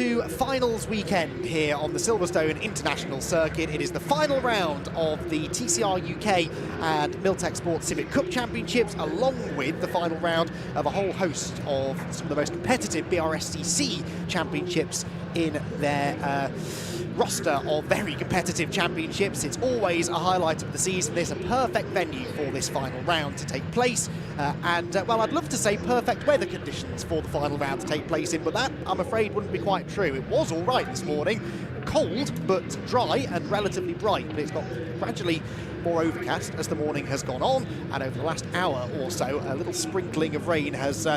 to finals weekend here on the Silverstone International Circuit. It is the final round of the TCR UK and Motorsport Civic Cup Championships, along with the final round of a whole host of some of the most competitive Brscc championships in their roster of very competitive championships. It's always a highlight of the season. There's a perfect venue for this final round to take place, well, I'd love to say perfect weather conditions for the final round to take place in, but that, I'm afraid, wouldn't be quite true. It was all right this morning, cold but dry and relatively bright, but it's got gradually more overcast as the morning has gone on, and over the last hour or so a little sprinkling of rain has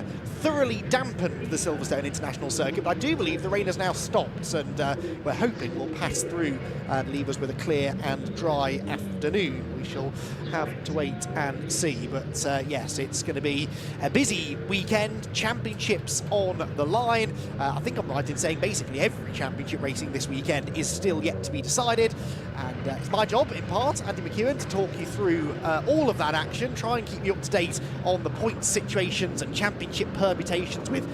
thoroughly dampened the Silverstone International Circuit, but I do believe the rain has now stopped, and we're hoping we'll pass through and leave us with a clear and dry afternoon. We shall have to wait and see, but yes, it's going to be a busy weekend, championships on the line. I think I'm right in saying basically every championship racing this weekend is still yet to be decided, and it's my job in part, Andy McEwen, to talk you through all of that action, try and keep you up to date on the points situations and championship permutations with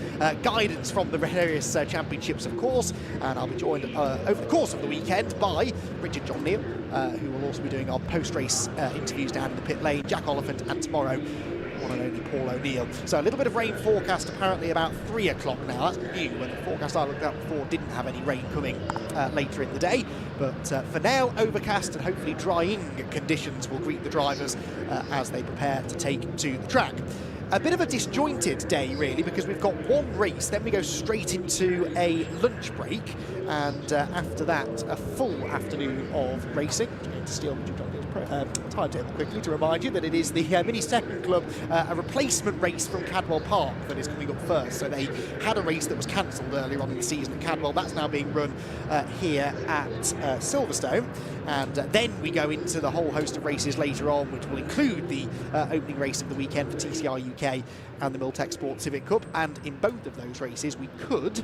guidance from the various championships, of course. And I'll be joined over the course of the weekend by Richard John Neal, who will also be doing our post-race interviews down in the pit lane, Jack Oliphant, and tomorrow one and only Paul O'Neill. So a little bit of rain forecast apparently about 3 o'clock now. That's new, when the forecast I looked at before didn't have any rain coming later in the day. But for now, overcast and hopefully drying conditions will greet the drivers as they prepare to take to the track. A bit of a disjointed day, really, because we've got one race, then we go straight into a lunch break, and after that, a full afternoon of racing. To steal Richard John Neal's timetable quickly to remind you that it is the Mini Second Club, a replacement race from Cadwell Park that is coming up first. So they had a race that was cancelled earlier on in the season at Cadwell. That's now being run here at Silverstone. And then we go into the whole host of races later on, which will include the opening race of the weekend for TCR UK and the Motorsport Civic Cup. And in both of those races, we could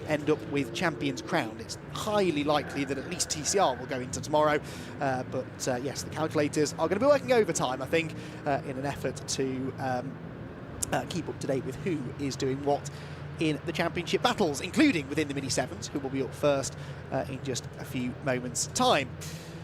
end up with champions crowned. It's highly likely that at least TCR will go into tomorrow, but yes, the calculators are going to be working overtime, I think, in an effort to keep up to date with who is doing what in the championship battles, including within the Mini Sevens, who will be up first in just a few moments' time.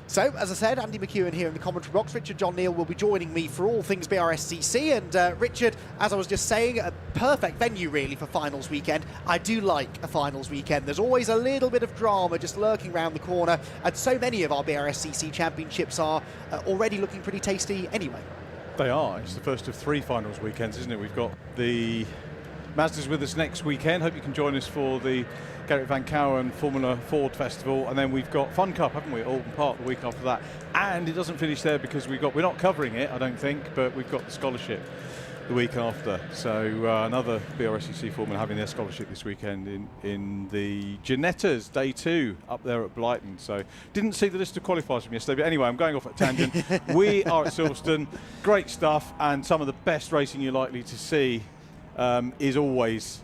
So, as I said, Andy McEwen here in the commentary box. Richard John Neal will be joining me for all things Brscc. And Richard, as I was just saying, a perfect venue really for finals weekend. I do like a finals weekend. There's always a little bit of drama just lurking around the corner, and so many of our Brscc championships are already looking pretty tasty anyway. They are. It's the first of 3 finals weekends, isn't it? We've got the Mazda's with us next weekend. Hope you can join us for the Gerrit Van Cowen Formula Ford Festival, and then we've got Fun Cup, haven't we, at Alton Park the week after that. And it doesn't finish there, because we're not covering it, I don't think, but we've got the scholarship the week after. So another Brscc Formula having their scholarship this weekend in the Ginettas Day 2 up there at Blighton. So didn't see the list of qualifiers from yesterday, but anyway, I'm going off at a tangent. We are at Silverstone, great stuff, and some of the best racing you're likely to see is always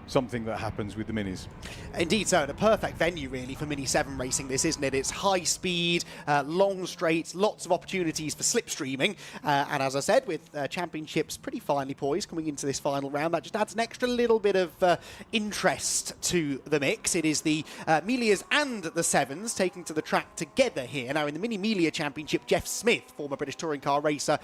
something that happens with the minis. Indeed so, and a perfect venue really for Mini 7 racing this, isn't it? It's high speed, long straights, lots of opportunities for slipstreaming, and as I said, with championships pretty finely poised coming into this final round, that just adds an extra little bit of interest to the mix. It is the Miglias and the Sevens taking to the track together here. Now in the Mini Miglia Championship, Jeff Smith, former British touring car racer,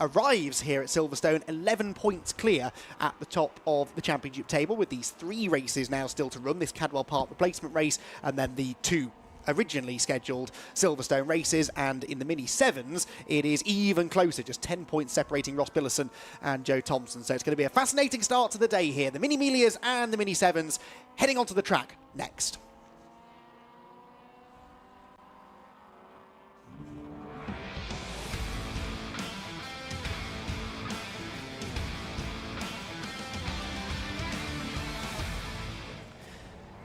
arrives here at Silverstone 11 points clear at the top of the championship table, with these 3 races now still to run, this Cadwell Park replacement race and then the 2 originally scheduled Silverstone races. And in the Mini Sevens, it is even closer, just 10 points separating Ross Billison and Joe Thompson. So it's going to be a fascinating start to the day here. The Mini Miglias and the Mini Sevens heading onto the track next.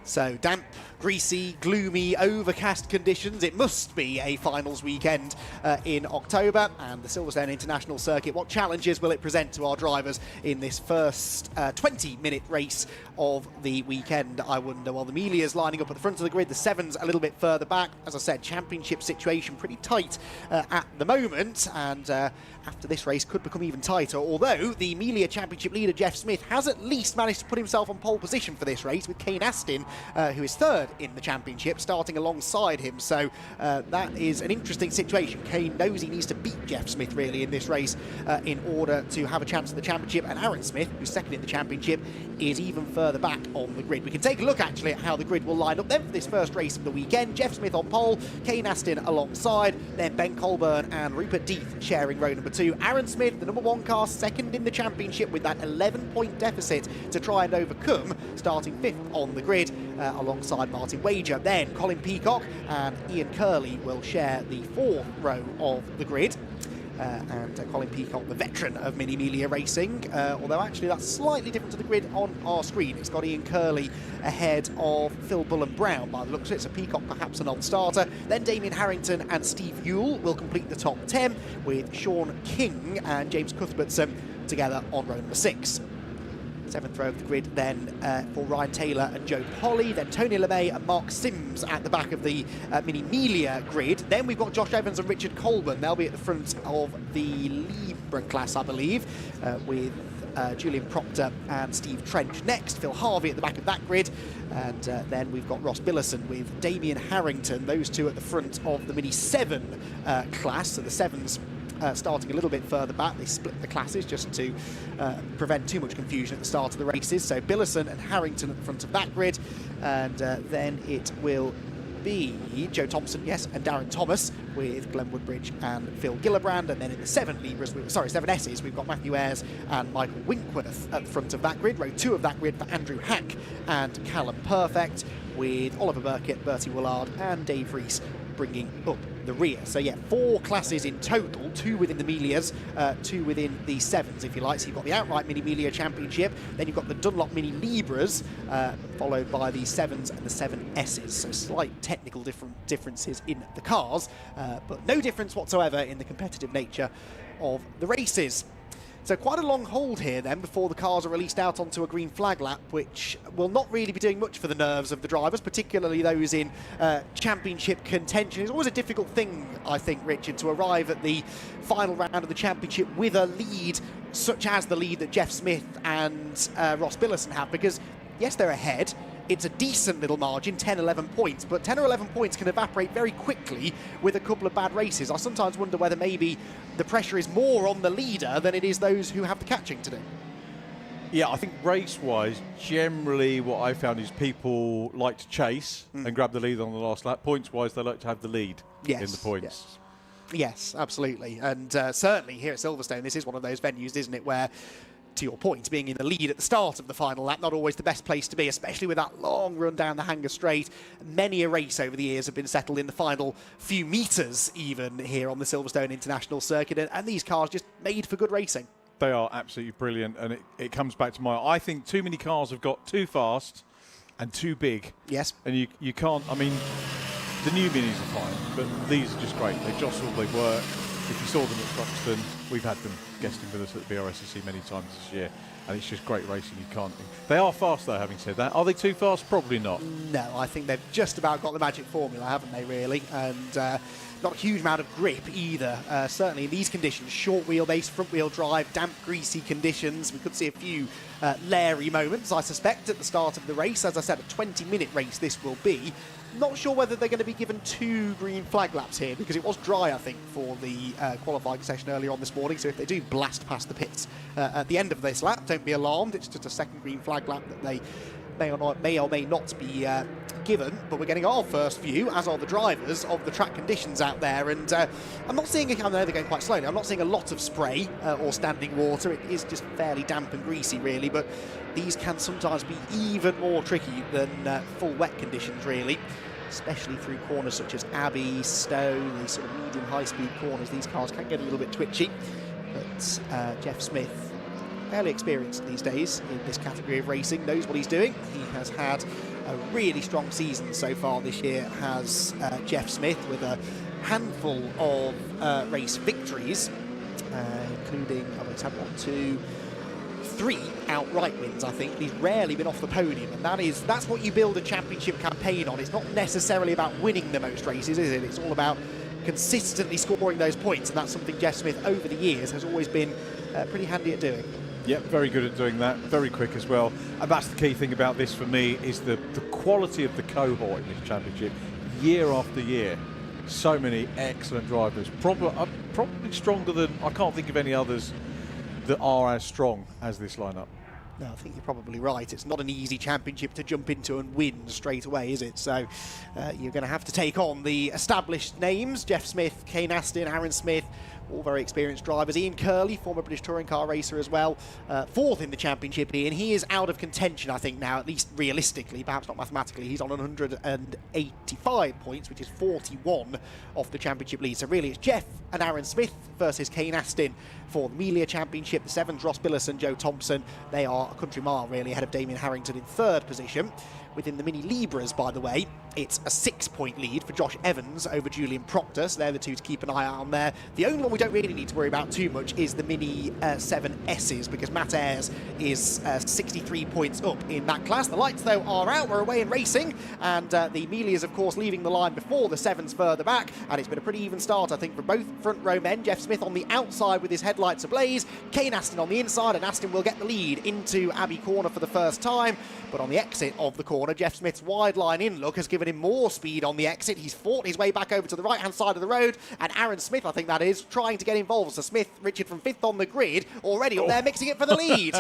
So damp, greasy, gloomy, overcast conditions. It must be a finals weekend in October, and the Silverstone International Circuit, what challenges will it present to our drivers in this first 20-minute race of the weekend, I wonder? Well, the Miglia's lining up at the front of the grid, the Sevens a little bit further back. As I said, championship situation pretty tight at the moment, and after this race could become even tighter, although the Miglia Championship leader Jeff Smith has at least managed to put himself on pole position for this race, with Kane Astin who is third in the championship, starting alongside him. So that is an interesting situation. Kane knows he needs to beat Jeff Smith really in this race in order to have a chance at the championship, and Aaron Smith, who's second in the championship, is even further back on the grid. We can take a look actually at how the grid will line up then for this first race of the weekend. Jeff Smith on pole, Kane Aston alongside, then Ben Colburn and Rupert Death sharing row number 2. Aaron Smith, the number 1 car, second in the championship with that 11-point deficit to try and overcome, starting 5th on the grid alongside Martin Wager. Then Colin Peacock and Ian Curley will share the 4th row of the grid. And Colin Peacock, the veteran of Mini Miglia racing, although actually that's slightly different to the grid on our screen. It's got Ian Curley ahead of Phil Bullen-Brown by the looks of it, so Peacock perhaps an old starter. Then Damien Harrington and Steve Ewell will complete the top 10, with Sean King and James Cuthbertson together on row number 6. 7th row of the grid then for Ryan Taylor and Joe Polly, then Tony LeMay and Mark Sims at the back of the Mini Miglia grid. Then we've got Josh Evans and Richard Colburn. They'll be at the front of the Libre class, I believe, with Julian Proctor and Steve Trench next. Phil Harvey at the back of that grid. And then we've got Ross Billison with Damien Harrington, those two at the front of the Mini 7 class. So the 7s starting a little bit further back. They split the classes just to prevent too much confusion at the start of the races. So Billison and Harrington at the front of that grid, and then it will be Joe Thompson, yes, and Darren Thomas with Glenn Woodbridge and Phil Gillibrand. And then in the 7Ss, we've got Matthew Ayres and Michael Winkworth at the front of that grid. Row 2 of that grid for Andrew Hack and Callum Perfect, with Oliver Burkett, Bertie Willard and Dave Rees bringing up the rear. So yeah, 4 classes in total, 2 within the Miglias, 2 within the 7s, if you like. So you've got the outright Mini Miglia Championship, then you've got the Dunlop Mini Libras, followed by the 7s and the 7Ss. So slight technical differences in the cars, but no difference whatsoever in the competitive nature of the races. So quite a long hold here then before the cars are released out onto a green flag lap, which will not really be doing much for the nerves of the drivers, particularly those in championship contention. It's always a difficult thing, I think, Richard, to arrive at the final round of the championship with a lead such as the lead that Jeff Smith and Ross Billison have, because yes, they're ahead. It's a decent little margin, 10, 11 points, but 10 or 11 points can evaporate very quickly with a couple of bad races. I sometimes wonder whether maybe the pressure is more on the leader than it is those who have the catching to do. Yeah, I think race-wise, generally what I found is people like to chase and grab the lead on the last lap. Points-wise, they like to have the lead in the points. Yes, absolutely. And certainly here at Silverstone, this is one of those venues, isn't it, where, to your point, being in the lead at the start of the final lap, not always the best place to be, especially with that long run down the Hanger Straight. Many a race over the years have been settled in the final few metres, even here on the Silverstone International Circuit, and these cars just made for good racing. They are absolutely brilliant, and it comes back to I think too many cars have got too fast and too big. Yes. And you can't, I mean, the new Minis are fine, but these are just great. They jostle, they work. If you saw them at Thruxton, we've had them guesting with us at the Brscc many times this year, and it's just great racing. You can't. They are fast, though. Having said that, are they too fast? Probably not. No, I think they've just about got the magic formula, haven't they? Really, and not a huge amount of grip either. Certainly in these conditions, short wheelbase, front wheel drive, damp, greasy conditions. We could see a few Larry moments, I suspect, at the start of the race. As I said, a 20-minute race this will be. Not sure whether they're going to be given 2 green flag laps here, because it was dry, I think, for the qualifying session earlier on this morning. So if they do blast past the pits at the end of this lap, don't be alarmed. It's just a second green flag lap that they may or may not be given. But we're getting our first view, as are the drivers, of the track conditions out there. And I'm not seeing, I know they're going quite slowly, I'm not seeing a lot of spray or standing water. It is just fairly damp and greasy, really. But these can sometimes be even more tricky than full wet conditions, really. Especially through corners such as Abbey, Stowe, these sort of medium high-speed corners. These cars can get a little bit twitchy. But Jeff Smith, fairly experienced these days in this category of racing, knows what he's doing. He has had a really strong season so far this year, has Jeff Smith, with a handful of race victories, including, he's had 1, 2, 3 outright wins, I think. He's rarely been off the podium, and that's what you build a championship campaign on. It's not necessarily about winning the most races, is it? It's all about consistently scoring those points, and that's something Jeff Smith over the years has always been pretty handy at doing. Yep, very good at doing that, very quick as well. And that's the key thing about this for me, is the quality of the cohort in this championship, year after year. So many excellent drivers, probably stronger than, I can't think of any others that are as strong as this lineup. No, I think you're probably right. It's not an easy championship to jump into and win straight away, is it? So you're going to have to take on the established names. Jeff Smith, Kane Aston, Aaron Smith, all very experienced drivers. Ian Curley, former British touring car racer as well, fourth in the championship, Ian. He is out of contention, I think, now, at least realistically, perhaps not mathematically. He's on 185 points, which is 41 off the championship lead. So really it's Jeff and Aaron Smith versus Kane Aston for the Miglia Championship. The Sevens, Ross Billis and Joe Thompson, they are a country mile really ahead of Damien Harrington in third position. Within the Mini Libras, by the way, it's a 6-point lead for Josh Evans over Julian Proctor, so they're the two to keep an eye out on there. The only one we don't really need to worry about too much is the Mini 7Ss, because Matt Ayres is 63 points up in that class. The lights, though, are out. We're away in racing, and the Miglia is, of course, leaving the line before the Sevens further back, and it's been a pretty even start, I think, for both front row men. Jeff Smith on the outside with his headlights ablaze, Kane Aston on the inside, and Aston will get the lead into Abbey Corner for the first time. But on the exit of the corner, Jeff Smith's wide line in look has given him more speed on the exit. He's fought his way back over to the right-hand side of the road, and Aaron Smith, I think that is, trying to get involved. So Smith, Richard from 5th on the grid, already up there mixing it for the lead.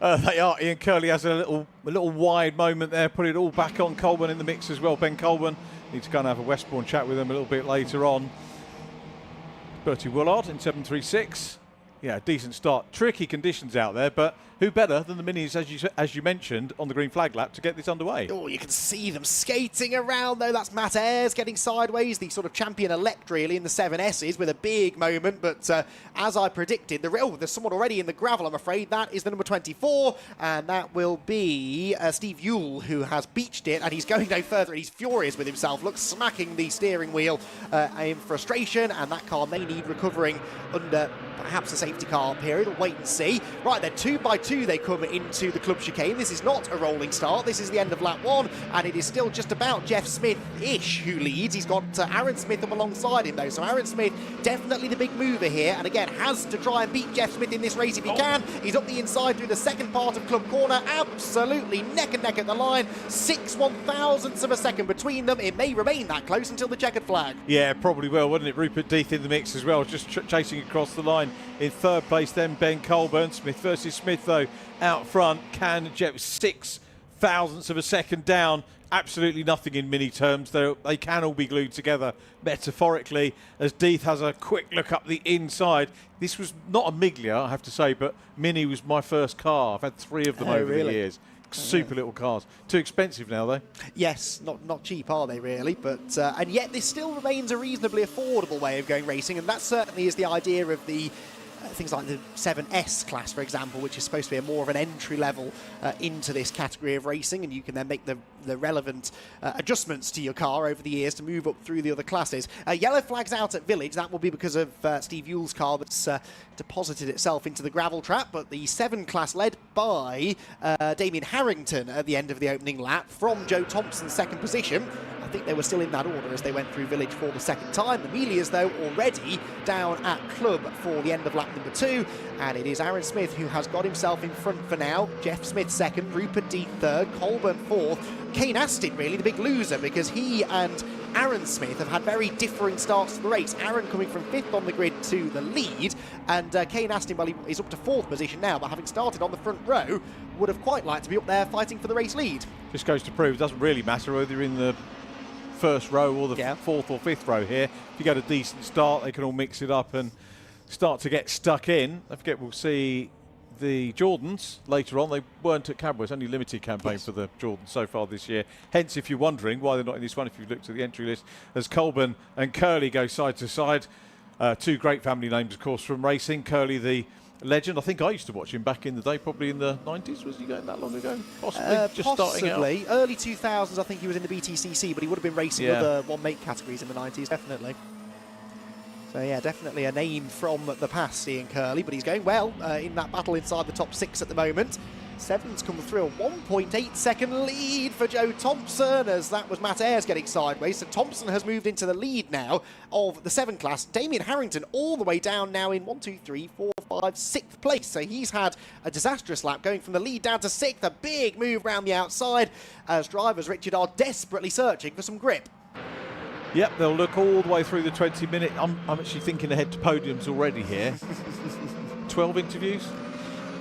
They are. Ian Curley has a little wide moment there, put it all back on. Colburn in the mix as well. Ben Colburn needs to go and have a Westbourne chat with him a little bit later on. Bertie Woolard in 736. Yeah, decent start. Tricky conditions out there, but who better than the Minis, as you mentioned, on the green flag lap to get this underway? Oh, you can see them skating around, though. That's Matt Ayres getting sideways, the sort of champion-elect, really, in the 7Ss with a big moment. But as I predicted, there's someone already in the gravel, I'm afraid. That is the number 24, and that will be Steve Yule, who has beached it, and he's going no further, and he's furious with himself. Looks smacking the steering wheel in frustration, and that car may need recovering under perhaps a safety car period. We'll wait and see. Right, then 2 by 2 they come into the club chicane. This is not a rolling start. This is the end of lap 1, and it is still just about Jeff Smith-ish who leads. He's got Aaron Smith up alongside him, though. So Aaron Smith, definitely the big mover here, and again, has to try and beat Jeff Smith in this race if he can. He's up the inside through the second part of club corner. Absolutely neck and neck at the line. 6 1,000ths of a second between them. It may remain that close until the checkered flag. Yeah, probably will, wouldn't it? Rupert Death in the mix as well, just chasing across the line. In third place, then Ben Colburn. Smith versus Smith, though, out front. Can Jeff 6,000ths of a second down. Absolutely nothing in mini terms, though they can all be glued together metaphorically, as Death has a quick look up the inside. This was not a Miglia, I have to say, but Mini was my first car. I've had 3 of them over the years. Super little cars. Too expensive now, though. Yes, not cheap, are they, really? But and yet this still remains a reasonably affordable way of going racing, and that certainly is the idea of the things like the 7S class, for example, which is supposed to be a more of an entry level into this category of racing, and you can then make the relevant adjustments to your car over the years to move up through the other classes. Yellow flags out at Village. That will be because of Steve Yule's car that's deposited itself into the gravel trap, but the 7 class led by Damien Harrington at the end of the opening lap from Joe Thompson's second position. I think they were still in that order as they went through Village for the second time. The Melias, though, already down at club for the end of lap number 2, and it is Aaron Smith who has got himself in front for now. Jeff Smith second, Rupert Death third, Colburn fourth. Kane Aston really the big loser, because he and Aaron Smith have had very differing starts to the race. Aaron coming from 5th on the grid to the lead, and Kane Aston, well, he's up to 4th position now, but having started on the front row, would have quite liked to be up there fighting for the race lead. Just goes to prove it doesn't really matter whether you're in the first row or the 4th or 5th row here. If you get a decent start, they can all mix it up and start to get stuck in. I forget, we'll see the Jordans later on. They weren't at CADWELL. It's only limited campaign for the Jordans so far this year. Hence, if you're wondering why they're not in this one, if you've looked at the entry list, as Colburn and Curley go side to side. 2 great family names, of course, from racing. Curley, the legend. I think I used to watch him back in the day, probably in the 90s. Was he going that long ago? Possibly. Just starting out. Early 2000s, I think he was in the BTCC, but he would have been racing other one-make categories in the 90s, definitely. So, yeah, definitely a name from the past, Ian Curley, but he's going well in that battle inside the top 6 at the moment. 7's come through, a 1.8 second lead for Joe Thompson, as that was Matt Ayres getting sideways. So Thompson has moved into the lead now of the 7 class. Damien Harrington all the way down now in 1, 2, 3, 4, by 6th place. So he's had a disastrous lap, going from the lead down to 6th. A big move around the outside as drivers, Richard, are desperately searching for some grip. Yep, they'll look all the way through the 20-minute. I'm actually thinking ahead to podiums already here. 12 interviews.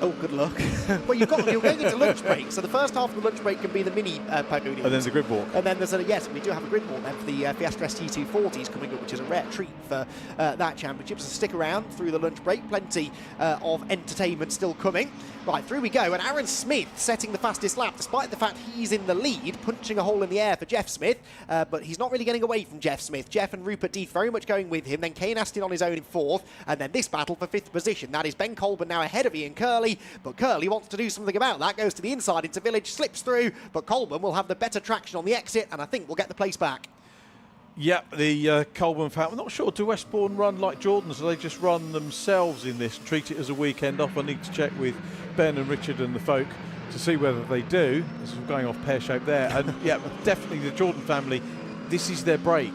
Oh, good luck. Well, you're going into lunch break, so the first half of the lunch break can be the mini podium. And then the grid walk. And then there's yes, we do have a grid walk then for the Fiesta ST240s coming up, which is a rare treat for that championship. So stick around through the lunch break, plenty of entertainment still coming. Right, through we go, and Aaron Smith setting the fastest lap, despite the fact he's in the lead, punching a hole in the air for Jeff Smith, but he's not really getting away from Jeff Smith. Jeff and Rupert Deeth very much going with him, then Kane Astin on his own in 4th, and then this battle for 5th position. That is Ben Colburn now ahead of Ian Curley, but Curley wants to do something about that, goes to the inside into Village, slips through, but Colburn will have the better traction on the exit, and I think we'll get the place back. Yep, the Colburn family. I'm not sure, do Westbourne run like Jordan's, or they just run themselves in this and treat it as a weekend off? I need to check with Ben and Richard and the folk to see whether they do. This is going off pear-shaped there. And yeah, definitely the Jordan family, this is their break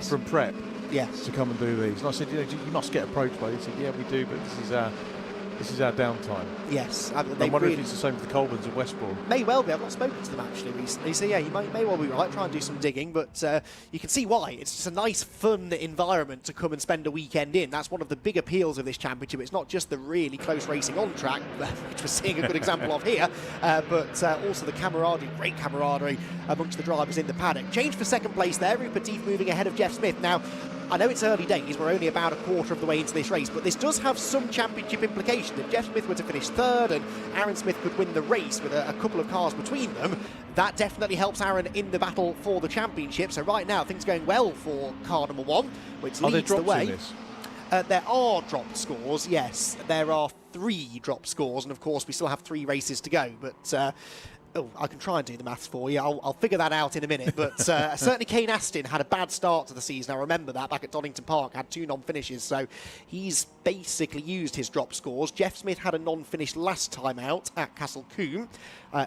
from prep to come and do these. And I said, you must get approached by it. He said, yeah, we do, but this is our downtime. Yes. I wonder if it's the same for the Colburns at Westbourne. May well be. I've not spoken to them actually recently. So yeah, you may well be right. Try and do some digging, but you can see why. It's just a nice, fun environment to come and spend a weekend in. That's one of the big appeals of this championship. It's not just the really close racing on track, which we're seeing a good example of here, but also the camaraderie, great camaraderie amongst the drivers in the paddock. Change for 2nd place there. Rupert Deeth moving ahead of Jeff Smith. Now, I know it's early days, we're only about a quarter of the way into this race, but this does have some championship implication. If Jeff Smith were to finish 3rd and Aaron Smith could win the race with a couple of cars between them, that definitely helps Aaron in the battle for the championship. So right now, things going well for car number 1, which leads the way. There are drop scores, yes. There are 3 drop scores, and of course we still have 3 races to go, but I can try and do the maths for you. I'll figure that out in a minute. But certainly Kane Astin had a bad start to the season. I remember that back at Donington Park, had 2 non-finishes. So he's basically used his drop scores. Jeff Smith had a non-finish last time out at Castle Combe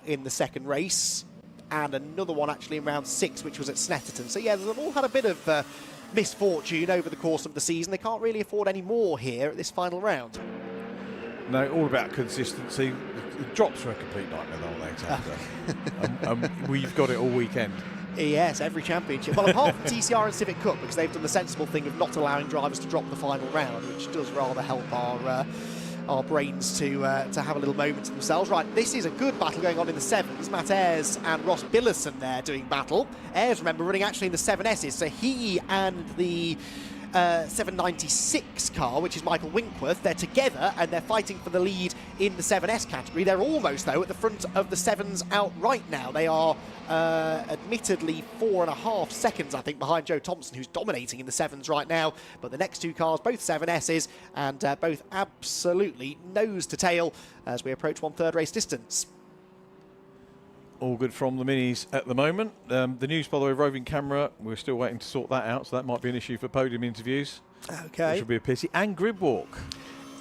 in the 2nd race. And another one actually in round 6, which was at Snetterton. So yeah, they've all had a bit of misfortune over the course of the season. They can't really afford any more here at this final round. No, all about consistency. The drops are a complete nightmare, aren't they? We've got it all weekend. Yes, every championship. Well, apart from TCR and Civic Cup, because they've done the sensible thing of not allowing drivers to drop the final round, which does rather help our brains to have a little moment to themselves. Right, this is a good battle going on in the 7s. Matt Ayres and Ross Billison there doing battle. Ayres, remember, running actually in the 7Ss, so he and the 796 car, which is Michael Winkworth, they're together and they're fighting for the lead in the 7S category. They're almost, though, at the front of the 7s outright now. They are admittedly 4.5 seconds, I think, behind Joe Thompson, who's dominating in the 7s right now. But the next 2 cars, both 7Ss, and both absolutely nose to tail as we approach 1/3 race distance. All good from the minis at the moment. The news, by the way, roving camera, we're still waiting to sort that out, so that might be an issue for podium interviews. Okay. Which will be a pity. And grid walk.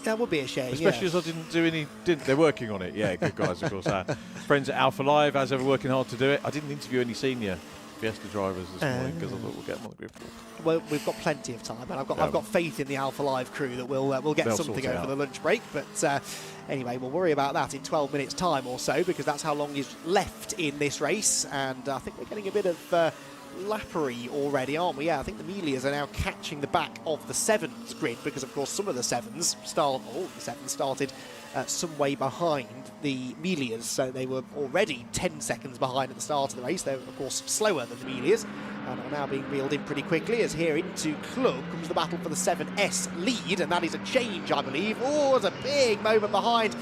That would be a shame, especially as I didn't do any. They're working on it. Yeah, good guys, of course. Friends at Alpha Live, as ever, working hard to do it. I didn't interview any senior Fiesta drivers this morning because I thought we'll get them on the grid walk. Well, we've got plenty of time, and I've got faith in the Alpha Live crew that we'll get something over the lunch break. But anyway, we'll worry about that in 12 minutes' time or so, because that's how long is left in this race. And I think we're getting a bit of lappery already, aren't we? Yeah, I think the Miglias are now catching the back of the 7s grid, because of course some of the 7s started some way behind the Miglias, so they were already 10 seconds behind at the start of the race. They're of course slower than the Miglias and are now being reeled in pretty quickly, as here into Club comes the battle for the 7S lead, and that is a change, I believe. Oh, there's a big moment behind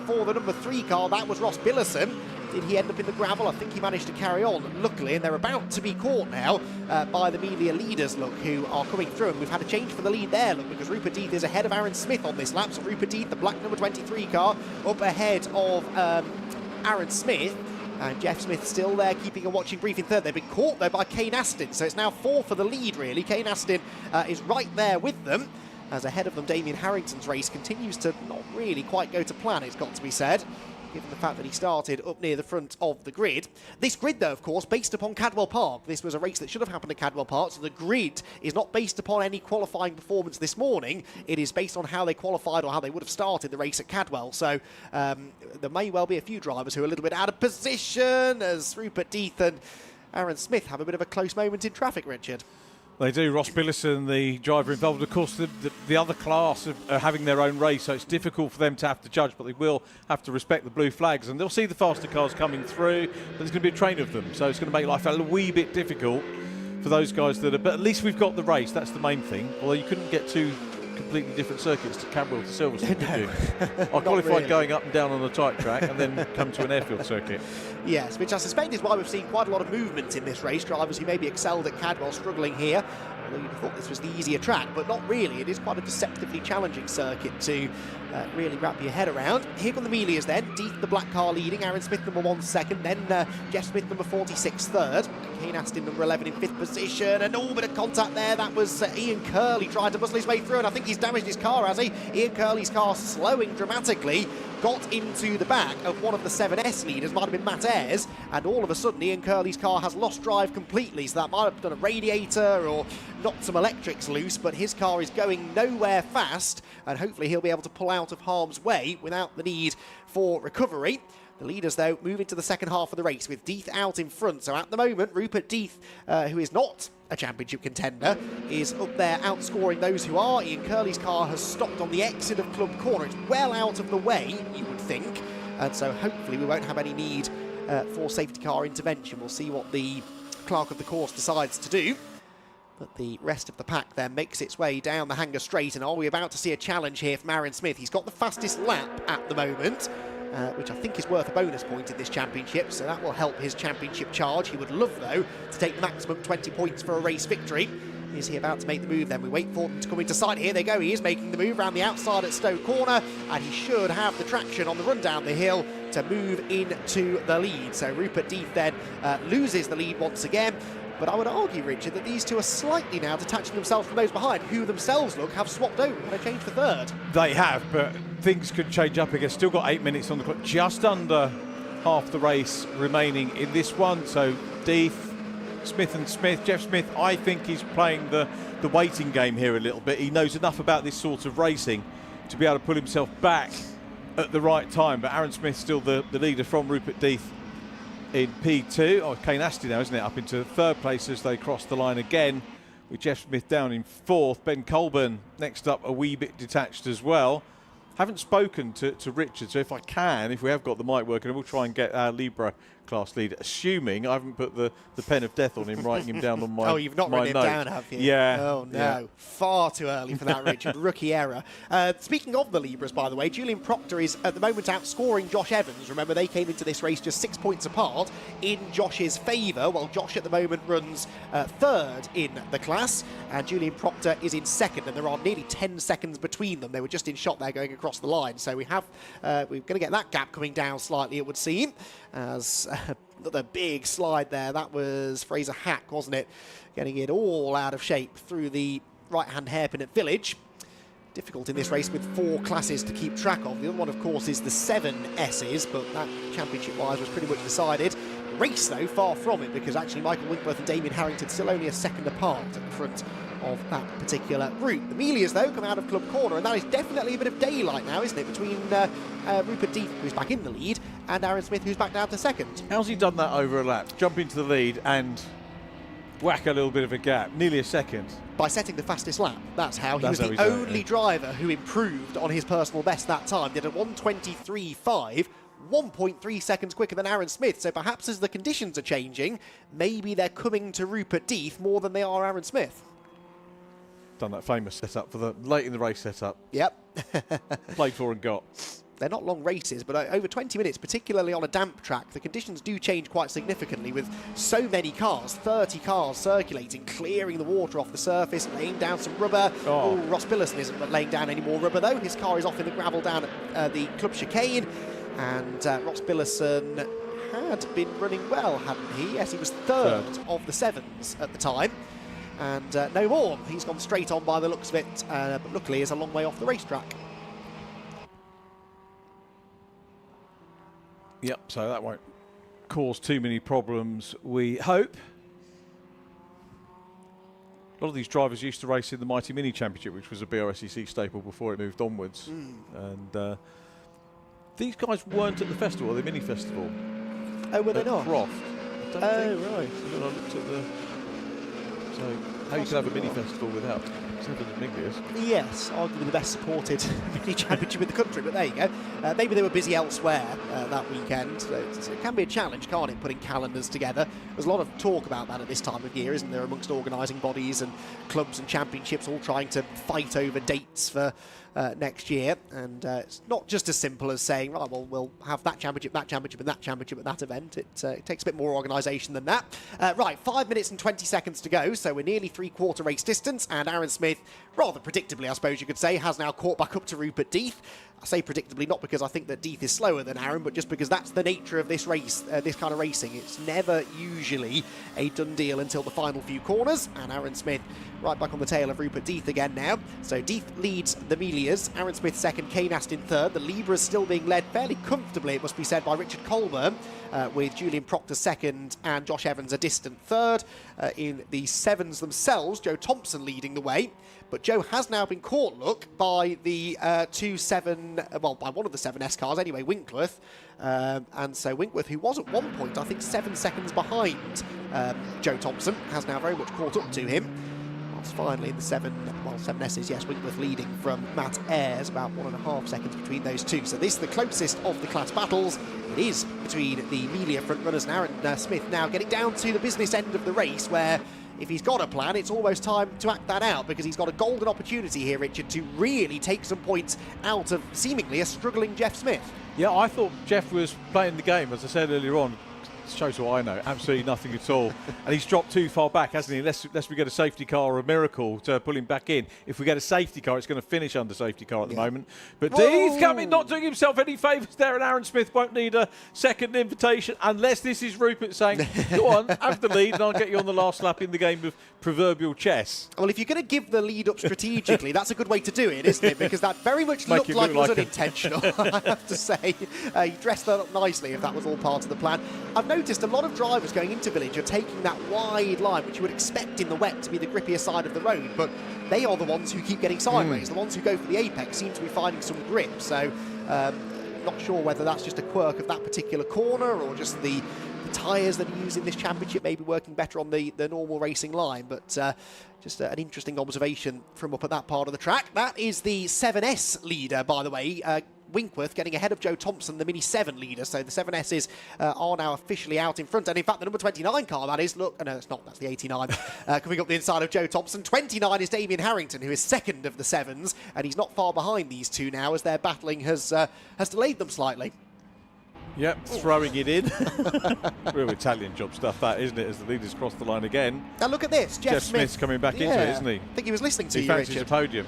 for the number 3 car. That was Ross Billison. Did he end up in the gravel? I think he managed to carry on, luckily, and they're about to be caught now by the Miglia leaders, look, who are coming through. And we've had a change for the lead there, look, because Rupert Deeth is ahead of Aaron Smith on this lap. So Rupert Deeth, the black number 23 car, up ahead of Aaron Smith. And Jeff Smith still there, keeping a watching brief in 3rd. They've been caught, though, by Kane Astin. So it's now 4 for the lead, really. Kane Astin is right there with them. As ahead of them, Damien Harrington's race continues to not really quite go to plan, it's got to be said. given the fact that he started up near the front of the grid. This grid, though, of course, based upon Cadwell Park. This was a race that should have happened at Cadwell Park, so the grid is not based upon any qualifying performance this morning. It is based on how they qualified or how they would have started the race at Cadwell. So there may well be a few drivers who are a little bit out of position, as Rupert Death and Aaron Smith have a bit of a close moment in traffic, Richard. They do. Ross Billison, the driver involved. Of course, the other class are having their own race, so it's difficult for them to have to judge, but they will have to respect the blue flags. And they'll see the faster cars coming through, but there's going to be a train of them. So it's going to make life a wee bit difficult for those guys that are... But at least we've got the race. That's the main thing. Although you couldn't get two completely different circuits to CADWELL to Silverstone, could you? I qualified really going up and down on a tight track and then come to an airfield circuit. Yes, which I suspect is why we've seen quite a lot of movement in this race. Drivers who maybe excelled at CADWELL struggling here. Although you'd thought this was the easier track, but not really. It is quite a deceptively challenging circuit to really wrap your head around. Here come the Miglias then. Death, the black car, leading. Aaron Smith, number 1, second. Then Jeff Smith, number 46, third. Kane Aston, number 11, in 5th position. And bit of contact there. That was Ian Curley trying to muscle his way through, and I think he's damaged his car, has he? Ian Curley's car slowing dramatically. Got into the back of one of the 7S leaders, might have been Matt Ayres, and all of a sudden Ian Curley's car has lost drive completely, so that might have done a radiator or knocked some electrics loose, but his car is going nowhere fast, and hopefully he'll be able to pull out of harm's way without the need for recovery. The leaders, though, move into the second half of the race with Death out in front. So at the moment, Rupert Death, who is not a championship contender, is up there outscoring those who are. Ian Curley's car has stopped on the exit of Club Corner. It's well out of the way, you would think. And so hopefully we won't have any need for safety car intervention. We'll see what the clerk of the course decides to do. But the rest of the pack then makes its way down the Hanger Straight. And are we about to see a challenge here from Aaron Smith? He's got the fastest lap at the moment, which I think is worth a bonus point in this championship, so that will help his championship charge. He would love, though, to take the maximum 20 points for a race victory. Is he about to make the move then? We wait for them to come into sight. Here they go. He is making the move around the outside at Stowe Corner, and he should have the traction on the run down the hill to move into the lead. So Rupert Death then loses the lead once again. But I would argue, Richard, that these two are slightly now detaching themselves from those behind, who themselves have swapped over and have changed for third. They have, but things could change up again. Still got 8 minutes on the clock, just under half the race remaining in this one. So Death, Smith and Smith. Jeff Smith, I think he's playing the waiting game here a little bit. He knows enough about this sort of racing to be able to pull himself back at the right time. But Aaron Smith's still the leader from Rupert Death in P2. Oh, Kane Aston now, isn't it? Up into third place as they cross the line again, with Jeff Smith down in fourth. Ben Colburn next up, a wee bit detached as well. Haven't spoken to Richard, so if I can, if we have got the mic working, we'll try and get our Libra class leader, assuming I haven't put the pen of death on him, writing him down on my Oh, you've not written him down, have you? Yeah. Oh, no. Yeah. Far too early for that, Richard. Rookie error. Speaking of the Libras, by the way, Julian Proctor is at the moment outscoring Josh Evans. Remember, they came into this race just 6 points apart in Josh's favour, while Josh at the moment runs third in the class, and Julian Proctor is in second, and there are nearly 10 seconds between them. They were just in shot there going across the line, so we're going to get that gap coming down slightly, it would seem, as the big slide there, that was Fraser Hack, wasn't it? Getting it all out of shape through the right-hand hairpin at Village. Difficult in this race with 4 classes to keep track of. The other one, of course, is the 7Ss, but that championship-wise was pretty much decided. Race, though, far from it, because actually Michael Winkworth and Damien Harrington still only a second apart at the front of that particular group. The Miglias, though, come out of Club Corner, and that is definitely a bit of daylight now, isn't it, between Rupert Death, who's back in the lead, and Aaron Smith, who's back down to second. How's he done that over a lap? Jump into the lead and whack a little bit of a gap, nearly a second. By setting the fastest lap, that's how. He was the only driver who improved on his personal best that time. Did a 1:23.5, 1.3 seconds quicker than Aaron Smith. So perhaps as the conditions are changing, maybe they're coming to Rupert Death more than they are Aaron Smith. Done that famous setup for the late in the race setup. Yep. Played for and got. They're not long races, but over 20 minutes, particularly on a damp track, the conditions do change quite significantly with so many cars, 30 cars circulating, clearing the water off the surface, laying down some rubber. Oh, Ross Billison isn't laying down any more rubber, though. His car is off in the gravel down at the club chicane, and Ross Billison had been running well, hadn't he? Yes, he was third of the 7s at the time. And no more. He's gone straight on by the looks of it, but luckily is a long way off the racetrack. Yep, so that won't cause too many problems, we hope. A lot of these drivers used to race in the Mighty Mini Championship, which was a Brscc staple before it moved onwards. And these guys weren't at the festival, the mini festival. Oh, were they not? Croft. Oh, right. When I looked at the... So, how you could have a mini festival without something at Miglia's? Yes, arguably the best supported mini championship in the country, but there you go. Maybe they were busy elsewhere that weekend. So it can be a challenge, can't it, putting calendars together? There's a lot of talk about that at this time of year, isn't there, amongst organising bodies and clubs and championships all trying to fight over dates for next year. And it's not just as simple as saying, right, well, we'll have that championship, and that championship at that event. It takes a bit more organisation than that. Right, 5 minutes and 20 seconds to go, so we're nearly three-quarter race distance, and Aaron Smith, rather predictably, I suppose you could say, has now caught back up to Rupert Death. I say predictably not because I think that Death is slower than Aaron, but just because that's the nature of this race, this kind of racing. It's never usually a done deal until the final few corners, and Aaron Smith right back on the tail of Rupert Death again now. So Death leads the Miglias, Aaron Smith second, Kane Aston third. The Libras still being led fairly comfortably, it must be said, by Richard Colburn, with Julian Proctor second and Josh Evans a distant third. In the sevens themselves, Joe Thompson leading the way. But Joe has now been caught, look, by the by one of the 7S cars anyway, Winkworth. And so Winkworth, who was at one point, I think, 7 seconds behind Joe Thompson, has now very much caught up to him. Whilst finally in the 7Ss, yes, Winkworth leading from Matt Ayres, about 1.5 seconds between those two. So this is the closest of the class battles. It is between the Miglia front runners and Aaron Smith now getting down to the business end of the race, where if he's got a plan, it's almost time to act that out, because he's got a golden opportunity here, Richard, to really take some points out of seemingly a struggling Jeff Smith. Yeah, I thought Jeff was playing the game, as I said earlier on. Shows what I know, absolutely nothing at all. And he's dropped too far back, hasn't he? Unless we get a safety car or a miracle to pull him back in. If we get a safety car, it's going to finish under safety car at the moment. But Death coming, not doing himself any favours there, and Aaron Smith won't need a second invitation unless this is Rupert saying, go on, have the lead and I'll get you on the last lap in the game of proverbial chess. Well, if you're going to give the lead up strategically, that's a good way to do it, isn't it? Because that very much looked like it was unintentional, I have to say. You dressed that up nicely if that was all part of the plan. I've noticed a lot of drivers going into Village are taking that wide line, which you would expect in the wet to be the grippier side of the road, but they are the ones who keep getting sideways. The ones who go for the apex seem to be finding some grip, so not sure whether that's just a quirk of that particular corner or just the tyres that are used in this championship maybe working better on the normal racing line, but just an interesting observation from up at that part of the track. That is the 7S leader, by the way. Winkworth getting ahead of Joe Thompson, the Mini 7 leader. So the 7Ss are now officially out in front. And in fact, the number 29 car, that is, look, no, it's not, that's the 89. Coming up the inside of Joe Thompson. 29 is Damien Harrington, who is second of the 7s. And he's not far behind these two now, as their battling has delayed them slightly. Yep, throwing it in. Real Italian job stuff, that, isn't it, as the leaders cross the line again. Now look at this. Jeff Smith's coming back into it, isn't he? I think he was listening to you, Richard. He fancies a podium.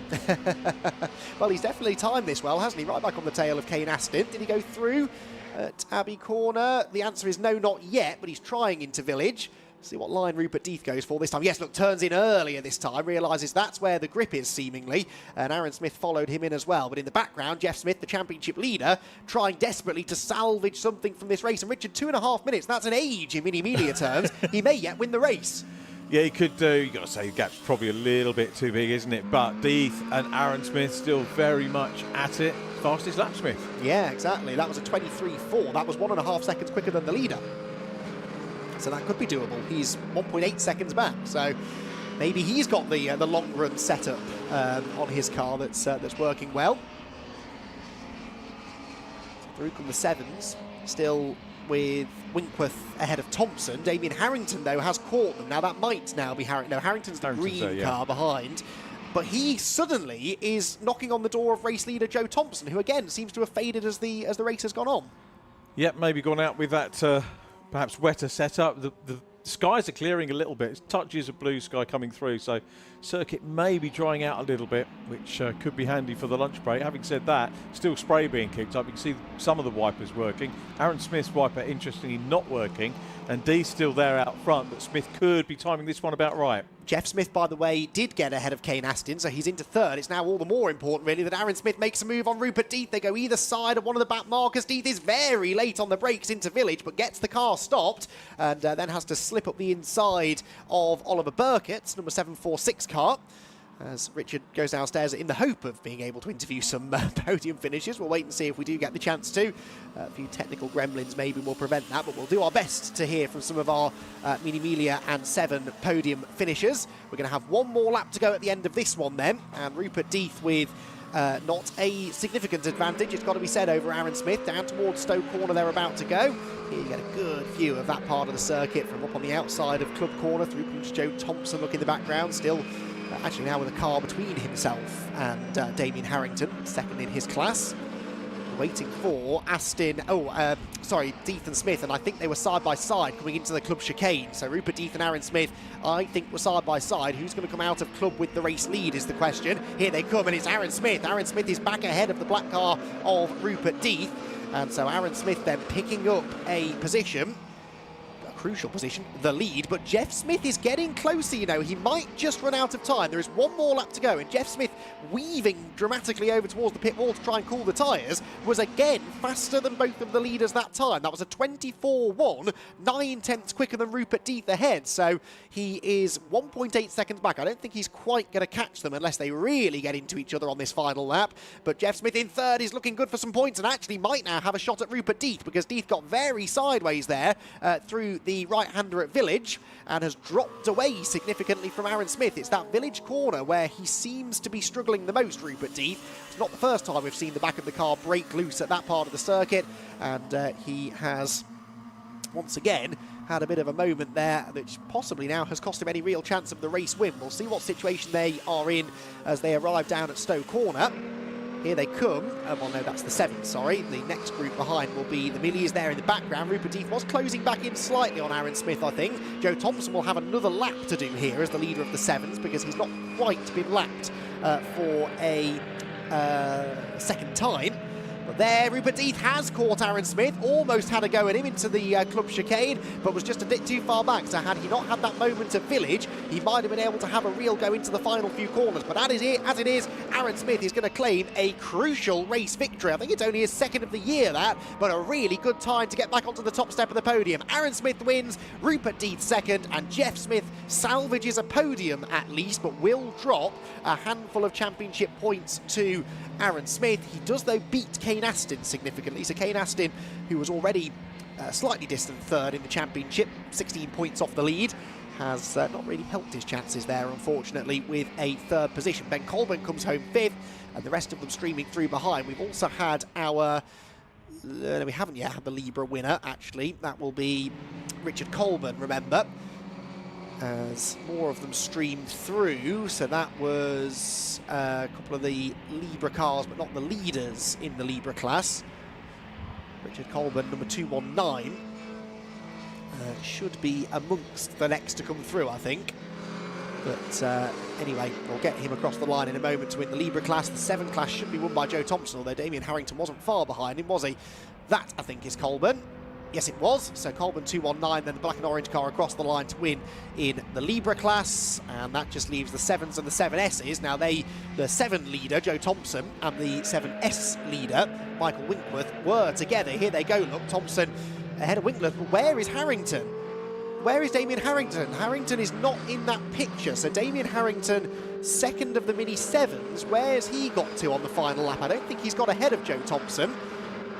Well, he's definitely timed this well, hasn't he? Right back on the tail of Kane Aston. Did he go through at Abbey Corner? The answer is no, not yet, but he's trying into Village. See what line Rupert Death goes for this time. Yes, look, turns in earlier this time, realises that's where the grip is, seemingly. And Aaron Smith followed him in as well. But in the background, Jeff Smith, the championship leader, trying desperately to salvage something from this race. And Richard, 2.5 minutes, that's an age in Mini Miglia terms. He may yet win the race. Yeah, he could do. You've got to say the gap's probably a little bit too big, isn't it? But Death and Aaron Smith still very much at it. Fastest lap, Smith. Yeah, exactly. That was a 23.4. That was 1.5 seconds quicker than the leader. So that could be doable. He's 1.8 seconds back, so maybe he's got the long run setup on his car that's working well. So through come the 7s, still with Winkworth ahead of Thompson. Damien Harrington, though, has caught them. Now that might now be Harrington. No, Harrington's the green car behind. But he suddenly is knocking on the door of race leader Joe Thompson, who again seems to have faded as the race has gone on. Yep, maybe gone out with that perhaps wetter setup. The skies are clearing a little bit. It's touches of blue sky coming through, so circuit may be drying out a little bit, which could be handy for the lunch break. Having said that, still spray being kicked up. You can see some of the wipers working. Aaron Smith's wiper, interestingly, not working, and Dee's still there out front, but Smith could be timing this one about right. Jeff Smith, by the way, did get ahead of Kane Aston, so he's into third. It's now all the more important, really, that Aaron Smith makes a move on Rupert Deeth. They go either side of one of the back markers. Deeth is very late on the brakes into Village, but gets the car stopped, and then has to slip up the inside of Oliver Burkett's number 746 car, as Richard goes downstairs in the hope of being able to interview some podium finishes. We'll wait and see if we do get the chance to. A few technical gremlins maybe will prevent that, but we'll do our best to hear from some of our Mini Miglia and 7 podium finishers. We're going to have one more lap to go at the end of this one then, and Rupert Deeth with not a significant advantage, it's got to be said, over Aaron Smith. Down towards Stowe Corner they're about to go. Here you get a good view of that part of the circuit from up on the outside of Club Corner. Through comes Joe Thompson, look in the background, still actually now with a car between himself and Damien Harrington, second in his class. Waiting for Deeth and Smith, and I think they were side by side coming into the club chicane. So Rupert Deeth and Aaron Smith, I think, were side by side. Who's going to come out of club with the race lead is the question. Here they come, and it's Aaron Smith. Aaron Smith is back ahead of the black car of Rupert Deeth, and so Aaron Smith then picking up a position, crucial position, the lead, but Jeff Smith is getting closer, you know. He might just run out of time. There is one more lap to go, and Jeff Smith, weaving dramatically over towards the pit wall to try and cool the tyres, was again faster than both of the leaders that time. That was a 24.1, 9 tenths quicker than Rupert Deeth ahead, so he is 1.8 seconds back. I don't think he's quite going to catch them unless they really get into each other on this final lap, but Jeff Smith in third is looking good for some points, and actually might now have a shot at Rupert Deeth, because Deeth got very sideways there through the right-hander at Village and has dropped away significantly from Aaron Smith. It's that Village corner where he seems to be struggling the most, Rupert Deeth. It's not the first time we've seen the back of the car break loose at that part of the circuit, and he has once again had a bit of a moment there, which possibly now has cost him any real chance of the race win. We'll see what situation they are in as they arrive down at Stowe Corner. Here they come. Well, no, that's the 7th, sorry. The next group behind will be the Millies there in the background. Rupert Deeth was closing back in slightly on Aaron Smith, I think. Joe Thompson will have another lap to do here as the leader of the 7s, because he's not quite been lapped for a second time. But there, Rupert Deeth has caught Aaron Smith, almost had a go at him into the club chicane, but was just a bit too far back. So had he not had that moment at Village, he might have been able to have a real go into the final few corners. But as it is, Aaron Smith is going to claim a crucial race victory. I think it's only his second of the year, that, but a really good time to get back onto the top step of the podium. Aaron Smith wins, Rupert Deeth second, and Jeff Smith salvages a podium at least, but will drop a handful of championship points to Aaron Smith. He does, though, beat Kane Aston significantly. So Kane Aston, who was already slightly distant third in the championship, 16 points off the lead, has not really helped his chances there, unfortunately, with a third position. Ben Colburn comes home 5th, and the rest of them streaming through behind. We've also had our... we haven't yet had the Libra winner, actually. That will be Richard Colburn, remember, as more of them streamed through. So that was a couple of the Libra cars, but not the leaders in the Libra class. Richard Colburn, number 219, should be amongst the next to come through, I think. But anyway, we'll get him across the line in a moment to win the Libra class. The 7 class should be won by Joe Thompson, although Damien Harrington wasn't far behind him, was he? That, I think, is Colburn. Yes, it was. So Colburn 219, then the black and orange car across the line to win in the Libra class. And that just leaves the 7s and the 7Ss. Now the 7 leader, Joe Thompson, and the 7S leader, Michael Winkworth, were together. Here they go, look, Thompson ahead of Winkworth. But where is Harrington? Where is Damien Harrington? Harrington is not in that picture. So Damien Harrington, second of the Mini 7s. Where's he got to on the final lap? I don't think he's got ahead of Joe Thompson.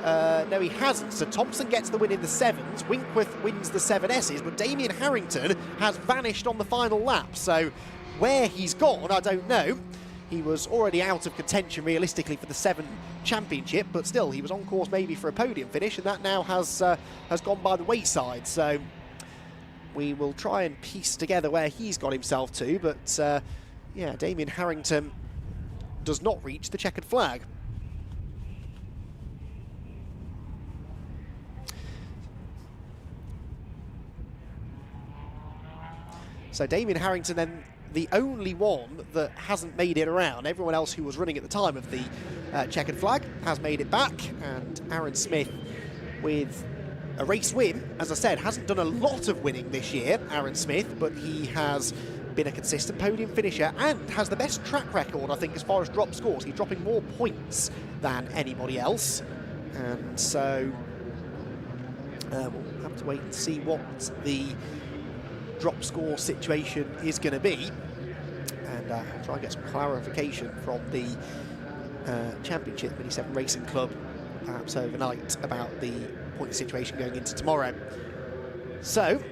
No, he hasn't. So Thompson gets the win in the 7s. Winkworth wins the 7Ss, but Damien Harrington has vanished on the final lap. So where he's gone, I don't know. He was already out of contention realistically for the 7 championship, but still, he was on course maybe for a podium finish, and that now has gone by the wayside. So we will try and piece together where he's got himself to, but yeah, Damien Harrington does not reach the checkered flag. So Damien Harrington then the only one that hasn't made it around. Everyone else who was running at the time of the checkered flag has made it back, and Aaron Smith with a race win, as I said, hasn't done a lot of winning this year, Aaron Smith, but he has been a consistent podium finisher and has the best track record, I think, as far as drop scores. He's dropping more points than anybody else. And so we'll have to wait and see what the drop score situation is going to be. And I'll try and get some clarification from the Championship Mini 7 Racing Club, perhaps overnight, about the point situation going into tomorrow. So,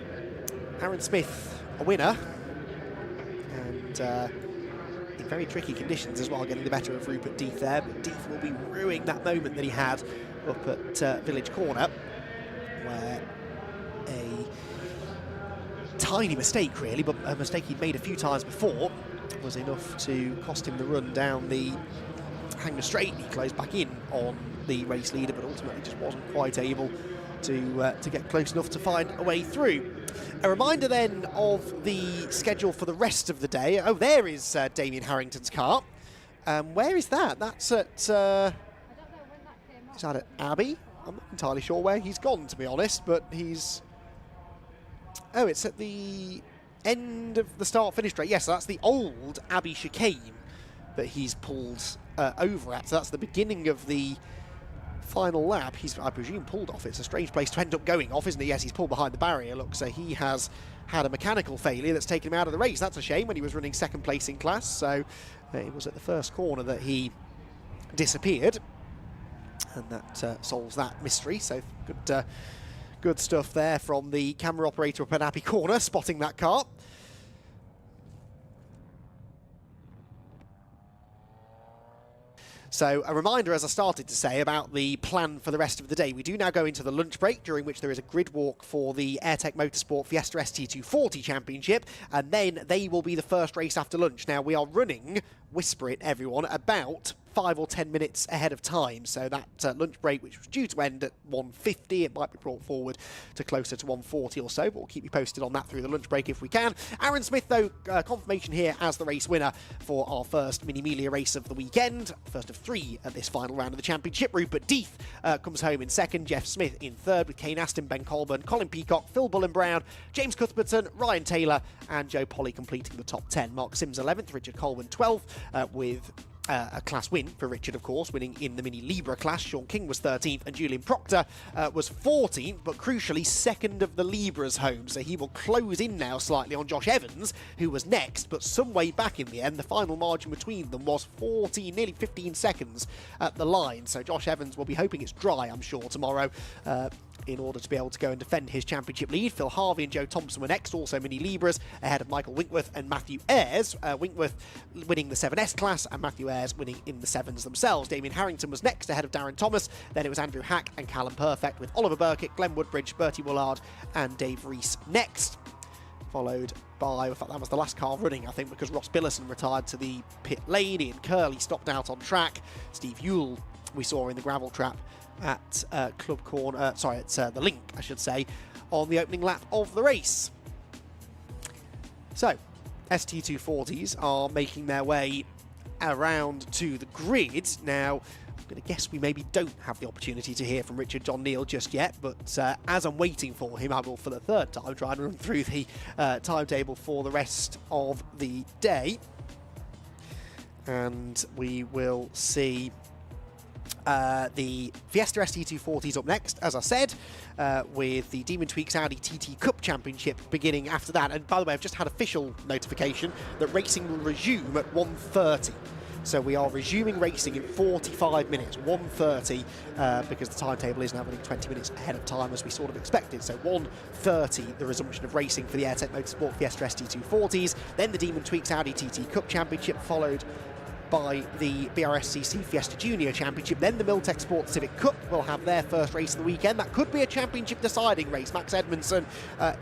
Aaron Smith, a winner, and in very tricky conditions as well, getting the better of Rupert Deeth there, but Deeth will be ruining that moment that he had up at Village Corner, where a tiny mistake really, but a mistake he'd made a few times before, was enough to cost him the run down the Hangar Straight. He closed back in on the race leader, but ultimately just wasn't quite able to get close enough to find a way through. A reminder then of the schedule for the rest of the day. Oh, there is Damien Harrington's car. Where is that? That's at... is that at Abbey? I'm not entirely sure where he's gone, to be honest, but he's... Oh, it's at the end of the start-finish straight. Yes, so that's the old Abbey chicane that he's pulled over at. So that's the beginning of the final lap. He's, I presume, pulled off. It's a strange place to end up going off, isn't it? Yes, he's pulled behind the barrier. Look, so he has had a mechanical failure that's taken him out of the race. That's a shame when he was running second place in class. So it was at the first corner that he disappeared. And that solves that mystery. So good stuff there from the camera operator up at Abbey Corner, spotting that car. So a reminder, as I started to say, about the plan for the rest of the day. We do now go into the lunch break, during which there is a grid walk for the AIRTEC Motorsport Fiesta ST240 Championship, and then they will be the first race after lunch. Now, we are running, whisper it everyone, about 5 or 10 minutes ahead of time. So that lunch break, which was due to end at 1:50, it might be brought forward to closer to 1:40 or so, but we'll keep you posted on that through the lunch break if we can. Aaron Smith, though, confirmation here as the race winner for our first Mini Miglia race of the weekend. First of 3 at this final round of the championship. Rupert Deeth comes home in second, Jeff Smith in third, with Kane Aston, Ben Colburn, Colin Peacock, Phil Bullen-Brown, James Cuthbertson, Ryan Taylor and Joe Polly completing the top 10. Mark Sims 11th, Richard Colburn 12th, with a class win for Richard, of course, winning in the Mini Libra class. Sean King was 13th and Julian Proctor was 14th, but crucially second of the Libras home. So he will close in now slightly on Josh Evans, who was next, but some way back in the end. The final margin between them was 14, nearly 15 seconds at the line. So Josh Evans will be hoping it's dry, I'm sure, tomorrow, in order to be able to go and defend his championship lead. Phil Harvey and Joe Thompson were next, also Mini Libras, ahead of Michael Winkworth and Matthew Ayres. Winkworth winning the 7S class and Matthew Ayres winning in the 7s themselves. Damien Harrington was next, ahead of Darren Thomas. Then it was Andrew Hack and Callum Perfect, with Oliver Burkitt, Glenn Woodbridge, Bertie Woolard and Dave Rees next. Followed by, in fact, that was the last car running, I think, because Ross Billison retired to the pit lane. Ian Curley stopped out on track. Steve Ewell we saw in the gravel trap at Club Corner, at the Link, I should say, on the opening lap of the race. So, ST240s are making their way around to the grid. Now, I'm going to guess we maybe don't have the opportunity to hear from Richard John Neal just yet, but as I'm waiting for him, I will, for the third time, try and run through the timetable for the rest of the day. And we will see the Fiesta ST240s up next, as I said, with the Demon Tweeks Audi TT Cup Championship beginning after that. And by the way, I've just had official notification that racing will resume at 1:30. So we are resuming racing in 45 minutes, 1:30, because the timetable is now running 20 minutes ahead of time, as we sort of expected. So 1:30, the resumption of racing for the AIRTEC Motorsport Fiesta ST240s, then the Demon Tweeks Audi TT Cup Championship, followed by the Brscc Fiesta Junior Championship. Then the Miltech Sport Civic Cup will have their first race of the weekend. That could be a championship deciding race. Max Edmondson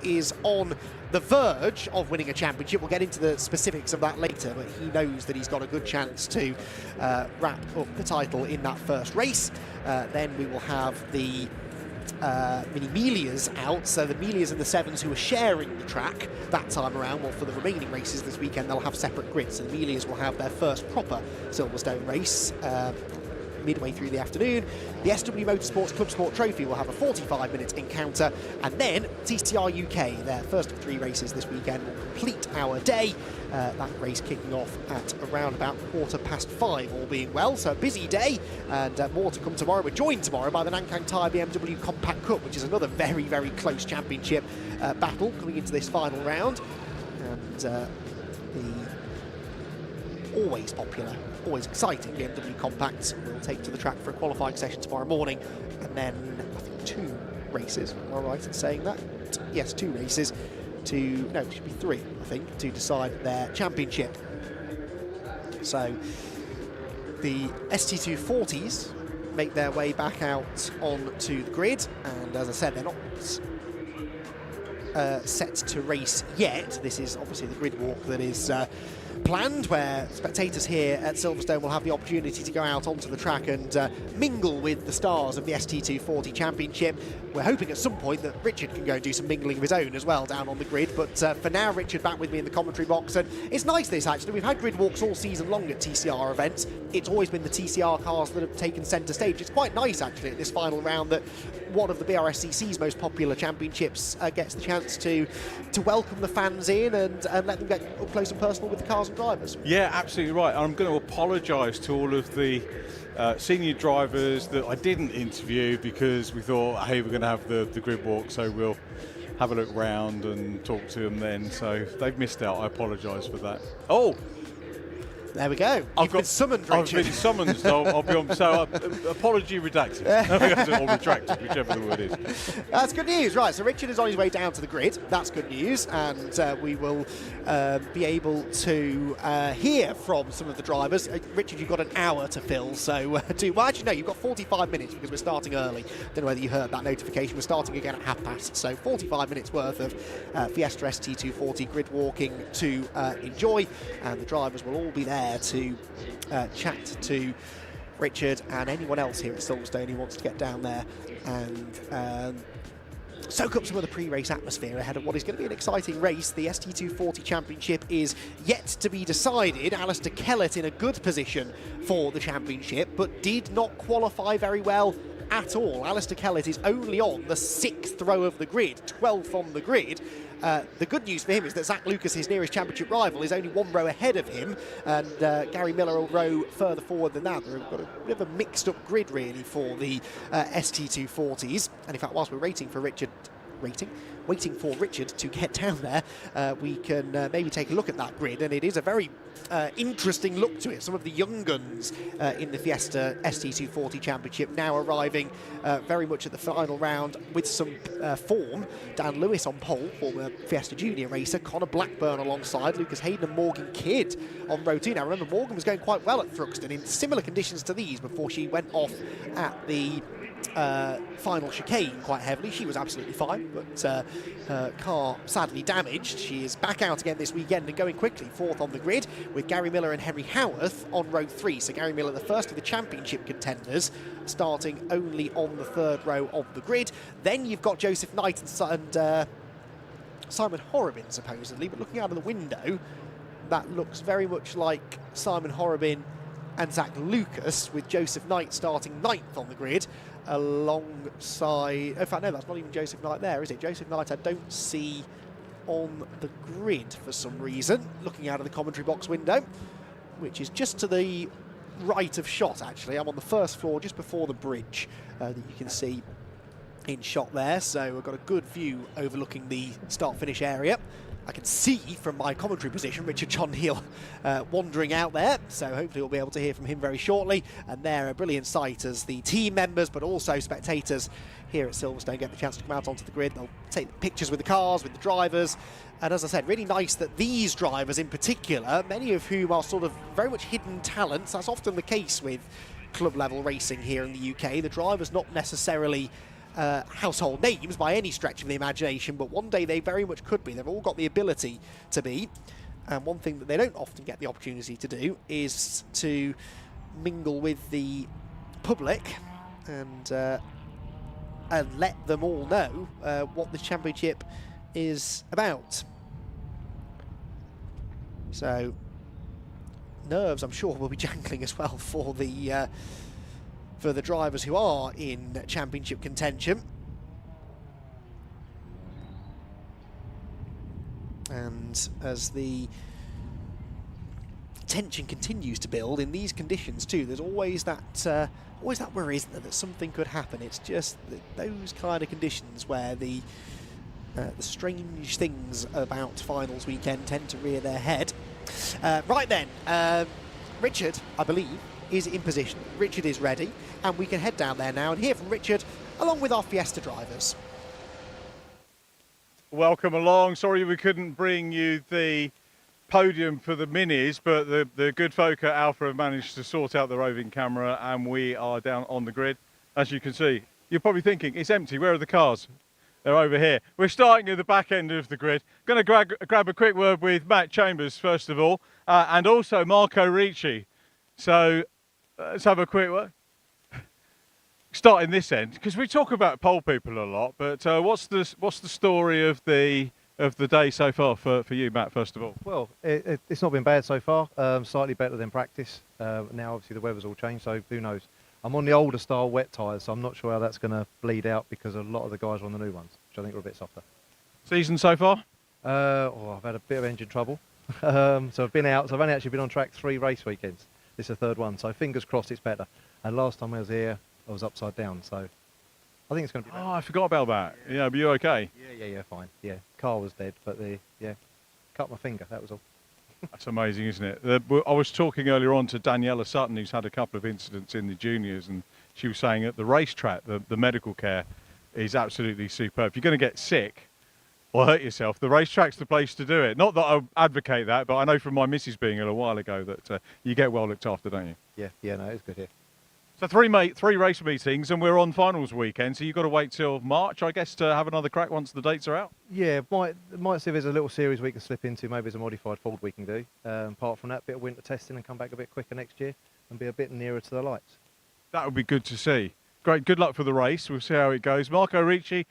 is on the verge of winning a championship. We'll get into the specifics of that later, but he knows that he's got a good chance to wrap up the title in that first race. Then we will have the Mini Miglias out, so the Miglias and the 7s who are sharing the track that time around. Well, for the remaining races this weekend, they'll have separate grids, so the Miglias will have their first proper Silverstone race midway through the afternoon. The SW Motorsports Club Sport Trophy will have a 45-minute encounter, and then TCR UK, their first of 3 races this weekend, will complete our day. That race kicking off at around about 5:15, all being well. So a busy day, and more to come tomorrow. We're joined tomorrow by the Nankang Tyre BMW Compact Cup, which is another very, very close championship battle coming into this final round. And the always popular, always exciting BMW Compacts will take to the track for a qualifying session tomorrow morning, and then I think 2 races. Am I right in saying that? Yes, 2 races. No, it should be 3, I think, to decide their championship. So the ST240s make their way back out onto the grid, and as I said, they're not set to race yet. This is obviously the grid walk that is planned, where spectators here at Silverstone will have the opportunity to go out onto the track and mingle with the stars of the ST240 Championship. We're hoping at some point that Richard can go and do some mingling of his own as well down on the grid, but for now, Richard back with me in the commentary box, and it's nice this actually. We've had grid walks all season long at TCR events. It's always been the TCR cars that have taken centre stage. It's quite nice actually at this final round that one of the Brscc's most popular championships gets the chance to welcome the fans in and let them get up close and personal with the cars and drivers. Yeah, absolutely right. I'm going to apologise to all of the senior drivers that I didn't interview, because we thought, hey, we're going to have the grid walk, so we'll have a look round and talk to them then. So they've missed out. I apologise for that. Oh! There we go. You've been summoned, Richard. I've been summoned, so I'll be on. So apology redacted, or retracted, whichever the word is. That's good news, right? So Richard is on his way down to the grid. That's good news, and we will be able to hear from some of the drivers. Richard, you've got an hour to fill, so well, actually no, you've got 45 minutes because we're starting early. Don't know whether you heard that notification. We're starting again at 12:30, so 45 minutes worth of Fiesta ST240 grid walking to enjoy, and the drivers will all be there to chat to Richard and anyone else here at Silverstone who wants to get down there and soak up some of the pre-race atmosphere ahead of what is going to be an exciting race. The ST240 Championship is yet to be decided. Alistair Kellett in a good position for the championship, but did not qualify very well at all. Alistair Kellett is only on the 6th row of the grid, 12th on the grid. The good news for him is that Zach Lucas, his nearest championship rival, is only 1 row ahead of him, and Gary Miller a row further forward than that. They've got a bit of a mixed-up grid, really, for the ST240s. And in fact, whilst we're waiting for Richard to get down there, we can maybe take a look at that grid, and it is a very interesting look to it. Some of the young guns in the Fiesta ST240 Championship now arriving very much at the final round with some form. Dan Lewis on pole, former Fiesta Junior racer. Connor Blackburn alongside Lucas Hayden and Morgan Kidd on row 2. Now remember, Morgan was going quite well at Thruxton in similar conditions to these before she went off at the final chicane quite heavily. She was absolutely fine, but her car sadly damaged. She is back out again this weekend and going quickly, 4th on the grid, with Gary Miller and Henry Howarth on row 3. So Gary Miller, the first of the championship contenders, starting only on the 3rd row of the grid. Then you've got Joseph Knight and Simon Horrobin, supposedly, but looking out of the window, that looks very much like Simon Horrobin and Zach Lucas, with Joseph Knight starting 9th on the grid alongside... In fact, no, that's not even Joseph Knight there, is it? Joseph Knight I don't see on the grid for some reason, looking out of the commentary box window, which is just to the right of shot, actually. I'm on the 1st floor, just before the bridge that you can see in shot there, so we've got a good view overlooking the start-finish area. I can see from my commentary position Richard John Neal wandering out there, so hopefully we'll be able to hear from him very shortly. And they're a brilliant sight as the team members, but also spectators here at Silverstone get the chance to come out onto the grid. They'll take pictures with the cars, with the drivers, and as I said, really nice that these drivers in particular, many of whom are sort of very much hidden talents. That's often the case with club level racing here in the UK. The drivers not necessarily household names by any stretch of the imagination, but one day they very much could be. They've all got the ability to be, and one thing that they don't often get the opportunity to do is to mingle with the public and let them all know what the championship is about. So nerves, I'm sure, will be jangling as well for the for the drivers who are in championship contention. And as the tension continues to build in these conditions too, there's always that worry, isn't there, that something could happen. It's just those kind of conditions where the strange things about finals weekend tend to rear their head. Right then, Richard, I believe, is in position. Richard is ready, and we can head down there now and hear from Richard along with our Fiesta drivers. Welcome along. Sorry we couldn't bring you the podium for the minis, but the good folk at Alpha have managed to sort out the roving camera, and we are down on the grid. As you can see, you're probably thinking, it's empty, where are the cars? They're over here. We're starting at the back end of the grid. Going to grab a quick word with Matt Chambers, first of all, and also Marco Ricci. So let's have a quick word. Starting this end, because we talk about pole people a lot, but what's the story of the day so far for you, Matt, first of all? Well, it's not been bad so far, slightly better than practice. Now obviously the weather's all changed, so who knows. I'm on the older style wet tyres, so I'm not sure how that's going to bleed out, because a lot of the guys are on the new ones, which I think are a bit softer. Season so far? I've had a bit of engine trouble. So I've been out, so I've only actually been on track 3 race weekends. This is the 3rd one, so fingers crossed it's better. And last time I was here, I was upside down, so I think it's going to be better. Oh, I forgot about that. Yeah, but you're okay? Yeah, fine. Yeah, car was dead, but cut my finger, that was all. That's amazing, isn't it? I was talking earlier on to Daniela Sutton, who's had a couple of incidents in the juniors, and she was saying at the racetrack, the medical care is absolutely superb. If you're going to get sick or hurt yourself, the racetrack's the place to do it. Not that I advocate that, but I know from my missus being ill a while ago that you get well looked after, don't you? Yeah, no, it's good here. So three race meetings, and we're on finals weekend, so you've got to wait till March, I guess, to have another crack once the dates are out? Yeah, might see if there's a little series we can slip into. Maybe there's a modified Ford we can do. Apart from that, bit of winter testing and come back a bit quicker next year and be a bit nearer to the lights. That would be good to see. Great, good luck for the race. We'll see how it goes. Marco Ricci,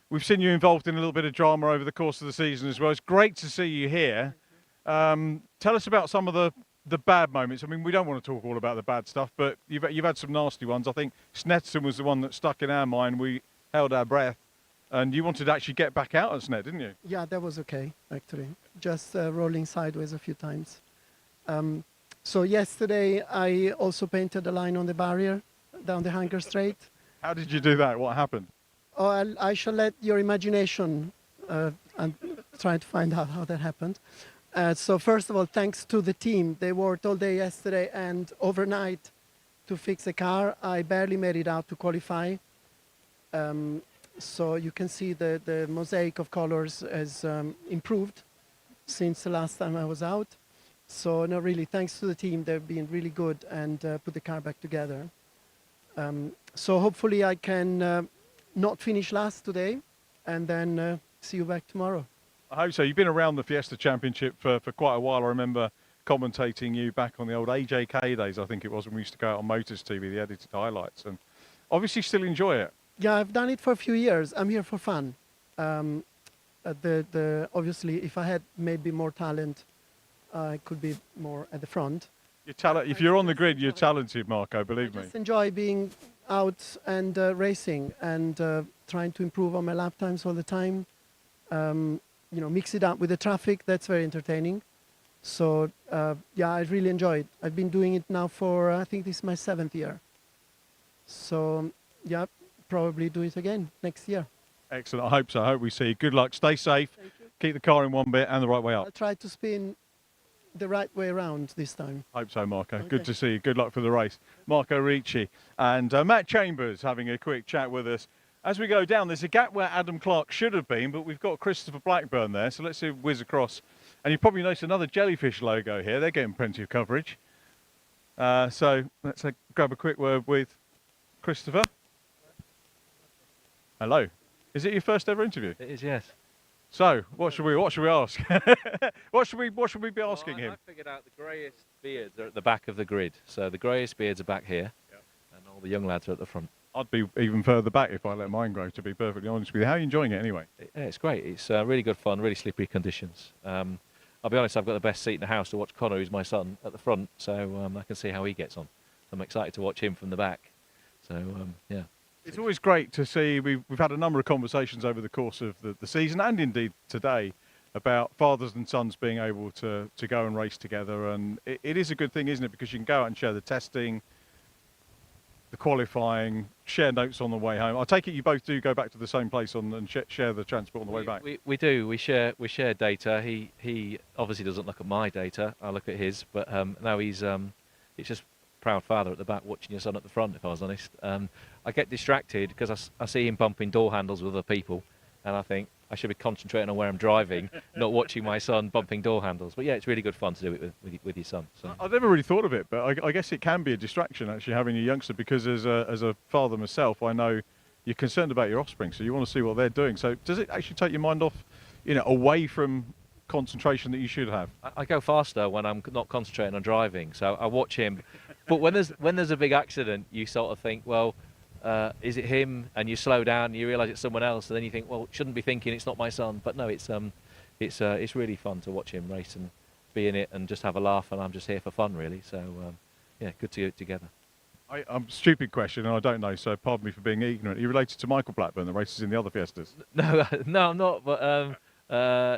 we've seen you involved in a little bit of drama over the course of the season as well. It's great to see you here. Tell us about some of the bad moments. I mean, we don't want to talk all about the bad stuff, but you've had some nasty ones. I think Snetterton was the one that stuck in our mind. We held our breath, and you wanted to actually get back out at Snet, didn't you? Yeah, that was okay, actually. Just rolling sideways a few times. So yesterday, I also painted a line on the barrier down the Hanger Straight. How did you do that? What happened? Oh, I shall let your imagination and try to find out how that happened. So first of all, thanks to the team. They worked all day yesterday and overnight to fix the car. I barely made it out to qualify. So you can see the mosaic of colors has improved since the last time I was out. So no, really, thanks to the team. They've been really good and put the car back together. So hopefully I can not finish last today and then see you back tomorrow. I hope so. You've been around the Fiesta Championship for quite a while. I remember commentating you back on the old AJK days, I think it was, when we used to go out on Motors TV, the edited highlights, and obviously still enjoy it. Yeah, I've done it for a few years. I'm here for fun. Obviously, if I had maybe more talent, I could be more at the front. If you're on the grid, you're talented, Marco, believe me. I just enjoy being out and racing and trying to improve on my lap times all the time. You know, mix it up with the traffic. That's very entertaining. So yeah, I really enjoy it. I've been doing it now for I think this is my 7th year. So yeah, probably do it again next year. Excellent. I hope so. I hope we see you. Good luck. Stay safe. Thank you. Keep the car in one bit and the right way up. I'll try to spin the right way around this time. Hope so, Marco. Okay. Good to see you. Good luck for the race. Marco Ricci and Matt Chambers having a quick chat with us. As we go down, there's a gap where Adam Clark should have been, but we've got Christopher Blackburn there, so let's see whiz across. And you probably notice another jellyfish logo here. They're getting plenty of coverage. So let's grab a quick word with Christopher. Hello. Is it your first ever interview? It is, yes. So what should we ask? what should we be asking him? I figured out the greyest beards are at the back of the grid. So the greyest beards are back here, and all the young lads are at the front. I'd be even further back if I let mine grow, to be perfectly honest with you. How are you enjoying it anyway? Yeah, it's great. It's really good fun, really slippery conditions. I'll be honest, I've got the best seat in the house to watch Connor, who's my son, at the front, so I can see how he gets on. I'm excited to watch him from the back. So yeah. It's always great to see. We've had a number of conversations over the course of the season and indeed today about fathers and sons being able to go and race together, and it is a good thing, isn't it? Because you can go out and share the testing, the qualifying, share notes on the way home. I take it you both do go back to the same place and share the transport on the way back. We do. We share data. He obviously doesn't look at my data. I look at his. But now he's just proud father at the back watching your son at the front. If I was honest, I get distracted because I see him bumping door handles with other people, and I think I should be concentrating on where I'm driving, not watching my son bumping door handles. But yeah, it's really good fun to do it with your son. So. I've never really thought of it, but I guess it can be a distraction actually having a youngster, because as a father myself, I know you're concerned about your offspring, so you want to see what they're doing. So does it actually take your mind off, away from concentration that you should have? I go faster when I'm not concentrating on driving, so I watch him. But when there's a big accident, you sort of think, well, is it him? And you slow down, and you realise it's someone else, and then you think, well, shouldn't be thinking it's not my son. But no, it's really fun to watch him race and be in it and just have a laugh, and I'm just here for fun, really. So yeah, good to get together. I'm stupid question, and I don't know, so pardon me for being ignorant. Are you related to Michael Blackburn, that races in the other Fiestas? No, I'm not. But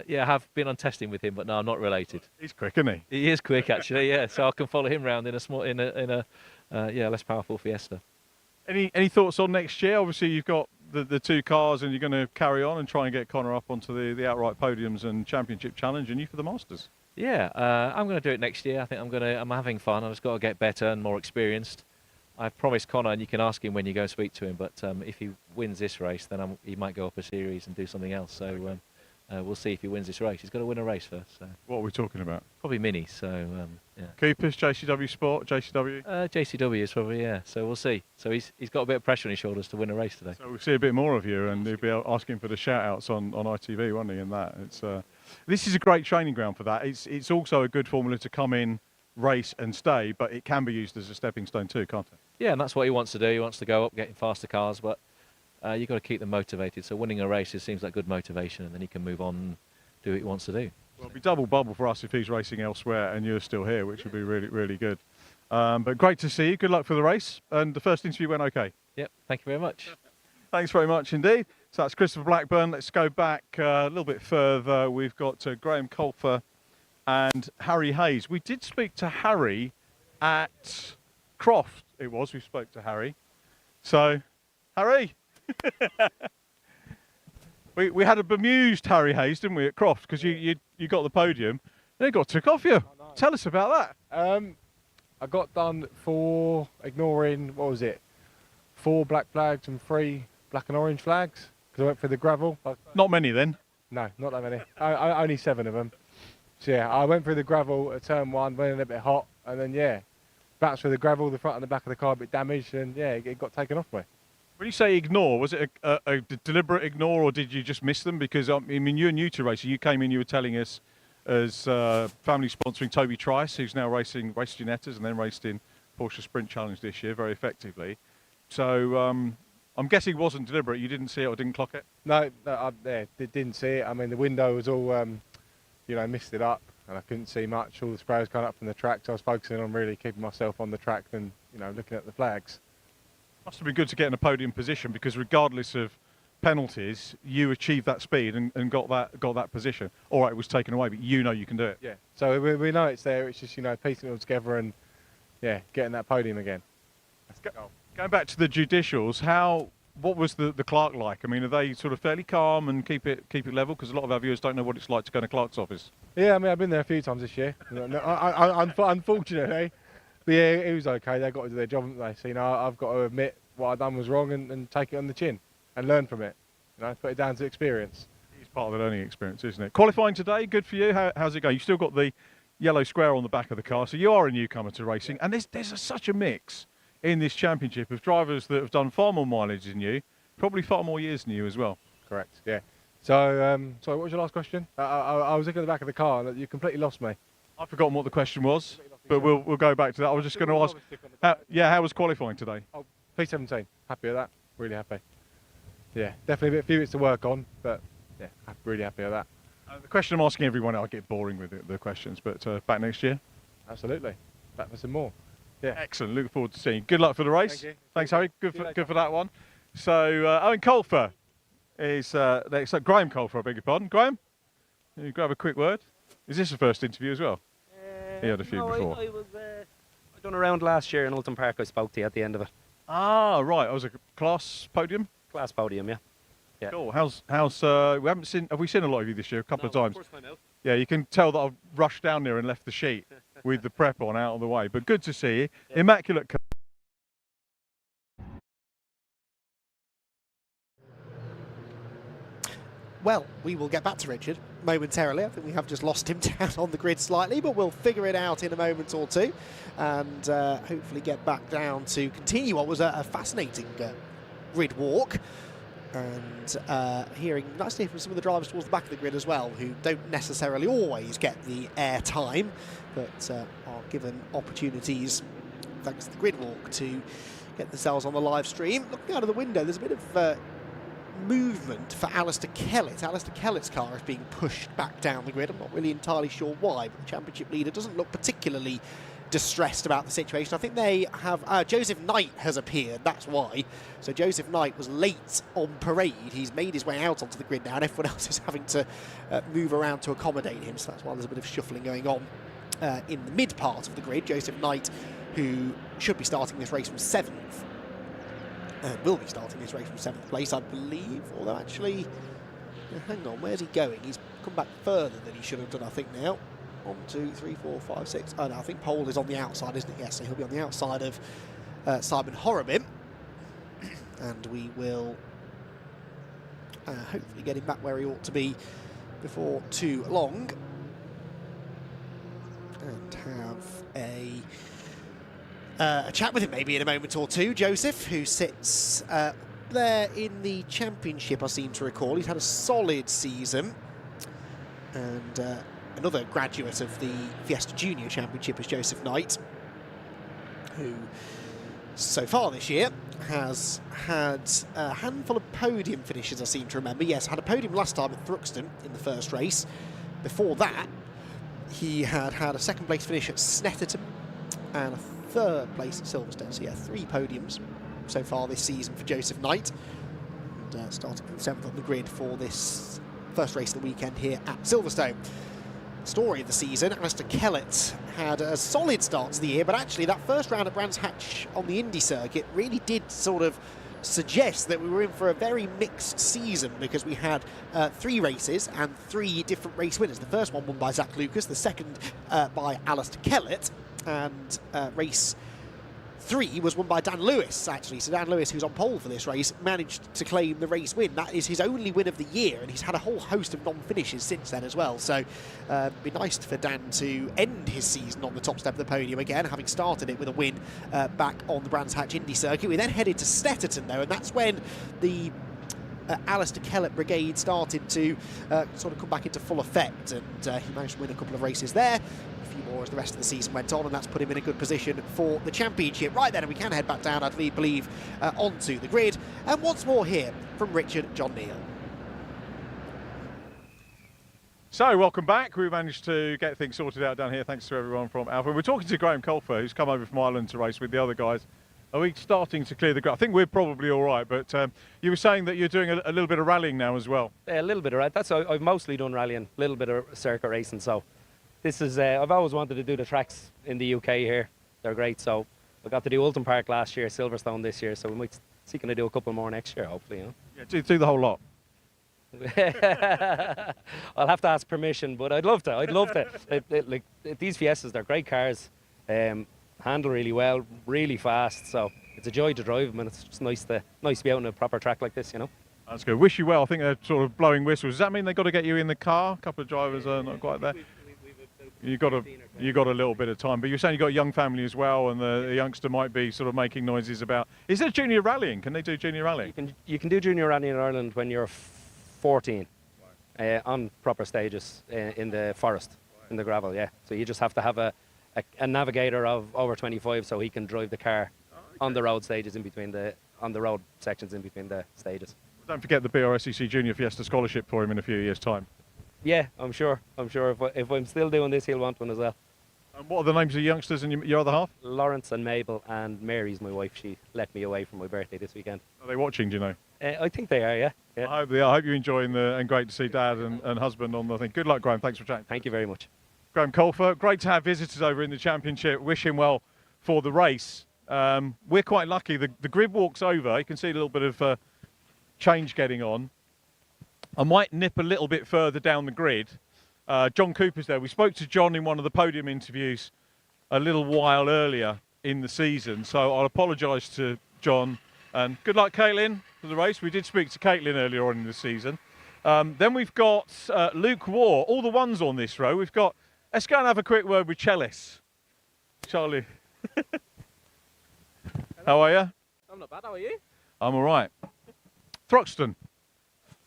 yeah, I have been on testing with him, but no, I'm not related. He's quick, isn't he? He is quick, actually. Yeah, so I can follow him around in a less powerful Fiesta. Any thoughts on next year? Obviously, you've got the two cars, and you're going to carry on and try and get Connor up onto the outright podiums and championship challenge, and you for the Masters. Yeah, I'm going to do it next year. I think I'm having fun. I've just got to get better and more experienced. I've promised Connor, and you can ask him when you go and speak to him, but if he wins this race, then he might go up a series and do something else. So we'll see if he wins this race. He's got to win a race first. So. What are we talking about? Probably Mini, so yeah. Coopers, JCW Sport, JCW? JCW is probably, yeah, so we'll see. So he's got a bit of pressure on his shoulders to win a race today. So we'll see a bit more of you, and he'll be asking for the shout-outs on ITV, won't he, in that. This is a great training ground for that. It's also a good formula to come in, race and stay, but it can be used as a stepping stone too, can't it? Yeah, and that's what he wants to do. He wants to go up, getting faster cars, but you've got to keep them motivated. So winning a race seems like good motivation, and then he can move on and do what he wants to do. Well, it'll be double bubble for us if he's racing elsewhere and you're still here, which would be really, really good. But great to see you. Good luck for the race. And the first interview went okay. Yep, thank you very much. Thanks very much indeed. So that's Christopher Blackburn. Let's go back a little bit further. We've got Graham Colfer and Harry Hayes. We did speak to Harry at Croft. It was. We spoke to Harry. So, Harry. we had a bemused Harry Hayes, didn't we, at Croft, because you got the podium. Then it got took off you. Tell us about that. I got done for ignoring, 4 black flags and 3 black and orange flags, because I went through the gravel. Not many then. No, not that many. Only 7 of them. So yeah, I went through the gravel at turn 1, went in a bit hot, and then yeah, bounced through the gravel, the front and the back of the car a bit damaged, and yeah, it got taken off me. When you say ignore, was it a deliberate ignore, or did you just miss them? Because I mean, you're new to racing. You came in, you were telling us as family sponsoring Toby Trice, who's now raced Ginettas and then raced in Porsche Sprint Challenge this year very effectively. So I'm guessing it wasn't deliberate. You didn't see it or didn't clock it? No, I didn't see it. I mean, the window was all, missed it up, and I couldn't see much. All the spray was coming up from the track, so I was focusing on really keeping myself on the track than, looking at the flags. Must have been good to get in a podium position, because regardless of penalties, you achieved that speed and got that position. All right, it was taken away, but you can do it. Yeah. So we know it's there. It's just piecing it all together and yeah, getting that podium again. That's the goal. Going back to the judicials, what was the clerk like? I mean, are they sort of fairly calm and keep it level? Because a lot of our viewers don't know what it's like to go to clerk's office. Yeah, I mean, I've been there a few times this year. Unfortunately. But yeah, it was okay. They got to do their job, haven't they? So, I've got to admit what I've done was wrong and take it on the chin and learn from it. Put it down to experience. It's part of the learning experience, isn't it? Qualifying today, good for you. How's it going? You've still got the yellow square on the back of the car, so you are a newcomer to racing. And there's such a mix in this championship of drivers that have done far more mileage than you, probably far more years than you as well. Correct, yeah. So, sorry, what was your last question? I was looking at the back of the car and you completely lost me. I've forgotten what the question was, but we'll go back to that. I was just going to ask, how was qualifying today? Oh, P17, happy with that, really happy. Yeah, definitely a few bits to work on, but yeah, really happy with that. The question I'm asking everyone, I get boring with the questions, but back next year? Absolutely, back for some more. Yeah. Excellent. Looking forward to seeing you. Good luck for the race. Thank you. Thanks, Harry. Good for that one. So Owen Colfer is next. Graham Colfer, I beg your pardon. Graham, you grab a quick word. Is this the first interview as well? He had a few before. I done a round last year in Alton Park. I spoke to you at the end of it. Ah, right. I was a class podium. Class podium, yeah. Yeah. Cool. How's we haven't seen? Have we seen a lot of you this year? A couple of times. First time out. Yeah, you can tell that I've rushed down there and left the sheet with the prep on out of the way. But good to see you. Yeah. Immaculate. Well, we will get back to Richard momentarily. I think we have just lost him down on the grid slightly, but we'll figure it out in a moment or two and hopefully get back down to continue what was a fascinating grid walk. And hearing nicely from some of the drivers towards the back of the grid as well, who don't necessarily always get the air time, but are given opportunities, thanks to the grid walk, to get themselves on the live stream. Looking out of the window, there's a bit of movement for Alistair Kellett. Alistair Kellett's car is being pushed back down the grid. I'm not really entirely sure why, but the championship leader doesn't look particularly distressed about the situation. I think they have Joseph Knight has appeared, that's why. So Joseph Knight was late on parade. He's made his way out onto the grid now, and everyone else is having to move around to accommodate him, so that's why there's a bit of shuffling going on in the mid part of the grid. Joseph Knight, who should be starting this race from 7th, will be starting this race from 7th place, I believe, although actually, hang on, where's he going? He's come back further than he should have done, I think, now. 1, 2, 3, 4, 5, 6. Oh, no, I think pole is on the outside, isn't it? Yes, so he'll be on the outside of Simon Horobin. And we will hopefully get him back where he ought to be before too long. And have a chat with him maybe in a moment or two. Joseph, who sits there in the championship, I seem to recall. He's had a solid season. And another graduate of the Fiesta Junior Championship is Joseph Knight, who so far this year has had a handful of podium finishes, I seem to remember. Yes, had a podium last time at Thruxton in the first race. Before that, he had a second place finish at Snetterton and a third place at Silverstone. So yeah, 3 podiums so far this season for Joseph Knight. And starting from 7th on the grid for this first race of the weekend here at Silverstone. Story of the season, Alistair Kellett had a solid start to the year, but actually that first round at Brands Hatch on the Indy circuit really did sort of suggest that we were in for a very mixed season, because we had 3 races and 3 different race winners. The first one won by Zach Lucas, the second by Alistair Kellett, and race 3 was won by Dan Lewis, actually. So Dan Lewis, who's on pole for this race, managed to claim the race win. That is his only win of the year, and he's had a whole host of non-finishes since then as well. So it'd be nice for Dan to end his season on the top step of the podium again, having started it with a win back on the Brands Hatch Indy circuit. We then headed to Snetterton, though, and that's when the Alistair Kellett brigade started to sort of come back into full effect, and he managed to win a couple of races there. More as the rest of the season went on, and that's put him in a good position for the championship. Right then, and we can head back down, I believe, onto the grid. And once more here from Richard John Neal. So, welcome back. We managed to get things sorted out down here, thanks to everyone from Alpha. We're talking to Graham Colfer, who's come over from Ireland to race with the other guys. Are we starting to clear the grid? I think we're probably all right, but you were saying that you're doing a little bit of rallying now as well. Yeah, a little bit of rallying. That's I've mostly done rallying, a little bit of circuit racing. So this is I've always wanted to do the tracks in the UK here. They're great. So I got to do Alton Park last year, Silverstone this year. So we might seeking to do a couple more next year, hopefully. You know? Yeah, do the whole lot. I'll have to ask permission, but I'd love to. I'd love to. Like these Fiestas, they're great cars. Handle really well, really fast. So it's a joy to drive them, and it's just nice to be out on a proper track like this, you know. That's good. Wish you well. I think they're sort of blowing whistles. Does that mean they've got to get you in the car? A couple of drivers are not quite there. You got a little bit of time, but you're saying you've got a young family as well, and the youngster might be sort of making noises about. Is there junior rallying? Can they do junior rallying? You can do junior rallying in Ireland when you're 14, on proper stages in the forest, in the gravel. Yeah. So you just have to have a navigator of over 25, so he can drive the car on the road stages on the road sections in between the stages. Don't forget the Brscc Junior Fiesta scholarship for him in a few years' time. Yeah, I'm sure. If I'm still doing this, he'll want one as well. And what are the names of the youngsters and your other half? Lawrence and Mabel, and Mary's my wife. She let me away for my birthday this weekend. Are they watching, do you know? I think they are, yeah. I hope they are. I hope you're enjoying and great to see Dad and husband on the thing. Good luck, Graham. Thanks for chatting. Thank you very much. Graham Colfer, great to have visitors over in the championship. Wish him well for the race. We're quite lucky. The grid walks over. You can see a little bit of change getting on. I might nip a little bit further down the grid. John Cooper's there. We spoke to John in one of the podium interviews a little while earlier in the season, so I'll apologise to John. And good luck, Caitlin, for the race. We did speak to Caitlin earlier on in the season. Then we've got Luke Waugh, all the ones on this row. We've got, let's go and have a quick word with Chellis. Charlie. How are you? I'm not bad, how are you? I'm all right. Thruxton.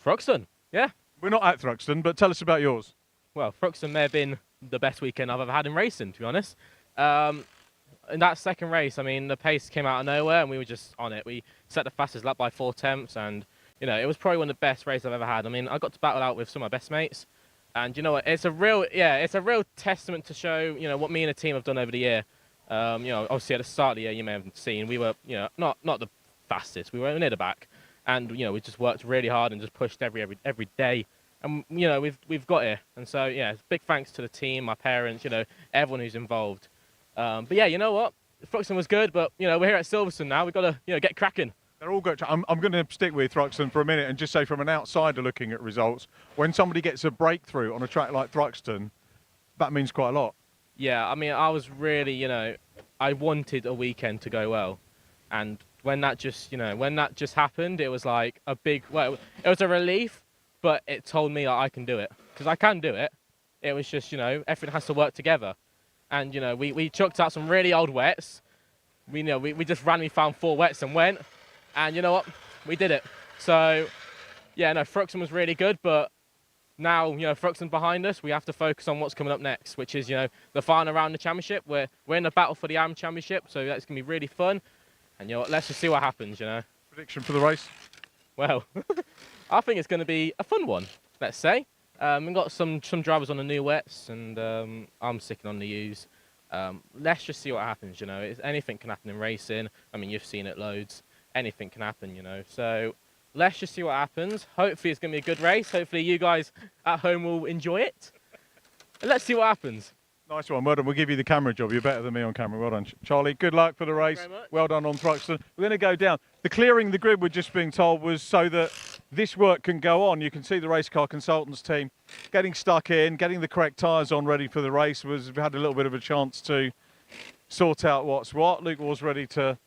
Thruxton, yeah. We're not at Thruxton, but tell us about yours. Well, Thruxton may have been the best weekend I've ever had in racing, to be honest. In that second race, I mean, the pace came out of nowhere and we were just on it. We set the fastest lap by 4 tenths and, you know, it was probably one of the best races I've ever had. I mean, I got to battle out with some of my best mates and you know what, it's a real testament to show, you know, what me and the team have done over the year. You know, obviously at the start of the year, you may have seen, we were, you know, not the fastest, we were near the back. And, you know, we just worked really hard and just pushed every day. And, you know, we've got here. And so, yeah, big thanks to the team, my parents, you know, everyone who's involved. But, yeah, you know what? Thruxton was good, but, you know, we're here at Silverstone now. We've got to, you know, get cracking. They're all good. I'm going to stick with Thruxton for a minute and just say from an outsider looking at results, when somebody gets a breakthrough on a track like Thruxton, that means quite a lot. Yeah, I mean, I was really, you know, I wanted a weekend to go well. And when that just, you know, when that just happened, it was like a big, well, it was a relief, but it told me that I can do it. Because I can do it. It was just, you know, everything has to work together. And, you know, we chucked out some really old wets. We just randomly found 4 wets and went. And you know what? We did it. So, yeah, no, Thruxton was really good, but now, you know, Thruxton behind us, we have to focus on what's coming up next, which is, you know, the final round of the championship. We're in the battle for the AM championship, so that's going to be really fun. And, you know what, let's just see what happens, you know. Prediction for the race? Well, I think it's going to be a fun one, let's say. We've got some drivers on the new wets, and I'm sticking on the U's. Let's just see what happens, you know. Anything can happen in racing. I mean, you've seen it loads. Anything can happen, you know. So let's just see what happens. Hopefully it's going to be a good race. Hopefully you guys at home will enjoy it. And let's see what happens. Nice one. Well done. We'll give you the camera job. You're better than me on camera. Well done, Charlie. Good luck for the race. Well done on Thruxton. We're going to go down. The clearing the grid, we're just being told, was so that this work can go on. You can see the race car consultants team getting stuck in, getting the correct tyres on ready for the race. We've had a little bit of a chance to sort out what's what. Luke was ready to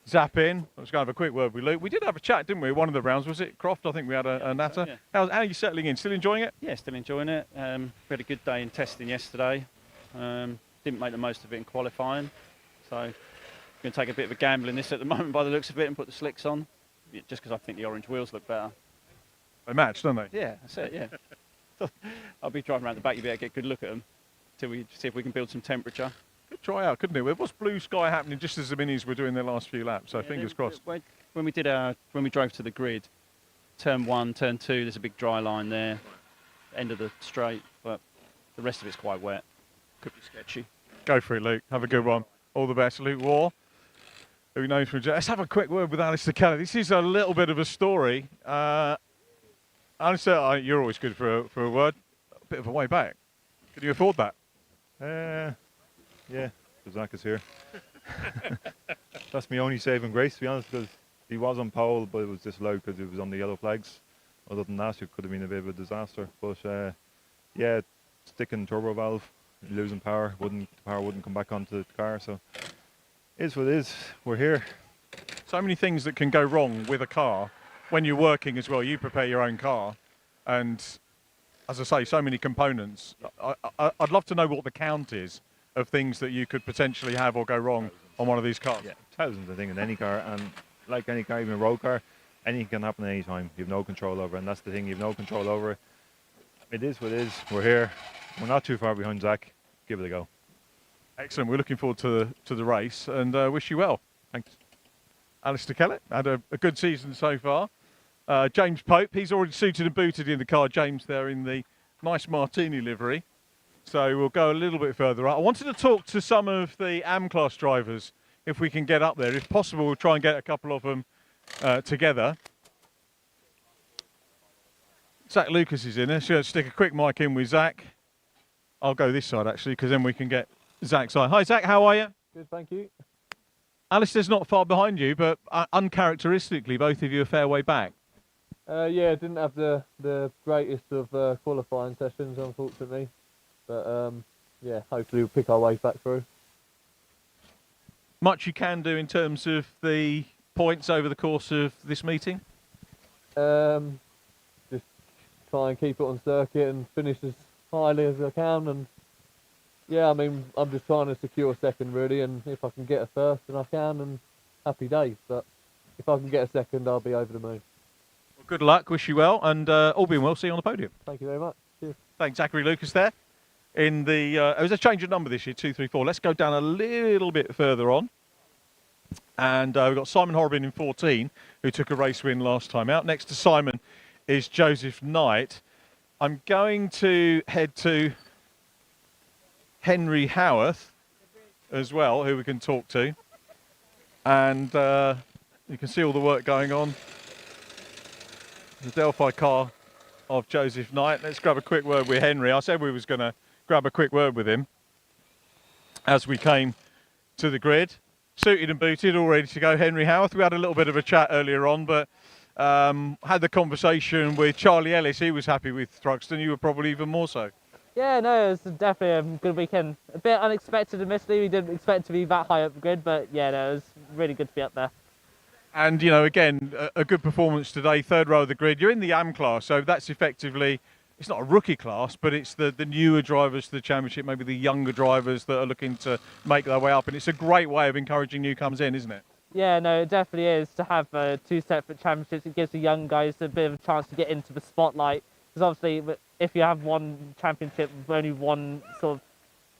zap in. I was going to have a quick word with Luke. We did have a chat, didn't we? One of the rounds, was it Croft? I think we had a natter. Yeah. How are you settling in? Still enjoying it? Yeah, still enjoying it. We had a good day in testing yesterday. Didn't make the most of it in qualifying, so I'm going to take a bit of a gamble in this at the moment by the looks of it and put the slicks on, just because I think the orange wheels look better. They match, don't they? Yeah, that's it, yeah. I'll be driving around the back, you better get a good look at them till we see if we can build some temperature. Could try out, couldn't it? There was blue sky happening just as the minis were doing their last few laps, so yeah, fingers crossed. When we drove to the grid, turn 1, turn 2, there's a big dry line there, end of the straight, but the rest of it's quite wet. Could be sketchy. Go for it, Luke. Have a good one. All the best. Luke Waugh, who knows from... Let's have a quick word with Alistair Kelly. This is a little bit of a story. Alistair, you're always good for a word. A bit of a way back. Could you afford that? Yeah, Zach is here. That's my only saving grace, to be honest, because he was on pole, but it was disallowed because it was on the yellow flags. Other than that, it could have been a bit of a disaster. But yeah, sticking turbo valve, losing power, the power wouldn't come back onto the car. So it is what it is. We're here. So many things that can go wrong with a car when you're working as well. You prepare your own car, and as I say, so many components. I'd love to know what the count is of things that you could potentially have or go wrong on one of these cars. Yeah, thousands, I think, in any car, and like any car, even a road car, anything can happen at any time. You have no control over it, and that's the thing, you have no control over it. It is what it is. We're here. We're not too far behind Zach. Give it a go. Excellent. We're looking forward to the race, and wish you well. Thanks. Alistair Kellett had a good season so far. James Pope, he's already suited and booted in the car. James there in the nice Martini livery. So we'll go a little bit further up. I wanted to talk to some of the AM class drivers, if we can get up there. If possible, we'll try and get a couple of them together. Zach Lucas is in there. Should I stick a quick mic in with Zach? I'll go this side, actually, because then we can get Zach's side. Hi, Zach. How are you? Good, thank you. Alistair's not far behind you, but uncharacteristically, both of you a fair way back. Yeah, didn't have the greatest of qualifying sessions, unfortunately. But yeah, hopefully we'll pick our way back through. Much you can do in terms of the points over the course of this meeting? Just try and keep it on circuit and finish as highly as I can. And yeah, I mean, I'm just trying to secure second really, and if I can get a first, then I can, and happy days. But if I can get a second, I'll be over the moon. Well, good luck, wish you well, and all being well, see you on the podium. Thank you very much. Cheers. Thanks, Zachary Lucas there. In the, it was a change of number this year, 2, 3, 4. Let's go down a little bit further on. And we've got Simon Horrobin in 14, who took a race win last time out. Next to Simon is Joseph Knight. I'm going to head to Henry Howarth as well, who we can talk to. And you can see all the work going on. The Delphi car of Joseph Knight. Let's grab a quick word with Henry. I said we was going to grab a quick word with him as we came to the grid. Suited and booted, all ready to go. Henry Howarth. We had a little bit of a chat earlier on, but had the conversation with Charlie Ellis. He was happy with Thruxton. You were probably even more so. Yeah, no, it was definitely a good weekend. A bit unexpected, admittedly. We didn't expect to be that high up the grid, but yeah, no, it was really good to be up there. And, you know, again, a good performance today, third row of the grid. You're in the AM class, so that's effectively, it's not a rookie class, but it's the newer drivers to the championship, maybe the younger drivers that are looking to make their way up. And it's a great way of encouraging newcomers in, isn't it? Yeah, no, it definitely is. To have 2 separate championships, it gives the young guys a bit of a chance to get into the spotlight. Because obviously, if you have one championship with only one sort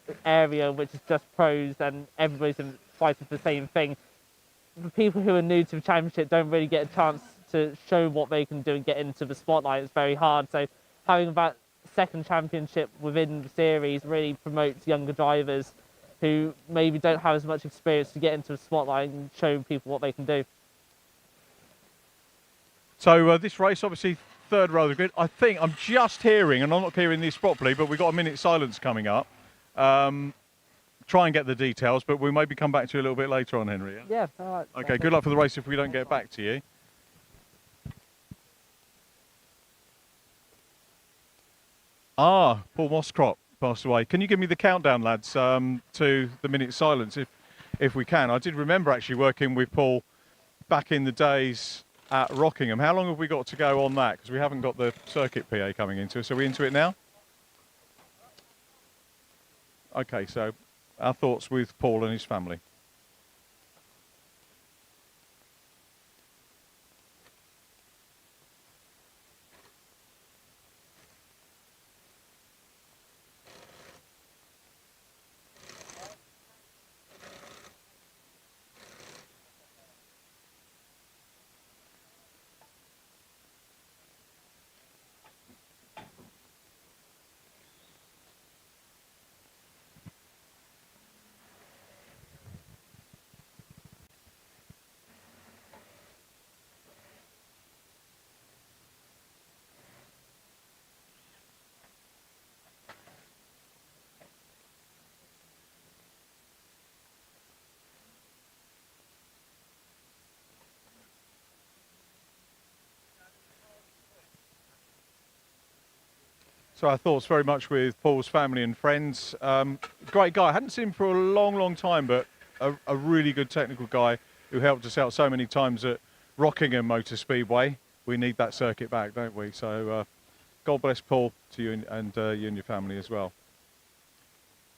of area, which is just pros, and everybody's fighting for the same thing, the people who are new to the championship don't really get a chance to show what they can do and get into the spotlight. It's very hard. So having that second championship within the series really promotes younger drivers who maybe don't have as much experience to get into the spotlight and show people what they can do. So this race, obviously, third row of the grid. I think I'm just hearing, and I'm not hearing this properly, but we've got a minute silence coming up. Try and get the details, but we maybe come back to you a little bit later on, Henry. Yeah, all right. Okay, good luck for the race if we don't get back to you. Paul Mosscrop passed away. Can you give me the countdown, lads, to the minute silence, if we can? I did remember actually working with Paul back in the days at Rockingham. How long have we got to go on that? Because we haven't got the circuit PA coming into us. Are we into it now? Okay, so our thoughts with Paul and his family. So our thoughts very much with Paul's family and friends. Great guy. I hadn't seen him for a long, long time, but a really good technical guy who helped us out so many times at Rockingham Motor Speedway. We need that circuit back, don't we? So God bless Paul to you and you and your family as well.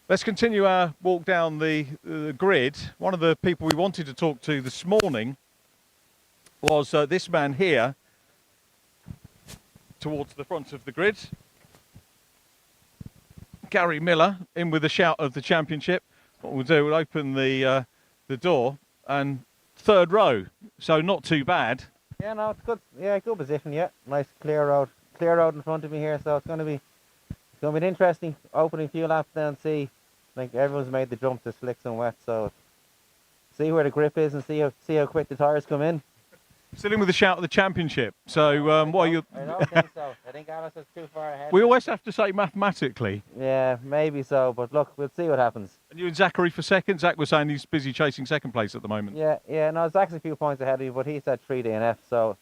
Let's continue our walk down the grid. One of the people we wanted to talk to this morning was this man here towards the front of the grid. Gary Miller in with a shout of the championship. What we'll do, we'll open the door and third row, so not too bad. Yeah, no, it's good. Yeah, good position. Yeah, nice clear road in front of me here. So it's going to be going to be an interesting opening few laps now and see. I think everyone's made the jump to slicks and wet, so see where the grip is and see how quick the tyres come in. Still in with the shout of the championship. So what are you? I don't think so. I think Alice is too far ahead. We always have to say mathematically. Yeah, maybe so, but look, we'll see what happens. And you and Zachary for second? Zach was saying he's busy chasing second place at the moment. Yeah, no, Zach's a few points ahead of me, but he said 3 DNF, so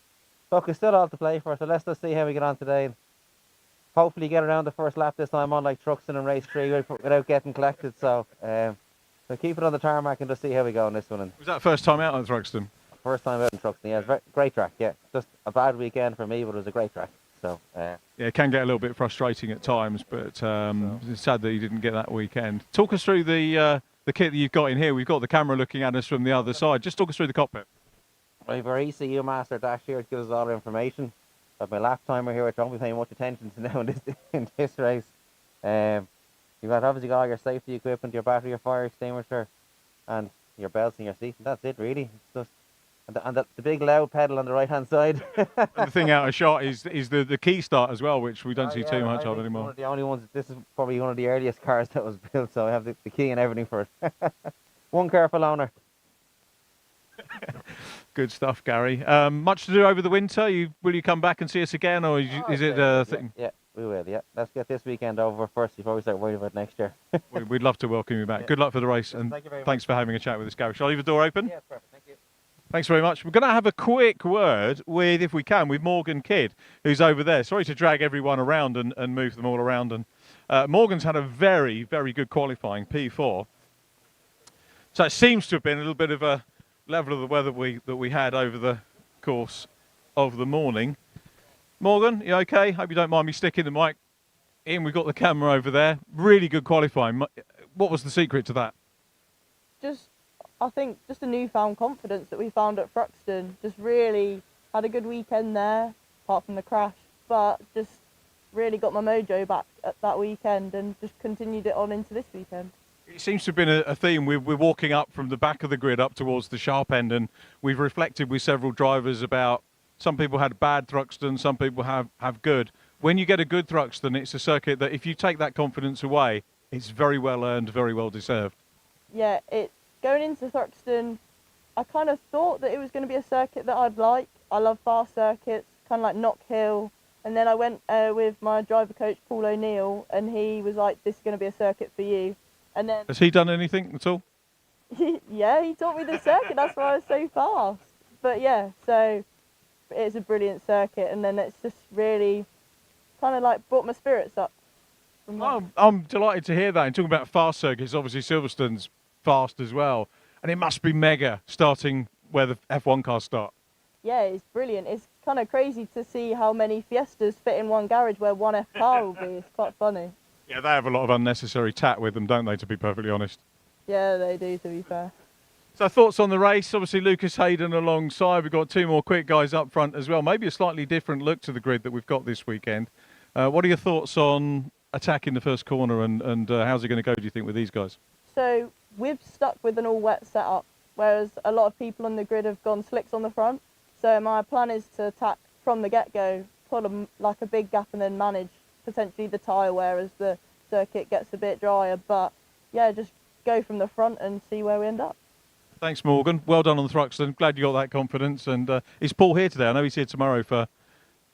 look, it's still all to play for, so let's just see how we get on today. And hopefully get around the first lap this time on like Truxton and race 3 without getting collected, so keep it on the tarmac and just see how we go on this one. And was that first time out on Truxton? First time out in Truxton, yeah, it's a great track, yeah. Just a bad weekend for me, but it was a great track. So yeah, it can get a little bit frustrating at times, but it's sad that you didn't get that weekend. Talk us through the kit that you've got in here. We've got the camera looking at us from the other side. Just talk us through the cockpit. We have our ECU master dash here to give us all our information. I have my lap timer here, which I won't be paying much attention to now in this race. You've obviously got all your safety equipment, your battery, your fire extinguisher, and your belts and your seats. That's it, really. It's just and the big loud pedal on the right hand side. And the thing out of shot is the key start as well, which we don't see too much of anymore. One of the only ones. This is probably one of the earliest cars that was built, so I have the key and everything for it. One careful owner. Good stuff, Gary. Much to do over the winter. Will you come back and see us again, or is it a thing? Yeah, we will. Yeah, let's get this weekend over first before we start worrying about next year. We'd love to welcome you back. Yeah. Good luck for the race, and thanks for having a chat with us, Gary. Shall I leave the door open? Yeah, perfect. Thank you. Thanks very much. We're going to have a quick word with, if we can, with Morgan Kidd, who's over there. Sorry to drag everyone around and move them all around. And Morgan's had a very, very good qualifying P4. So it seems to have been a little bit of a level of the weather that we had over the course of the morning. Morgan, you okay? Hope you don't mind me sticking the mic in. We've got the camera over there. Really good qualifying. What was the secret to that? I think just a newfound confidence that we found at Thruxton. Just really had a good weekend there, apart from the crash, but just really got my mojo back at that weekend and just continued it on into this weekend. It seems to have been a theme. We're walking up from the back of the grid up towards the sharp end, and we've reflected with several drivers about some people had bad Thruxton, some people have good. When you get a good Thruxton, it's a circuit that if you take that confidence away, it's very well earned, very well deserved. Yeah, going into Thruxton, I kind of thought that it was going to be a circuit that I'd like. I love fast circuits, kind of like Knock Hill. And then I went with my driver coach, Paul O'Neill, and he was like, this is going to be a circuit for you. And then has he done anything at all? Yeah, he taught me the circuit. That's why I was so fast. But yeah, so it's a brilliant circuit. And then it's just really kind of like brought my spirits up. I'm delighted to hear that. And talking about fast circuits, obviously Silverstone's fast as well, and it must be mega starting where the F1 cars start. Yeah, it's brilliant. It's kind of crazy to see how many Fiestas fit in one garage where one F car will be. It's quite funny. Yeah, they have a lot of unnecessary tat with them, don't they, to be perfectly honest? Yeah, they do, to be fair. So thoughts on the race? Obviously Lucas Hayden alongside. We've got 2 more quick guys up front as well. Maybe a slightly different look to the grid that we've got this weekend. What are your thoughts on attacking the first corner and how's it going to go, do you think, with these guys? So we've stuck with an all-wet setup, whereas a lot of people on the grid have gone slicks on the front. So my plan is to attack from the get-go, put like a big gap and then manage potentially the tyre wear as the circuit gets a bit drier. But yeah, just go from the front and see where we end up. Thanks, Morgan. Well done on the Thruxton. Glad you got that confidence. And is Paul here today? I know he's here tomorrow for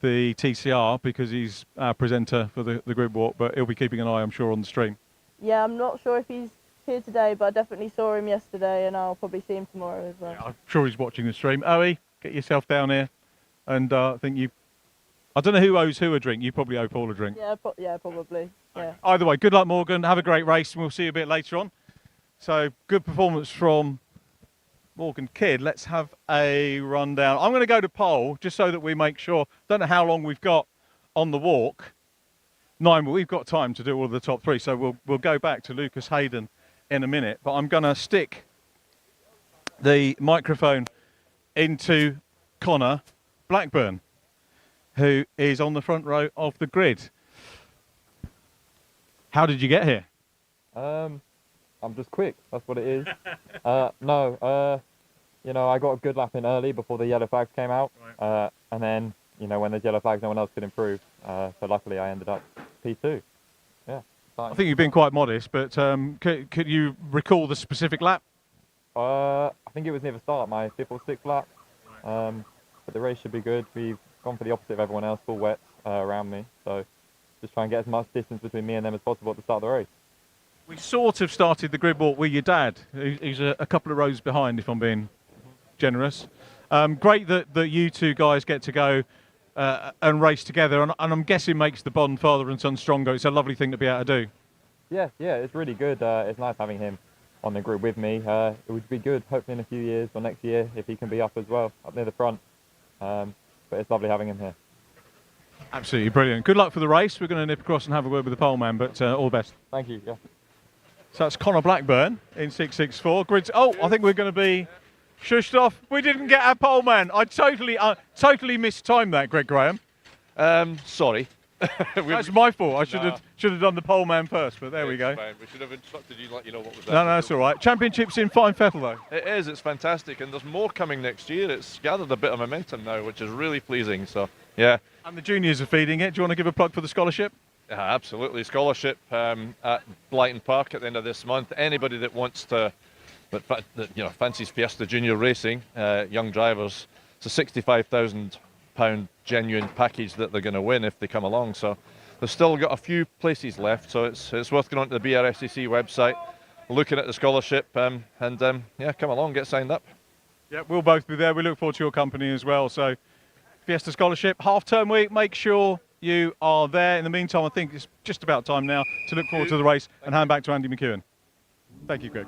the TCR because he's our presenter for the grid walk, but he'll be keeping an eye, I'm sure, on the stream. Yeah, I'm not sure if he's here today, but I definitely saw him yesterday and I'll probably see him tomorrow as well. Yeah, I'm sure he's watching the stream. Owie, get yourself down here. And I think I don't know who owes who a drink. You probably owe Paul a drink. Yeah, probably. Yeah. Either way, good luck, Morgan. Have a great race and we'll see you a bit later on. So good performance from Morgan Kidd. Let's have a rundown. I'm going to go to pole just so that we make sure. Don't know how long we've got on the walk. 9, but we've got time to do all of the top 3. So we'll go back to Lucas Hayden in a minute. But I'm going to stick the microphone into Connor Blackburn, who is on the front row of the grid. How did you get here? I'm just quick. That's what it is. You know, I got a good lap in early before the yellow flags came out. Right. And then, you know, when there's yellow flags, no one else could improve. So luckily I ended up P2. I think you've been quite modest, but could you recall the specific lap? I think it was near the start, my 5th or 6th lap. But the race should be good. We've gone for the opposite of everyone else, full wets around me. So just try and get as much distance between me and them as possible at the start of the race. We sort of started the grid walk with your dad, who's a couple of rows behind, if I'm being generous. Great that you two guys get to go and race together, and I'm guessing makes the bond father and son stronger. It's a lovely thing to be able to do. Yeah, it's really good. It's nice having him on the grid with me. It would be good, hopefully in a few years or next year, if he can be up as well, up near the front. But it's lovely having him here. Absolutely brilliant. Good luck for the race. We're going to nip across and have a word with the pole man, but all the best. Thank you. Yeah. So that's Connor Blackburn in 664. Grids. Oh, I think we're going to be shushed off. We didn't get our pole man. I totally mistimed that, Greg Graham. Sorry. That's my fault. I should have done the pole man first, but there we go. Fine. We should have instructed you, let you know what was that. No, that's all right. Championships in fine fettle, though. It is. It's fantastic, and there's more coming next year. It's gathered a bit of momentum now, which is really pleasing. So, yeah. And the juniors are feeding it. Do you want to give a plug for the scholarship? Absolutely. Scholarship at Blyton Park at the end of this month. Anybody that wants to, that fancies Fiesta Junior racing, young drivers, it's a £65,000 genuine package that they're going to win if they come along. So they've still got a few places left. So it's worth going onto the Brscc website, looking at the scholarship, and come along, get signed up. Yeah, we'll both be there. We look forward to your company as well. So Fiesta Scholarship, half-term week. Make sure you are there. In the meantime, I think it's just about time now to look forward to the race and hand back to Andy McEwen. Thank you, Greg.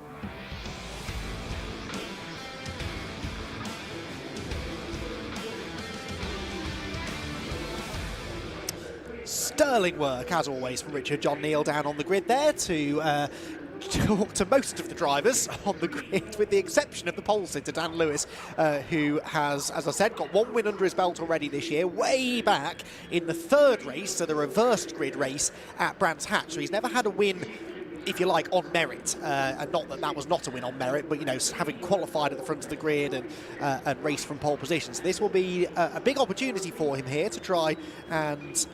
Sterling work, as always, from Richard John Neal down on the grid there to talk to most of the drivers on the grid, with the exception of the pole sitter, Dan Lewis, who has, as I said, got one win under his belt already this year, way back in the 3rd race, so the reversed grid race at Brands Hatch. So he's never had a win, if you like, on merit, and not that was not a win on merit, but having qualified at the front of the grid and raced from pole position. So this will be a big opportunity for him here to try and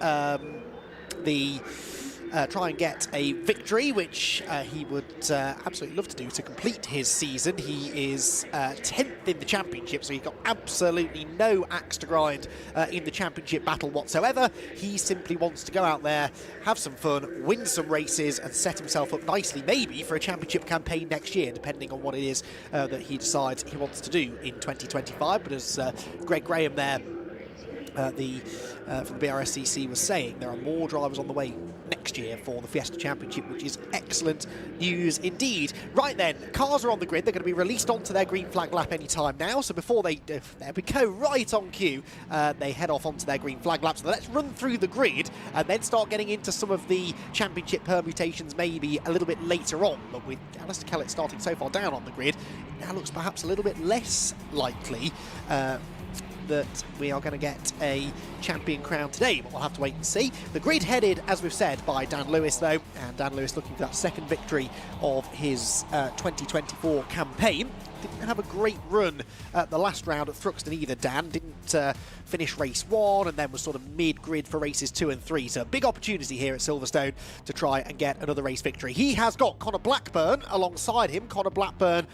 try and get a victory, which he would absolutely love to do to complete his season. He is 10th in the championship, so he's got absolutely no axe to grind in the championship battle whatsoever. He simply wants to go out there, have some fun, win some races, and set himself up nicely, maybe for a championship campaign next year, depending on what it is that he decides he wants to do in 2025. But as Greg Graham there, from the Brscc, was saying, there are more drivers on the way next year for the Fiesta Championship, which is excellent news indeed. Right then, cars are on the grid. They're going to be released onto their green flag lap any time now. So before they go right on cue, they head off onto their green flag lap. So let's run through the grid and then start getting into some of the championship permutations maybe a little bit later on. But with Alistair Kellett starting so far down on the grid, it now looks perhaps a little bit less likely that we are going to get a champion crown today, but we'll have to wait and see. The grid headed, as we've said, by Dan Lewis, though, and Dan Lewis looking for that 2nd victory of his 2024 campaign. Didn't have a great run at the last round at Thruxton either, Dan. Didn't finish race 1 and then was sort of mid-grid for races 2 and 3. So a big opportunity here at Silverstone to try and get another race victory. He has got Connor Blackburn alongside him. Connor Blackburn,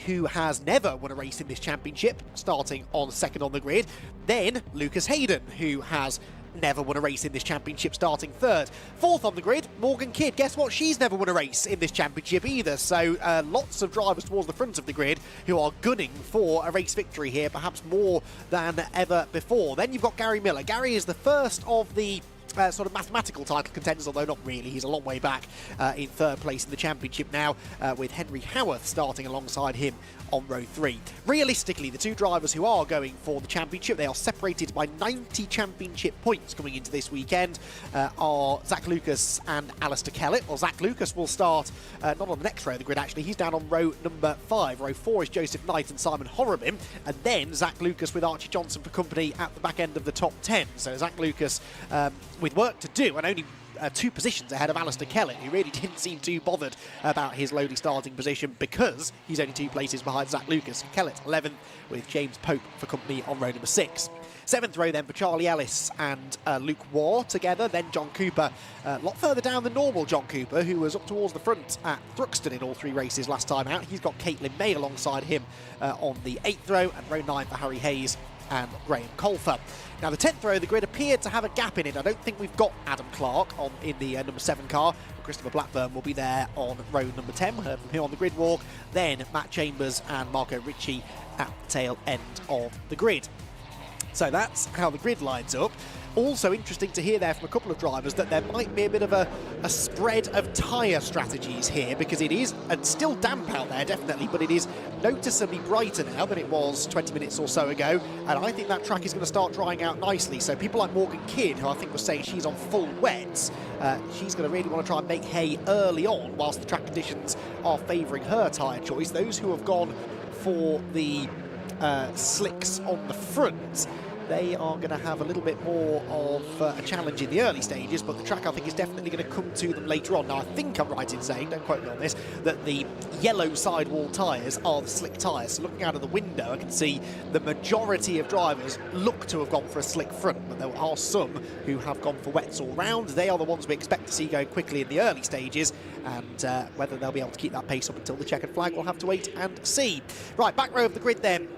who has never won a race in this championship, starting on 2nd on the grid. Then Lucas Hayden, who has never won a race in this championship, starting 3rd. 4th on the grid, Morgan Kidd. Guess what? She's never won a race in this championship either. So lots of drivers towards the front of the grid who are gunning for a race victory here, perhaps more than ever before. Then you've got Gary Miller. Gary is the first of the sort of mathematical title contenders, although not really. He's a long way back in 3rd place in the championship now, with Henry Howarth starting alongside him on row 3. Realistically, the two drivers who are going for the championship, they are separated by 90 championship points coming into this weekend, are Zach Lucas and Alistair Kellett. Well, Zach Lucas will start not on the next row of the grid, actually. He's down on row number 5. Row 4 is Joseph Knight and Simon Horobin, and then Zach Lucas with Archie Johnson for company at the back end of the top 10. So Zach Lucas with work to do, and only 2 positions ahead of Alistair Kellett, who really didn't seem too bothered about his lowly starting position because he's only 2 places behind Zach Lucas. Kellett 11th with James Pope for company on row number 6. 7th row then for Charlie Ellis and Luke Waugh together. Then John Cooper, a lot further down than normal John Cooper, who was up towards the front at Thruxton in all 3 races last time out. He's got Caitlin May alongside him on the 8th row, and row 9 for Harry Hayes and Graham Colfer. Now the 10th row, the grid appeared to have a gap in it. I don't think we've got Adam Clark in the number 7 car. Christopher Blackburn will be there on row number 10. We heard from him on the grid walk. Then Matt Chambers and Marco Ricci at the tail end of the grid. So that's how the grid lines up. Also interesting to hear there from a couple of drivers that there might be a bit of a spread of tyre strategies here, because it is still damp out there, definitely, but it is noticeably brighter now than it was 20 minutes or so ago, and I think that track is going to start drying out nicely. So people like Morgan Kidd, who I think was saying she's on full wets, she's going to really want to try and make hay early on whilst the track conditions are favouring her tyre choice. Those who have gone for the slicks on the front, they are going to have a little bit more of a challenge in the early stages, but the track, I think, is definitely going to come to them later on. Now, I think I'm right in saying, don't quote me on this, that the yellow sidewall tyres are the slick tyres. So looking out of the window, I can see the majority of drivers look to have gone for a slick front, but there are some who have gone for wets all round. They are the ones we expect to see going quickly in the early stages, and whether they'll be able to keep that pace up until the checkered flag, we'll have to wait and see. Right, back row of the grid then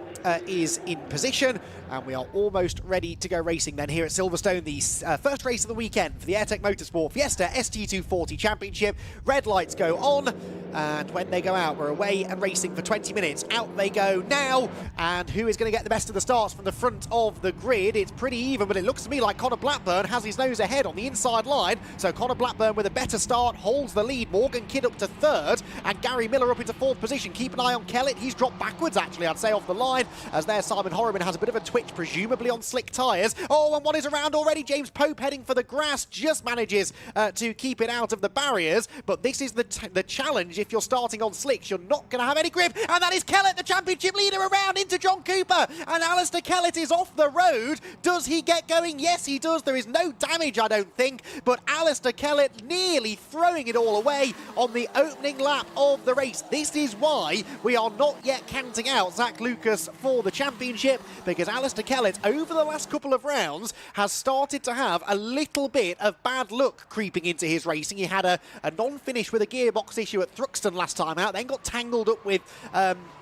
is in position, and we are almost ready to go racing then here at Silverstone, the first race of the weekend for the AIRTEC Motorsport Fiesta ST240 Championship. Red lights go on, and when they go out, we're away and racing for 20 minutes. Out they go now, and who is going to get the best of the starts from the front of the grid? It's pretty even, but it looks to me like Connor Blackburn has his nose ahead on the inside line, so Connor Blackburn with a better start holds the lead. Morgan Kidd up to 3rd, and Gary Miller up into 4th position. Keep an eye on Kellett, he's dropped backwards actually, I'd say, off the line, as there Simon Horriman has a bit of a twitch, presumably on slick tyres. Oh, and one is around already. James Pope heading for the grass, just manages to keep it out of the barriers, but this is the challenge. If you're starting on slicks, you're not going to have any grip, and that is Kellett, the championship leader, around into John Cooper, and Alistair Kellett is off the road. Does he get going? Yes, he does. There is no damage, I don't think, but Alistair Kellett nearly throwing it all away on the opening lap of the race. This is why we are not yet counting out Zach Lucas for the championship, because Alistair Kellett over the last couple of rounds has started to have a little bit of bad luck creeping into his racing. He had a non-finish with a gearbox issue at Thruxton last time out, then got tangled up with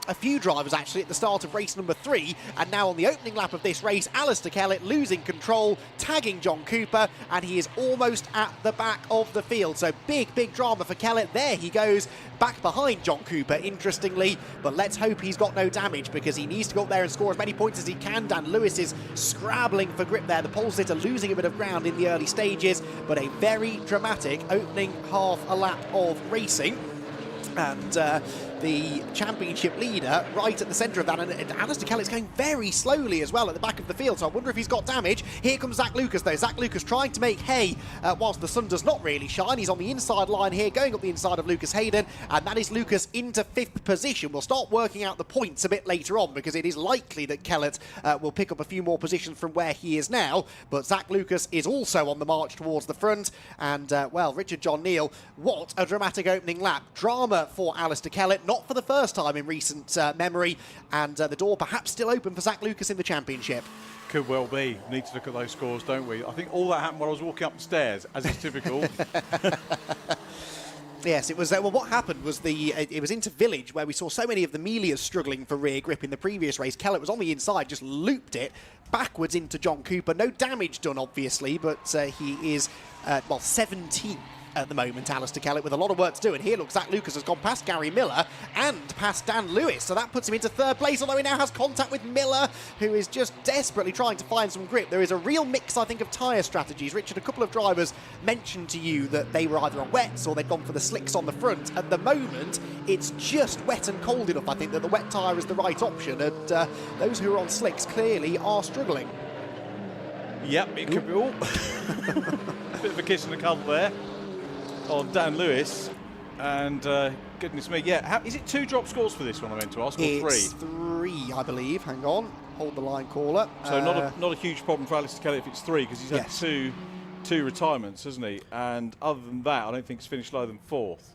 a few drivers actually at the start of race number 3, and now on the opening lap of this race, Alistair Kellett losing control, tagging John Cooper, and he is almost at the back of the field. So big drama for Kellett. There he goes, back behind John Cooper, interestingly, but let's hope he's got no damage, because he needs to go up there and score as many points as he can. Dan Lewis is scrabbling for grip there. The pole sitter losing a bit of ground in the early stages, but a very dramatic opening half a lap of racing. And the championship leader right at the centre of that, and Alistair Kellett's going very slowly as well at the back of the field, so I wonder if he's got damage. Here comes Zach Lucas though. Zach Lucas trying to make hay whilst the sun does not really shine. He's on the inside line here, going up the inside of Lucas Hayden, and that is Lucas into 5th position. We'll start working out the points a bit later on, because it is likely that Kellett will pick up a few more positions from where he is now, but Zach Lucas is also on the march towards the front, and well, Richard John Neal, what a dramatic opening lap. Drama for Alistair Kellett, not for the first time in recent memory, and the door perhaps still open for Zach Lucas in the championship. Could well be. Need to look at those scores, don't we? I think all that happened while I was walking up the stairs, as is typical. Yes, it was. Well, what happened was it was into Village, where we saw so many of the Miglias struggling for rear grip in the previous race. Kellett was on the inside, just looped it backwards into John Cooper. No damage done, obviously, but he is, well, 17 at the moment, Alistair Kellett, with a lot of work to do. And here, look, Zach Lucas has gone past Gary Miller and past Dan Lewis, so that puts him into 3rd place, although he now has contact with Miller, who is just desperately trying to find some grip. There is a real mix, I think, of tyre strategies. Richard, a couple of drivers mentioned to you that they were either on wets or they'd gone for the slicks on the front. At the moment, it's just wet and cold enough, I think, that the wet tyre is the right option, and those who are on slicks clearly are struggling. Yep, it could be all. Bit of a kiss and a cuddle there on Dan Lewis, and goodness me, yeah. Is it 2 drop scores for this one, I meant to ask, or 3? It's 3, I believe. Hang on, hold the line caller. So not a huge problem for Alistair Kellett if it's 3, because he's had two retirements, hasn't he? And other than that, I don't think he's finished lower than 4th.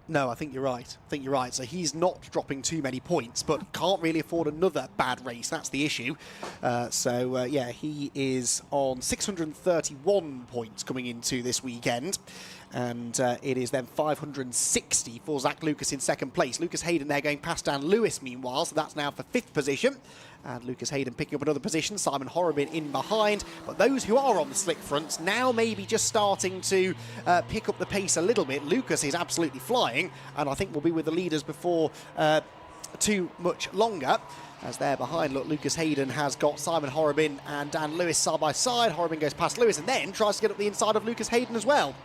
No, I think you're right. I think you're right. So he's not dropping too many points, but can't really afford another bad race. That's the issue. Yeah, he is on 631 points coming into this weekend. And it is then 560 for Zach Lucas in second place. Lucas Hayden there going past Dan Lewis meanwhile, so that's now for 5th position. And Lucas Hayden picking up another position, Simon Horobin in behind. But those who are on the slick fronts now maybe just starting to pick up the pace a little bit. Lucas is absolutely flying, and I think will be with the leaders before too much longer. As they're behind, look, Lucas Hayden has got Simon Horobin and Dan Lewis side by side. Horobin goes past Lewis and then tries to get up the inside of Lucas Hayden as well.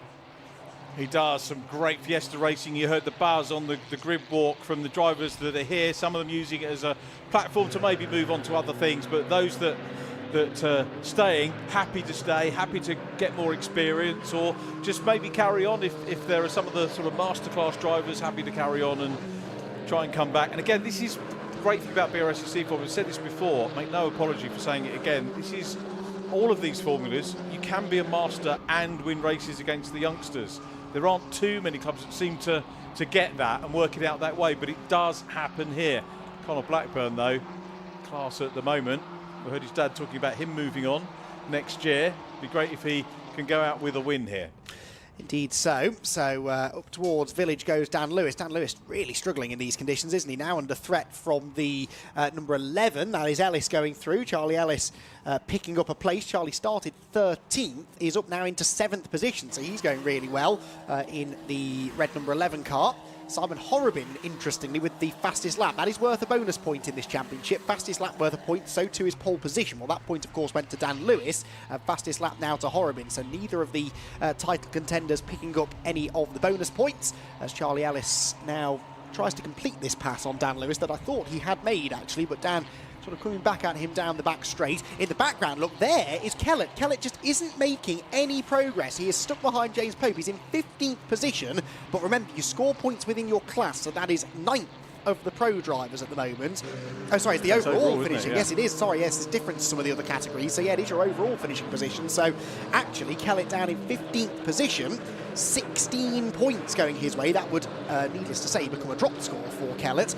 He does some great Fiesta racing. You heard the buzz on the grid walk from the drivers that are here. Some of them using it as a platform to maybe move on to other things, but those that staying, happy to stay, happy to get more experience, or just maybe carry on if there are some of the sort of masterclass drivers happy to carry on and try and come back. And again, this is the great thing about Brscc. I've said this before, make no apology for saying it again. This is all of these formulas. You can be a master and win races against the youngsters. There aren't too many clubs that seem to get that and work it out that way, but it does happen here. Conor Blackburn, though, class at the moment. We heard his dad talking about him moving on next year. It'd be great if he can go out with a win here. Indeed so. So up towards Village goes Dan Lewis. Dan Lewis really struggling in these conditions, isn't he? Now under threat from the number 11. That is Ellis going through. Charlie Ellis picking up a place. Charlie started 13th. He's up now into 7th position. So he's going really well in the red number 11 car. Simon Horobin, interestingly, with the fastest lap. That is worth a bonus point in this championship. Fastest lap worth a point, so too is pole position. Well, that point, of course, went to Dan Lewis. Fastest lap now to Horobin, so neither of the title contenders picking up any of the bonus points, as Charlie Ellis now tries to complete this pass on Dan Lewis that I thought he had made, actually, but Dan sort of coming back at him down the back straight. In the background, look, there is Kellett. Kellett just isn't making any progress. He is stuck behind James Pope. He's in 15th position, but remember, you score points within your class, so that is 9th of the pro drivers at the moment. Oh, sorry, it's the overall finishing. Yes, it is. Sorry, yes, it's different to some of the other categories. So, yeah, it is your overall finishing position. So, actually, Kellett down in 15th position, 16 points going his way. That would, needless to say, become a drop score for Kellett.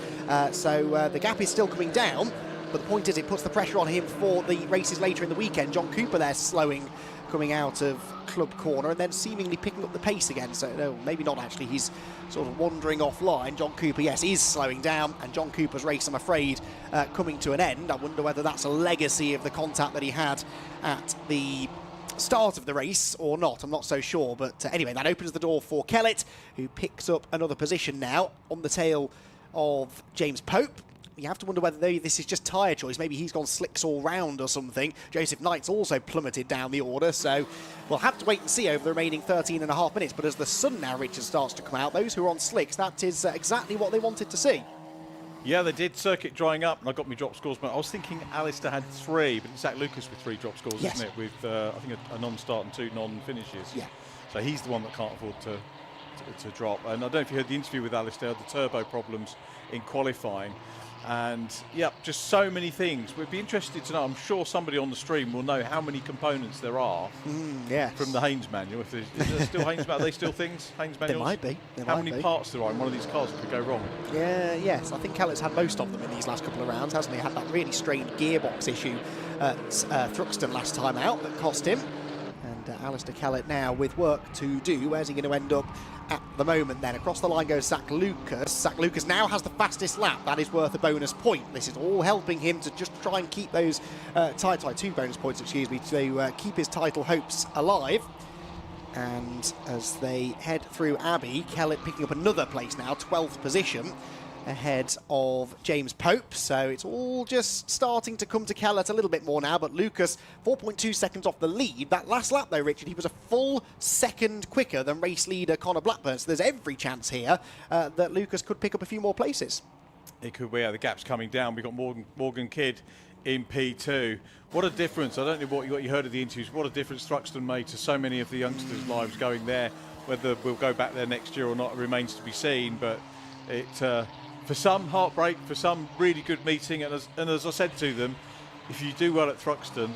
So, the gap is still coming down. But the point is, it puts the pressure on him for the races later in the weekend. John Cooper there slowing, coming out of club corner and then seemingly picking up the pace again. So, no, maybe not actually. He's sort of wandering offline. John Cooper, yes, is slowing down. And John Cooper's race, I'm afraid, coming to an end. I wonder whether that's a legacy of the contact that he had at the start of the race or not. I'm not so sure. But anyway, that opens the door for Kellett, who picks up another position now on the tail of James Pope. You have to wonder whether this is just tyre choice. Maybe he's gone slicks all round or something. Joseph Knight's also plummeted down the order, so we'll have to wait and see over the remaining 13.5 minutes. But as the sun now, Richard, starts to come out, those who are on slicks, that is exactly what they wanted to see. Yeah, they did. Circuit drying up, and I got my drop scores. But I was thinking Alistair had 3, but it's Zach Lucas with 3 drop scores, yes, isn't it? With, I think, a non-start and 2 non-finishes. Yeah. So he's the one that can't afford to drop. And I don't know if you heard the interview with Alistair, the turbo problems in qualifying. And yeah, just so many things. We'd be interested to know. I'm sure somebody on the stream will know how many components there are from the Haynes manual. Is there still Haynes manual? Are they still things? Haynes manuals? There might be. How many parts there are in one of these cars that could go wrong? Yeah, yes. I think Kellett's had most of them in these last couple of rounds, hasn't he? Had that really strained gearbox issue at Thruxton last time out that cost him. And Alistair Kellett now with work to do. Where's he going to end up at the moment then? Across the line goes Zach Lucas. Zach Lucas now has the fastest lap. That is worth a bonus point. This is all helping him to just try and keep those 2 bonus points, excuse me, to keep his title hopes alive. And as they head through Abbey, Kellett picking up another place now, 12th position, ahead of James Pope. So it's all just starting to come to Kellett a little bit more now, but Lucas 4.2 seconds off the lead. That last lap though, Richard, he was a full second quicker than race leader Conor Blackburn, so there's every chance here that Lucas could pick up a few more places. It could be. Yeah, the gap's coming down. We've got Morgan Kidd in P2. What a difference. I don't know what you heard of the interviews. What a difference Thruxton made to so many of the youngsters' lives going there. Whether we'll go back there next year or not remains to be seen, but it for some, heartbreak, for some, really good meeting. And as I said to them, if you do well at Thruxton,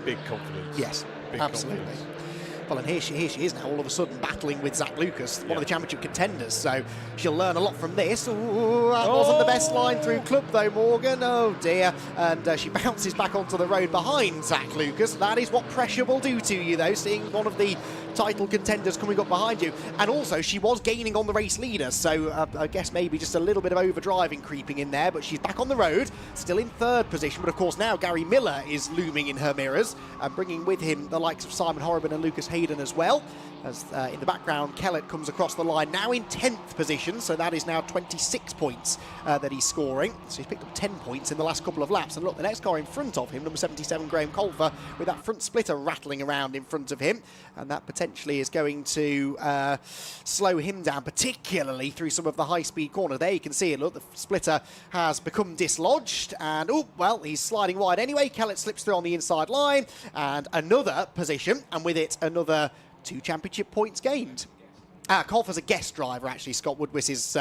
big confidence. Yes, big absolutely. Confidence. Well, and here she is now, all of a sudden battling with Zach Lucas, one of the championship contenders. So she'll learn a lot from this. Ooh, that wasn't the best line through club though, Morgan. Oh dear. And she bounces back onto the road behind Zach Lucas. That is what pressure will do to you, though, seeing one of the title contenders coming up behind you. And also, she was gaining on the race leader, so I guess maybe just a little bit of overdriving creeping in there, but she's back on the road, still in third position. But of course, now Gary Miller is looming in her mirrors, bringing with him the likes of Simon Horrobin and Lucas Hayden as well. As in the background, Kellett comes across the line, now in 10th position, so that is now 26 points that he's scoring. So he's picked up 10 points in the last couple of laps. And look, the next car in front of him, number 77, Graham Colfer, with that front splitter rattling around in front of him. And that potentially is going to slow him down, particularly through some of the high-speed corners. There you can see it, look, the splitter has become dislodged. And, oh, well, he's sliding wide anyway. Kellett slips through on the inside line. And another position, and with it, another 2 championship points gained. Colfer's a guest driver, actually. Scott Woodwiss is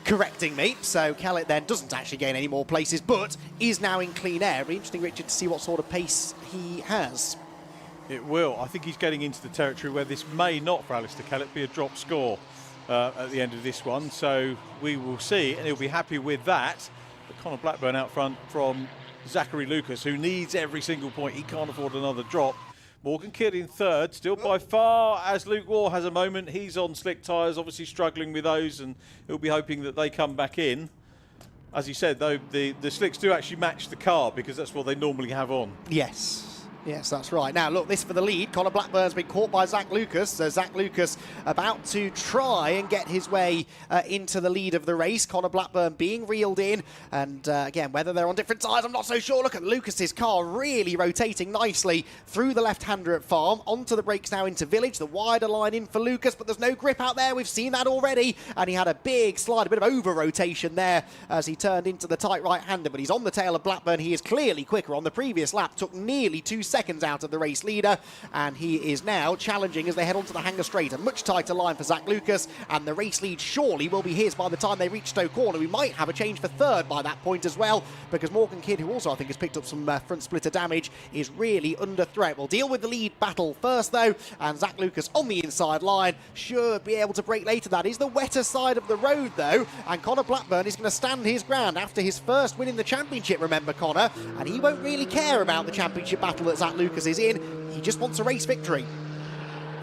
correcting me. So Kellett then doesn't actually gain any more places, but is now in clean air. It'll be interesting, Richard, to see what sort of pace he has. It will. I think he's getting into the territory where this may not, for Alistair Kellett, be a drop score at the end of this one. So we will see, and he'll be happy with that. But Conor Blackburn out front from Zachary Lucas, who needs every single point. He can't afford another drop. Morgan Kidd in third, still by far, as Luke Waugh has a moment. He's on slick tyres, obviously struggling with those, and he'll be hoping that they come back in. As you said, though, the slicks do actually match the car, because that's what they normally have on. Yes. Yes, that's right. Now, look, this for the lead. Conor Blackburn's been caught by Zach Lucas. So Zach Lucas about to try and get his way into the lead of the race. Conor Blackburn being reeled in. And again, whether they're on different sides, I'm not so sure. Look at Lucas's car really rotating nicely through the left-hander at Farm. Onto the brakes now into Village. The wider line in for Lucas, but there's no grip out there. We've seen that already. And he had a big slide, a bit of over-rotation there as he turned into the tight right-hander. But he's on the tail of Blackburn. He is clearly quicker. On the previous lap, took nearly 2 seconds out of the race leader, and he is now challenging as they head onto the hanger straight. A much tighter line for Zach Lucas, and the race lead surely will be his by the time they reach Stowe Corner. We might have a change for third by that point as well, because Morgan Kidd, who also I think has picked up some front splitter damage, is really under threat. We'll deal with the lead battle first though, and Zach Lucas on the inside line should be able to break later. That is the wetter side of the road though, and Conor Blackburn is going to stand his ground after his first win in the championship, remember Conor, and he won't really care about the championship battle that Zach Lucas is in. He just wants a race victory.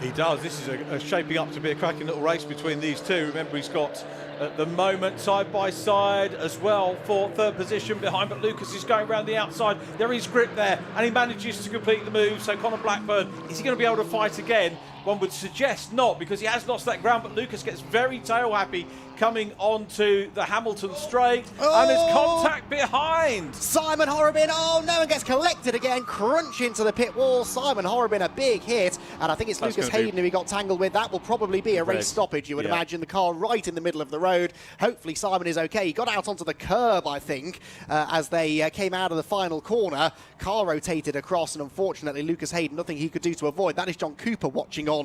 He does. This is a shaping up to be a cracking little race between these two. Remember, he's got at the moment side by side as well for third position behind, but Lucas is going around the outside. There is grip there, and he manages to complete the move. So Conor Blackburn, is he going to be able to fight again? One would suggest not, because he has lost that ground, but Lucas gets very tail happy coming onto the Hamilton straight, and there's contact behind. Simon Horrobin, oh no, and gets collected again, crunch into the pit wall. Simon Horrobin, a big hit, and I think it's Lucas Hayden who he got tangled with. That will probably be a race stoppage, you would imagine. The car right in the middle of the road. Hopefully Simon is okay. He got out onto the curb, I think, as they came out of the final corner. Car rotated across, and unfortunately Lucas Hayden, nothing he could do to avoid. That is John Cooper watching on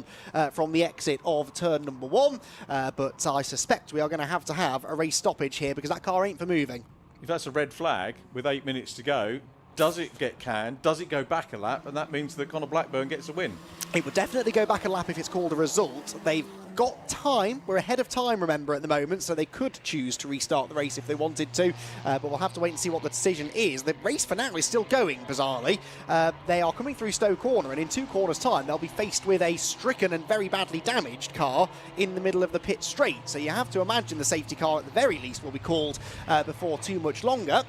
from the exit of turn number 1, but I suspect we are going to have a race stoppage here, because that car ain't for moving. If that's a red flag with 8 minutes to go, does it get canned? Does it go back a lap? And that means that Conor Blackburn gets a win. It would definitely go back a lap if it's called a result. They've got time. We're ahead of time, remember, at the moment, so they could choose to restart the race if they wanted to, but we'll have to wait and see what the decision is. The race for now is still going, bizarrely. They are coming through Stowe Corner, and in 2 corners' time, they'll be faced with a stricken and very badly damaged car in the middle of the pit straight. So you have to imagine the safety car, at the very least, will be called before too much longer.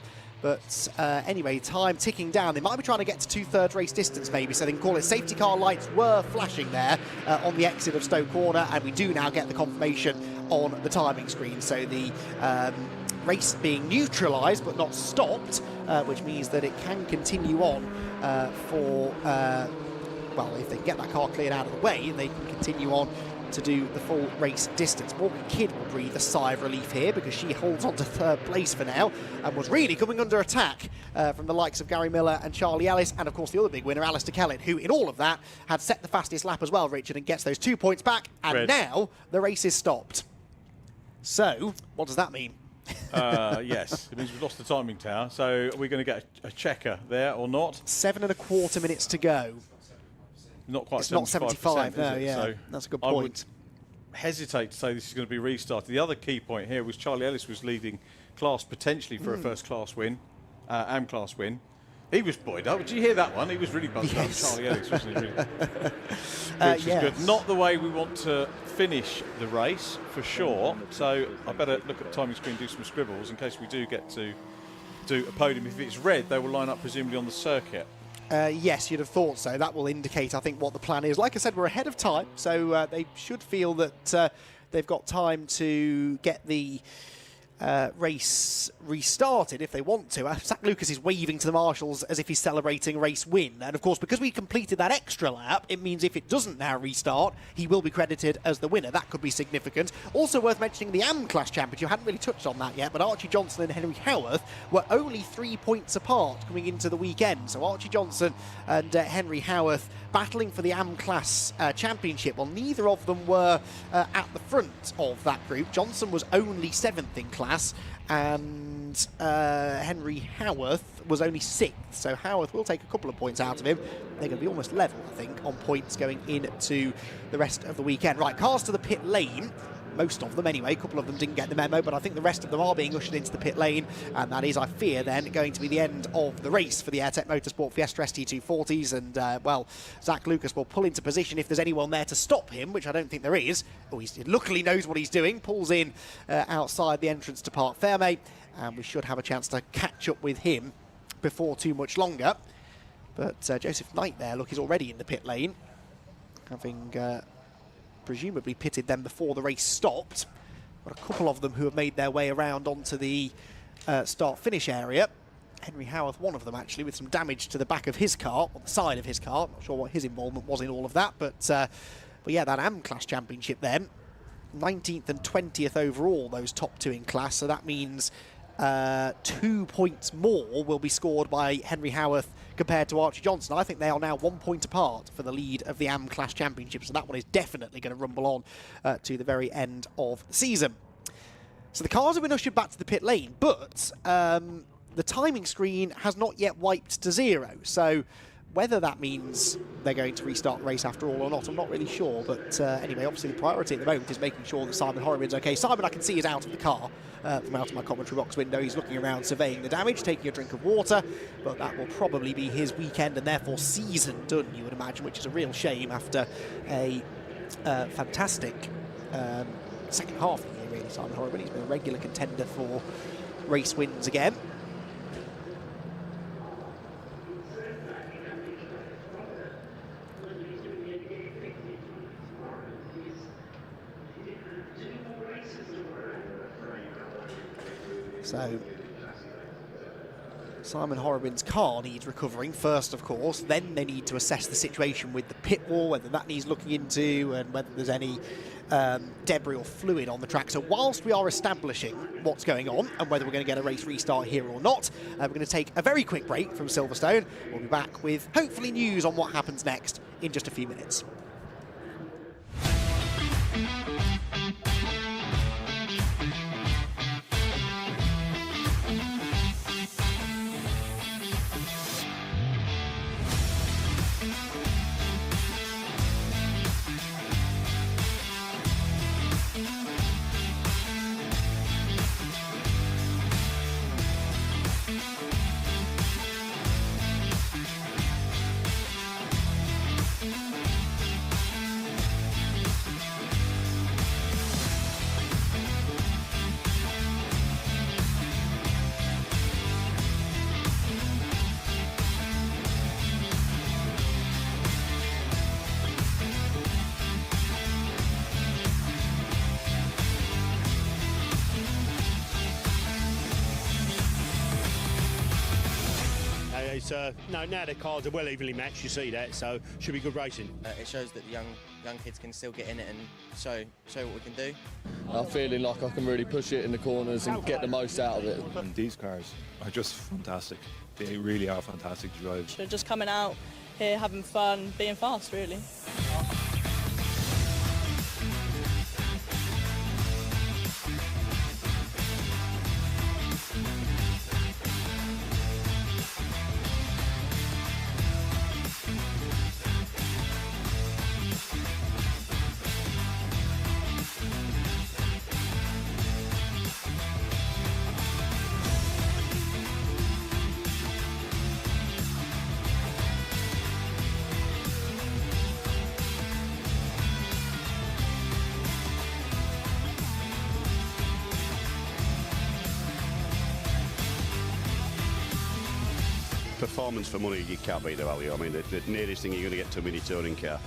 But anyway, time ticking down. They might be trying to get to 2/3 race distance maybe, so they can call it. Safety car lights were flashing there on the exit of Stowe Corner, and we do now get the confirmation on the timing screen. So the race being neutralised but not stopped, which means that it can continue on for, well, if they can get that car cleared out of the way, they can continue on to do the full race distance. Morgan Kidd will breathe a sigh of relief here, because she holds on to 3rd place for now and was really coming under attack from the likes of Gary Miller and Charlie Ellis, and of course the other big winner, Alistair Kellett, who in all of that had set the fastest lap as well, Richard, and gets those 2 points back, and now the race is stopped. So what does that mean? Yes, it means we've lost the timing tower, so are we going to get a checker there or not? 7 1/4 minutes to go. not quite. It's not 75. No, is it? yeah, So that's a good I would point. hesitate to say this is going to be restarted. The other key point here was Charlie Ellis was leading class potentially for a first class win, AM class win. He was buoyed up. Did you hear that one? He was really buzzed up. Charlie Ellis, wasn't he? Really? Which is good. Not the way we want to finish the race, for sure. So I better look at the timing screen, do some scribbles, in case we do get to do a podium. If it's red, they will line up presumably on the circuit. Yes, you'd have thought so. That will indicate, I think, what the plan is. Like I said, we're ahead of time, so they should feel that they've got time to get the race restarted if they want to. Zach Lucas is waving to the marshals as if he's celebrating a race win. And of course, because we completed that extra lap, it means if it doesn't now restart, he will be credited as the winner. That could be significant. Also worth mentioning the AM Class Championship. I hadn't really touched on that yet, but Archie Johnson and Henry Howarth were only 3 points apart coming into the weekend. So Archie Johnson and Henry Howarth battling for the AM Class Championship. Well, neither of them were at the front of that group. Johnson was only 7th in class, and Henry Howarth was only 6th. So Howarth will take a couple of points out of him. They're going to be almost level, I think, on points going into the rest of the weekend. Right, cars to the pit lane. Most of them anyway. A couple of them didn't get the memo, but I think the rest of them are being ushered into the pit lane, and that is, I fear, then going to be the end of the race for the AIRTEC Motorsport Fiesta ST240s. And well, Zach Lucas will pull into position if there's anyone there to stop him, which I don't think there is. Oh, he luckily knows what he's doing. Pulls in outside the entrance to Parc Fermé, and we should have a chance to catch up with him before too much longer. But Joseph Knight there, look, he's already in the pit lane, having presumably pitted them before the race stopped. Got a couple of them who have made their way around onto the start-finish area. Henry Howarth, one of them actually, with some damage to the back of his car, or the side of his car. Not sure what his involvement was in all of that, but yeah, that AM Class Championship then. 19th and 20th overall, those top two in class, so that means 2 points more will be scored by Henry Howarth compared to Archie Johnson. I think they are now 1 point apart for the lead of the AM Class Championship, so that one is definitely going to rumble on to the very end of the season. So the cars have been ushered back to the pit lane, but the timing screen has not yet wiped to 0, so whether that means they're going to restart the race after all or not, I'm not really sure. But anyway, obviously the priority at the moment is making sure that Simon Horrobin's okay. Simon, I can see, is out of the car from out of my commentary box window. He's looking around, surveying the damage, taking a drink of water. But that will probably be his weekend and therefore season done, you would imagine, which is a real shame after a fantastic second half of the year, really, Simon Horrobin. He's been a regular contender for race wins again. So Simon Horrobin's car needs recovering first, of course. Then they need to assess the situation with the pit wall, whether that needs looking into, and whether there's any debris or fluid on the track. So whilst we are establishing what's going on and whether we're going to get a race restart here or not, we're going to take a very quick break from Silverstone. We'll be back with hopefully news on what happens next in just a few minutes. No, now the cars are well evenly matched, you see that, so should be good racing. It shows that the young kids can still get in it and show what we can do. I'm feeling like I can really push it in the corners and get the most out of it. And these cars are just fantastic. They really are fantastic to drive. They're just coming out here, having fun, being fast, really. performance for money, you can't beat the value. I mean, the nearest thing you're going to get to a mini touring car.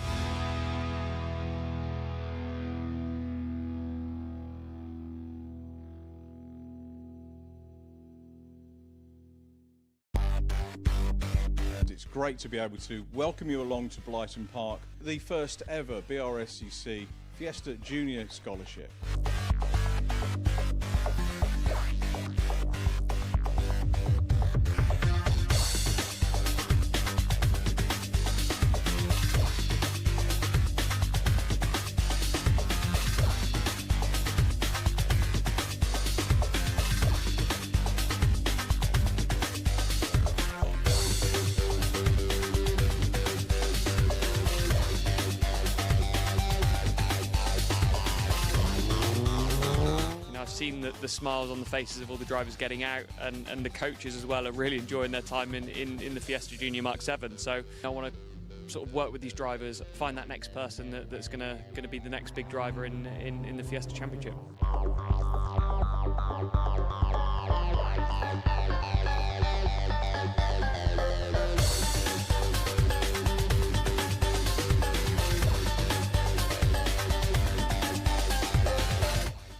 It's great to be able to welcome you along to Blyton Park, the first ever Brscc Fiesta Junior Scholarship. Seen the smiles on the faces of all the drivers getting out, and the coaches as well are really enjoying their time in the Fiesta Junior Mark 7. So I want to sort of work with these drivers, find that next person that's going to be the next big driver in the Fiesta Championship.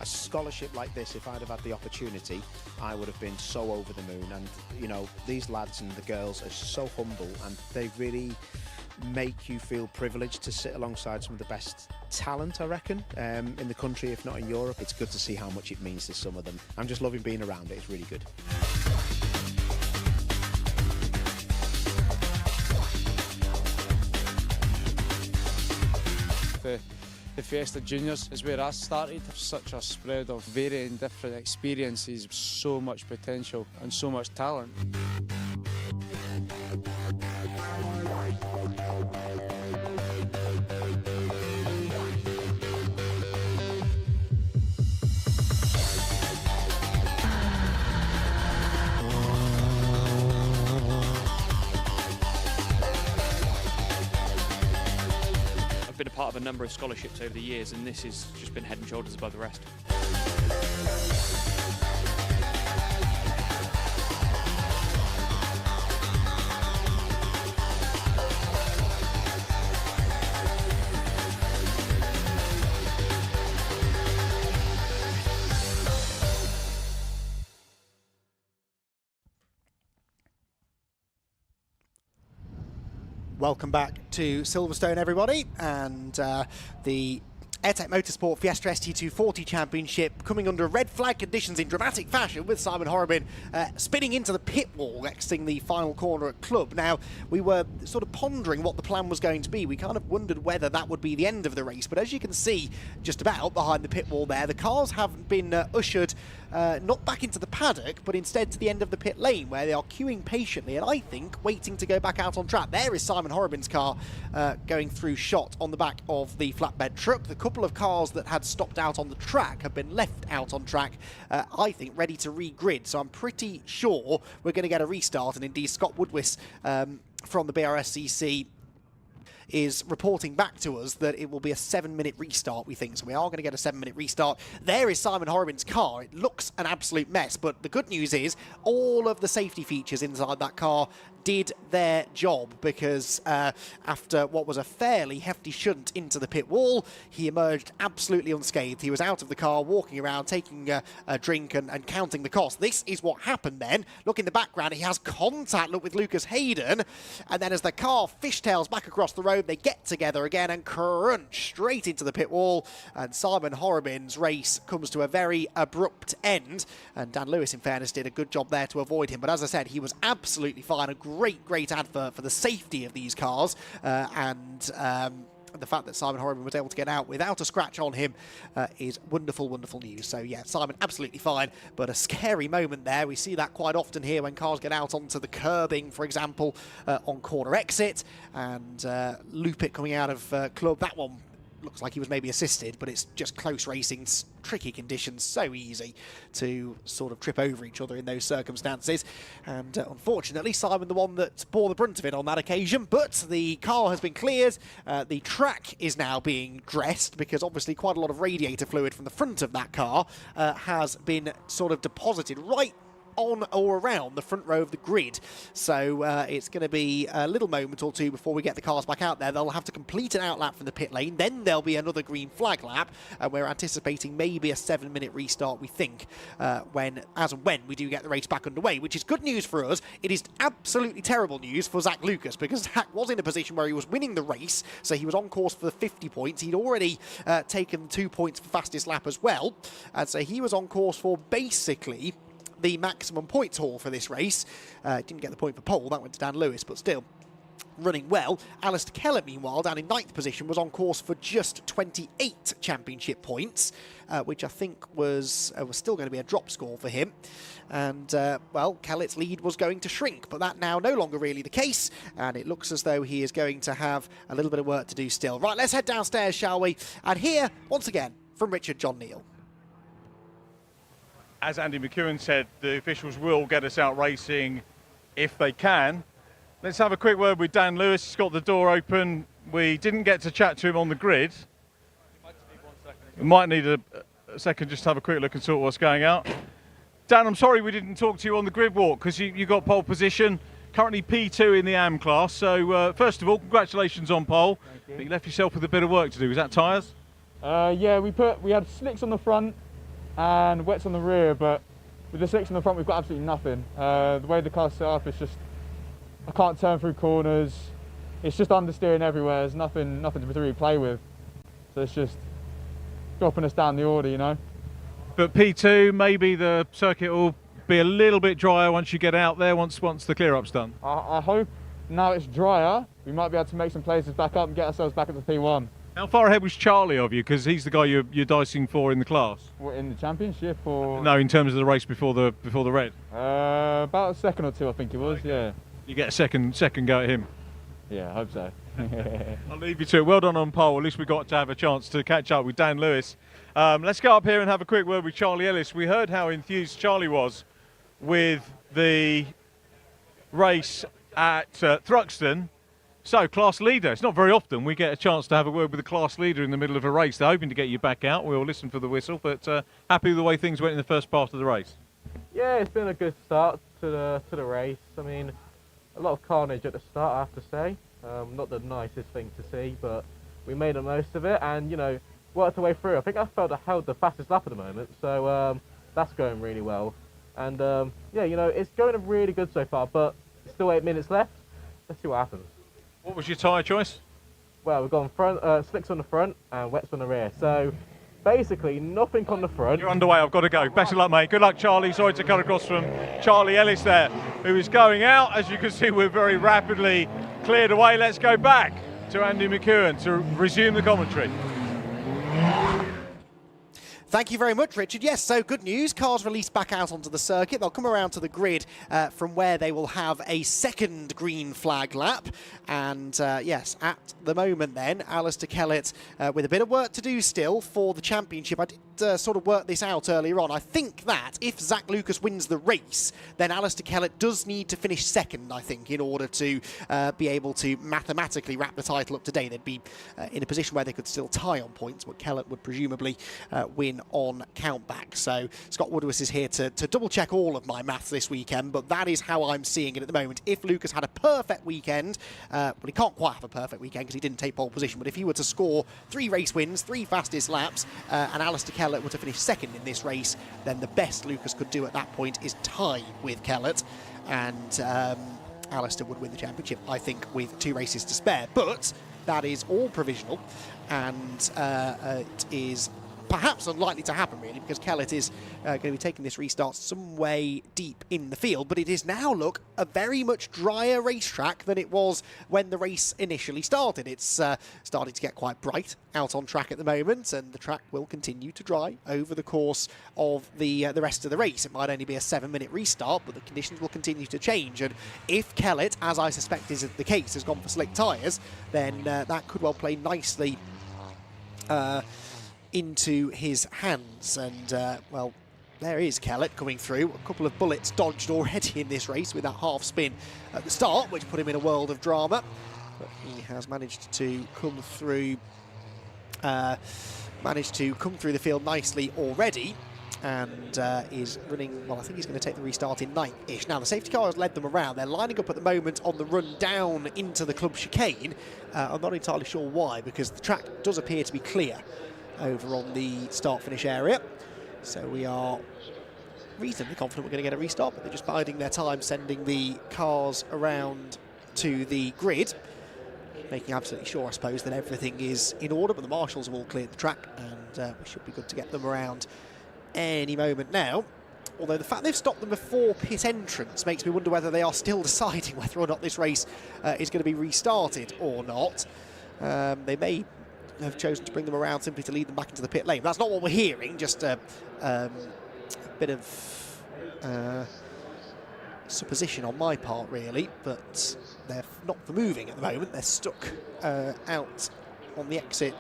Scholarship like this, if I'd have had the opportunity, I would have been so over the moon. And you know, these lads and the girls are so humble, and they really make you feel privileged to sit alongside some of the best talent, I reckon, in the country, if not in Europe. It's good to see how much it means to some of them. I'm just loving being around it. It's really good. The Fiesta Juniors is where I started. Such a spread of varying different experiences, so much potential and so much talent. I've been a part of a number of scholarships over the years, and this has just been head and shoulders above the rest. Welcome back to Silverstone, everybody, and the AIRTEC Motorsport Fiesta ST240 Championship coming under red flag conditions in dramatic fashion, with Simon Horobin spinning into the pit wall exiting the final corner at Club. Now, we were sort of pondering what the plan was going to be. We kind of wondered whether that would be the end of the race, but as you can see just about behind the pit wall there, the cars haven't been ushered not back into the paddock, but instead to the end of the pit lane, where they are queuing patiently and I think waiting to go back out on track. There is Simon Horobin's car going through shot on the back of the flatbed truck. The couple of cars that had stopped out on the track have been left out on track, I think ready to re-grid, so I'm pretty sure we're going to get a restart. And indeed Scott Woodwiss from the Brscc is reporting back to us that it will be a 7-minute restart, we think. So we are going to get a 7-minute restart. There is Simon Horobin's car. It looks an absolute mess, but the good news is all of the safety features inside that car did their job, because after what was a fairly hefty shunt into the pit wall, he emerged absolutely unscathed. He was out of the car, walking around, taking a drink and counting the cost. This is what happened then. Look in the background, he has contact, look, with Lucas Hayden, and then as the car fishtails back across the road, they get together again and crunch straight into the pit wall, and Simon Horobin's race comes to a very abrupt end. And Dan Lewis, in fairness, did a good job there to avoid him, but as I said, he was absolutely fine. A great advert for the safety of these cars, and the fact that Simon Horobin was able to get out without a scratch on him is wonderful news. So yeah, Simon absolutely fine, but a scary moment there. We see that quite often here when cars get out onto the curbing, for example, on corner exit, and Loop It coming out of Club. That one looks like he was maybe assisted, but it's just close racing, tricky conditions, so easy to sort of trip over each other in those circumstances. And unfortunately, Simon the one that bore the brunt of it on that occasion, but the car has been cleared. The track is now being dressed, because obviously quite a lot of radiator fluid from the front of that car has been sort of deposited right on or around the front row of the grid. So it's going to be a little moment or two before we get the cars back out there. They'll have to complete an outlap from the pit lane, then there'll be another green flag lap, and we're anticipating maybe a 7-minute restart, we think, when we do get the race back underway, which is good news for us. It is absolutely terrible news for Zach Lucas, because Zach was in a position where he was winning the race, so he was on course for the 50 points. He'd already taken 2 points for fastest lap as well, and so he was on course for basically the maximum points haul for this race. Didn't get the point for pole, that went to Dan Lewis, but still running well. Alistair Kellett, meanwhile, down in 9th position, was on course for just 28 championship points, which I think was still going to be a drop score for him. And, well, Kellett's lead was going to shrink, but that now no longer really the case, and it looks as though he is going to have a little bit of work to do still. Right, let's head downstairs, shall we? And here, once again, from Richard John Neal. As Andy McEwen said, the officials will get us out racing if they can. Let's have a quick word with Dan Lewis. He's got the door open. We didn't get to chat to him on the grid. We might need a second just to have a quick look and sort what's going out. Dan, I'm sorry we didn't talk to you on the grid walk because you got pole position, currently P2 in the AM class. So first of all, congratulations on pole. But you left yourself with a bit of work to do. Was that tyres? Yeah, we had slicks on the front and wets on the rear, but with the slicks on the front we've got absolutely nothing. The way the car's set up, it's just, I can't turn through corners. It's just understeering everywhere. There's nothing to really play with. So it's just dropping us down the order, you know. But P2, maybe the circuit will be a little bit drier once you get out there, once the clear-up's done. I hope now it's drier, we might be able to make some places back up and get ourselves back at the P1. How far ahead was Charlie of you? Because he's the guy you're dicing for in the class. What, in the championship or? No, in terms of the race before the red. About a second or two, I think it was. Okay. Yeah. You get a second go at him. Yeah, I hope so. I'll leave you to it. Well done on pole. At least we got to have a chance to catch up with Dan Lewis. Let's go up here and have a quick word with Charlie Ellis. We heard how enthused Charlie was with the race at Thruxton. So, class leader. It's not very often we get a chance to have a word with a class leader in the middle of a race. They're hoping to get you back out. We'll listen for the whistle, but happy with the way things went in the first part of the race. Yeah, it's been a good start to the race. I mean, a lot of carnage at the start, I have to say. Not the nicest thing to see, but we made the most of it and, you know, worked our way through. I think I felt I held the fastest lap at the moment, so that's going really well. And, yeah, you know, it's going really good so far, but still 8 minutes left. Let's see what happens. What was your tyre choice? Well, we've gone front, slicks on the front and wets on the rear. So basically nothing on the front. You're underway, I've got to go. Best of luck, mate. Good luck, Charlie. Sorry to cut across from Charlie Ellis there, who is going out. As you can see, we're very rapidly cleared away. Let's go back to Andy McEwen to resume the commentary. Thank you very much, Richard. Yes, so good news. Cars released back out onto the circuit. They'll come around to the grid from where they will have a second green flag lap. And yes, at the moment then, Alistair Kellett with a bit of work to do still for the championship. I did sort of work this out earlier on. I think that if Zach Lucas wins the race, then Alistair Kellett does need to finish second, I think, in order to be able to mathematically wrap the title up today. They'd be in a position where they could still tie on points, but Kellett would presumably win on countback. So Scott Woodward is here to double check all of my maths this weekend, but that is how I'm seeing it at the moment. If Lucas had a perfect weekend, well, he can't quite have a perfect weekend because he didn't take pole position, but if he were to score 3 race wins, 3 fastest laps, and Alistair Kellett were to finish second in this race, then the best Lucas could do at that point is tie with Kellett, and Alistair would win the championship, I think, with 2 races to spare. But that is all provisional, and it is perhaps unlikely to happen, really, because Kellett is going to be taking this restart some way deep in the field. But it is now, look, a very much drier racetrack than it was when the race initially started. It's starting to get quite bright out on track at the moment, and the track will continue to dry over the course of the rest of the race. It might only be a 7-minute restart, but the conditions will continue to change. And if Kellett, as I suspect is the case, has gone for slick tyres, then that could well play nicely into his hands. And well, there is Kellett coming through. A couple of bullets dodged already in this race with that half spin at the start, which put him in a world of drama. But he has managed to come through the field nicely already. and is running, well, I think he's going to take the restart in 9th-ish. Now, the safety car has led them around. They're lining up at the moment on the run down into the club chicane. I'm not entirely sure why, because the track does appear to be clear over on the start-finish area. So we are reasonably confident we're going to get a restart, but they're just biding their time, sending the cars around to the grid, making absolutely sure, I suppose, that everything is in order. But the marshals have all cleared the track, and we should be good to get them around any moment now. Although the fact they've stopped them before pit entrance makes me wonder whether they are still deciding whether or not this race is going to be restarted or not. They may have chosen to bring them around simply to lead them back into the pit lane. That's not what we're hearing, just a bit of supposition on my part, really, but they're not for moving at the moment. They're stuck out on the exit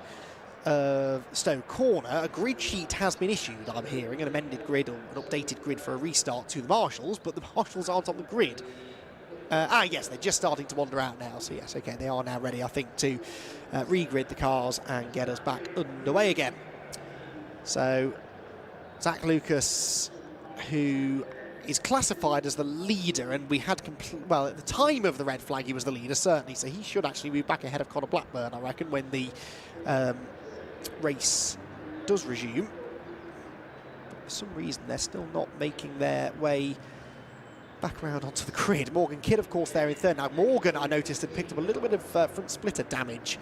of Stone Corner. A grid sheet has been issued, I'm hearing, an amended grid or an updated grid for a restart to the marshals, but the marshals aren't on the grid. Yes, they're just starting to wander out now, so yes, okay, they are now ready, I think, to re-grid the cars and get us back underway again. So, Zach Lucas, who is classified as the leader, and we had, well, at the time of the red flag, he was the leader, certainly, so he should actually be back ahead of Conor Blackburn, I reckon, when the race does resume. For some reason, they're still not making their way back around onto the grid. Morgan Kidd, of course, there in third. Now, Morgan, I noticed, had picked up a little bit of front splitter damage,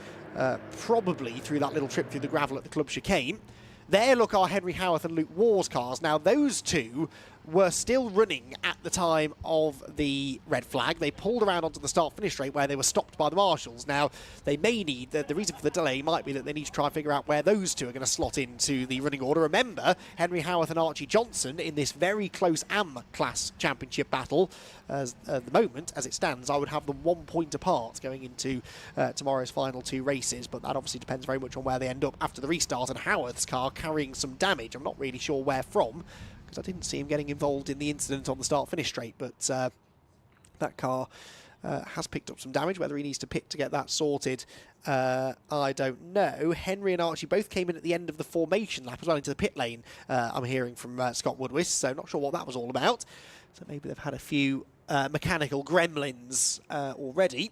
probably through that little trip through the gravel at the club chicane. There, look, are Henry Howarth and Luke Waugh's cars. Now, those two were still running at the time of the red flag. They pulled around onto the start-finish straight where they were stopped by the marshals. Now, they may need, the reason for the delay might be that they need to try and figure out where those two are going to slot into the running order. Remember, Henry Howarth and Archie Johnson in this very close AM-class championship battle. At the moment, as it stands, I would have them 1 point apart going into tomorrow's final two races, but that obviously depends very much on where they end up after the restart, and Howarth's car carrying some damage. I'm not really sure where from, because I didn't see him getting involved in the incident on the start-finish straight, but that car has picked up some damage. Whether he needs to pit to get that sorted, I don't know. Henry and Archie both came in at the end of the formation lap as well into the pit lane, I'm hearing from Scott Woodwis, so not sure what that was all about. So maybe they've had a few mechanical gremlins already.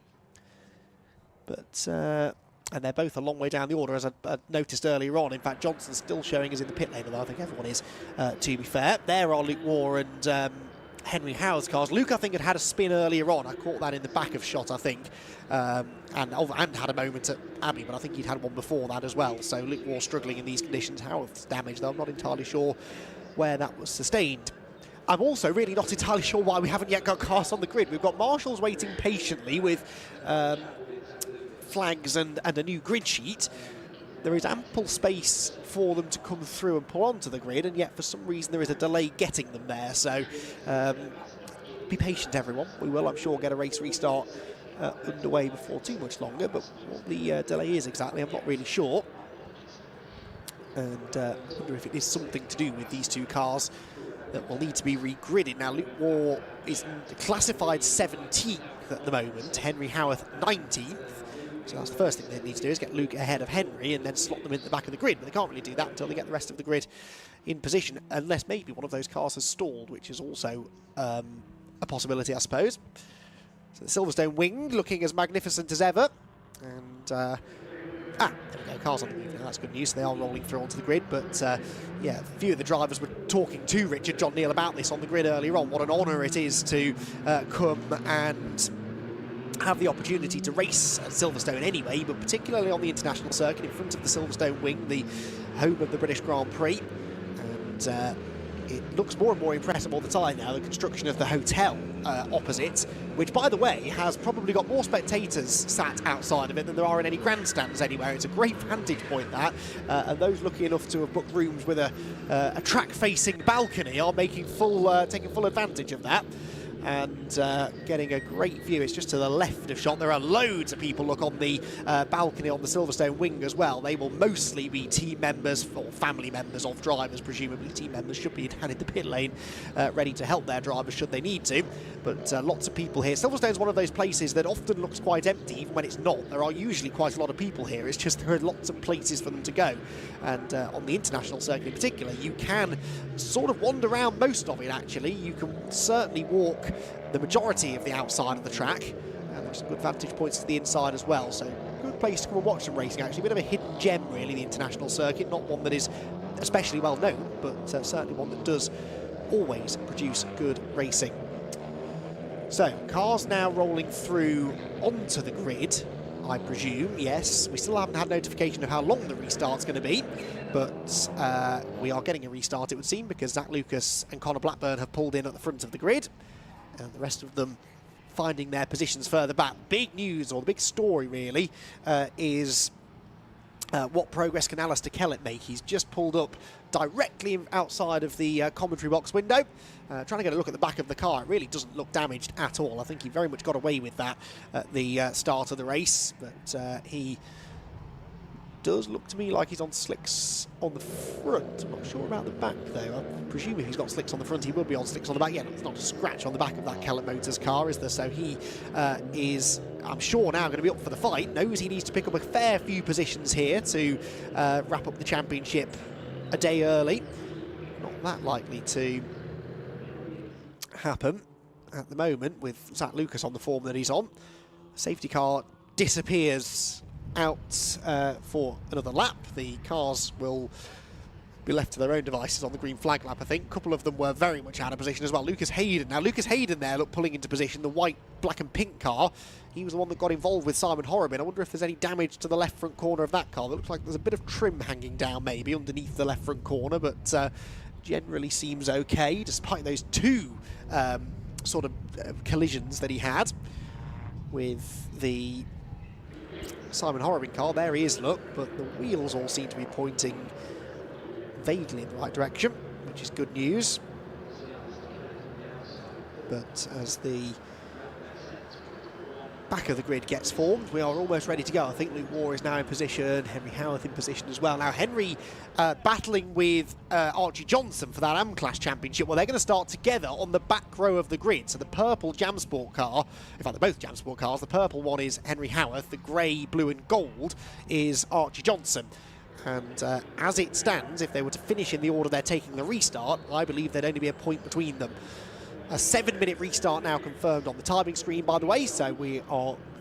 But and they're both a long way down the order, as I noticed earlier on. In fact, Johnson's still showing us in the pit lane, although I think everyone is, to be fair. There are Luke Waugh and Henry Howarth's cars. Luke, I think, had a spin earlier on. I caught that in the back of shot, I think, and had a moment at Abbey, but I think he'd had one before that as well. So Luke Waugh struggling in these conditions. Howarth's damage, though I'm not entirely sure where that was sustained. I'm also really not entirely sure why we haven't yet got cars on the grid. We've got marshals waiting patiently with flags and a new grid sheet. There is ample space for them to come through and pull onto the grid, and yet for some reason there is a delay getting them there. So be patient, everyone. We will, I'm sure, get a race restart underway before too much longer, but what the delay is exactly, I'm not really sure. And I wonder if it is something to do with these two cars that will need to be re-gridded. Now, Luke Waugh is classified 17th at the moment, Henry Howarth 19th. So that's the first thing they need to do, is get Luke ahead of Henry and then slot them in the back of the grid. But they can't really do that until they get the rest of the grid in position, unless maybe one of those cars has stalled, which is also a possibility, I suppose. So the Silverstone wing looking as magnificent as ever. And, there we go, cars on the move now, that's good news. They are rolling through onto the grid, but yeah, a few of the drivers were talking to Richard John Neal about this on the grid earlier on. What an honour it is to come and have the opportunity to race at Silverstone anyway, but particularly on the international circuit in front of the Silverstone wing, the home of the British Grand Prix. And it looks more and more impressive all the time now, the construction of the hotel opposite, which, by the way, has probably got more spectators sat outside of it than there are in any grandstands anywhere. It's a great vantage point, that, and those lucky enough to have booked rooms with a track-facing balcony are making taking full advantage of that. and getting a great view. It's just to the left of shot. There are loads of people look on the balcony on the Silverstone wing as well. They will mostly be team members or family members of drivers, presumably. Team members should be down in the pit lane ready to help their drivers should they need to, but lots of people here. Silverstone's one of those places that often looks quite empty even when it's not. There are usually quite a lot of people here. It's just there are lots of places for them to go, and on the international circuit in particular you can sort of wander around most of it. Actually, you can certainly walk the majority of the outside of the track, and there's some good vantage points to the inside as well, so good place to come and watch some racing. Actually, a bit of a hidden gem really, the international circuit, not one that is especially well known, but certainly one that does always produce good racing. So cars now rolling through onto the grid, I presume. Yes, we still haven't had notification of how long the restart's going to be, but we are getting a restart, it would seem, because Zach Lucas and Connor Blackburn have pulled in at the front of the grid, and the rest of them finding their positions further back. Big news, or the big story really, is what progress can Alistair Kellett make? He's just pulled up directly outside of the commentary box window, trying to get a look at the back of the car. It really doesn't look damaged at all. I think he very much got away with that at the start of the race, but he does look to me like he's on slicks on the front. I'm not sure about the back though. I presume if he's got slicks on the front he will be on slicks on the back. Yeah, there's not a scratch on the back of that Kellett Motors car, is there? So he is, I'm sure, now going to be up for the fight. Knows he needs to pick up a fair few positions here to wrap up the championship a day early. Not that likely to happen at the moment with Zach Lucas on the form that he's on. Safety car disappears out for another lap. The cars will be left to their own devices on the green flag lap, I think. A couple of them were very much out of position as well. Lucas Hayden. Now, Lucas Hayden there, look, pulling into position. The white, black and pink car. He was the one that got involved with Simon Horrobin. I wonder if there's any damage to the left front corner of that car. It looks like there's a bit of trim hanging down maybe underneath the left front corner, but generally seems okay, despite those two sort of collisions that he had with the Simon Horrobin car. There he is, look, but the wheels all seem to be pointing vaguely in the right direction, which is good news. But as the back of the grid gets formed, we are almost ready to go. I think Luke Moore is now in position, Henry Howarth in position as well. Now Henry battling with Archie Johnson for that AM-Class Championship. Well, they're going to start together on the back row of the grid. So the purple Jam Sport car, in fact they're both Jam Sport cars, the purple one is Henry Howarth, the grey, blue and gold is Archie Johnson. And as it stands, if they were to finish in the order they're taking the restart, I believe there'd only be a point between them. A 7-minute restart now confirmed on the timing screen, by the way, so we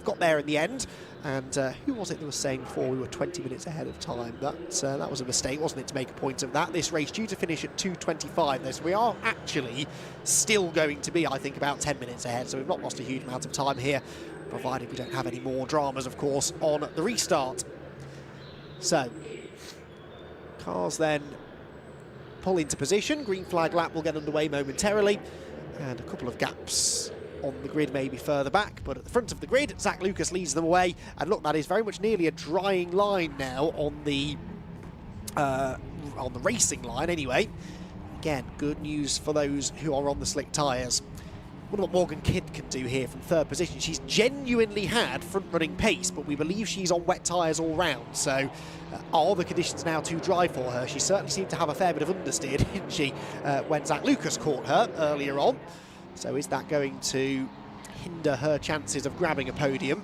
got there in the end. And who was it that was saying before we were 20 minutes ahead of time? That was a mistake, wasn't it, to make a point of that? This race due to finish at 2:25, though, so we are actually still going to be, I think, about 10 minutes ahead, so we've not lost a huge amount of time here, provided we don't have any more dramas, of course, on the restart. So, cars then pull into position. Green flag lap will get underway momentarily, and a couple of gaps on the grid maybe further back, but at the front of the grid Zach Lucas leads them away, and look, that is very much nearly a drying line now on the racing line anyway. Again, good news for those who are on the slick tyres. Wonder what Morgan Kidd can do here from third position. She's genuinely had front-running pace, but we believe she's on wet tyres all round, so are the conditions now too dry for her? She certainly seemed to have a fair bit of understeer, didn't she, when Zach Lucas caught her earlier on. So is that going to hinder her chances of grabbing a podium?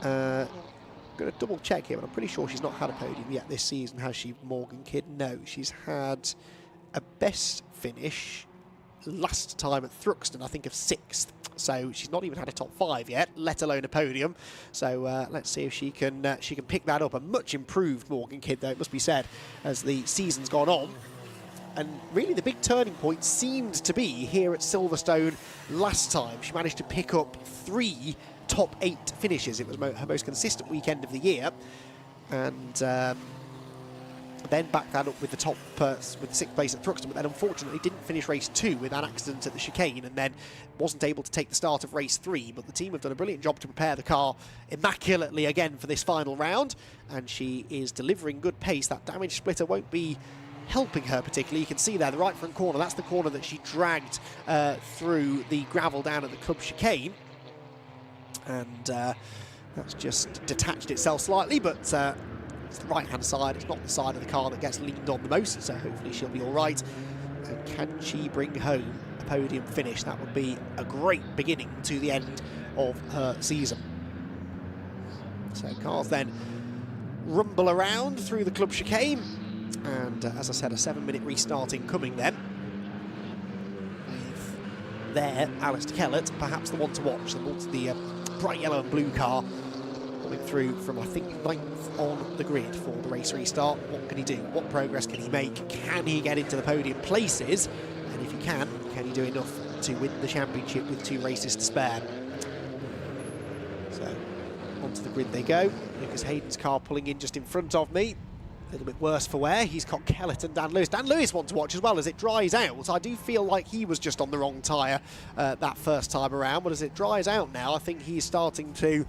I'm going to double check here, but I'm pretty sure she's not had a podium yet this season, has she, Morgan Kidd? No, she's had a best finish last time at Thruxton, I think, of 6th. So she's not even had a top 5 yet, let alone a podium. So let's see if she can pick that up. A much improved Morgan Kidd, though, it must be said, as the season's gone on. And really the big turning point seemed to be here at Silverstone last time. She managed to pick up 3 top 8 finishes. It was her most consistent weekend of the year. And then backed that up with the top with the 6th place at Thruxton, but then unfortunately didn't finish race 2 with that accident at the chicane, and then wasn't able to take the start of race 3. But the team have done a brilliant job to prepare the car immaculately again for this final round, and she is delivering good pace. That damage splitter won't be helping her particularly. You can see there, the right front corner, that's the corner that she dragged through the gravel down at the club chicane. And that's just detached itself slightly, but it's the right-hand side. It's not the side of the car that gets leaned on the most, so hopefully she'll be all right. And can she bring home a podium finish? That would be a great beginning to the end of her season. So cars then rumble around through the club chicane, and as I said, a 7-minute restart incoming then. With there, Alistair Kellett, perhaps the one to watch, the bright yellow and blue car coming through from, I think, 9th on the grid for the race restart. What can he do? What progress can he make? Can he get into the podium places? And if he can he do enough to win the championship with 2 races to spare? So, onto the grid they go. Lucas Hayden's car pulling in just in front of me. A little bit worse for wear. He's got Kellett and Dan Lewis. Dan Lewis wants to watch as well as it dries out. I do feel like he was just on the wrong tyre that first time around, but as it dries out now, I think he's starting to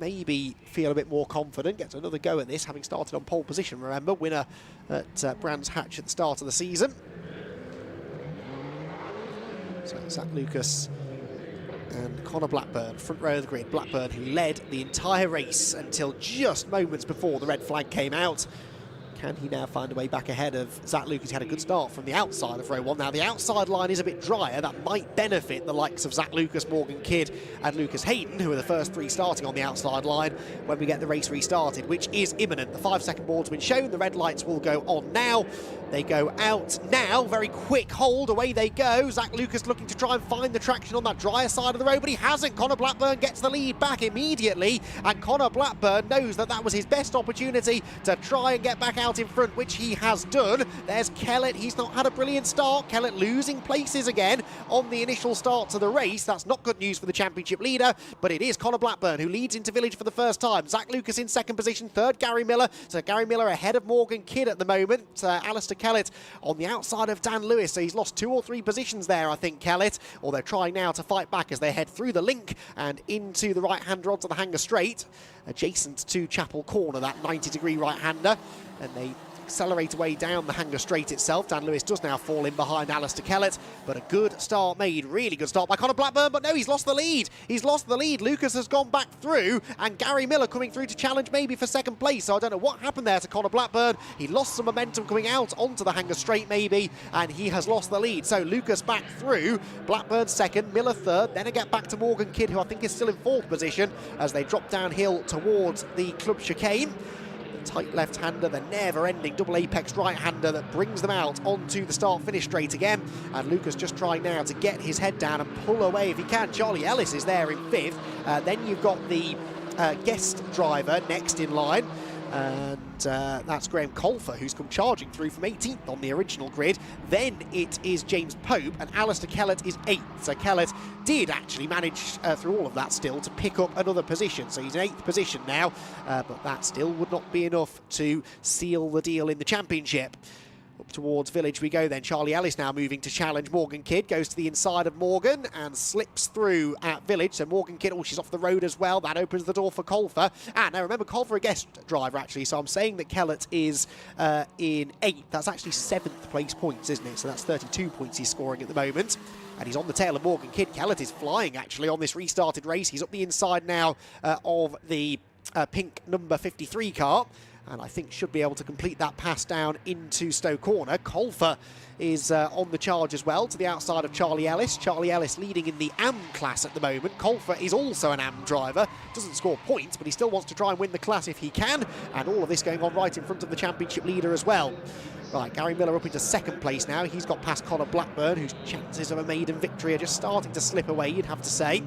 maybe feel a bit more confident. Gets another go at this, having started on pole position, remember. Winner at Brands Hatch at the start of the season. So Zach Lucas and Connor Blackburn, front row of the grid. Blackburn, who led the entire race until just moments before the red flag came out. Can he now find a way back ahead of Zach Lucas? He had a good start from the outside of row 1. Now, the outside line is a bit drier. That might benefit the likes of Zach Lucas, Morgan Kidd and Lucas Hayden, who are the first 3 starting on the outside line when we get the race restarted, which is imminent. The 5-second board's been shown. The red lights will go on now. They go out now. Very quick hold. Away they go. Zach Lucas looking to try and find the traction on that drier side of the road, but he hasn't. Connor Blackburn gets the lead back immediately, and Connor Blackburn knows that that was his best opportunity to try and get back out in front, which he has done. There's Kellett. He's not had a brilliant start. Kellett losing places again on the initial start to the race. That's not good news for the championship leader, but it is Connor Blackburn who leads into Village for the first time. Zach Lucas in 2nd position, 3rd Gary Miller. So Gary Miller ahead of Morgan Kidd at the moment. Alistair Kellett on the outside of Dan Lewis. So he's lost 2 or 3 positions there, I think, Kellett. Or they're trying now to fight back as they head through the link and into the right-hand rod to the Hanger Straight, adjacent to Chapel Corner, that 90-degree right-hander. And they accelerate away down the Hanger Straight itself. Dan Lewis does now fall in behind Alistair Kellett, but a good start made, really good start by Connor Blackburn, but no, he's lost the lead. He's lost the lead. Lucas has gone back through, and Gary Miller coming through to challenge maybe for 2nd place. So I don't know what happened there to Connor Blackburn. He lost some momentum coming out onto the Hanger Straight maybe, and he has lost the lead. So Lucas back through, Blackburn 2nd, Miller 3rd, then I get back to Morgan Kidd, who I think is still in 4th position as they drop downhill towards the club chicane. Tight left-hander, the never-ending double apex right-hander that brings them out onto the start-finish straight again. And Lucas just trying now to get his head down and pull away if he can. Charlie Ellis is there in 5th. Then you've got the guest driver next in line. And that's Graham Colfer, who's come charging through from 18th on the original grid. Then it is James Pope, and Alistair Kellett is 8th. So Kellett did actually manage through all of that still to pick up another position. So he's in 8th position now, but that still would not be enough to seal the deal in the championship. Up towards Village we go then. Charlie Ellis now moving to challenge Morgan Kidd. Goes to the inside of Morgan and slips through at Village. So Morgan Kidd, oh, she's off the road as well. That opens the door for Colfer. And now remember, Colfer a guest driver actually. So I'm saying that Kellett is in 8th. That's actually 7th place points, isn't it? So that's 32 points he's scoring at the moment. And he's on the tail of Morgan Kidd. Kellett is flying actually on this restarted race. He's up the inside now of the pink number 53 car. And I think should be able to complete that pass down into Stowe Corner. Colfer is on the charge as well to the outside of Charlie Ellis. Charlie Ellis leading in the AM class at the moment. Colfer is also an AM driver. Doesn't score points, but he still wants to try and win the class if he can. And all of this going on right in front of the championship leader as well. Right, Gary Miller up into 2nd place now. He's got past Connor Blackburn, whose chances of a maiden victory are just starting to slip away, you'd have to say.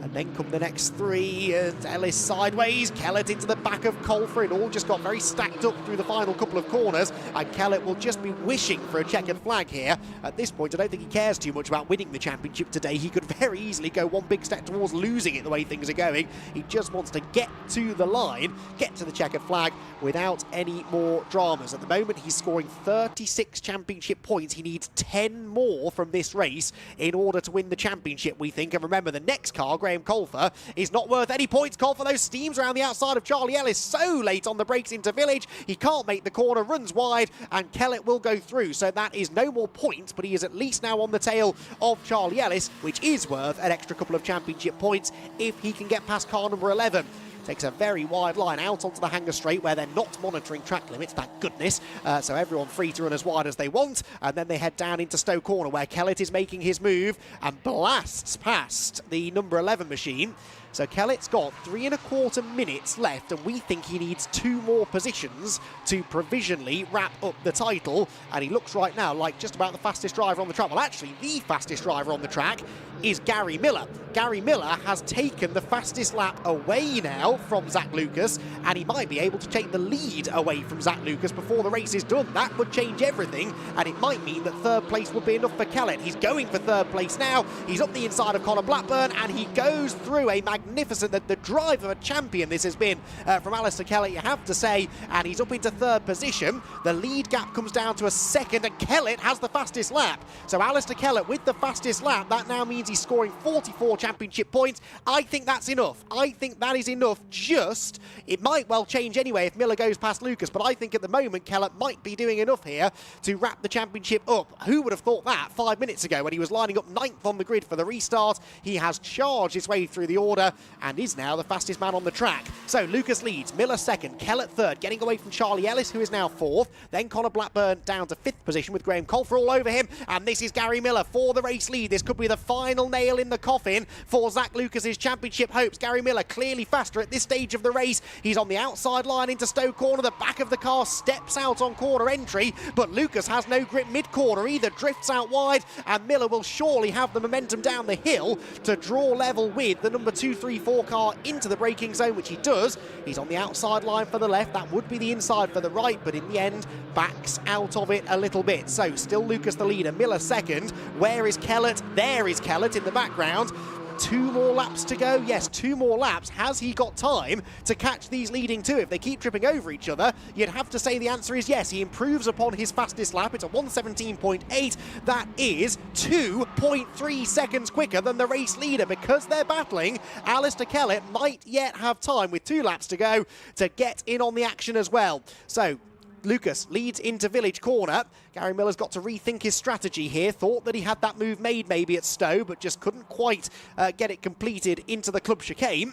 And then come the next 3, Ellis sideways, Kellett into the back of Colfer. It all just got very stacked up through the final couple of corners, and Kellett will just be wishing for a checkered flag here. At this point, I don't think he cares too much about winning the championship today. He could very easily go one big step towards losing it the way things are going. He just wants to get to the line, get to the checkered flag without any more dramas. At the moment, he's scoring 36 championship points. He needs 10 more from this race in order to win the championship, we think. And remember, the next car, Graham Graham Colfer is not worth any points. Colfer, though, steams around the outside of Charlie Ellis so late on the brakes into Village. He can't make the corner, runs wide, and Kellett will go through. So that is no more points, but he is at least now on the tail of Charlie Ellis, which is worth an extra couple of championship points if he can get past car number 11. Takes a very wide line out onto the Hanger Straight where they're not monitoring track limits, thank goodness. So everyone free to run as wide as they want. And then they head down into Stowe Corner where Kellett is making his move and blasts past the number 11 machine. So Kellett's got 3¼ minutes left, and we think he needs 2 more positions to provisionally wrap up the title. And he looks right now like just about the fastest driver on the track. Well, actually, the fastest driver on the track is Gary Miller. Gary Miller has taken the fastest lap away now from Zach Lucas, and he might be able to take the lead away from Zach Lucas before the race is done. That would change everything, and it might mean that 3rd place would be enough for Kellett. He's going for 3rd place now. He's up the inside of Conor Blackburn, and he goes through a magnificent, the drive of a champion this has been from Alistair Kellett, you have to say, and he's up into 3rd position. The lead gap comes down to a 2nd, and Kellett has the fastest lap. So Alistair Kellett with the fastest lap, that now means he's scoring 44 championship points. I think that's enough. I think that is enough. Just, it might well change anyway if Miller goes past Lucas, but I think at the moment Kellett might be doing enough here to wrap the championship up. Who would have thought that 5 minutes ago when he was lining up 9th on the grid for the restart? He has charged his way through the order and is now the fastest man on the track. So Lucas leads, Miller 2nd, Kellett 3rd, getting away from Charlie Ellis, who is now 4th. Then Conor Blackburn down to 5th position with Graham Colfer all over him. And this is Gary Miller for the race lead. This could be the final nail in the coffin for Zach Lucas's championship hopes. Gary Miller clearly faster at this stage of the race. He's on the outside line into Stowe Corner. The back of the car steps out on corner entry, but Lucas has no grip mid-corner either, drifts out wide, and Miller will surely have the momentum down the hill to draw level with the number 2, 3, 4 car into the braking zone, which he does. He's on the outside line for the left. That would be the inside for the right, but in the end backs out of it a little bit. So still Lucas the leader, Miller 2nd. Where is Kellett? There is Kellett in the background. 2 more laps to go. Yes, 2 more laps. Has he got time to catch these leading 2? If they keep tripping over each other, you'd have to say the answer is yes. He improves upon his fastest lap. It's a 1:17.8. That is 2.3 seconds quicker than the race leader. Because they're battling, Alistair Kellett might yet have time with 2 laps to go to get in on the action as well. So Lucas leads into Village Corner. Gary Miller's got to rethink his strategy here. Thought that he had that move made maybe at Stowe, but just couldn't quite get it completed into the club chicane.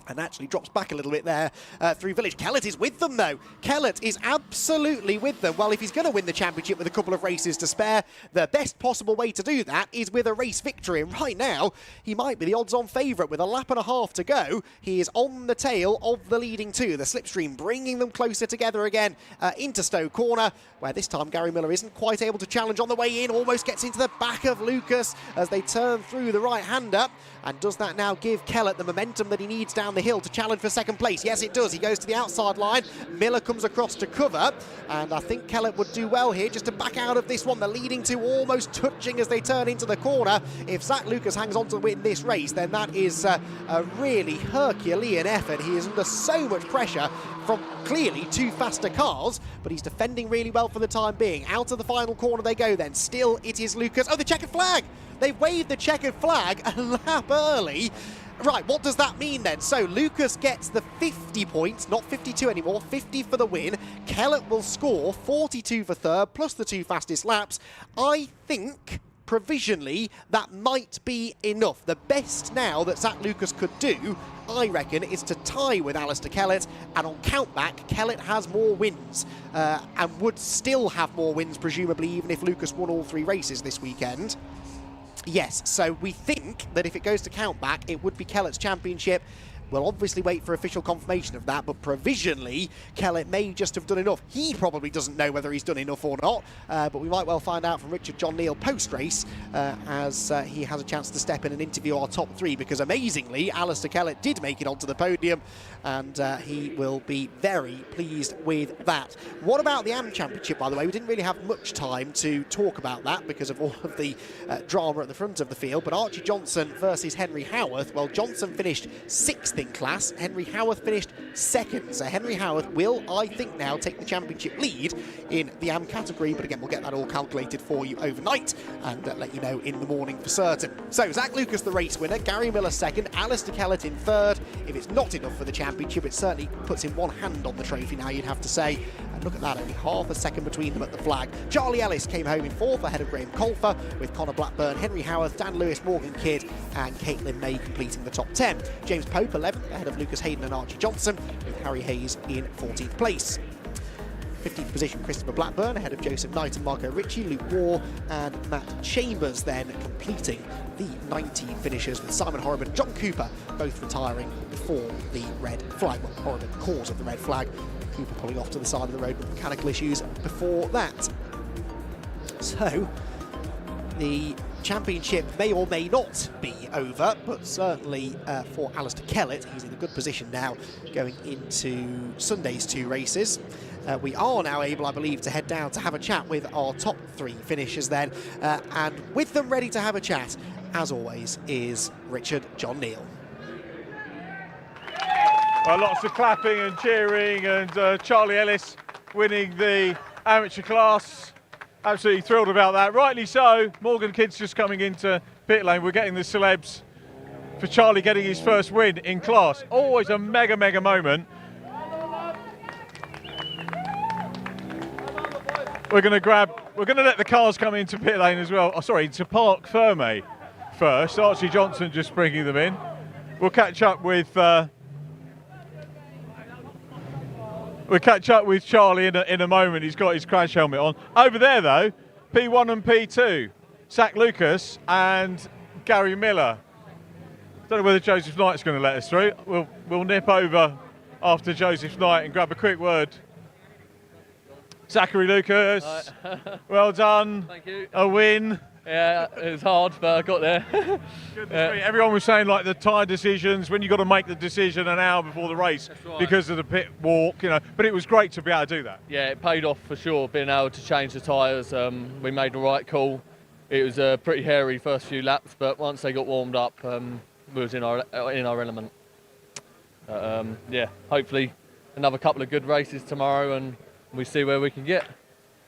And actually drops back a little bit there through Village. Kellett is with them, though. Kellett is absolutely with them. Well, if he's going to win the championship with a couple of races to spare, the best possible way to do that is with a race victory. And right now, he might be the odds-on favourite with a lap and a half to go. He is on the tail of the leading 2. The slipstream bringing them closer together again into Stowe Corner, where this time Gary Miller isn't quite able to challenge on the way in. Almost gets into the back of Lucas as they turn through the right-hander. And does that now give Kellett the momentum that he needs down the hill to challenge for 2nd place? Yes, it does. He goes to the outside line. Miller comes across to cover, and I think Kellett would do well here just to back out of this one. The leading 2 almost touching as they turn into the corner. If Zach Lucas hangs on to win this race, then that is a really Herculean effort. He is under so much pressure from clearly 2 faster cars, but he's defending really well for the time being. Out of the final corner they go then. Still it is Lucas. Oh, the checkered flag! They've waved the checkered flag a lap early. Right, what does that mean then? So Lucas gets the 50 points, not 52 anymore, 50 for the win. Kellett will score 42 for 3rd, plus the 2 fastest laps. I think provisionally that might be enough. The best now that Zach Lucas could do, I reckon, is to tie with Alistair Kellett, and on countback, Kellett has more wins and would still have more wins, presumably, even if Lucas won all 3 races this weekend. Yes, so we think that if it goes to countback, it would be Kellett's championship. We'll obviously wait for official confirmation of that, but provisionally, Kellett may just have done enough. He probably doesn't know whether he's done enough or not, but we might well find out from Richard John Neal post-race as he has a chance to step in and interview our top 3, because amazingly, Alistair Kellett did make it onto the podium, and he will be very pleased with that. What about the AM Championship, by the way? We didn't really have much time to talk about that because of all of the drama at the front of the field, but Archie Johnson versus Henry Howarth. Well, Johnson finished 6th in class. Henry Howarth finished second, so Henry Howarth will, I think, now take the championship lead in the AM category, but again, we'll get that all calculated for you overnight and let you know in the morning for certain. So Zach Lucas, the race winner, Gary Miller second, Alistair Kellett in third. If it's not enough for the championship, it certainly puts in one hand on the trophy now, you'd have to say. And look at that, only half a second between them at the flag. Charlie Ellis came home in fourth ahead of Graham Colfer, with Connor Blackburn, Henry Howarth, Dan Lewis, Morgan Kidd and Caitlin May completing the top 10. James Pope 11th ahead of Lucas Hayden and Archie Johnson, with Harry Hayes in 14th place. 15th position Christopher Blackburn ahead of Joseph Knight and Marco Ritchie, Luke Waugh and Matt Chambers then completing the 19 finishers, with Simon Horriban and John Cooper both retiring before the red flag. Well, Horriban cause of the red flag, Cooper pulling off to the side of the road with mechanical issues before that. So the championship may or may not be over, but certainly for Alistair Kellett, he's in a good position now going into Sunday's 2 races. We are now able, I believe, to head down to have a chat with our top 3 finishers then, and with them ready to have a chat, as always, is Richard John Neal. Well, lots of clapping and cheering, and Charlie Ellis winning the amateur class. Absolutely thrilled about that, rightly so. Morgan Kidd's just coming into pit lane. We're getting the celebs for Charlie getting his first win in class. Always a mega moment. We're going to let the cars come into pit lane as well. Oh, sorry, to Park Ferme first. Archie Johnson just bringing them in. We'll catch up with Charlie in a moment. He's got his crash helmet on. Over there, though, P1 and P2, Zach Lucas and Gary Miller. Don't know whether Joseph Knight's going to let us through. We'll nip over after Joseph Knight and grab a quick word. Zachary Lucas, well done. Thank you. A win. Yeah, it was hard, but I got there. Everyone was saying like the tyre decisions, when you got to make the decision an hour before the race because of the pit walk, you know. But it was great to be able to do that. Yeah, it paid off for sure, being able to change the tyres. We made the right call. It was a pretty hairy first few laps, but once they got warmed up, we was in our element. Yeah, hopefully another couple of good races tomorrow, and we see where we can get.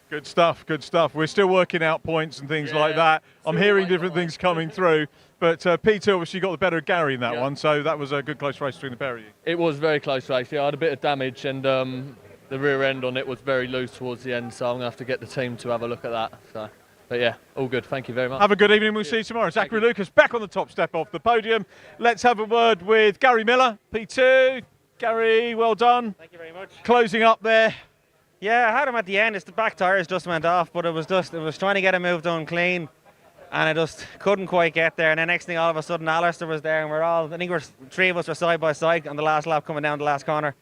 Good stuff, good stuff. We're still working out points and things like that. I'm hearing different things coming through, but P2 obviously got the better of Gary in that one, so that was a good close race between the pair of you. It was a very close race. Yeah, I had a bit of damage, and the rear end on it was very loose towards the end, so I'm going to have to get the team to have a look at that. So, but yeah, all good. Thank you very much. Have a good evening. We'll see you tomorrow. Zachary Lucas back on the top step off the podium. Let's have a word with Gary Miller, P2. Gary, well done. Thank you very much. Closing up there. Yeah, I had him at the end. The back tyres just went off, but it was trying to get him moved on clean, and I just couldn't quite get there. And the next thing, all of a sudden, Alistair was there, and I think three of us were side by side on the last lap coming down the last corner.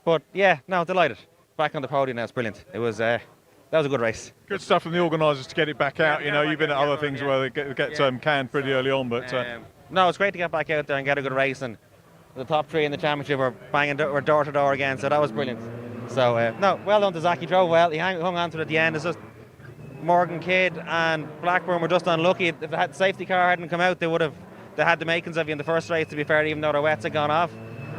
But yeah, no, delighted. Back on the podium now, it's brilliant. It was that was a good race. Good stuff from the organisers to get it back out. You know, you've been at other things where they get canned pretty early on, but no, it's great to get back out there and get a good race. And the top 3 in the championship were door to door again, so that was brilliant. So no, well done to Zach. He drove well. He hung on to it at the end. It's just Morgan Kidd and Blackburn were just unlucky. If the safety car hadn't come out, they had the makings of you in the first race, to be fair, even though their wets had gone off.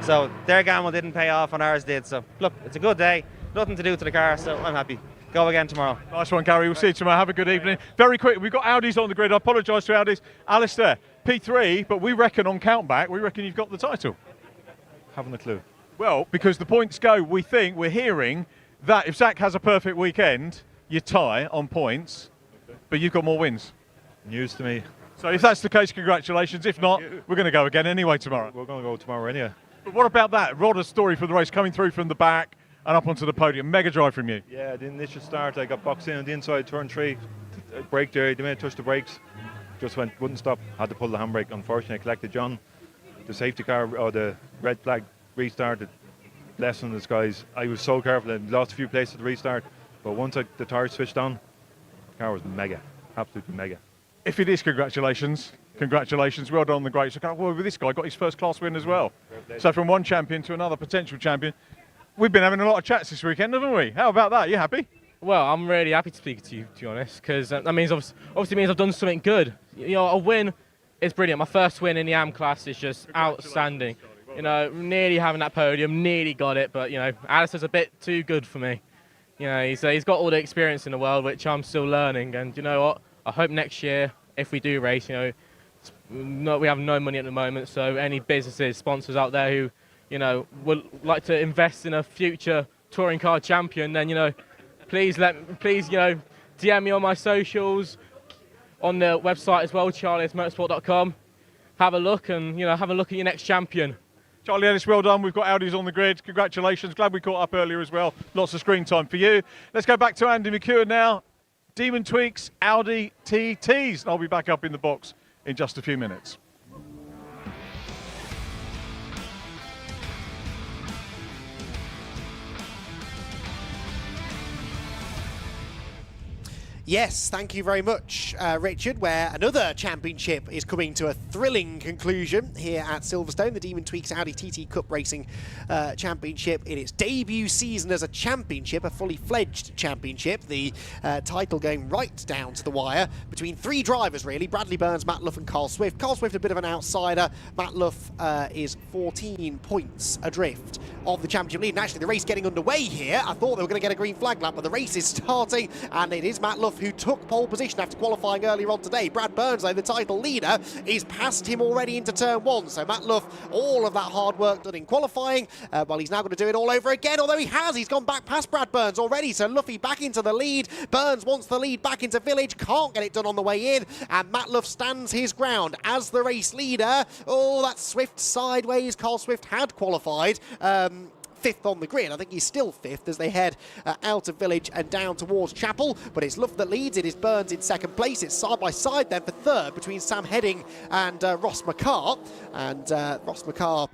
So their gamble didn't pay off and ours did. So look, it's a good day. Nothing to do to the car, so I'm happy. Go again tomorrow. Nice one, Gary. We'll see you tomorrow. Have a good evening. Very quick, we've got Audis on the grid. I apologise to Audis. Alistair, P3, but we reckon on countback, we reckon you've got the title. Haven't a clue. Well, because the points go, we're hearing that if Zach has a perfect weekend, you tie on points, but you've got more wins. News to me. So if that's the case, congratulations. If not, we're going to go again anyway tomorrow. We're going to go tomorrow anyway. But what about that? Rod, a story for the race, coming through from the back and up onto the podium. Mega drive from you. Yeah, the initial start, I got boxed in on the inside, turn 3, brake there, they made touch the brakes, just wouldn't stop, had to pull the handbrake. Unfortunately, I collected John. The safety car, or the red flag, restarted. Blessing the skies. I was so careful. I lost a few places at the restart, but once the tires switched on, the car was mega, absolutely mega. If it is, congratulations. Congratulations. Well done on the great. So, well, with this guy, got his first class win as well. So from one champion to another potential champion. We've been having a lot of chats this weekend, haven't we? How about that? You happy? Well, I'm really happy to speak to you, to be honest, because that means obviously means I've done something good. You know, a win is brilliant. My first win in the AM class is just outstanding. You know, nearly having that podium, nearly got it, but, you know, Alistair's a bit too good for me. You know, he's got all the experience in the world, which I'm still learning. And you know what? I hope next year, if we do race, you know, we have no money at the moment, so any businesses, sponsors out there who, you know, would like to invest in a future touring car champion, then, you know, please, you know, DM me on my socials, on the website as well, charliesmotorsport.com. Have a look and, you know, have a look at your next champion. Charlie Ellis, well done. We've got Audis on the grid. Congratulations. Glad we caught up earlier as well. Lots of screen time for you. Let's go back to Andy McEwen now. Demon Tweeks, Audi TTs. And I'll be back up in the box in just a few minutes. Yes, thank you very much, Richard, where another championship is coming to a thrilling conclusion here at Silverstone, the Demon Tweeks Audi TT Cup Racing Championship in its debut season as a championship, a fully fledged championship, the title going right down to the wire between three drivers really, Bradley Burns, Matt Luff and Carl Swift. Carl Swift a bit of an outsider, Matt Luff is 14 points adrift of the championship lead, and actually the race getting underway here. I thought they were going to get a green flag lap, but the race is starting, and it is Matt Luff who took pole position after qualifying earlier on today. Brad Burns, though, the title leader, is past him already into turn one. So Matt Luff, all of that hard work done in qualifying, well, he's now going to do it all over again, although he's gone back past Brad Burns already. So Luffy back into the lead. Burns wants the lead back into Village, can't get it done on the way in, and Matt Luff stands his ground as the race leader. Oh, that's Swift sideways. Carl Swift had qualified fifth on the grid. I think he's still fifth as they head out of Village and down towards Chapel, but it's Luff that leads. It is Burns in second place. It's side by side then for third between Sam Heading and Ross McCarr, and Ross McCarr,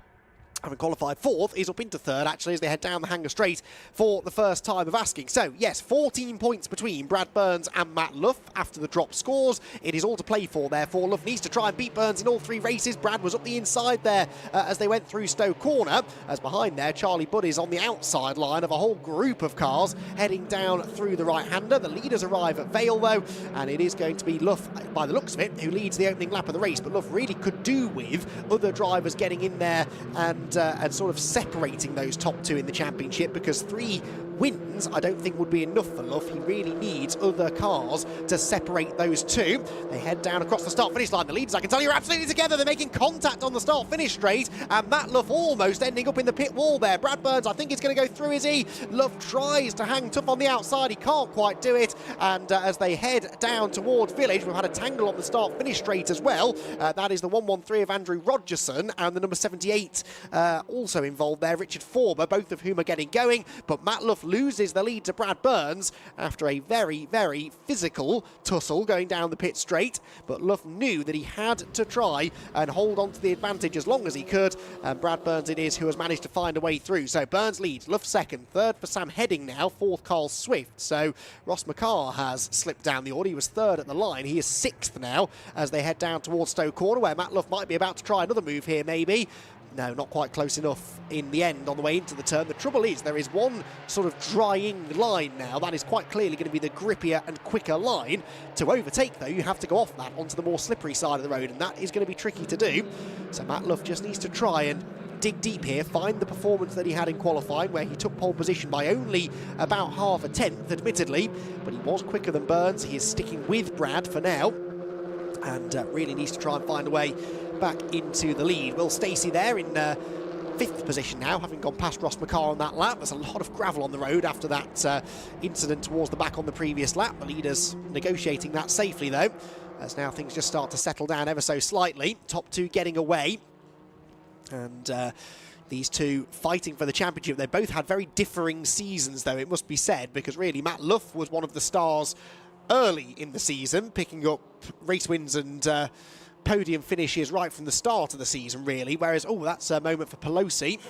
having qualified fourth, is up into third, actually, as they head down the Hanger Straight for the first time of asking. So, yes, 14 points between Brad Burns and Matt Luff after the drop scores. It is all to play for, therefore. Luff needs to try and beat Burns in all three races. Brad was up the inside there as they went through Stowe Corner. As behind there, Charlie Budd is on the outside line of a whole group of cars heading down through the right-hander. The leaders arrive at Vale, though, and it is going to be Luff, by the looks of it, who leads the opening lap of the race. But Luff really could do with other drivers getting in there and sort of separating those top two in the championship, because 3 wins I don't think would be enough for Luff. He really needs other cars to separate those two. They head down across the start-finish line. The leaders, I can tell you, are absolutely together. They're making contact on the start-finish straight, and Matt Luff almost ending up in the pit wall there. Brad Burns, I think, is going to go through, is he? Luff tries to hang tough on the outside. He can't quite do it, and as they head down towards Village, we've had a tangle on the start-finish straight as well. That is the 113 of Andrew Rogerson, and the number 78 also involved there, Richard Forber, both of whom are getting going, but Matt Luff loses the lead to Brad Burns after a very, very physical tussle going down the pit straight, but Luff knew that he had to try and hold on to the advantage as long as he could, and Brad Burns it is who has managed to find a way through. So Burns leads, Luff second, third for Sam Heading now, fourth Carl Swift. So Ross McCarr has slipped down the order. He was third at the line. He is sixth now as they head down towards Stowe Corner, where Matt Luff might be about to try another move here maybe. No, not quite close enough in the end on the way into the turn. The trouble is there is one sort of drying line now. That is quite clearly going to be the grippier and quicker line. To overtake, though, you have to go off that onto the more slippery side of the road, and that is going to be tricky to do. So Matt Luff just needs to try and dig deep here, find the performance that he had in qualifying, where he took pole position by only about half a tenth, admittedly, but he was quicker than Burns. He is sticking with Brad for now, and really needs to try and find a way back into the lead. Will Stacey there in fifth position now, having gone past Ross McCarr on that lap. There's a lot of gravel on the road after that incident towards the back on the previous lap. The leaders negotiating that safely, though, as now things just start to settle down ever so slightly. Top two getting away, and these two fighting for the championship. They both had very differing seasons, though, it must be said, because really Matt Luff was one of the stars early in the season, picking up race wins and podium finishes right from the start of the season, really, whereas, oh, that's a moment for Pelosi.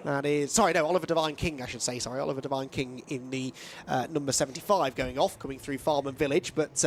That is, sorry, no, Oliver Devine King, I should say. Sorry, Oliver Devine King in the number 75 going off, coming through Farman Village. But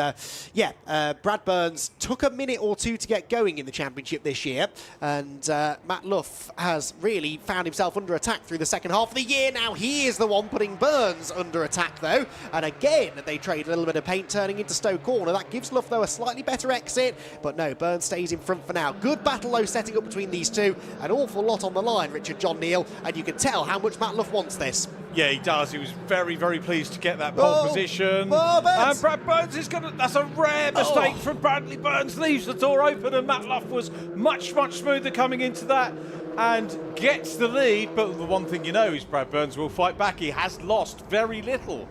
Brad Burns took a minute or two to get going in the championship this year. And Matt Luff has really found himself under attack through the second half of the year. Now he is the one putting Burns under attack, though. And again, they trade a little bit of paint turning into Stowe Corner. That gives Luff, though, a slightly better exit. But no, Burns stays in front for now. Good battle, though, setting up between these two. An awful lot on the line, Richard John Neal. And you can tell how much Matt Luff wants this. Yeah, he does. He was very, very pleased to get that pole position. And Brad Burns is going to... That's a rare mistake from Bradley Burns. Leaves the door open, and Matt Luff was much, much smoother coming into that and gets the lead. But the one thing you know is Brad Burns will fight back. He has lost very little.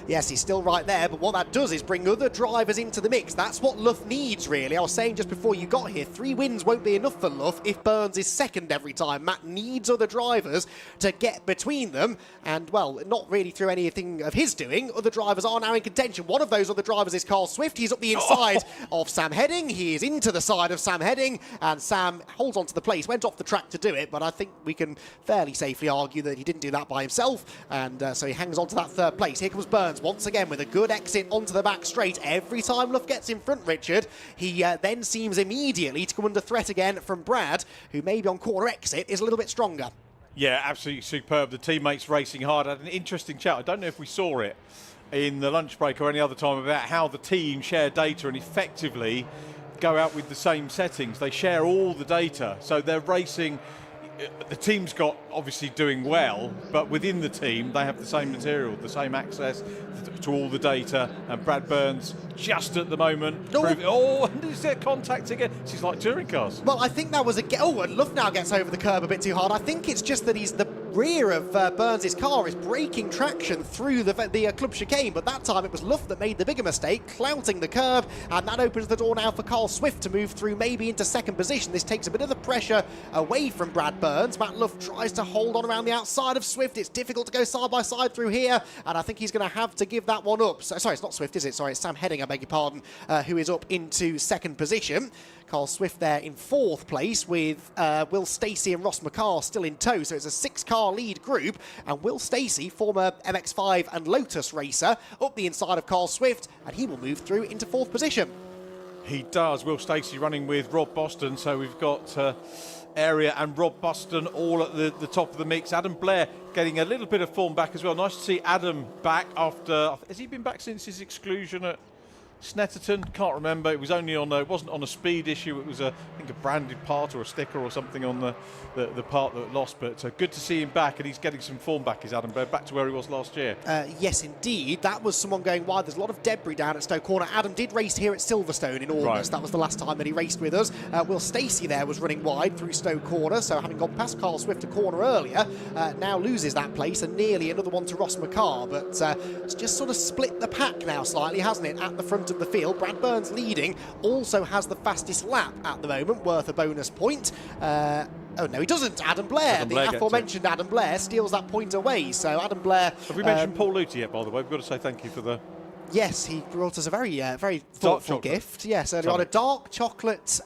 Yes, he's still right there, but what that does is bring other drivers into the mix. That's what Luff needs, really. I was saying just before you got here, 3 wins won't be enough for Luff if Burns is second every time. Matt needs other drivers to get between them, and, well, not really through anything of his doing. Other drivers are now in contention. One of those other drivers is Carl Swift. He's up the inside of Sam Heading. He is into the side of Sam Heading, and Sam holds on to the place, went off the track to do it, but I think we can fairly safely argue that he didn't do that by himself, and so he hangs on to that third place. Here comes Burns once again with a good exit onto the back straight. Every time Luff gets in front, Richard, he then seems immediately to come under threat again from Brad, who maybe on corner exit is a little bit stronger. Yeah, absolutely superb. The teammates racing hard. I had an interesting chat. I don't know if we saw it in the lunch break or any other time about how the team share data and effectively go out with the same settings. They share all the data, so they're racing. The team's got obviously doing well, but within the team they have the same material, the same access to all the data, and Brad Burns just at the moment and is there contact again? She's like touring cars. Well, I think that was and Luff now gets over the curb a bit too hard. I think it's just that the rear of Burns' car is breaking traction through the club chicane, but that time it was Luff that made the bigger mistake, clouting the curb, and that opens the door now for Carl Swift to move through maybe into second position. This takes a bit of the pressure away from Brad Burns. Matt Luff tries to hold on around the outside of Swift. It's difficult to go side by side through here, and I think he's going to have to give that one up. Sorry, it's not Swift, is it? Sorry, it's Sam Heading, I beg your pardon, who is up into second position. Carl Swift there in fourth place with Will Stacey and Ross McCarr still in tow. So it's a 6-car lead group. And Will Stacey, former MX5 and Lotus racer, up the inside of Carl Swift. And he will move through into fourth position. He does. Will Stacey running with Rob Boston. So we've got Area and Rob Boston all at the top of the mix. Adam Blair getting a little bit of form back as well. Nice to see Adam back after... Has he been back since his exclusion at Snetterton? Can't remember. It was only on it wasn't on a speed issue. It was I think a branded part or a sticker or something on the part that lost. But good to see him back, and he's getting some form back. Is Adam Blair back to where he was last year? Yes, indeed. That was someone going wide. There's a lot of debris down at Stowe Corner. Adam did race here at Silverstone in August. Right. That was the last time that he raced with us. Will Stacey there was running wide through Stowe Corner, so having gone past Carl Swift a corner earlier, now loses that place, and nearly another one to Ross McCarr. But it's just sort of split the pack now slightly, hasn't it, at the front of the field. Brad Burns leading, also has the fastest lap at the moment, worth a bonus point. Oh, no, he doesn't. Adam Blair, the aforementioned Adam Blair, steals that point away. So Adam Blair... Have we mentioned Paul Luty yet, by the way? We've got to say thank you for the... Yes, he brought us a very thoughtful gift. Yes, earlier on, a dark chocolate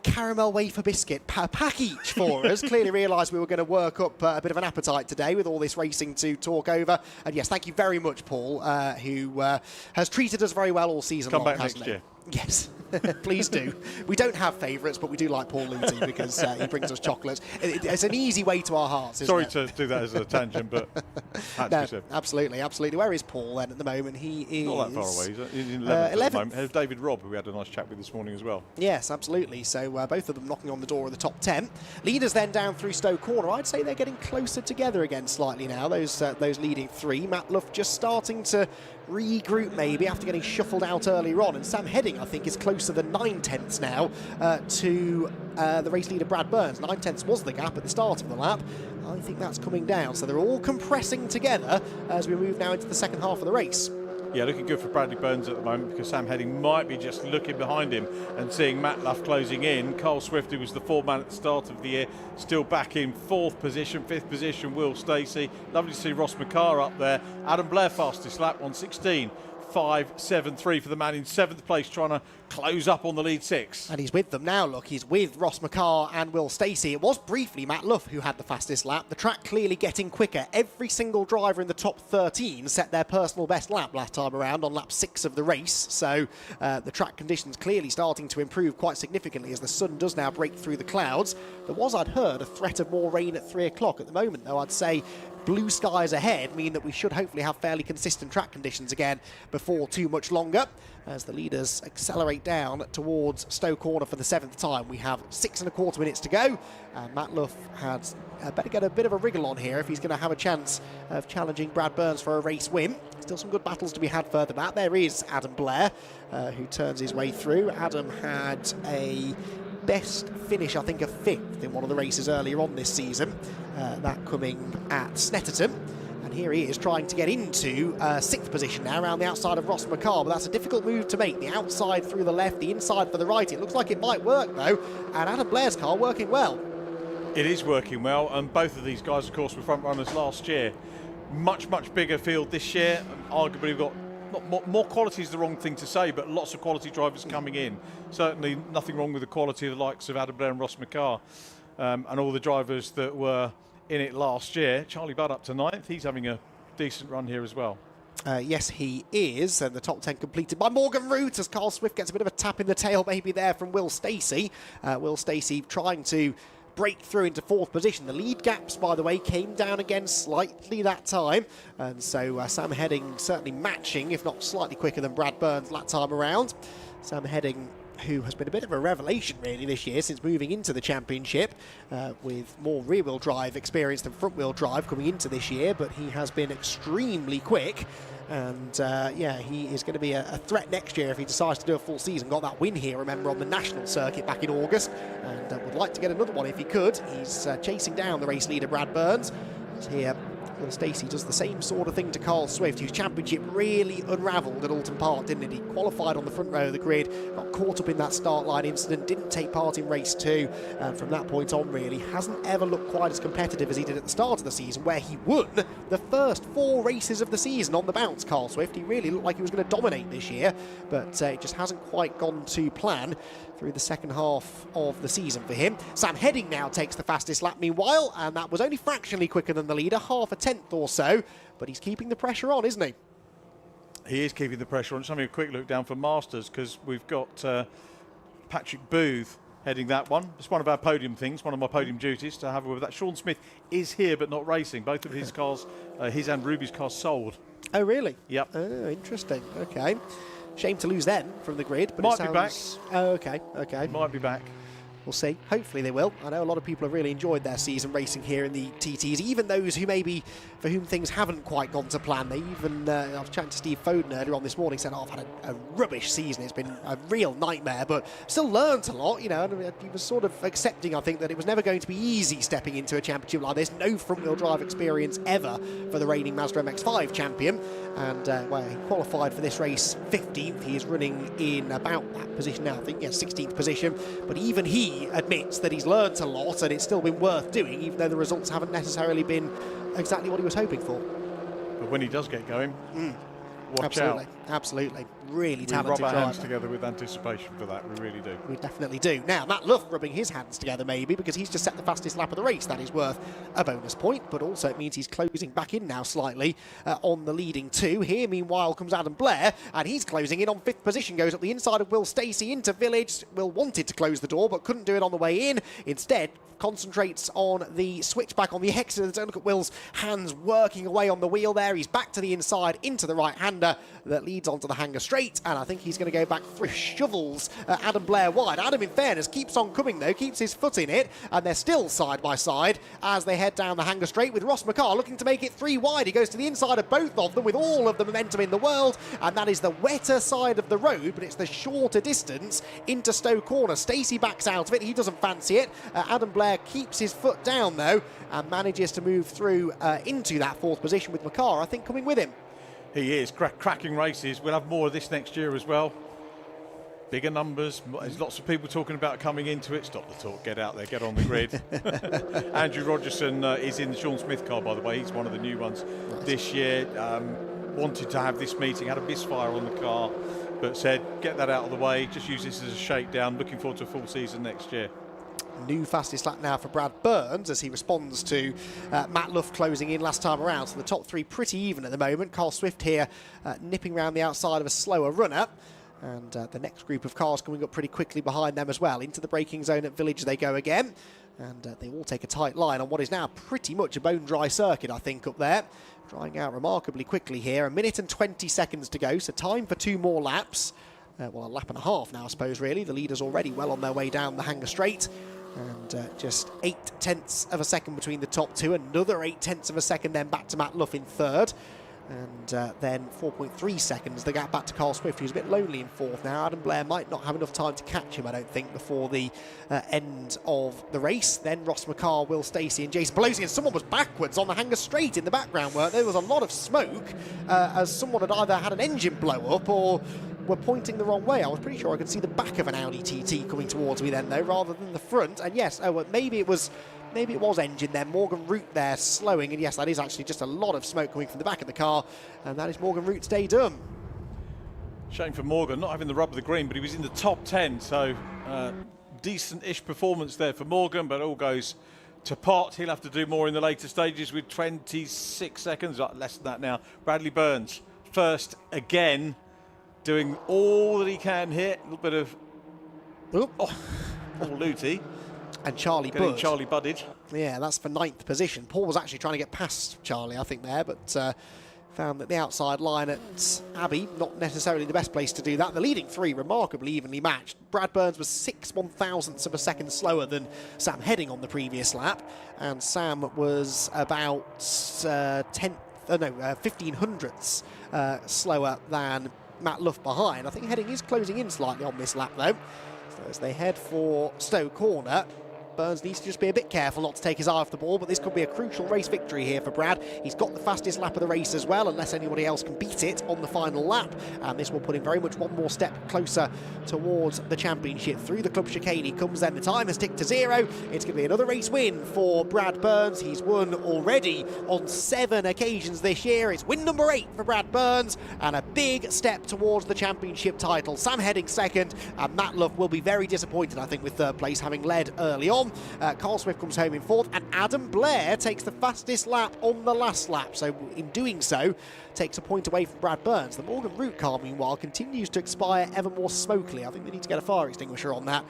caramel wafer biscuit, pack each for us. Clearly realised we were going to work up a bit of an appetite today with all this racing to talk over. And yes, thank you very much, Paul, who has treated us very well all season long. Come back next year. Yes, please do. We don't have favourites, but we do like Paul Luty because he brings us chocolates. It's an easy way to our hearts, isn't Sorry it? to do that as a tangent, but no, absolutely. Where is Paul then at the moment? He is... Not that far away. He's in 11th at the moment. There's David Robb, who we had a nice chat with this morning as well. Yes, absolutely. So both of them knocking on the door of the top 10. Leaders then down through Stowe Corner. I'd say they're getting closer together again slightly now, those leading three. Matt Luff just starting to regroup maybe after getting shuffled out earlier on, and Sam Heading I think is closer than 9/10 now to the race leader Brad Burns. 9/10 was the gap at the start of the lap. I think that's coming down, so they're all compressing together as we move now into the second half of the race. Yeah, looking good for Bradley Burns at the moment because Sam Heading might be just looking behind him and seeing Matt Luff closing in. Carl Swift, who was the foreman at the start of the year, still back in fourth position. Fifth position, Will Stacey. Lovely to see Ross McCarr up there. Adam Blair fastest lap, 1:16. 5.73 for the man in 7th place, trying to close up on the lead 6. And he's with them now, look. He's with Ross McCarr and Will Stacey. It was briefly Matt Luff who had the fastest lap. The track clearly getting quicker. Every single driver in the top 13 set their personal best lap last time around on lap 6 of the race. So the track conditions clearly starting to improve quite significantly as the sun does now break through the clouds. There was, I'd heard, a threat of more rain at 3 o'clock. At the moment, though, I'd say blue skies ahead mean that we should hopefully have fairly consistent track conditions again before too much longer, as the leaders accelerate down towards Stowe Corner for the 7th time. We have 6.25 minutes to go, and Matt Luff had better get a bit of a wriggle on here if he's going to have a chance of challenging Brad Burns for a race win. Still some good battles to be had further back. There is Adam Blair, who turns his way through. Adam had a best finish, I think, of 5th in one of the races earlier on this season, that coming at Snetterton. And here he is trying to get into 6th position now around the outside of Ross McCarr, but that's a difficult move to make. The outside through the left, the inside for the right. It looks like it might work though, and Adam Blair's car working well. It is working well, and both of these guys, of course, were front runners last year. Much bigger field this year. Arguably, we've got more quality is the wrong thing to say, but lots of quality drivers coming in. Certainly nothing wrong with the quality of the likes of Adam Blair and Ross McCarr, and all the drivers that were in it last year. Charlie Budd up to 9th. He's having a decent run here as well. Yes, he is, and the top 10 completed by Morgan Root as Carl Swift gets a bit of a tap in the tail maybe there from Will Stacey. Will Stacey trying to break through into 4th position. The lead gaps, by the way, came down again slightly that time, and so Sam Heading certainly matching, if not slightly quicker than Brad Burns that time around. Sam Heading, who has been a bit of a revelation really this year since moving into the championship, with more rear-wheel drive experience than front-wheel drive coming into this year, but he has been extremely quick. And yeah, he is going to be a threat next year if he decides to do a full season. Got that win here, remember, on the national circuit back in August, and would like to get another one if he could. He's chasing down the race leader Brad Burns. As here, Will Stacey does the same sort of thing to Carl Swift, whose championship really unravelled at Alton Park, didn't it? He qualified on the front row of the grid, got caught up in that start line incident, didn't take part in race 2, and from that point on really hasn't ever looked quite as competitive as he did at the start of the season, where he won the first 4 races of the season on the bounce. Carl Swift, he really looked like he was going to dominate this year, but it just hasn't quite gone to plan through the second half of the season for him. Sam Heading now takes the fastest lap meanwhile, and that was only fractionally quicker than the leader, half a tenth or so, but he's keeping the pressure on, isn't he? He is keeping the pressure on. Just having a quick look down for Masters, because we've got Patrick Booth heading that one. It's one of our podium things, one of my podium duties to have with that. Sean Smith is here but not racing. Both of his cars, his and Ruby's cars, sold. Oh, really? Yep. Oh, interesting. Okay. Shame to lose them from the grid, but might it sounds... be back. Oh, okay, okay. Might be back. We'll see. Hopefully they will. I know a lot of people have really enjoyed their season racing here in the TTs, even those who maybe, for whom things haven't quite gone to plan. They even, I was chatting to Steve Foden earlier on this morning, said, oh, I've had a rubbish season. It's been a real nightmare, but still learnt a lot, you know, and he was sort of accepting, I think, that it was never going to be easy stepping into a championship like this. No front-wheel drive experience ever for the reigning Mazda MX-5 champion, and well, he qualified for this race 15th. He is running in about that position now, I think, yeah, 16th position, but even he admits that he's learnt a lot and it's still been worth doing, even though the results haven't necessarily been exactly what he was hoping for. But when he does get going, watch absolutely, out. Absolutely. Really talented driver. We rub our hands driver. together with anticipation for that, we really do. We definitely do. Now, Matt Luff rubbing his hands together maybe because he's just set the fastest lap of the race. That is worth a bonus point, but also it means he's closing back in now slightly on the leading 2. Here, meanwhile, comes Adam Blair, and he's closing in on 5th position, goes up the inside of Will Stacey into Village. Will wanted to close the door, but couldn't do it on the way in. Instead, concentrates on the switchback on the exit. Look at Will's hands working away on the wheel there. He's back to the inside into the right-hander that leads onto the hanger straight, and I think he's going to go back 3 shovels Adam Blair wide. Adam, in fairness, keeps on coming though, keeps his foot in it, and they're still side by side as they head down the hanger straight, with Ross McCarr looking to make it 3 wide. He goes to the inside of both of them with all of the momentum in the world, and that is the wetter side of the road, but it's the shorter distance into Stowe Corner. Stacey backs out of it. He doesn't fancy it. Adam Blair keeps his foot down though and manages to move through into that 4th position, with McCarr, I think, coming with him. He is. Cracking races. We'll have more of this next year as well. Bigger numbers. There's lots of people talking about coming into it. Stop the talk. Get out there. Get on the grid. Andrew Rogerson is in the Sean Smith car, by the way. He's one of the new ones this year. wanted to have this meeting, had a misfire on the car, but said, get that out of the way, just use this as a shakedown, looking forward to a full season next year. New fastest lap now for Brad Burns as he responds to Matt Luff closing in last time around. So the top three pretty even at the moment. Carl Swift here nipping around the outside of a slower runner. And the next group of cars coming up pretty quickly behind them as well. Into the braking zone at Village they go again. And they all take a tight line on what is now pretty much a bone-dry circuit, I think, up there. Drying out remarkably quickly here. 1 minute and 20 seconds to go, so time for 2 more laps. Well, a lap and a half now, I suppose, really. The leaders already well on their way down the Hanger Straight. And just 0.8 of a second between the top two. Another 0.8 of a second then back to Matt Luff in third. And then 4.3 seconds, the gap back to Carl Swift, who's a bit lonely in fourth now. Adam Blair might not have enough time to catch him, I don't think, before the end of the race. Then Ross McCarr, Will Stacey and Jason Pelosi, and someone was backwards on the Hanger Straight in the background, weren't there? There was a lot of smoke as someone had either had an engine blow up or were pointing the wrong way. I was pretty sure I could see the back of an Audi TT coming towards me then, though, rather than the front. And yes, maybe it was engine there. Morgan Root there slowing, and yes, that is actually just a lot of smoke coming from the back of the car, and that is Morgan Root's day done. Shame for Morgan, not having the rub of the green, but he was in the top 10, so decent-ish performance there for Morgan, but all goes to pot. He'll have to do more in the later stages with 26 seconds, less than that now. Bradley Burns, first again, doing all that he can here. A little bit of... Paul Luty. And Charlie Budd. Charlie budded. Yeah, that's for 9th position. Paul was actually trying to get past Charlie, I think, there, but found that the outside line at Abbey, not necessarily the best place to do that. The leading three remarkably evenly matched. Brad Burns was 6/1000ths of a second slower than Sam Heading on the previous lap, and Sam was about 1500ths slower than Matt Luff behind. I think Heading is closing in slightly on this lap, though. So as they head for Stowe Corner, Burns needs to just be a bit careful not to take his eye off the ball, but this could be a crucial race victory here for Brad. He's got the fastest lap of the race as well, unless anybody else can beat it on the final lap, and this will put him very much one more step closer towards the championship. Through the club chicane he comes then. The time has ticked to 0. It's going to be another race win for Brad Burns. He's won already on 7 occasions this year. It's win number 8 for Brad Burns, and a big step towards the championship title. Sam Heading second, and Matt Luff will be very disappointed, I think, with third place, having led early on. Carl Swift comes home in fourth, and Adam Blair takes the fastest lap on the last lap. So in doing so, takes a point away from Brad Burns. The Morgan Root car, meanwhile, continues to expire ever more smokily. I think they need to get a fire extinguisher on that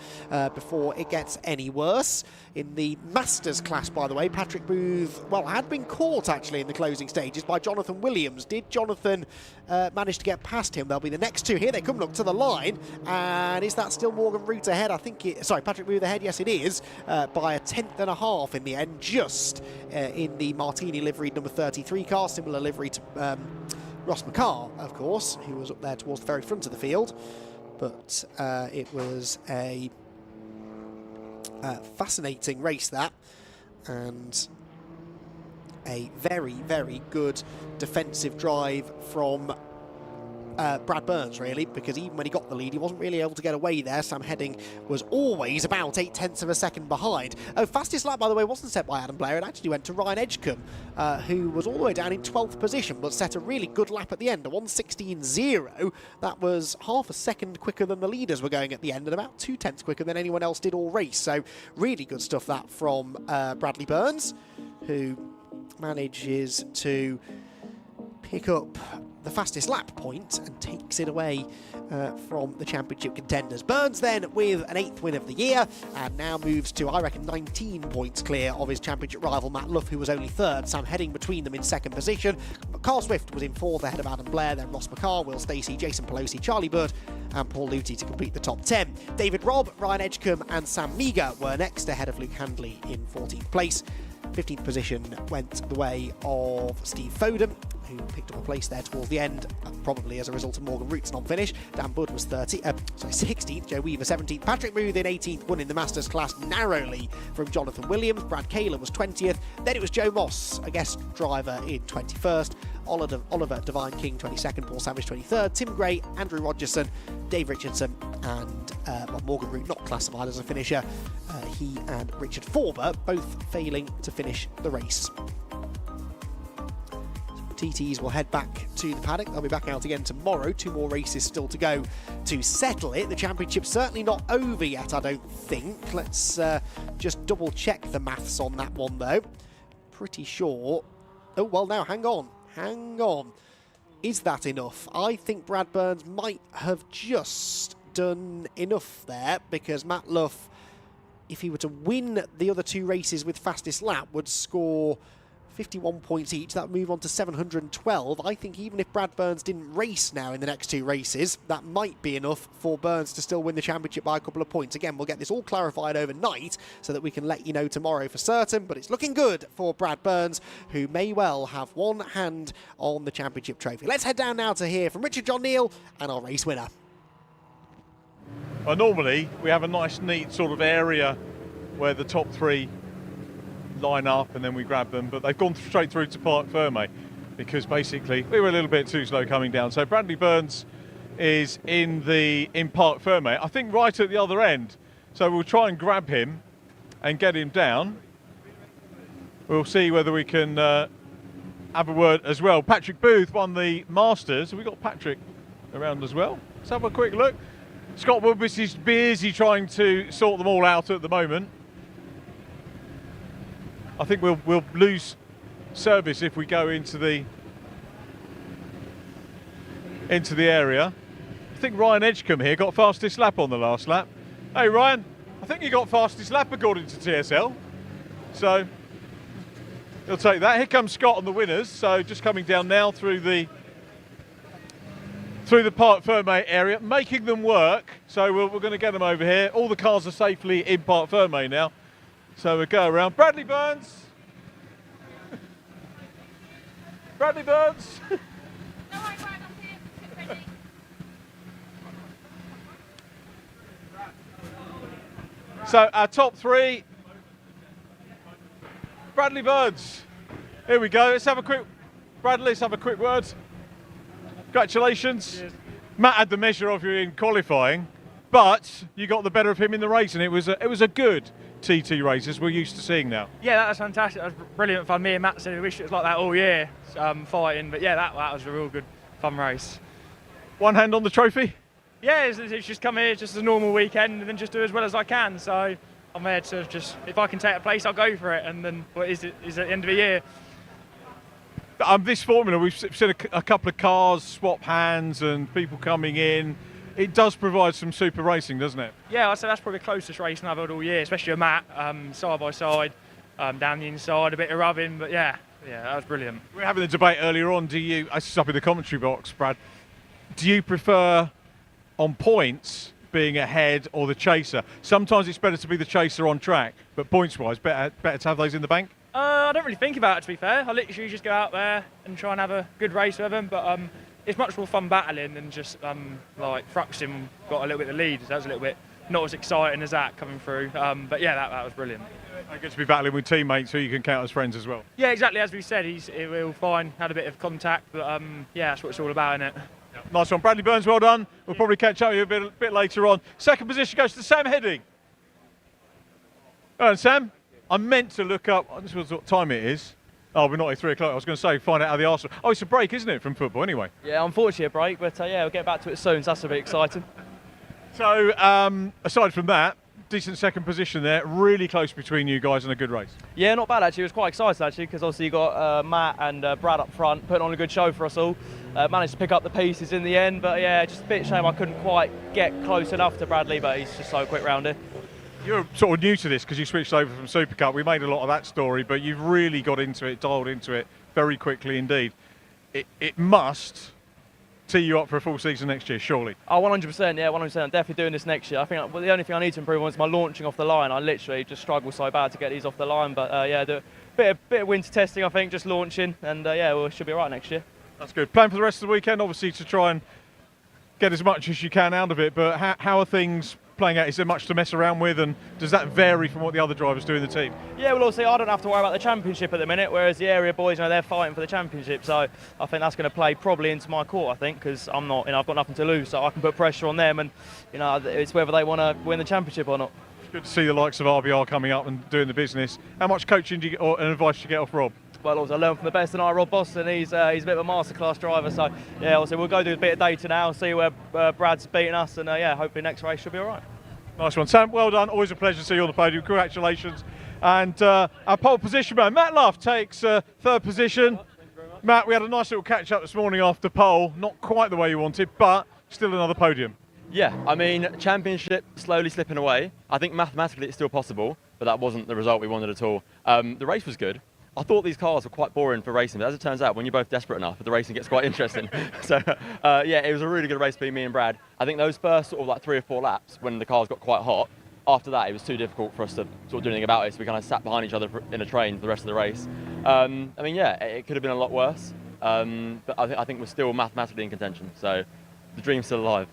before it gets any worse. In the Masters class, by the way, Patrick Booth, well, had been caught actually in the closing stages by Jonathan Williams. Did Jonathan manage to get past him? They'll be the next two here. They're coming up to the line, and is that still Morgan Root ahead? I think Patrick Booth ahead. Yes, it is, by 1/10.5 in the end, just in the Martini livery number 33 car, similar livery to Ross McCarr, of course, who was up there towards the very front of the field. But it was a fascinating race, that, and a very, very good defensive drive from Brad Burns, really, because even when he got the lead, he wasn't really able to get away there. Sam Heading was always about 0.8 of a second behind. Fastest lap, by the way, wasn't set by Adam Blair. It actually went to Ryan Edgecombe, who was all the way down in 12th position, but set a really good lap at the end, a 1:16.0. That was half a second quicker than the leaders were going at the end, and about 0.2 quicker than anyone else did all race. So really good stuff, that, from Bradley Burns, who manages to pick up the fastest lap point and takes it away from the championship contenders. Burns then with an 8th win of the year, and now moves to, I reckon, 19 points clear of his championship rival Matt Luff, who was only 3rd. Sam Heading between them in 2nd position. Carl Swift was in 4th ahead of Adam Blair, then Ross McCarr, Will Stacey, Jason Pelosi, Charlie Budd and Paul Luty to complete the top 10. David Robb, Ryan Edgecombe and Sam Miglia were next, ahead of Luke Handley in 14th place. 15th position went the way of Steve Foden, who picked up a place there towards the end, probably as a result of Morgan Root's non-finish. Dan Budd was 16th, Joe Weaver 17th, Patrick Booth in 18th, won in the Masters class narrowly from Jonathan Williams. Brad Kaler was 20th, then it was Joe Moss, a guest driver, in 21st, Oliver Divine King 22nd, Paul Savage 23rd, Tim Gray, Andrew Rogerson, Dave Richardson and Morgan Root not classified as a finisher. He and Richard Forber both failing to finish the race. TTs will head back to the paddock. They'll be back out again tomorrow. 2 more races still to go to settle it. The championship's certainly not over yet, I don't think. Let's just double check the maths on that one, though. Pretty sure. Oh, well, now, hang on. Hang on. Is that enough? I think Brad Burns might have just done enough there, because Matt Luff, if he were to win the other 2 races with fastest lap, would score 51 points each. That would move on to 712. I think even if Brad Burns didn't race now in the next 2 races, that might be enough for Burns to still win the championship by a couple of points. Again, we'll get this all clarified overnight so that we can let you know tomorrow for certain, but it's looking good for Brad Burns, who may well have one hand on the championship trophy. Let's head down now to hear from Richard John Neal and our race winner. Normally, we have a nice, neat sort of area where the top 3 line up and then we grab them, but they've gone straight through to Parc Ferme because basically we were a little bit too slow coming down. So Bradley Burns is in Parc Ferme, I think right at the other end. So we'll try and grab him and get him down. We'll see whether we can have a word as well. Patrick Booth won the Masters. Have we got Patrick around as well? Let's have a quick look. Scott Woodward is busy trying to sort them all out at the moment. I think we'll lose service if we go into the area. I think Ryan Edgecombe here got fastest lap on the last lap. Hey Ryan, I think you got fastest lap according to TSL. So he'll take that. Here comes Scott on the winners. So just coming down now through the Parc Ferme area, making them work. So we're going to get them over here. All the cars are safely in Parc Ferme now. So we'll go around. Bradley Burns. Bradley Burns. So our top 3. Bradley Burns. Here we go. Let's have a quick word. Congratulations. Cheers. Matt had the measure of you in qualifying, but you got the better of him in the race, and it was a good TT race as we're used to seeing now. Yeah, that was fantastic. That was brilliant fun. Me and Matt said we wish it was like that all year, fighting. But yeah, that was a real good fun race. One hand on the trophy? Yeah, it's just come here just a normal weekend and then just do as well as I can. So I'm here to just, if I can take a place, I'll go for it. And then what is at the end of the year. This formula, we've seen a couple of cars swap hands and people coming in. It does provide some super racing, doesn't it? Yeah, I'd say that's probably the closest racing I've had all year, especially with Matt, side by side, down the inside, a bit of rubbing, but yeah, that was brilliant. We were having a debate earlier on. I was up in the commentary box, Brad. Do you prefer on points being ahead or the chaser? Sometimes it's better to be the chaser on track, but points-wise, better to have those in the bank? I don't really think about it, to be fair. I literally just go out there and try and have a good race with them, but it's much more fun battling than just like Thruxton got a little bit of the lead, so that was a little bit not as exciting as that coming through. But yeah, that was brilliant. I get to be battling with teammates who you can count as friends as well. Yeah, exactly. As we said, he'll fine, had a bit of contact, but yeah, that's what it's all about, isn't it? Nice one. Bradley Burns, well done. We'll probably catch up with you a bit later on. Second position goes to Sam Heading. All right, Sam. I meant to look up, this was what time it is. Oh, we're not at 3 o'clock. I was going to say, find out how the Arsenal. Oh, it's a break, isn't it, from football anyway? Yeah, unfortunately a break, but yeah, we'll get back to it soon, so that's a bit exciting. So, aside from that, decent second position there, really close between you guys and a good race. Yeah, not bad actually. It was quite exciting actually, because obviously you got Matt and Brad up front, putting on a good show for us all. Managed to pick up the pieces in the end, but yeah, just a bit shame I couldn't quite get close enough to Bradley, but he's just so quick round here. You're sort of new to this because you switched over from Super Cup. We made a lot of that story, but you've really got into it, dialed into it very quickly indeed. It must tee you up for a full season next year, surely. Oh, 100%, yeah, 100%. I'm definitely doing this next year. I think the only thing I need to improve on is my launching off the line. I literally just struggle so bad to get these off the line, but yeah, do a bit of winter testing, I think, just launching, and yeah, we should be all right next year. That's good. Plan for the rest of the weekend, obviously, to try and get as much as you can out of it, but how are things playing out? Is there much to mess around with, and does that vary from what the other drivers do in the team? Yeah, well, also I don't have to worry about the championship at the minute, whereas the area boys, they're fighting for the championship, so I think that's going to play probably into my court, I think, because I'm not, I've got nothing to lose, so I can put pressure on them, and it's whether they want to win the championship or not. It's good to see the likes of RBR coming up and doing the business. How much coaching do you get, and advice do you get off Rob? well, also learn from the best tonight. Rob Boston, he's a bit of a masterclass driver. So yeah, also we'll go do a bit of data now, see where Brad's beating us, and yeah, hopefully next race should be all right. Nice one, Sam. Well done. Always a pleasure to see you on the podium. Congratulations. And our pole position man, Matt Luff, takes third position. Matt, we had a nice little catch up this morning after pole. Not quite the way you wanted, but still another podium. Yeah, I mean, championship slowly slipping away. I think mathematically it's still possible, but that wasn't the result we wanted at all. The race was good. I thought these cars were quite boring for racing, but as it turns out, when you're both desperate enough, the racing gets quite interesting. So, yeah, it was a really good race between me and Brad. I think those first sort of like 3 or 4 laps, when the cars got quite hot, after that it was too difficult for us to sort of do anything about it, so we kind of sat behind each other in a train for the rest of the race. I mean, yeah, it could have been a lot worse, but I think we're still mathematically in contention, so the dream's still alive.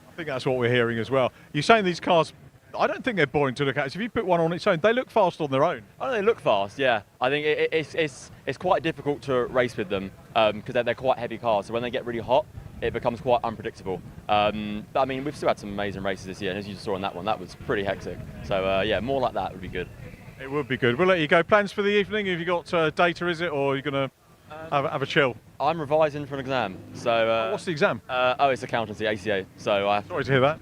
I think that's what we're hearing as well. You're saying these cars, I don't think they're boring to look at. So if you put one on its own, they look fast on their own. I know they look fast, yeah. I think it's quite difficult to race with them because they're quite heavy cars. So when they get really hot, it becomes quite unpredictable. But I mean, we've still had some amazing races this year, and as you saw on that one, that was pretty hectic. So yeah, more like that would be good. It would be good. We'll let you go. Plans for the evening? Have you got data, is it, or are you going to have a chill? I'm revising for an exam. So what's the exam? Oh, it's accountancy, ACA. So I have Sorry to hear that.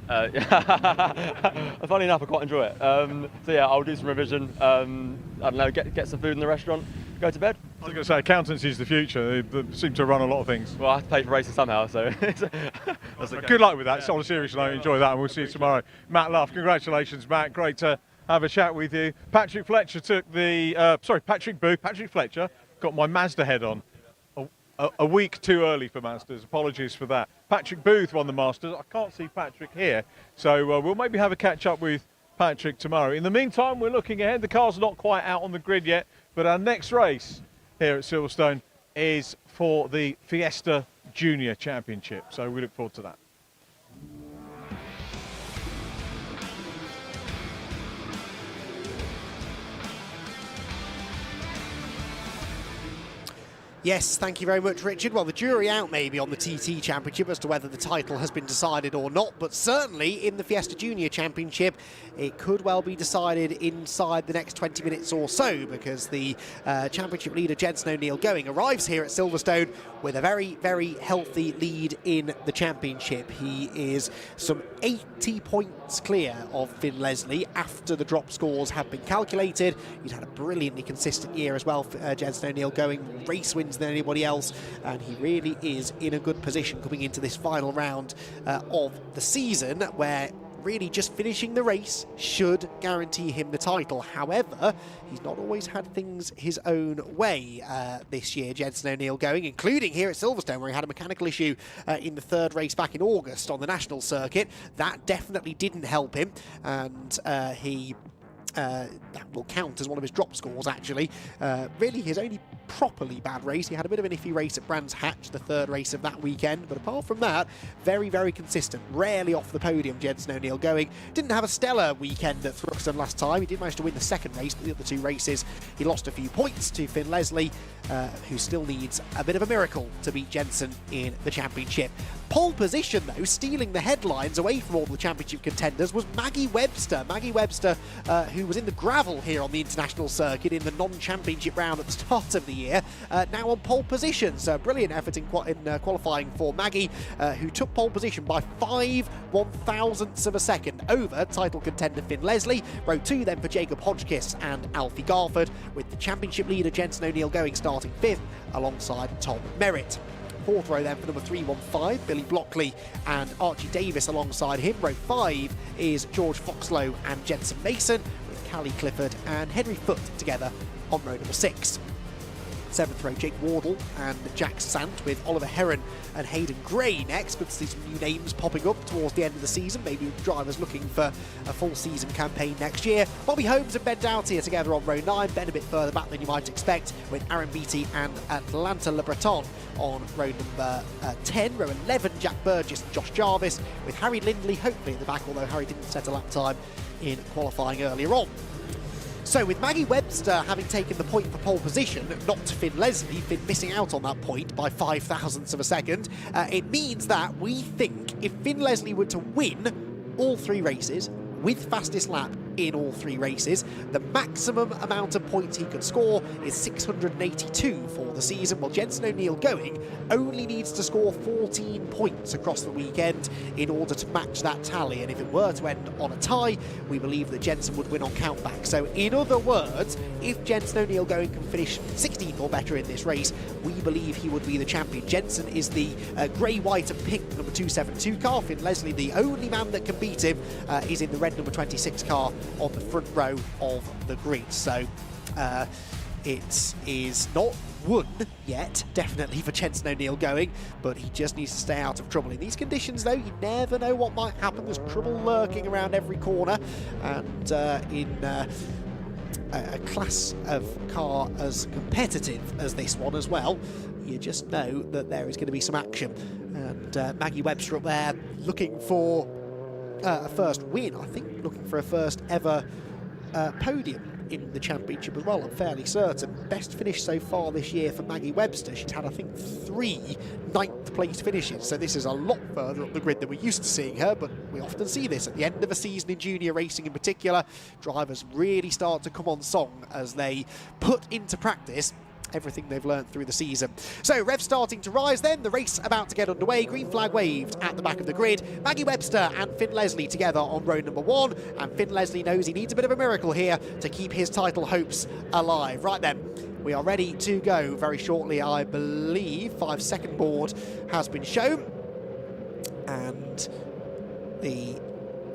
Funny enough, I quite enjoy it. So yeah, I'll do some revision. I don't know, get some food in the restaurant, go to bed. I was going to say accountancy is the future. They seem to run a lot of things. Well, I have to pay for racing somehow, so that's okay. Good luck with that. It's on a serious note. Enjoy that, and we'll see you tomorrow. Matt Luff, congratulations, Matt. Great to have a chat with you. Patrick Fletcher took the Patrick Booth. Patrick Fletcher got my Mazda head on. A week too early for Masters. Apologies for that. Patrick Booth won the Masters. I can't see Patrick here, so we'll maybe have a catch up with Patrick tomorrow. In the meantime, we're looking ahead. The car's not quite out on the grid yet, but our next race here at Silverstone is for the Fiesta Junior Championship, so we look forward to that. Yes, thank you very much, Richard. Well, the jury out maybe on the TT Championship as to whether the title has been decided or not, but certainly in the Fiesta Junior Championship, it could well be decided inside the next 20 minutes or so, because the championship leader, Jenson O'Neill Going, arrives here at Silverstone with a very, very healthy lead in the championship. He is some 80 points clear of Finn Leslie after the drop scores have been calculated. He's had a brilliantly consistent year as well, Jenson O'Neill Going, more race wins than anybody else, and he really is in a good position coming into this final round of the season, where really just finishing the race should guarantee him the title. However, he's not always had things his own way this year, Jenson O'Neill Going, including here at Silverstone, where he had a mechanical issue in the third race back in August on the national circuit. That definitely didn't help him, and that will count as one of his drop scores, actually. Really his only properly bad race. He had a bit of an iffy race at Brands Hatch, the third race of that weekend, but apart from that, very, very consistent. Rarely off the podium, Jenson O'Neill Going. Didn't have a stellar weekend at Thruxton last time. He did manage to win the second race, but the other 2 races he lost a few points to Finn Leslie, who still needs a bit of a miracle to beat Jenson in the championship. Pole position, though, stealing the headlines away from all the championship contenders, was Maggie Webster. Maggie Webster, who was in the gravel here on the international circuit in the non-championship round at the start of the year, now on pole position. So brilliant effort in qualifying for Maggie, who took pole position by 5 1/1000ths of a second over title contender Finn Leslie. Row 2 then for Jacob Hodgkiss and Alfie Garford, with the championship leader Jenson O'Neill Going starting 5th alongside Tom Merritt. 4th row then for number 315, Billy Blockley and Archie Davis alongside him. Row 5 is George Foxlow and Jensen Mason, with Callie Clifford and Henry Foote together on row number 6. 7th row, Jake Wardle and Jack Sant, with Oliver Heron and Hayden Gray next. Good to see some new names popping up towards the end of the season, maybe drivers looking for a full season campaign next year. Bobby Holmes and Ben Doughty are together on row 9, Ben a bit further back than you might expect, with Aaron Beattie and Atlanta Le Breton on row number 10. Row 11, Jack Burgess and Josh Jarvis, with Harry Lindley hopefully at the back, although Harry didn't set a lap time in qualifying earlier on. So with Maggie Webster having taken the point for pole position, not Finn Leslie, Finn missing out on that point by 0.05 of a second, it means that we think if Finn Leslie were to win all 3 races with fastest lap in all 3 races. The maximum amount of points he could score is 682 for the season, while Jenson O'Neill Going only needs to score 14 points across the weekend in order to match that tally, and if it were to end on a tie, we believe that Jenson would win on countback. So in other words, if Jenson O'Neill Going can finish 16th or better in this race, we believe he would be the champion. Jenson is the grey, white and pink number 272 car. Finn Leslie, the only man that can beat him, is in the red number 26 car on the front row of the grid. So it is not won yet, definitely, for Jenson O'Neill Going, but he just needs to stay out of trouble. In these conditions, though, you never know what might happen. There's trouble lurking around every corner, and in a class of car as competitive as this one as well, you just know that there is going to be some action. And Maggie Webster up there looking for a first win, I think, looking for a first ever podium in the championship as well, I'm fairly certain. Best finish so far this year for Maggie Webster. She's had, I think, 3 ninth place finishes, so this is a lot further up the grid than we're used to seeing her, but we often see this at the end of a season in junior racing in particular. Drivers really start to come on song as they put into practice everything they've learned through the season. So, rev starting to rise then, the race about to get underway, green flag waved at the back of the grid. Maggie Webster and Finn Leslie together on row number 1, and Finn Leslie knows he needs a bit of a miracle here to keep his title hopes alive. Right then, we are ready to go very shortly, I believe. 5-second board has been shown, and the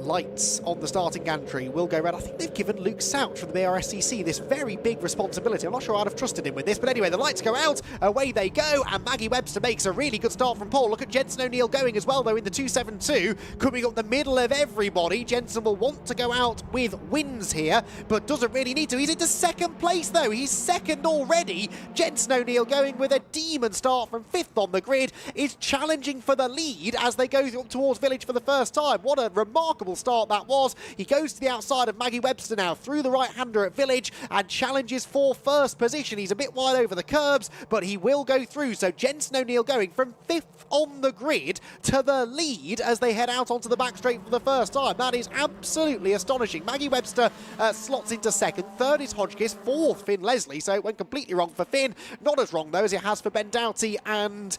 lights on the starting gantry will go red. I think they've given Luke Souch from the Brscc this very big responsibility. I'm not sure I'd have trusted him with this, but anyway, the lights go out, away they go, and Maggie Webster makes a really good start from pole. Look at Jenson O'Neill Going as well, though, in the 272, coming up the middle of everybody. Jenson will want to go out with wins here, but doesn't really need to. He's into 2nd place, though. He's 2nd already. Jenson O'Neill Going with a demon start from 5th on the grid, is challenging for the lead as they go up towards Village for the first time. What a remarkable start that was. He goes to the outside of Maggie Webster now through the right-hander at Village and challenges for first position. He's a bit wide over the curbs, but he will go through. So Jenson O'Neill Going from 5th on the grid to the lead as they head out onto the back straight for the first time. That is absolutely astonishing. Maggie Webster slots into 2nd, 3rd is Hodgkiss, 4th Finn Leslie, so it went completely wrong for Finn. Not as wrong, though, as it has for Ben Doughty and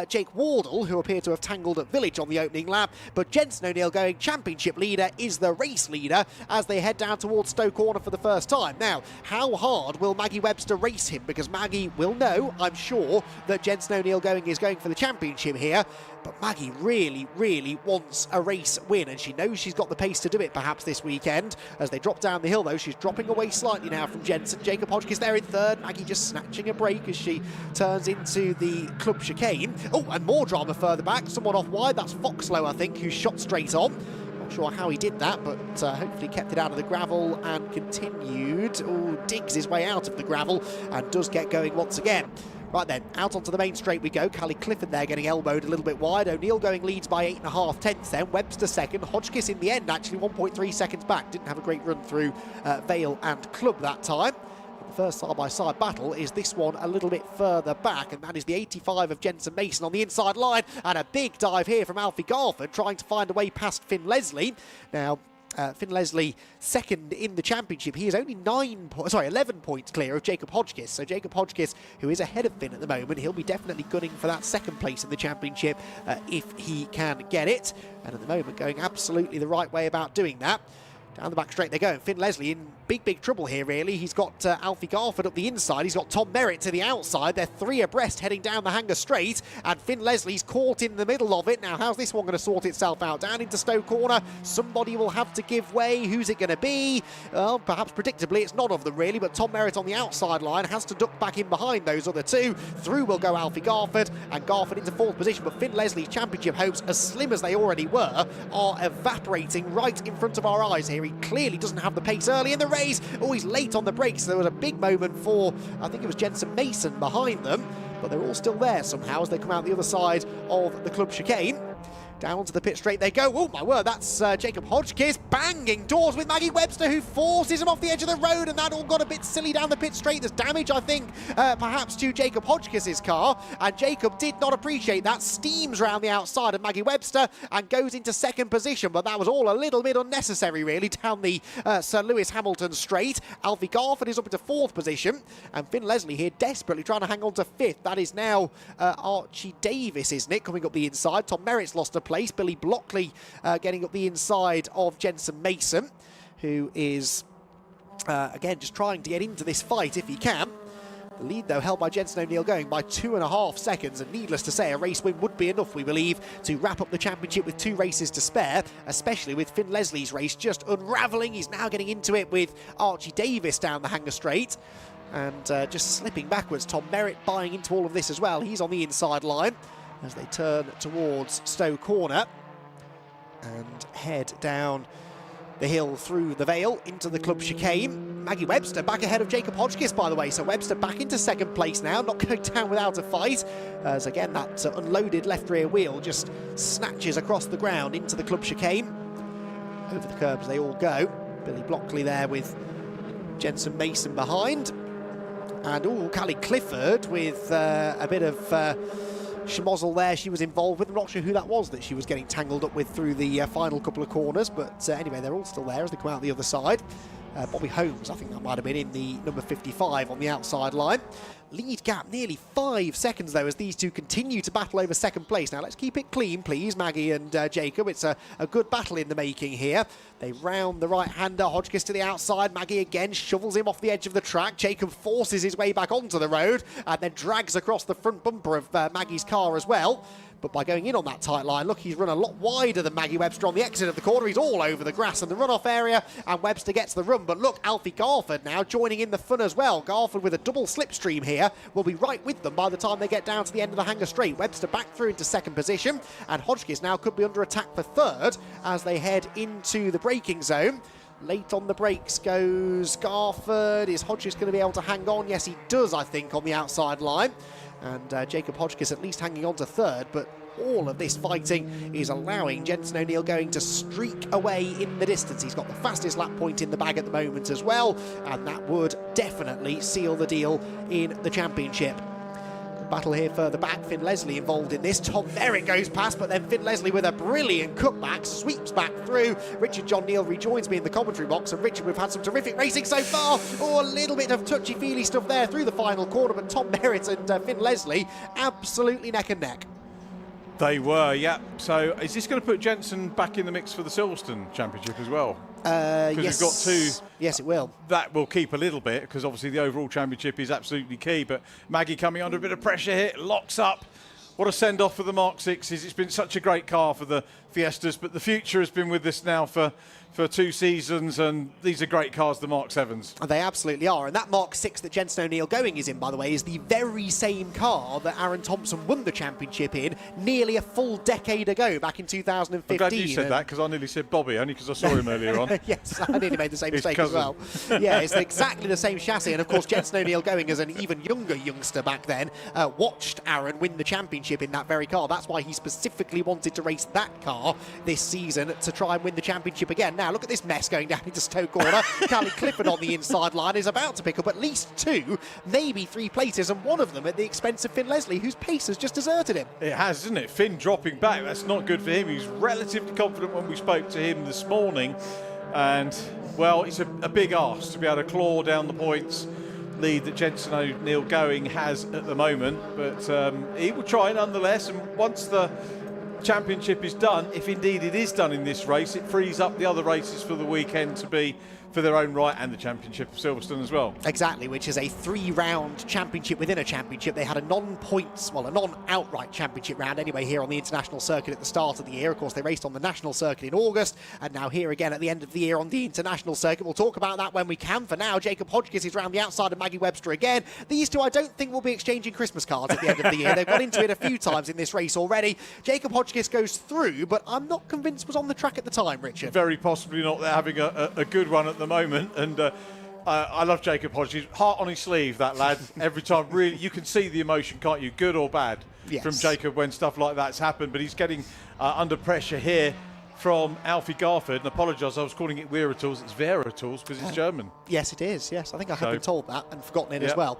Jake Wardle, who appear to have tangled at Village on the opening lap. But Jenson O'Neill Going, championship leader, is the race leader as they head down towards Stowe Corner for the first time. Now, how hard will Maggie Webster race him? Because Maggie will know, I'm sure, that Jenson O'Neill Going is going for the championship here, but Maggie really, really wants a race win, and she knows she's got the pace to do it perhaps this weekend. As they drop down the hill, though, she's dropping away slightly now from Jenson. Jacob Hodgkiss there in 3rd. Maggie just snatching a break as she turns into the club chicane. Oh, and more drama further back. Someone off wide. That's Foxlow, I think, who shot straight on. Not sure how he did that, but hopefully kept it out of the gravel and continued. Oh, digs his way out of the gravel and does get going once again. Right then, out onto the main straight we go. Callie Clifford there getting elbowed a little bit wide. O'Neill Going leads by 8.5 tenths then. Webster 2nd. Hodgkiss in the end, actually 1.3 seconds back. Didn't have a great run through Vale and Club that time. The first side-by-side battle is this one a little bit further back, and that is the 85 of Jensen Mason on the inside line, and a big dive here from Alfie Garford trying to find a way past Finn Leslie. Now, Finn Leslie 2nd in the championship. He is only 11 points clear of Jacob Hodgkiss. So Jacob Hodgkiss, who is ahead of Finn at the moment, he'll be definitely gunning for that 2nd place in the championship if he can get it. And at the moment, going absolutely the right way about doing that. Down the back straight they go, and Finn Leslie in big trouble here, really. He's got Alfie Garford up the inside. He's got Tom Merritt to the outside. They're 3 abreast heading down the hanger straight, and Finn Leslie's caught in the middle of it. Now, how's this one going to sort itself out? Down into Stowe Corner. Somebody will have to give way. Who's it going to be? Well, perhaps predictably, it's none of them, really, but Tom Merritt on the outside line has to duck back in behind those other 2. Through will go Alfie Garford, and Garford into 4th position, but Finn Leslie's championship hopes, as slim as they already were, are evaporating right in front of our eyes here. He clearly doesn't have the pace early in the race. Oh, he's late on the brakes. There was a big moment for, I think it was Jensen Mason behind them, but they're all still there somehow as they come out the other side of the club chicane. Down to the pit straight they go. Oh my word, that's Jacob Hodgkiss banging doors with Maggie Webster, who forces him off the edge of the road, and that all got a bit silly down the pit straight. There's damage, I think, perhaps to Jacob Hodgkiss's car, and Jacob did not appreciate that. Steams round the outside of Maggie Webster and goes into second position, but that was all a little bit unnecessary, really, down the Sir Lewis Hamilton straight. Alfie Garford is up into fourth position, and Finn Leslie here desperately trying to hang on to fifth. That is now Archie Davis, isn't it, coming up the inside. Tom Merritt's lost a place. Billy Blockley getting up the inside of Jensen Mason, who is, again, just trying to get into this fight if he can. The lead, though, held by Jensen O'Neill going by 2.5 seconds, and needless to say, a race win would be enough, we believe, to wrap up the championship with 2 races to spare, especially with Finn Leslie's race just unravelling. He's now getting into it with Archie Davis down the Hanger Straight, and just slipping backwards. Tom Merritt buying into all of this as well. He's on the inside line as they turn towards Stowe Corner and head down the hill through the Vale into the club chicane. Maggie Webster back ahead of Jacob Hodgkiss, by the way, so Webster back into second place now, not going down without a fight, as again that unloaded left rear wheel just snatches across the ground into the club chicane. Over the curbs they all go. Billy Blockley there with Jensen Mason behind, and Callie Clifford with a bit of schmozzle there she was involved with. I'm not sure who that was that she was getting tangled up with through the final couple of corners, but anyway, they're all still there as they come out the other side. Bobby Holmes, I think that might have been in the number 55 on the outside line. Lead gap nearly 5 seconds, though, as these two continue to battle over second place. Now, let's keep it clean, please, Maggie and Jacob. It's a good battle in the making here. They round the right-hander, Hodgkiss to the outside. Maggie again shovels him off the edge of the track. Jacob forces his way back onto the road and then drags across the front bumper of Maggie's car as well. But by going in on that tight line, look, he's run a lot wider than Maggie Webster on the exit of the corner. He's all over the grass and the runoff area, and Webster gets the run. But look, Alfie Garford now joining in the fun as well. Garford with a double slipstream here will be right with them by the time they get down to the end of the Hanger Straight. Webster back through into second position, and Hodgkiss now could be under attack for third as they head into the braking zone. Late on the brakes goes Garford. Is Hodgkiss going to be able to hang on? Yes, he does, I think, on the outside line. And Jacob Hodgkiss at least hanging on to third, but all of this fighting is allowing Jensen O'Neill going to streak away in the distance. He's got the fastest lap point in the bag at the moment as well, and that would definitely seal the deal in the championship. Battle here further back, Finn Leslie involved in this. Tom Merritt goes past, but then Finn Leslie with a brilliant cutback sweeps back through. Richard John Neal rejoins me in the commentary box, and Richard, we've had some terrific racing so far. A little bit of touchy-feely stuff there through the final quarter, but Tom Merritt and Finn Leslie absolutely neck and neck. They were, yeah. So is this going to put Jensen back in the mix for the Silverstone Championship as well? Yes. We've got 2. Yes, it will. That will keep a little bit, because obviously the overall championship is absolutely key. But Maggie coming under a bit of pressure here, locks up. What a send-off for the Mark 6s. It's been such a great car for the Fiestas, but the future has been with us now for 2 seasons, and these are great cars, the Mark 7s. They absolutely are, and that Mark 6 that Jensen O'Neill going is in, by the way, is the very same car that Aaron Thompson won the championship in nearly a full decade ago, back in 2015. I'm glad you said that, because I nearly said Bobby, only because I saw him earlier on. Yes, I nearly made the same mistake as well. Yeah, it's exactly the same chassis, and of course Jensen O'Neill going as an even younger youngster back then, watched Aaron win the championship in that very car. That's why he specifically wanted to race that car this season to try and win the championship again. Now, look at this mess going down into Stowe Corner. Callie Clifford on the inside line is about to pick up at least 2, maybe 3 places, and one of them at the expense of Finn Leslie, whose pace has just deserted him. It has, isn't it? Finn dropping back. That's not good for him. He was relatively confident when we spoke to him this morning. And, well, it's a big ask to be able to claw down the points lead that Jensen O'Neill going has at the moment. But he will try nonetheless. And once the championship is done, if indeed it is done in this race, it frees up the other races for the weekend to be for their own right, and the championship of Silverstone as well. Exactly, which is a 3-round championship within a championship. They had a non-outright championship round anyway here on the international circuit at the start of the year. Of course, they raced on the national circuit in August, and now here again at the end of the year on the international circuit. We'll talk about that when we can. For now, Jacob Hodgkiss is round the outside of Maggie Webster again. These two I don't think will be exchanging Christmas cards at the end of the year. They've got into it a few times in this race already. Jacob Hodgkiss goes through, but I'm not convinced was on the track at the time, Richard. Very possibly not. They're having a good run at the moment, and I love Jacob Hodges. Heart on his sleeve, that lad. Every time, really, you can see the emotion, can't you? Good or bad, yes, from Jacob when stuff like that's happened. But he's getting under pressure here from Alfie Garford, and apologise, I was calling it Weratools, it's Weratools because it's German. Yes, it is, yes. I think I have been told that and forgotten it yep. as well.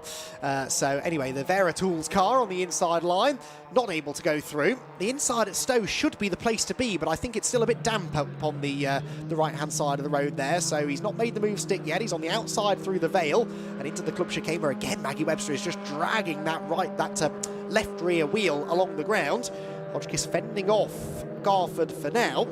So anyway, the Weratools car on the inside line, not able to go through. The inside at Stowe should be the place to be, but I think it's still a bit damp up on the right-hand side of the road there, so he's not made the move stick yet. He's on the outside through the Vale and into the club chicane, where again Maggie Webster is just dragging that left rear wheel along the ground. Hodgkiss fending off Garford for now.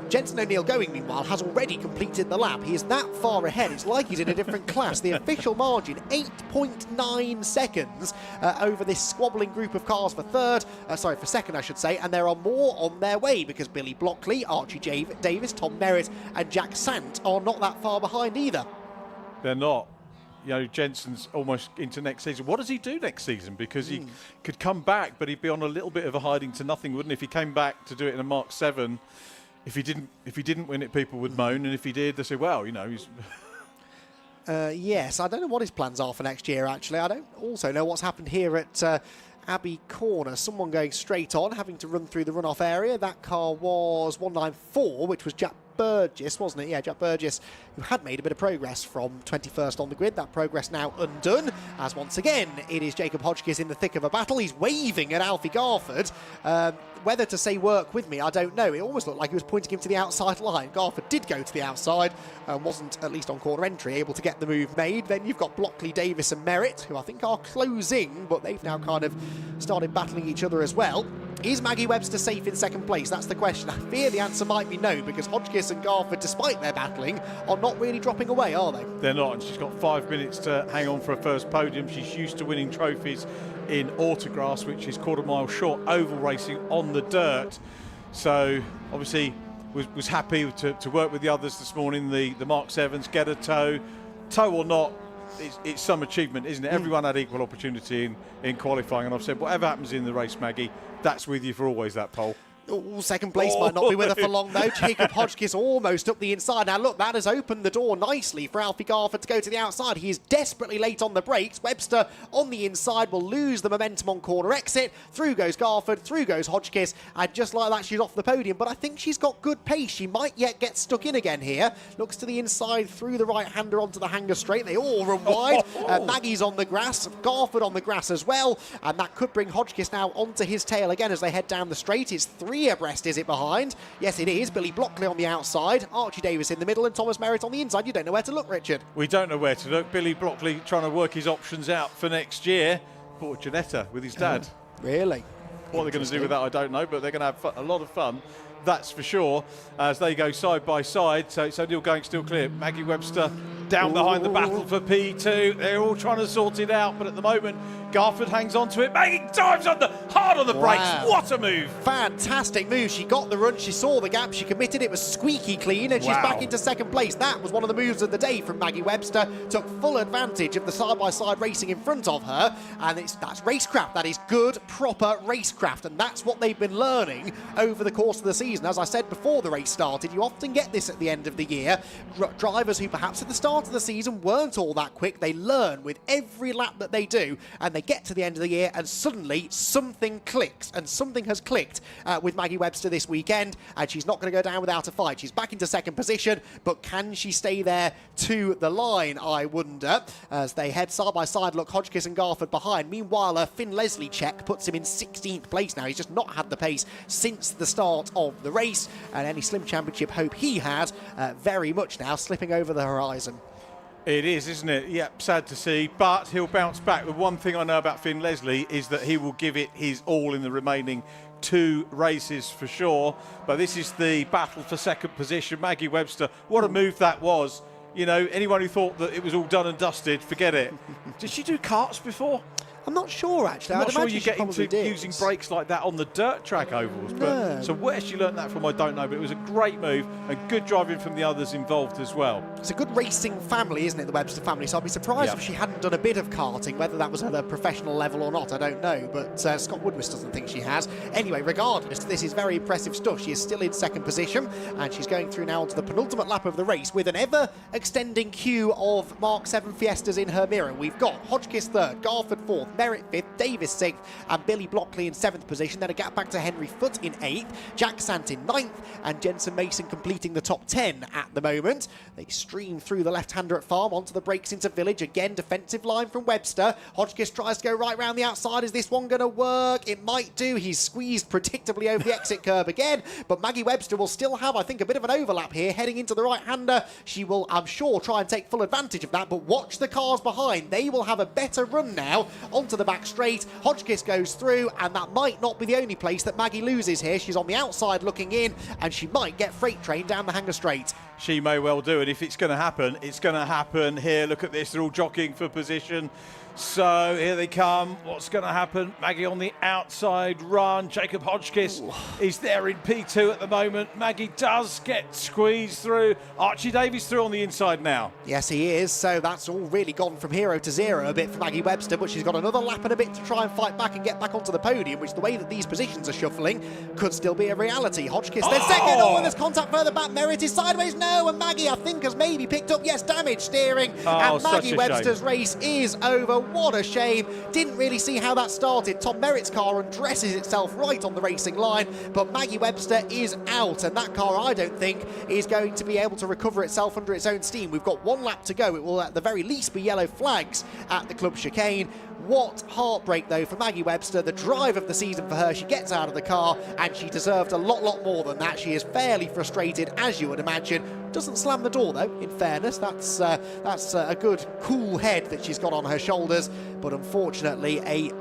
Jensen O'Neill going, meanwhile, has already completed the lap. He is that far ahead. It's like he's in a different class. The official margin, 8.9 seconds over this squabbling group of cars for second, I should say. And there are more on their way because Billy Blockley, Archie Davis, Tom Merritt and Jack Sant are not that far behind either. They're not. You know, Jensen's almost into next season. What does he do next season? Because he could come back, but he'd be on a little bit of a hiding to nothing, wouldn't he? If he came back to do it in a Mark 7, if he didn't win it, people would moan, and if he did, they say, well, you know, he's. Yes, I don't know what his plans are for next year. Actually, I don't also know what's happened here at Abbey Corner. Someone going straight on, having to run through the runoff area. That car was 194, which was Jack Burgess, wasn't it? Yeah, Jack Burgess, who had made a bit of progress from 21st on the grid. That progress now undone, as once again it is Jacob Hodgkiss in the thick of a battle. He's waving at Alfie Garford. Whether to say work with me, I don't know. It almost looked like he was pointing him to the outside line. Garford did go to the outside and wasn't, at least on corner entry, able to get the move made. Then you've got Blockley, Davis and Merritt, who I think are closing, but they've now kind of started battling each other as well. Is Maggie Webster safe in second place? That's the question. I fear the answer might be no, because Hodgkiss and Garford, despite their battling, are not really dropping away, are they? They're not, and she's got 5 minutes to hang on for a first podium. She's used to winning trophies in autograss, which is quarter-mile short oval racing on the dirt. So, obviously, was happy to work with the others this morning, the Mark 7s, get a tow. Tow or not, it's some achievement, isn't it? Everyone had equal opportunity in qualifying, and I've said, whatever happens in the race, Maggie, that's with you for always, that pole. Oh, second place might not be with her for long, though. Jacob Hodgkiss almost up the inside. Now, look, that has opened the door nicely for Alfie Garford to go to the outside. He is desperately late on the brakes. Webster on the inside will lose the momentum on corner exit. Through goes Garford, through goes Hodgkiss, and just like that, she's off the podium. But I think she's got good pace. She might yet get stuck in again here. Looks to the inside, through the right-hander onto the hanger straight. They all run wide. Maggie's on the grass, Garford on the grass as well, and that could bring Hodgkiss now onto his tail again as they head down the straight. It's 3 abreast, is it, behind? Yes, it is. Billy Blockley on the outside, Archie Davis in the middle, and Thomas Merritt on the inside. You don't know where to look, Richard. We don't know where to look. Billy Blockley trying to work his options out for next year. Bought a Ginetta with his dad. Really? What they're going to do with that, I don't know, but they're going to have a lot of fun, that's for sure, as they go side by side. So it's O'Neill going still clear. Maggie Webster down behind the battle for P2. They're all trying to sort it out, but at the moment, Garford hangs on to it. Maggie dives hard on the brakes. What a move. Fantastic move. She got the run. She saw the gap. She committed. It was squeaky clean, and she's back into second place. That was one of the moves of the day from Maggie Webster. Took full advantage of the side-by-side racing in front of her, and that's racecraft. That is good, proper racecraft, and that's what they've been learning over the course of the season. As I said before the race started, you often get this at the end of the year. Drivers who perhaps at the start of the season weren't all that quick, they learn with every lap that they do, and they get to the end of the year and suddenly something clicks, and something has clicked with Maggie Webster this weekend, and she's not going to go down without a fight. She's back into second position, but can she stay there to the line, I wonder, as they head side by side. Look, Hodgkiss and Garford behind. Meanwhile, Finn Leslie check puts him in 16th place now. He's just not had the pace since the start of the race, and any Slim Championship hope he had very much now slipping over the horizon. It is, isn't it? Yep, sad to see, but he'll bounce back. The one thing I know about Finn Leslie is that he will give it his all in the remaining 2 races for sure. But this is the battle for second position. Maggie Webster, what a move that was. You know, anyone who thought that it was all done and dusted, forget it. Did she do karts before? I'm not sure, actually. I'm I'd not sure imagine you she get probably into did. using brakes like that on the dirt track ovals. But, No. so where she learnt that from, I don't know. But it was a great move and good driving from the others involved as well. It's a good racing family, isn't it, the Webster family? So I'd be surprised if she hadn't done a bit of karting, whether that was at a professional level or not, I don't know. But Scott Woodward doesn't think she has. Anyway, regardless, this is very impressive stuff. She is still in second position, and she's going through now onto the penultimate lap of the race with an ever-extending queue of Mark 7 Fiestas in her mirror. We've got Hodgkiss third, Garford fourth, Merritt fifth, Davis sixth, and Billy Blockley in seventh position. Then a gap back to Henry Foote in eighth, Jack Sant in ninth, and Jensen Mason completing the top 10 at the moment. They stream through the left-hander at Farm onto the brakes into Village. Again, defensive line from Webster. Hodgkiss tries to go right round the outside. Is this one going to work? It might do. He's squeezed predictably over the exit curb again, but Maggie Webster will still have, I think, a bit of an overlap here heading into the right-hander. She will, I'm sure, try and take full advantage of that, but watch the cars behind. They will have a better run now onto the back straight. Hodgkiss goes through, and that might not be the only place that Maggie loses here. She's on the outside looking in, and she might get freight train down the hanger straight. She may well do, and if it's going to happen, it's going to happen here. Look at this, they're all jockeying for position. So here they come. What's going to happen? Maggie on the outside run. Jacob Hodgkiss is there in P2 at the moment. Maggie does get squeezed through. Archie Davies through on the inside now. Yes, he is. So that's all really gone from hero to zero a bit for Maggie Webster, but she's got another lap and a bit to try and fight back and get back onto the podium, which the way that these positions are shuffling could still be a reality. Hodgkiss then second. Oh, and there's contact further back. Merritt is sideways. No, and Maggie, I think, has maybe picked up, yes, damage steering. And Maggie Webster's race is over. What a shame. Didn't really see how that started. Tom Merritt's car undresses itself right on the racing line, but Maggie Webster is out, and that car, I don't think, is going to be able to recover itself under its own steam. We've got one lap to go. It will at the very least be yellow flags at the club chicane. What heartbreak, though, for Maggie Webster. The drive of the season for her. She gets out of the car, and she deserved a lot more than that. She is fairly frustrated, as you would imagine. Doesn't slam the door, though, in fairness. That's a good, cool head that she's got on her shoulders. But unfortunately, a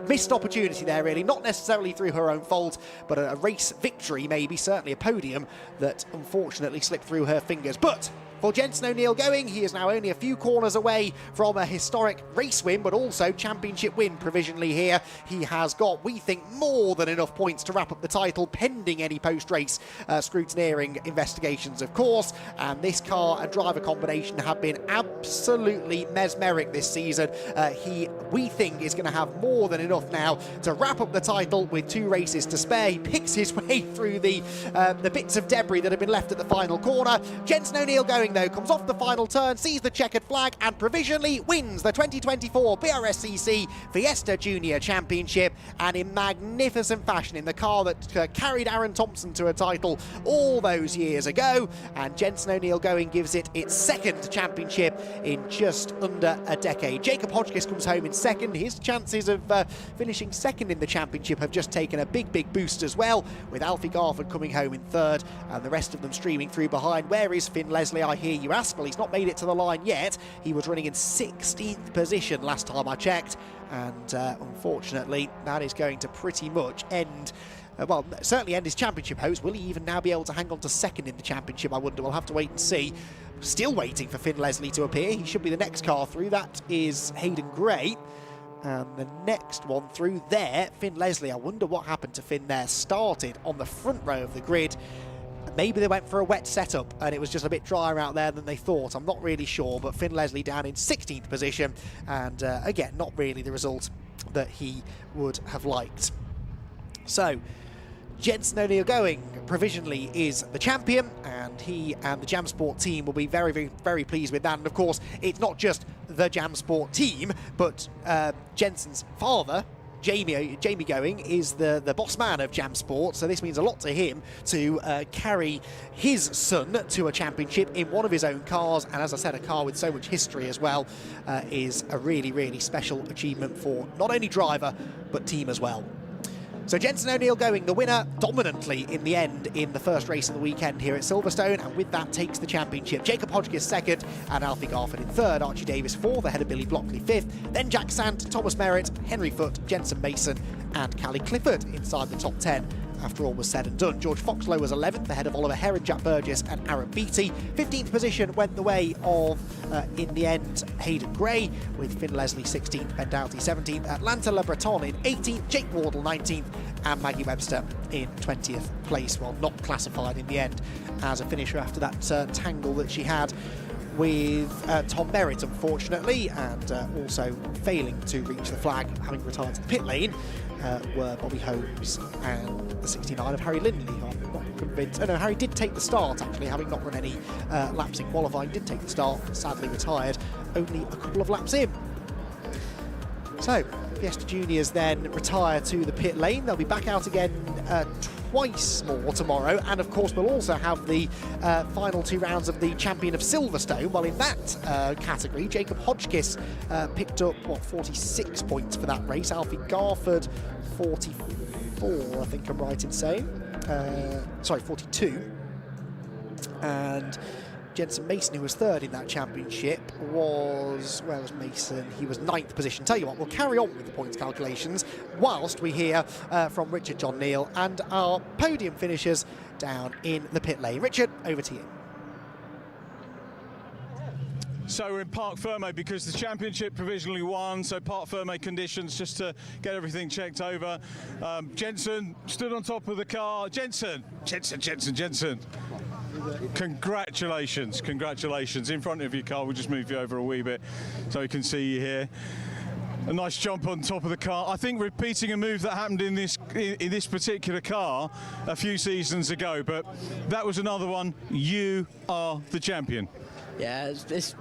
missed opportunity there, really. Not necessarily through her own fault, but a race victory, maybe, certainly a podium, that unfortunately slipped through her fingers. But for Jensen O'Neill going, he is now only a few corners away from a historic race win, but also championship win provisionally here. He has got, we think, more than enough points to wrap up the title, pending any post-race scrutineering investigations, of course. And this car and driver combination have been absolutely mesmeric this season. He, we think, is going to have more than enough now to wrap up the title with 2 races to spare. He picks his way through the bits of debris that have been left at the final corner. Jensen O'Neill going, though, comes off the final turn, sees the checkered flag, and provisionally wins the 2024 Brscc Fiesta Junior Championship, and in magnificent fashion, in the car that carried Aaron Thompson to a title all those years ago. And Jensen O'Neill going gives it its second championship in just under a decade. Jacob Hodgkiss comes home in second. His chances of finishing second in the championship have just taken a big boost as well, with Alfie Garford coming home in third, and the rest of them streaming through behind. Where is Finn Leslie, I hear you ask? Well, he's not made it to the line yet. He was running in 16th position last time I checked, and unfortunately that is going to pretty much end, well, certainly end his championship hopes. Will he even now be able to hang on to second in the championship, I wonder? We'll have to wait and see. Still waiting for Finn Leslie to appear. He should be the next car through. That is Hayden Gray. And the next one through there, Finn Leslie. I wonder what happened to Finn there. Started on the front row of the grid. Maybe they went for a wet setup and it was just a bit drier out there than they thought. I'm not really sure, but Finn Leslie down in 16th position, and again, not really the result that he would have liked. So, Jensen O'Neill going provisionally is the champion, and he and the Jam Sport team will be very pleased with that. And of course, it's not just the Jam Sport team, but Jensen's father, Jamie Going, is the boss man of Jam Sport, so this means a lot to him to carry his son to a championship in one of his own cars, and as I said, a car with so much history as well, is a really special achievement for not only driver but team as well. So Jensen O'Neill Going, the winner dominantly in the end in the first race of the weekend here at Silverstone, and with that takes the championship. Jacob Hodgkiss second, and Alfie Garford in third, Archie Davies fourth, ahead of Billy Blockley fifth, then Jack Sant, Thomas Merritt, Henry Foote, Jensen Mason and Callie Clifford inside the top 10 after all was said and done. George Foxlow was 11th, ahead of Oliver Heron, Jack Burgess and Aaron Beattie. 15th position went the way of, in the end, Hayden Gray, with Finn Leslie 16th, Ben Doughty 17th, Atlanta Le Breton in 18th, Jake Wardle 19th, and Maggie Webster in 20th place, well, not classified in the end as a finisher after that tangle that she had with Tom Merritt, unfortunately, and also failing to reach the flag, having retired to the pit lane, were Bobby Holmes and the 69 of Harry Lindley, who I'm not convinced. Oh no, Harry did take the start, actually, having not run any laps in qualifying, did take the start, sadly retired only a couple of laps in. So, Fiesta Juniors then retire to the pit lane. They'll be back out again twice more tomorrow, and of course we'll also have the final 2 rounds of the Champion of Silverstone. Well, in that category, Jacob Hodgkiss picked up, 46 points for that race. Alfie Garford, 44, I think I'm right in saying. Sorry, 42. And Jensen Mason, who was 3rd in that championship, was... where was Mason? He was 9th position. Tell you what, we'll carry on with the points calculations whilst we hear from Richard John Neal and our podium finishers down in the pit lane. Richard, over to you. So we're in Parc Fermé because the championship provisionally won, so Parc Fermé conditions just to get everything checked over. Jensen stood on top of the car. Jensen. Congratulations, congratulations. In front of your car, we'll just move you over a wee bit so we can see you here. A nice jump on top of the car. I think repeating a move that happened in this particular car a few seasons ago, but that was another one. You are the champion. Yeah, it's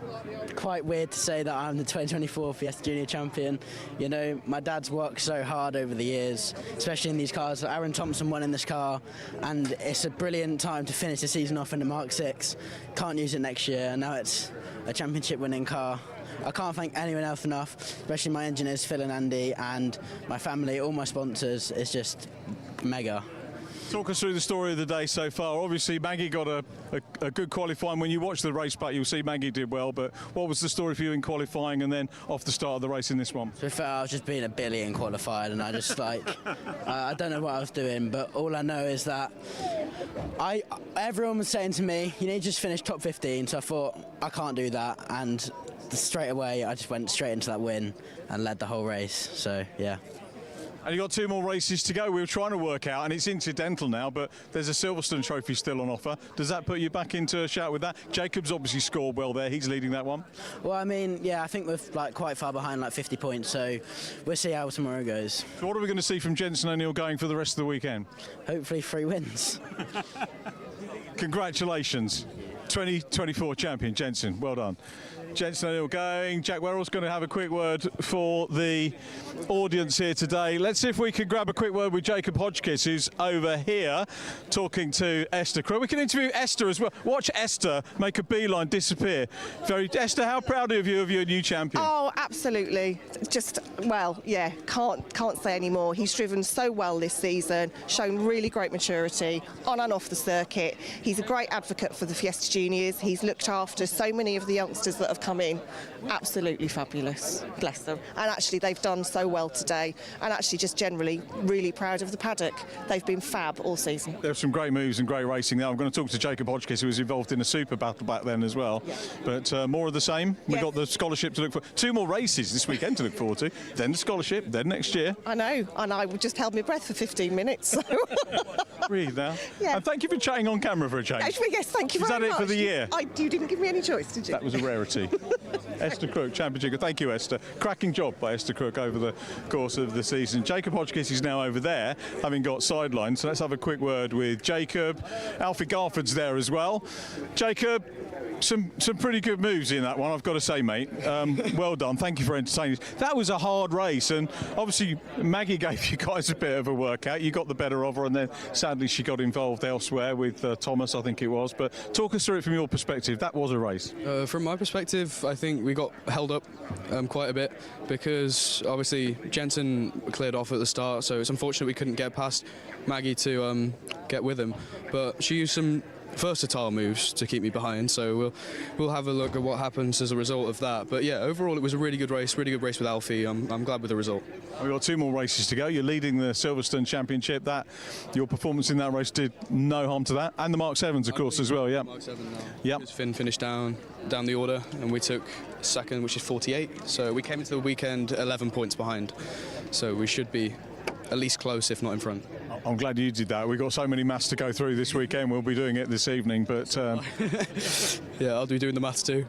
quite weird to say that I'm the 2024 Fiesta Junior champion. You know, my dad's worked so hard over the years, especially in these cars. Aaron Thompson won in this car, and it's a brilliant time to finish the season off in the Mark 6. Can't use it next year, and now it's a championship-winning car. I can't thank anyone else enough, especially my engineers, Phil and Andy, and my family, all my sponsors. It's just mega. Talk us through the story of the day so far. Obviously, Maggie got a good qualifying. When you watch the race back, you'll see Maggie did well, but what was the story for you in qualifying and then off the start of the race in this one? To be fair, I was just being a Billy in qualified, and I just I don't know what I was doing, but all I know is that everyone was saying to me, you need to just finish top 15, so I thought, I can't do that, and straight away I just went straight into that win and led the whole race, so yeah. And you've got 2 more races to go. We were trying to work out, and it's incidental now, but there's a Silverstone trophy still on offer. Does that put you back into a shout with that? Jacob's obviously scored well there. He's leading that one. Well, I mean, yeah, I think we're quite far behind, 50 points, so we'll see how tomorrow goes. So what are we going to see from Jensen O'Neill going for the rest of the weekend? Hopefully 3 wins. Congratulations. 2024 champion, Jensen. Well done. Jensen O'Neill going. Jack Werrell's going to have a quick word for the audience here today. Let's see if we can grab a quick word with Jacob Hodgkiss, who's over here talking to Esther Crow. We can interview Esther as well. Watch Esther make a beeline disappear. Esther, how proud are you of your new champion? Oh, absolutely. Just, well, yeah, can't say any more. He's driven so well this season, shown really great maturity on and off the circuit. He's a great advocate for the Fiesta Juniors. He's looked after so many of the youngsters that have come in. Absolutely fabulous. Bless them. And actually, they've done so well today. And actually, just generally, really proud of the paddock. They've been fab all season. There's some great moves and great racing there. I'm going to talk to Jacob Hodgkiss, who was involved in a super battle back then as well. Yeah. But more of the same. We've got the scholarship to look for. 2 more races this weekend to look forward to. Then the scholarship, then next year. I know. And I just held my breath for 15 minutes. So. Breathe now. Yeah. And thank you for chatting on camera for a change. Yes, thank you very much. Is that it for the year? You didn't give me any choice, did you? That was a rarity. Esther Crook, championship. Thank you, Esther. Cracking job by Esther Crook over the course of the season. Jacob Hodgkiss is now over there, having got sidelined. So let's have a quick word with Jacob. Alfie Garford's there as well. Jacob, some pretty good moves in that one, I've got to say, mate. Well done. Thank you for entertaining us. That was a hard race, and obviously Maggie gave you guys a bit of a workout. You got the better of her, and then sadly she got involved elsewhere with Thomas, I think it was. But talk us through it from your perspective. That was a race. From my perspective, I think we got held up quite a bit because obviously Jensen cleared off at the start, so it's unfortunate we couldn't get past Maggie to get with him. But she used some versatile moves to keep me behind. So we'll have a look at what happens as a result of that. But yeah, overall it was a really good race with Alfie. I'm glad with the result. We've got 2 more races to go. You're leading the Silverstone Championship. Your performance in that race did no harm to that, and the Mark 7s, of course, as well. Yeah. Mark 7 now. Yep. Finn finished down the order, and we took second, which is 48. So we came into the weekend 11 points behind. So we should be at least close, if not in front. I'm glad you did that. We've got so many maths to go through this weekend. We'll be doing it this evening, but yeah, I'll be doing the maths too.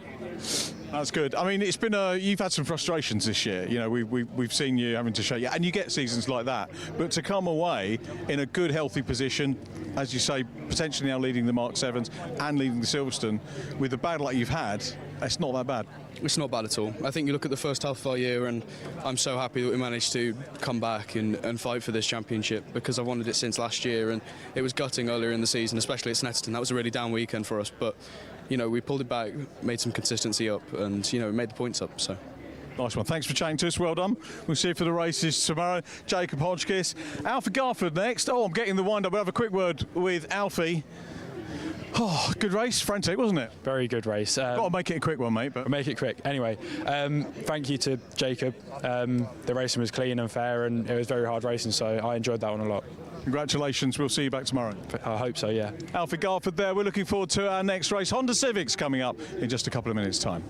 That's good. I mean, it's been you've had some frustrations this year. You know, we've seen you having to shake, and you get seasons like that. But to come away in a good, healthy position, as you say, potentially now leading the Mark 7s and leading the Silverstone, with the bad luck you've had, it's not that bad. It's not bad at all. I think you look at the first half of our year, and I'm so happy that we managed to come back and fight for this championship, because I've wanted it since last year, and it was gutting earlier in the season, especially at Snetterton. That was a really down weekend for us, but you know, we pulled it back, made some consistency up, and you know, made the points up. So. Nice one. Thanks for chatting to us. Well done. We'll see you for the races tomorrow. Jacob Hodgkiss. Alfie Garford next. Oh, I'm getting the wind up. We'll have a quick word with Alfie. Oh, good race. Frantic, wasn't it? Very good race. Got to make it a quick one, mate. But make it quick. Anyway, thank you to Jacob. The racing was clean and fair, and it was very hard racing, so I enjoyed that one a lot. Congratulations. We'll see you back tomorrow. I hope so, yeah. Alfie Garford there. We're looking forward to our next race. Honda Civics coming up in just a couple of minutes' time.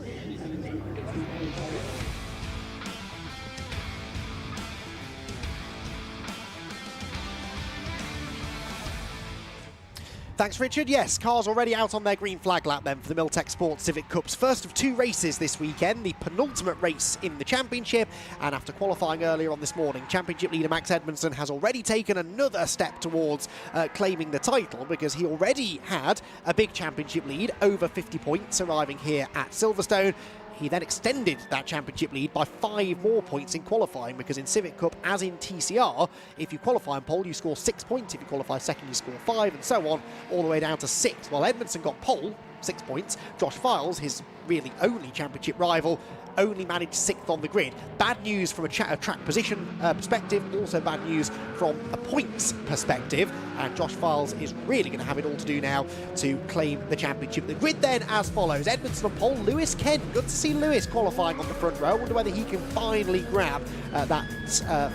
Thanks, Richard. Yes, cars already out on their green flag lap then for the Motorsport Civic Cup's first of 2 races this weekend, the penultimate race in the championship. And after qualifying earlier on this morning, championship leader Max Edmondson has already taken another step towards claiming the title, because he already had a big championship lead, over 50 points, arriving here at Silverstone. He then extended that championship lead by 5 more points in qualifying, because in Civic Cup, as in TCR, if you qualify on pole, you score 6 points. If you qualify second, you score 5, and so on, all the way down to 6. While Edmondson got pole, 6 points, Josh Files, his really only championship rival, only managed 6th on the grid. Bad news from a track position perspective, also bad news from a points perspective, and Josh Files is really going to have it all to do now to claim the championship. The grid then as follows: Edmondson on pole, Lewis Kent. Good to see Lewis qualifying on the front row. I wonder whether he can finally grab that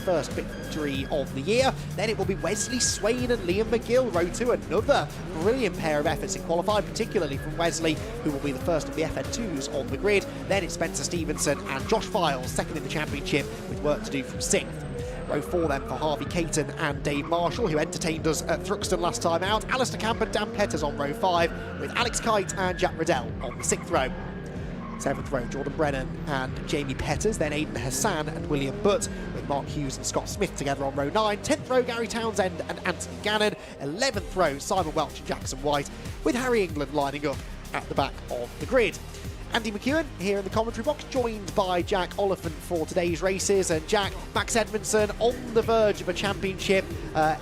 first victory of the year. Then it will be Wesley Swain and Liam McGill, row 2. Another brilliant pair of efforts in qualifying, particularly from Wesley, who will be the first of the FN2s on the grid. Then it's Spencer Stevenson and Josh Files, second in the championship, with work to do from 6th. Row 4 then for Harvey Caton and Dave Marshall, who entertained us at Thruxton last time out. Alistair Camp and Dan Petters on row 5, with Alex Kite and Jack Riddell on the 6th row. 7th row, Jordan Brennan and Jamie Petters, then Aidan Hassan and William Butt, with Mark Hughes and Scott Smith together on row 9. 10th row, Gary Townsend and Anthony Gannon. 11th row, Simon Welch and Jackson White, with Harry England lining up at the back of the grid. Andy McEwen here in the commentary box, joined by Jack Oliphant for today's races. And Jack, Max Edmondson on the verge of a championship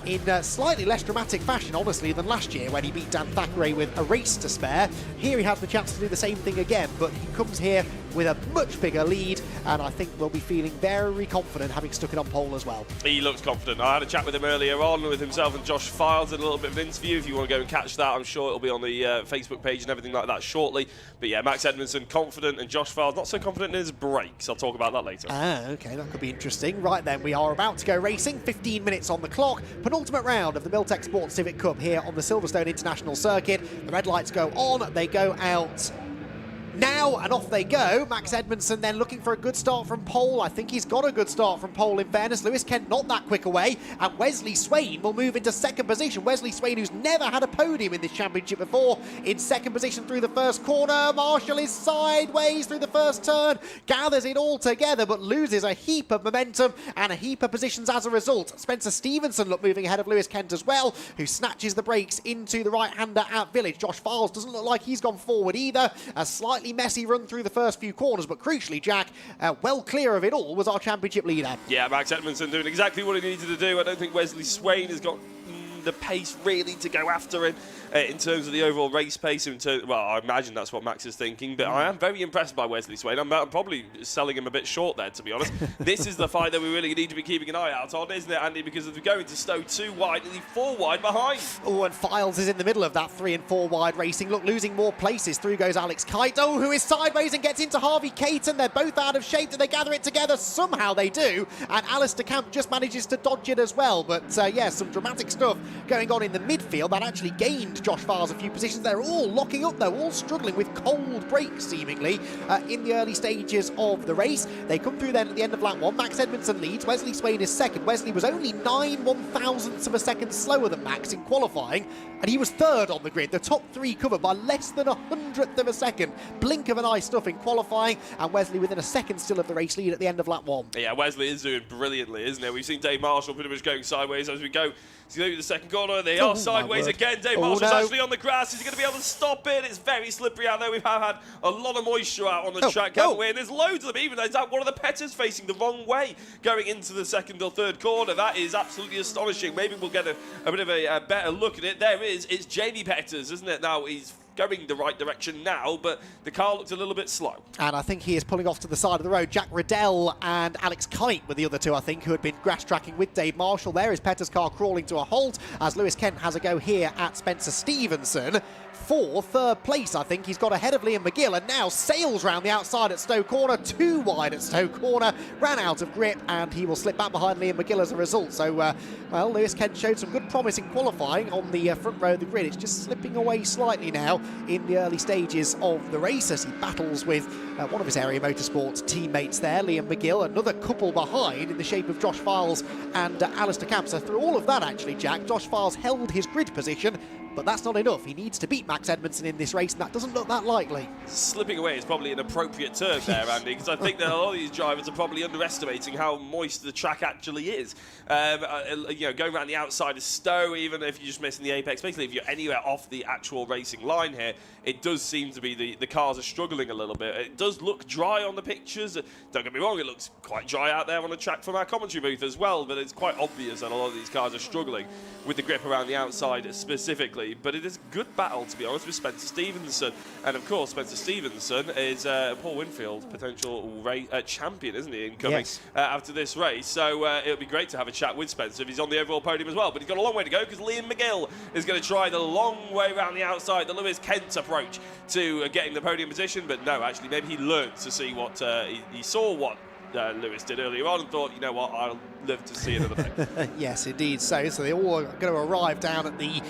in a slightly less dramatic fashion, honestly, than last year when he beat Dan Thackeray with a race to spare. Here he has the chance to do the same thing again, but he comes here with a much bigger lead, and I think we'll be feeling very confident having stuck it on pole as well. He looks confident. I had a chat with him earlier on, with himself and Josh Files, and a little bit of an interview. If you want to go and catch that, I'm sure it'll be on the Facebook page and everything like that shortly. But yeah, Max Edmondson confident, and Josh Files not so confident in his brakes. I'll talk about that later. Okay, that could be interesting. Right then, we are about to go racing. 15 minutes on the clock. Penultimate round of the Miltech Sport Civic Cup here on the Silverstone International Circuit. The red lights go on, they go out now, and off they go. Max Edmondson then looking for a good start from pole. I think he's got a good start from pole, in fairness. Lewis Kent not that quick away, and Wesley Swain will move into 2nd position. Wesley Swain, who's never had a podium in this championship before, in 2nd position through the first corner. Marshall is sideways through the first turn, gathers it all together, but loses a heap of momentum and a heap of positions as a result. Spencer Stevenson moving ahead of Lewis Kent as well, who snatches the brakes into the right-hander at Village. Josh Files doesn't look like he's gone forward either. A slightly messy run through the first few corners, but crucially, Jack, well clear of it all, was our championship leader. Yeah, Max Edmondson doing exactly what he needed to do. I don't think Wesley Swain has got the pace really to go after him in terms of the overall race pace. Well, I imagine that's what Max is thinking, but I am very impressed by Wesley Swain. I'm probably selling him a bit short there, to be honest. This is the fight that we really need to be keeping an eye out on, isn't it, Andy? Because as we go into Stowe 2 wide, nearly 4 wide behind. Oh, and Files is in the middle of that 3 and 4 wide racing. Look, losing more places. Through goes Alex Kite. Oh, who is sideways and gets into Harvey Caton. They're both out of shape. Do they gather it together? Somehow they do. And Alistair Camp just manages to dodge it as well. But yeah, some dramatic stuff going on in the midfield. That actually gained Josh Files a few positions. They're all locking up, though, all struggling with cold breaks, seemingly, in the early stages of the race. They come through then at the end of lap 1. Max Edmondson leads. Wesley Swain is second. Wesley was only 9 1/1000ths of a second slower than Max in qualifying, and he was third on the grid. The top 3 covered by less than 100th of a second. Blink of an eye stuff in qualifying, and Wesley within a second still of the race lead at the end of lap 1. Yeah, Wesley is doing brilliantly, isn't it? We've seen Dave Marshall pretty much going sideways as we go. He's going to the second corner. They are sideways again. Dave Marshall's actually on the grass. Is he going to be able to stop it? It's very slippery out there. We've had a lot of moisture out on the track, haven't we? And there's loads of them. Even there's one of the Petters facing the wrong way going into the second or third corner. That is absolutely astonishing. Maybe we'll get a bit of a better look at it. There is. It's Jamie Petters, isn't it? Now he's going the right direction now, but the car looks a little bit slow. And I think he is pulling off to the side of the road. Jack Riddell and Alex Kite were the other two, I think, who had been grass tracking with Dave Marshall. There is Petter's car crawling to a halt as Lewis Kent has a go here at Spencer Stevenson for third place. I think he's got ahead of Liam McGill and now sails round the outside at Stowe Corner, 2 wide at Stowe Corner, ran out of grip, and he will slip back behind Liam McGill as a result. So, well, Lewis Kent showed some good promise in qualifying on the front row of the grid. It's just slipping away slightly now in the early stages of the race as he battles with one of his Area Motorsport teammates there, Liam McGill, another couple behind in the shape of Josh Files and Alistair Camp. So through all of that, actually, Jack, Josh Files held his grid position, but that's not enough. He needs to beat Max Edmondson in this race, and that doesn't look that likely. Slipping away is probably an appropriate term there, Andy, because I think that a lot of these drivers are probably underestimating how moist the track actually is. You know, going around the outside of Stowe, even if you're just missing the apex, basically if you're anywhere off the actual racing line here, it does seem to be the cars are struggling a little bit. It does look dry on the pictures. Don't get me wrong, it looks quite dry out there on the track from our commentary booth as well, but it's quite obvious that a lot of these cars are struggling with the grip around the outside specifically. But it is a good battle, to be honest, with Spencer Stevenson. And of course, Spencer Stevenson is Paul Winfield's potential champion, isn't he, incoming after this race. So it'll be great to have a chat with Spencer if he's on the overall podium as well. But he's got a long way to go because Liam McGill is going to try the long way around the outside, the Lewis Kent approach to getting the podium position. But no, actually, maybe he learned to see what he saw what Lewis did earlier on and thought, you know what, I'll live to see another day. Yes, indeed. So they all are going to arrive down at the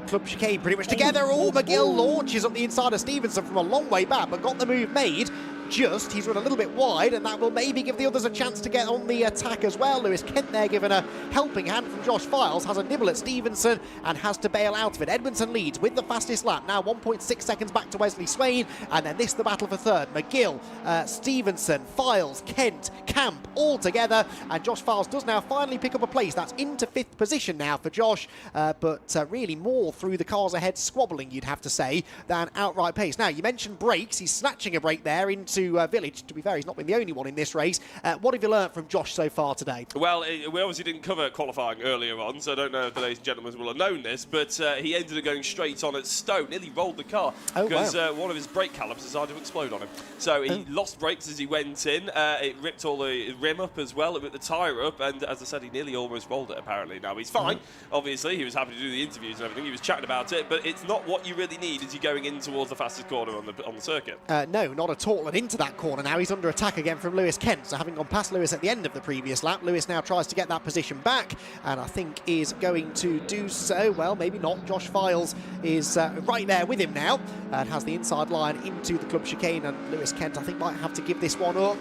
Club Chicane pretty much together. McGill launches up the inside of Stevenson from a long way back, but got the move made. He's run a little bit wide, and that will maybe give the others a chance to get on the attack as well. Lewis Kent there given a helping hand from Josh Files, has a nibble at Stevenson and has to bail out of it. Edmondson leads with the fastest lap, now 1.6 seconds back to Wesley Swain, and then this the battle for third. McGill, Stevenson, Files, Kent, Camp all together, and Josh Files does now finally pick up a place. That's into 5th position now for Josh, but really more through the cars ahead squabbling, you'd have to say, than outright pace. Now, you mentioned brakes. He's snatching a brake there into Village. To be fair, he's not been the only one in this race. What have you learnt from Josh so far today? Well, we obviously didn't cover qualifying earlier on, so I don't know if the ladies and gentlemen will have known this, but he ended up going straight on at Stowe, nearly rolled the car because one of his brake calipers decided to explode on him. So he lost brakes as he went in. It ripped all the rim up as well, it ripped the tyre up, and as I said, he nearly almost rolled it apparently. Now, he's fine. Obviously, he was happy to do the interviews and everything. He was chatting about it, but it's not what you really need as you're going in towards the fastest corner on the circuit. No, not at all. And into that corner now, he's under attack again from Lewis Kent. So having gone past Lewis at the end of the previous lap, Lewis now tries to get that position back, and I think is going to do so. Well, maybe not. Josh Files is right there with him now and has the inside line into the Club Chicane, and Lewis Kent, I think, might have to give this one up.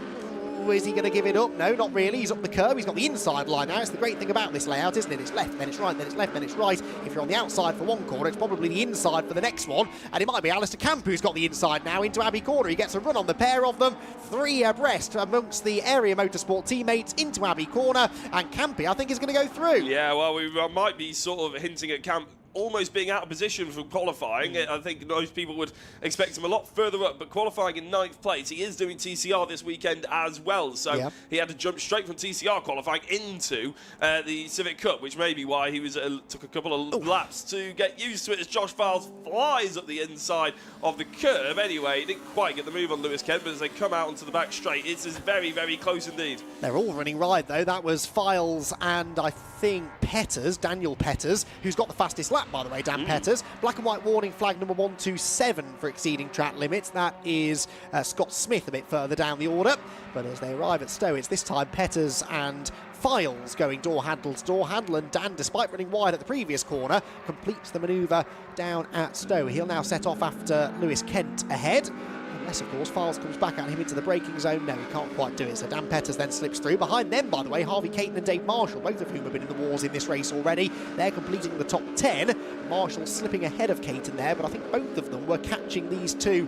Is he going to give it up? No, not really. He's up the curb. He's got the inside line now. It's the great thing about this layout, isn't it? It's left, then it's right, then it's left, then it's right. If you're on the outside for one corner, it's probably the inside for the next one. And it might be Alistair Camp who's got the inside now into Abbey Corner. He gets a run on the pair of them. 3 abreast amongst the Area Motorsport teammates into Abbey Corner. And Campy, I think, is going to go through. Yeah, well, we might be sort of hinting at Camp almost being out of position from qualifying. I think most people would expect him a lot further up, but qualifying in 9th place. He is doing TCR this weekend as well, so he had to jump straight from TCR qualifying into the Civic Cup, which may be why he was took a couple of laps to get used to it as Josh Files flies up the inside of the curve. Anyway, he didn't quite get the move on Lewis Kent, but as they come out onto the back straight, it's very, very close indeed. They're all running right, though. That was Files and I think Petters, Daniel Petters, who's got the fastest lap, by the way, Dan Petters. Black and white warning flag number 127 for exceeding track limits. That is Scott Smith a bit further down the order. But as they arrive at Stowe, it's this time Petters and Files going door handle to door handle, and Dan, despite running wide at the previous corner, completes the manoeuvre down at Stowe. He'll now set off after Lewis Kent ahead. Unless, of course, Files comes back at him into the braking zone. No, he can't quite do it. So Dan Petters then slips through. Behind them, by the way, Harvey Caton and Dave Marshall, both of whom have been in the wars in this race already. They're completing the top 10. Marshall slipping ahead of Caton there, but I think both of them were catching these two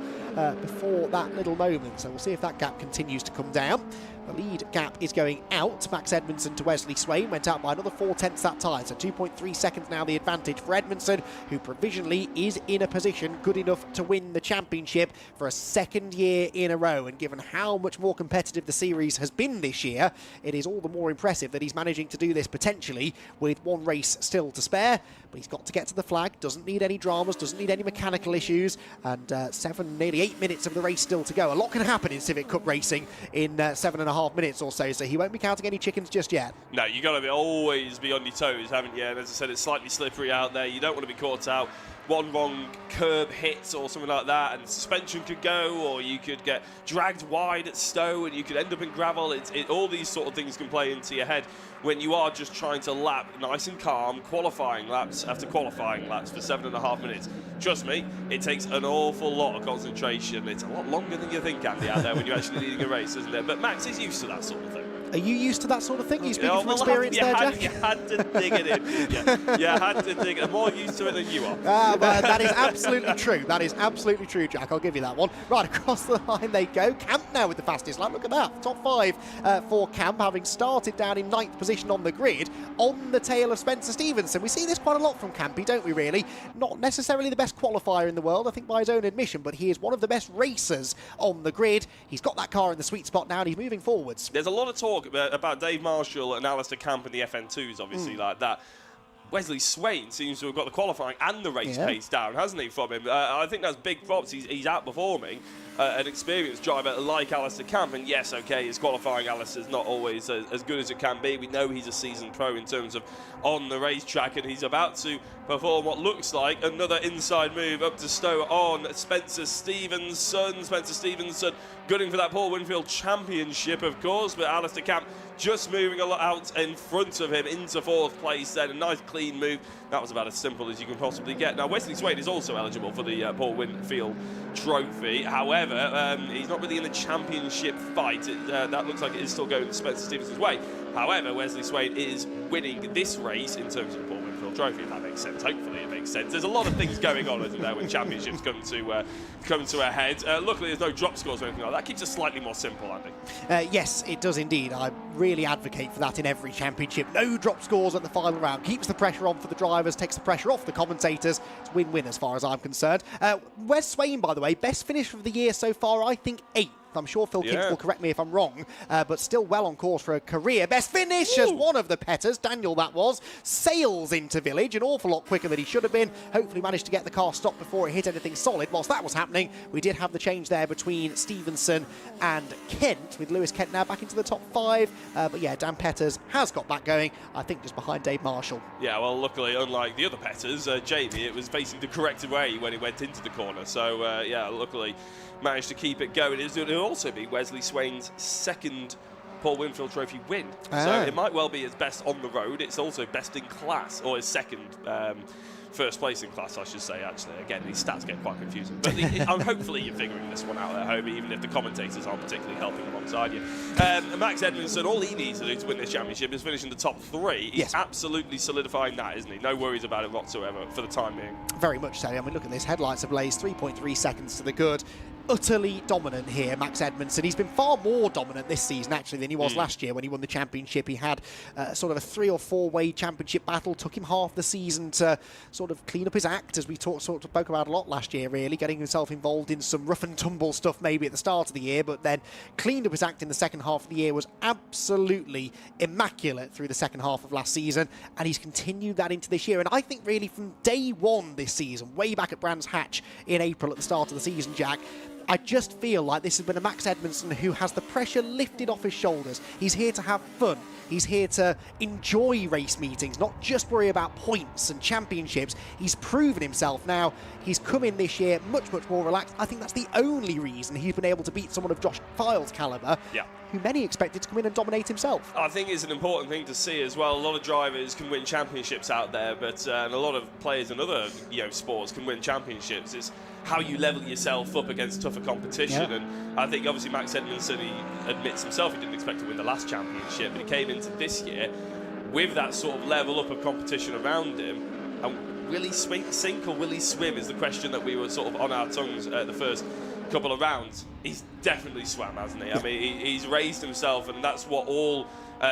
before that little moment. So we'll see if that gap continues to come down. The lead gap is going out. Max Edmondson to Wesley Swain went out by another 4/10 that time. So 2.3 seconds now the advantage for Edmondson, who provisionally is in a position good enough to win the championship for a second year in a row. And given how much more competitive the series has been this year, it is all the more impressive that he's managing to do this potentially with one race still to spare. But he's got to get to the flag, doesn't need any dramas, doesn't need any mechanical issues, and nearly 8 minutes of the race still to go. A lot can happen in Civic Cup racing in 7.5 minutes or so he won't be counting any chickens just yet. No, you've got to always be on your toes, haven't you? And as I said, it's slightly slippery out there. You don't want to be caught out. One wrong curb hit or something like that, and suspension could go, or you could get dragged wide at Stowe and you could end up in gravel. All these sort of things can play into your head when you are just trying to lap nice and calm, qualifying laps after qualifying laps for 7.5 minutes. Trust me, it takes an awful lot of concentration. It's a lot longer than you think, Andy, out there when you're actually leading a race, isn't it? But Max is used to that sort of thing. Are you used to that sort of thing? Are you speaking from experience there, Jack? You had to dig it in, didn't you? You had to dig it. I'm more used to it than you are. That is absolutely true. That is absolutely true, Jack. I'll give you that one. Right, across the line they go. Camp now with the fastest lap. Look at that. Top 5 for Camp, having started down in 9th position on the grid, on the tail of Spencer Stevenson. We see this quite a lot from Campy, don't we, really? Not necessarily the best qualifier in the world, I think, by his own admission, but he is one of the best racers on the grid. He's got that car in the sweet spot now, and he's moving forwards. There's a lot of talk about Dave Marshall and Alistair Camp in the FN2s, obviously, like that. Wesley Swain seems to have got the qualifying and the race pace down, hasn't he, from him? I think that's big props. He's outperforming an experienced driver like Alistair Camp. And yes, okay, his qualifying, Alistair's not always as good as it can be. We know he's a seasoned pro in terms of on the racetrack, and he's about to perform what looks like another inside move up to Stowe on Spencer Stevenson. Spencer Stevenson gunning for that Paul Winfield Championship, of course, but Alistair Camp just moving a lot out in front of him into 4th place then. A nice clean move. That was about as simple as you can possibly get. Now, Wesley Swain is also eligible for the Paul Winfield Trophy. However, he's not really in the championship fight. That looks like it is still going Spencer Stevenson's way. However, Wesley Swain is winning this race in terms of the Paul Winfield Trophy, if that makes sense. Hopefully it makes sense. There's a lot of things going on, isn't there, when championships come to a head. Luckily, there's no drop scores or anything like that. That keeps it slightly more simple, Andy. Yes, it does indeed. I really advocate for that in every championship. No drop scores at the final round. Keeps the pressure on for the drivers, takes the pressure off the commentators. It's win-win as far as I'm concerned. Wes Swain, by the way, best finish of the year so far, I think 8th. I'm sure Phil Kings will correct me if I'm wrong, but still well on course for a career best finish as one of the Petters, Daniel that was, sails into Village an awful lot quicker than he should have been. Hopefully managed to get the car stopped before it hit anything solid. Whilst that was happening, we did have the change there between Stevenson and Kent, with Lewis Kent now back into the top 5. But yeah, Dan Petters has got that going, I think just behind Dave Marshall. Yeah, well, luckily, unlike the other Petters, Jamie, it was facing the correct way when he went into the corner. So, yeah, luckily managed to keep it going. It'll also be Wesley Swain's 2nd Paul Winfield Trophy win. So it might well be his best on the road. It's also best in class, or his 2nd first place in class, I should say, actually. Again, these stats get quite confusing. But hopefully you're figuring this one out at home, even if the commentators aren't particularly helping alongside you. Max Edmondson, all he needs to do to win this championship is finish in the top 3. He's absolutely solidifying that, isn't he? No worries about it whatsoever for the time being. Very much so. I mean, look at this. Headlights ablaze, 3.3 seconds to the good. utterly dominant here, Max Edmondson. He's been far more dominant this season, actually, than he was last year when he won the championship. He had sort of a 3 or 4 way championship battle. Took him half the season to sort of clean up his act, as we spoke about a lot last year, really, getting himself involved in some rough and tumble stuff maybe at the start of the year, but then cleaned up his act in the second half of the year, was absolutely immaculate through the second half of last season, and he's continued that into this year. And I think really from day one this season, way back at Brands Hatch in April at the start of the season, Jack, I just feel like this has been a Max Edmondson who has the pressure lifted off his shoulders. He's here to have fun. He's here to enjoy race meetings, not just worry about points and championships. He's proven himself now. He's come in this year much, much more relaxed. I think that's the only reason he's been able to beat someone of Josh Files' calibre, who many expected to come in and dominate himself. I think it's an important thing to see as well. A lot of drivers can win championships out there, but and a lot of players in other sports can win championships. It's how you level yourself up against tougher competition. And I think obviously Max Edmondson, he admits himself he didn't expect to win the last championship, but he came into this year with that sort of level up of competition around him. And will he sink or will he swim is the question that we were sort of on our tongues at the first couple of rounds. He's definitely swam, hasn't he? I mean, he's raised himself, and that's what all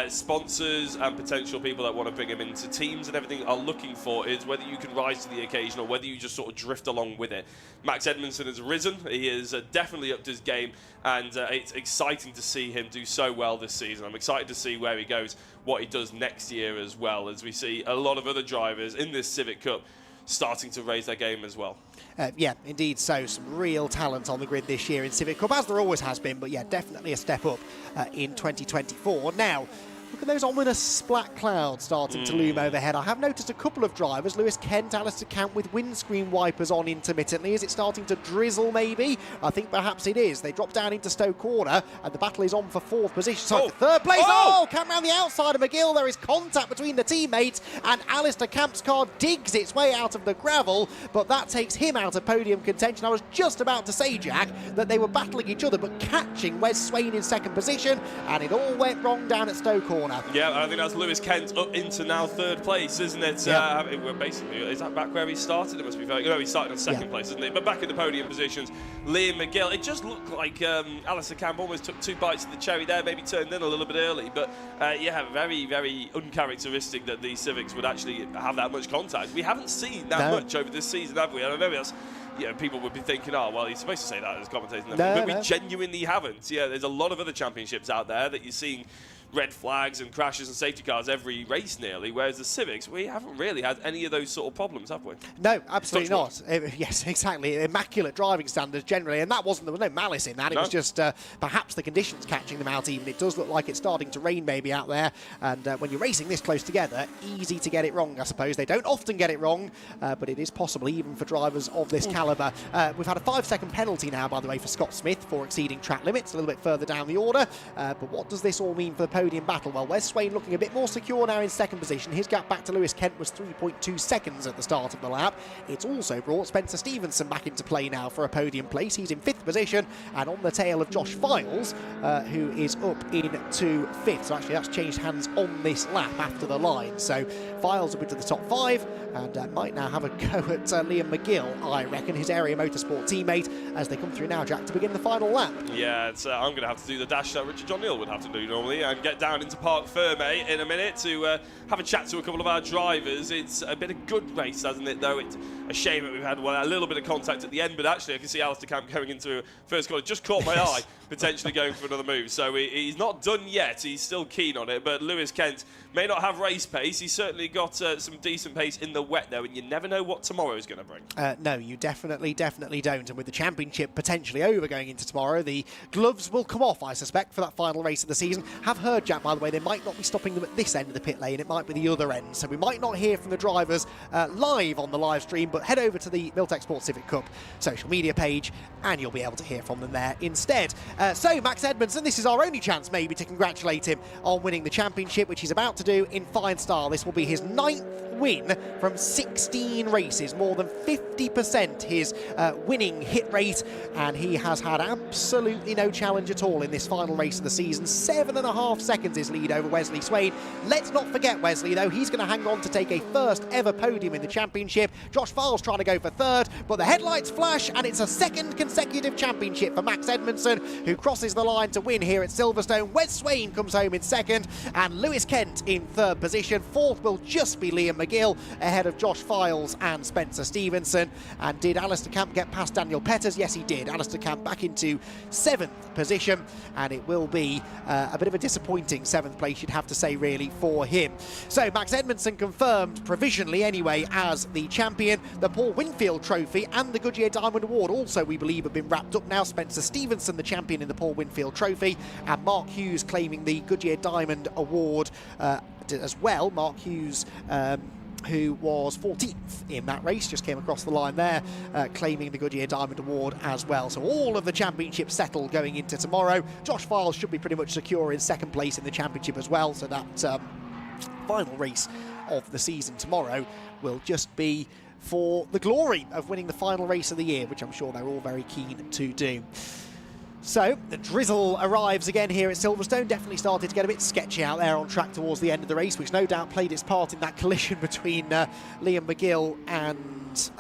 sponsors and potential people that want to bring him into teams and everything are looking for, is whether you can rise to the occasion or whether you just sort of drift along with it. Max Edmondson has risen. He has definitely upped his game, and it's exciting to see him do so well this season. I'm excited to see where he goes, what he does next year as well, as we see a lot of other drivers in this Civic Cup starting to raise their game as well. Yeah, indeed so. Some real talent on the grid this year in Civic Cup, as there always has been, but yeah, definitely a step up in 2024. Now, look at those ominous black clouds starting to loom overhead. I have noticed a couple of drivers, Lewis Kent, Alistair Camp, with windscreen wipers on intermittently. Is it starting to drizzle maybe? I think perhaps it is. They drop down into Stowe Corner, and the battle is on for 4th position. Sorry, for 3rd place. Oh, come round the outside of McGill. There is contact between the teammates, and Alistair Camp's car digs its way out of the gravel, but that takes him out of podium contention. I was just about to say, Jack, that they were battling each other, but catching Wes Swain in 2nd position, and it all went wrong down at Stowe Corner. Yeah, I think that's Lewis Kent up into now 3rd place, isn't it? Basically, is that back where he started? It must be. No, he started on 2nd place, isn't it? But back in the podium positions, Liam McGill. It just looked like Alistair Camp almost took 2 bites of the cherry there, maybe turned in a little bit early. But yeah, very, very uncharacteristic that the Civics would actually have that much contact. We haven't seen that much over this season, have we? And I know that's. People would be thinking, oh, well, he's supposed to say that as commentators, but we genuinely haven't. Yeah, there's a lot of other championships out there that you're seeing red flags and crashes and safety cars every race nearly, whereas the Civics, we haven't really had any of those sort of problems, have we? No, absolutely not. Yes, exactly. Immaculate driving standards generally, and there was no malice in that. It was just perhaps the conditions catching them out even. It does look like it's starting to rain maybe out there, and when you're racing this close together, easy to get it wrong, I suppose. They don't often get it wrong, but it is possible even for drivers of this calibre. We've had a 5-second penalty now, by the way, for Scott Smith for exceeding track limits, a little bit further down the order, but what does this all mean for the podium battle? Well, Wes Swain looking a bit more secure now in 2nd position. His gap back to Lewis Kent was 3.2 seconds at the start of the lap. It's also brought Spencer Stevenson back into play now for a podium place. He's in 5th position and on the tail of Josh Files, who is up into 5th. So actually that's changed hands on this lap after the line. So Files up into the top 5 and might now have a go at Liam McGill, I reckon, his Area Motorsport teammate, as they come through now, Jack, to begin the final lap. Yeah, I'm going to have to do the dash that Richard John Neal would have to do normally and get down into Parc Ferme in a minute to have a chat to a couple of our drivers. It's a bit of good race, hasn't it, though? It's a shame that we've had a little bit of contact at the end, but actually I can see Alistair Camp going into first corner. Just caught my eye, potentially going for another move. So he's not done yet. He's still keen on it, but Lewis Kent may not have race pace. He's certainly got some decent pace in the wet, though, and you never know what tomorrow is going to bring. No, you definitely don't. And with the championship potentially over going into tomorrow, the gloves will come off, I suspect, for that final race of the season. Have heard, Jack, by the way, they might not be stopping them at this end of the pit lane. It might be the other end. So we might not hear from the drivers live on the live stream, but head over to the Miltech Civic Cup social media page and you'll be able to hear from them there instead. So Max Edmondson, this is our only chance maybe to congratulate him on winning the championship, which he's about to do in fine style. This will be his 9th win from 16 races, more than 50% his winning hit rate, and he has had absolutely no challenge at all in this final race of the season. 7.5 seconds his lead over Wesley Swain. Let's not forget Wesley, though. He's going to hang on to take a first ever podium in the championship. Josh Files trying to go for third, but the headlights flash, and it's a second consecutive championship for Max Edmondson, who crosses the line to win here at Silverstone. Wes Swain comes home in second, and Lewis Kent in third position. Fourth will just be Liam McGill, ahead of Josh Files and Spencer Stevenson. And did Alistair Camp get past Daniel Petters? Yes, he did. Alistair Camp back into 7th position, and it will be a bit of a disappointing 7th place, you'd have to say, really, for him. So Max Edmondson confirmed, provisionally anyway, as the champion. The Paul Winfield Trophy and the Goodyear Diamond Award also, we believe, have been wrapped up now. Spencer Stevenson, the champion in the Paul Winfield Trophy, and Mark Hughes claiming the Goodyear Diamond Award as well. Mark Hughes, who was 14th in that race, just came across the line there, claiming the Goodyear Diamond Award as well. So all of the championships settled going into tomorrow. Josh Files should be pretty much secure in 2nd place in the championship as well, so that final race of the season tomorrow will just be for the glory of winning the final race of the year, which I'm sure they're all very keen to do. So the drizzle arrives again here at Silverstone. Definitely started to get a bit sketchy out there on track towards the end of the race, which no doubt played its part in that collision between Liam McGill and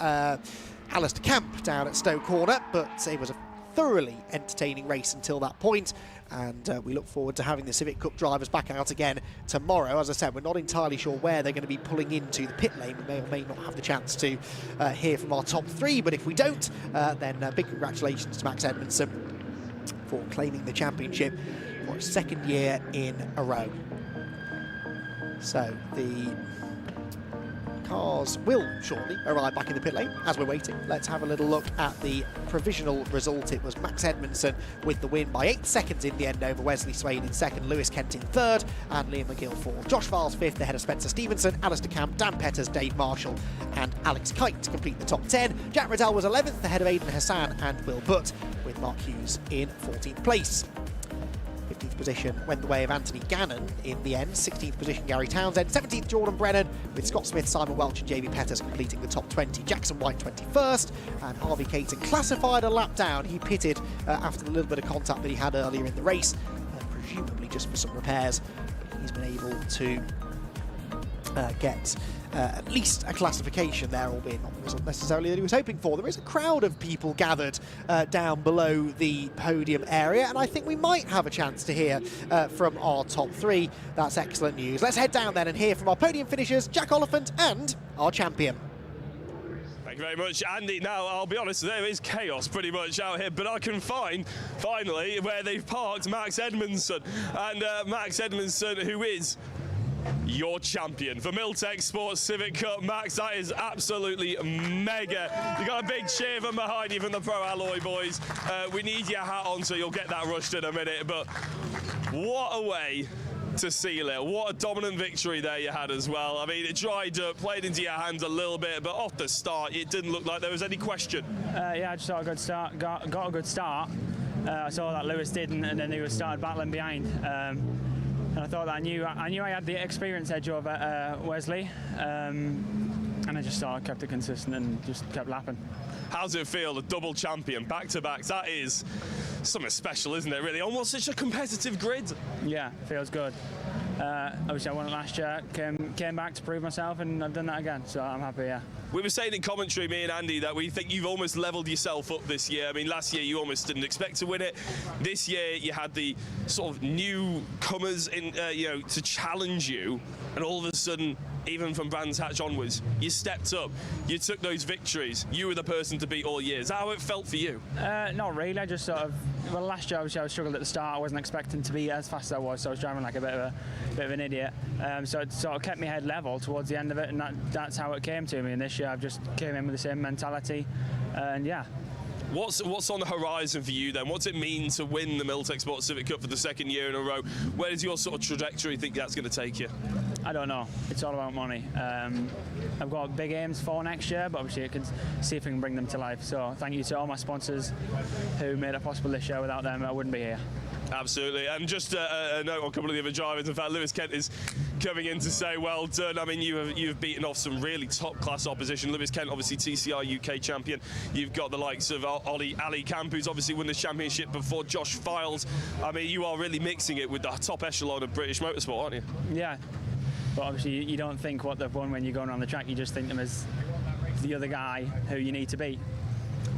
Alistair Camp down at Stowe Corner. But it was a thoroughly entertaining race until that point, and we look forward to having the Civic Cup drivers back out again tomorrow. As I said, we're not entirely sure where they're going to be pulling into the pit lane. We may or may not have the chance to hear from our top 3, but if we don't, then big congratulations to Max Edmondson for claiming the championship for a 2nd year in a row. So the cars will shortly arrive back in the pit lane. As we're waiting, let's have a little look at the provisional result. It was Max Edmondson with the win by 8 seconds in the end over Wesley Swain in 2nd, Lewis Kent in 3rd, and Liam McGill 4th. Josh Files 5th ahead of Spencer Stevenson, Alistair Camp, Dan Petters, Dave Marshall and Alex Kite to complete the top 10. Jack Riddell was 11th ahead of Aidan Hassan and Will Butt, with Mark Hughes in 14th place. 15th position went the way of Anthony Gannon in the end. 16th position Gary Townsend. 17th Jordan Brennan, with Scott Smith, Simon Welch and JB Petters completing the top 20. Jackson White 21st, and Harvey Caton classified a lap down. He pitted after the little bit of contact that he had earlier in the race, presumably just for some repairs. He's been able to get at least a classification there, albeit not the result necessarily that he was hoping for. There is a crowd of people gathered down below the podium area, and I think we might have a chance to hear from our top 3. That's excellent news. Let's head down then and hear from our podium finishers, Jack Oliphant and our champion. Thank you very much, Andy. Now, I'll be honest, there is chaos pretty much out here, but I can find, finally, where they've parked Max Edmondson. And Max Edmondson, who is your champion for Miltech Sports Civic Cup. Max, that is absolutely mega. You got a big cheer from behind you from the Pro Alloy boys. We need your hat on, so you'll get that rushed in a minute, but what a way to seal it. What a dominant victory there you had as well. I mean, it dried up, played into your hands a little bit, but off the start, it didn't look like there was any question. Yeah, I just got a good start. Got a good start. I saw that Lewis didn't, and then he was started battling behind. And I thought that I knew I had the experience edge over Wesley, and I just thought I kept it consistent and just kept lapping. How does it feel, a double champion, back-to-backs? That is something special, isn't it, really? Almost such a competitive grid. Yeah, feels good. Obviously, I won it last year, came back to prove myself, and I've done that again, so I'm happy, yeah. We were saying in commentary, me and Andy, that we think you've almost levelled yourself up this year. I mean, last year you almost didn't expect to win it. This year you had the sort of newcomers in, to challenge you, and all of a sudden, even from Brands Hatch onwards, you stepped up. You took those victories. You were the person to beat all year. Is that how it felt for you? Not really. I just sort of, well, last year obviously I struggled at the start. I wasn't expecting to be as fast as I was, so I was driving like a bit of an idiot. So it sort of kept me head level towards the end of it, and that's how it came to me. And this year I've just came in with the same mentality, and yeah. What's on the horizon for you then? What's it mean to win the Miltech Sports Civic Cup for the 2nd year in a row? Where does your sort of trajectory think that's going to take you? I don't know. It's all about money. I've got big aims for next year, but obviously I can see if we can bring them to life. So thank you to all my sponsors who made it possible this year. Without them, I wouldn't be here. Absolutely. And just a note on a couple of the other drivers. In fact, Lewis Kent is coming in to say well done. I mean, you've beaten off some really top-class opposition. Lewis Kent, obviously TCR UK champion. You've got the likes of Ali Camp, who's obviously won this championship before, Josh Files. I mean, you are really mixing it with the top echelon of British motorsport, aren't you? Yeah, but obviously you don't think what they've won when you're going around the track. You just think them as the other guy who you need to beat.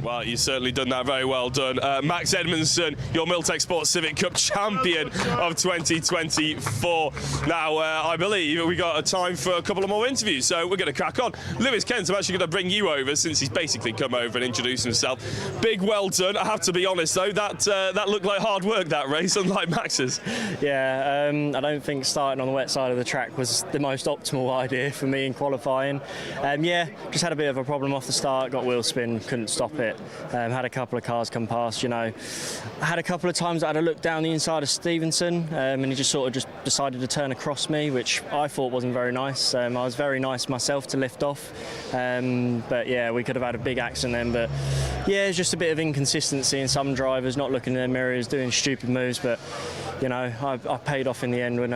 Well, you've certainly done that. Very well done. Max Edmondson, your Miltech Sports Civic Cup champion of 2024. Now, I believe we got a time for a couple of more interviews, so we're going to crack on. Lewis Kent, I'm actually going to bring you over since he's basically come over and introduced himself. Big well done. I have to be honest, though, that looked like hard work, that race, unlike Max's. Yeah, I don't think starting on the wet side of the track was the most optimal idea for me in qualifying. Yeah, just had a bit of a problem off the start, got wheel spin, couldn't stop it. Had a couple of cars come past, you know. I had a couple of times that I had a look down the inside of Stevenson, and he just decided to turn across me, which I thought wasn't very nice. I was very nice myself to lift off, but yeah, we could have had a big accident then. But yeah, it's just a bit of inconsistency in some drivers, not looking in their mirrors, doing stupid moves. But you know, I paid off in the end when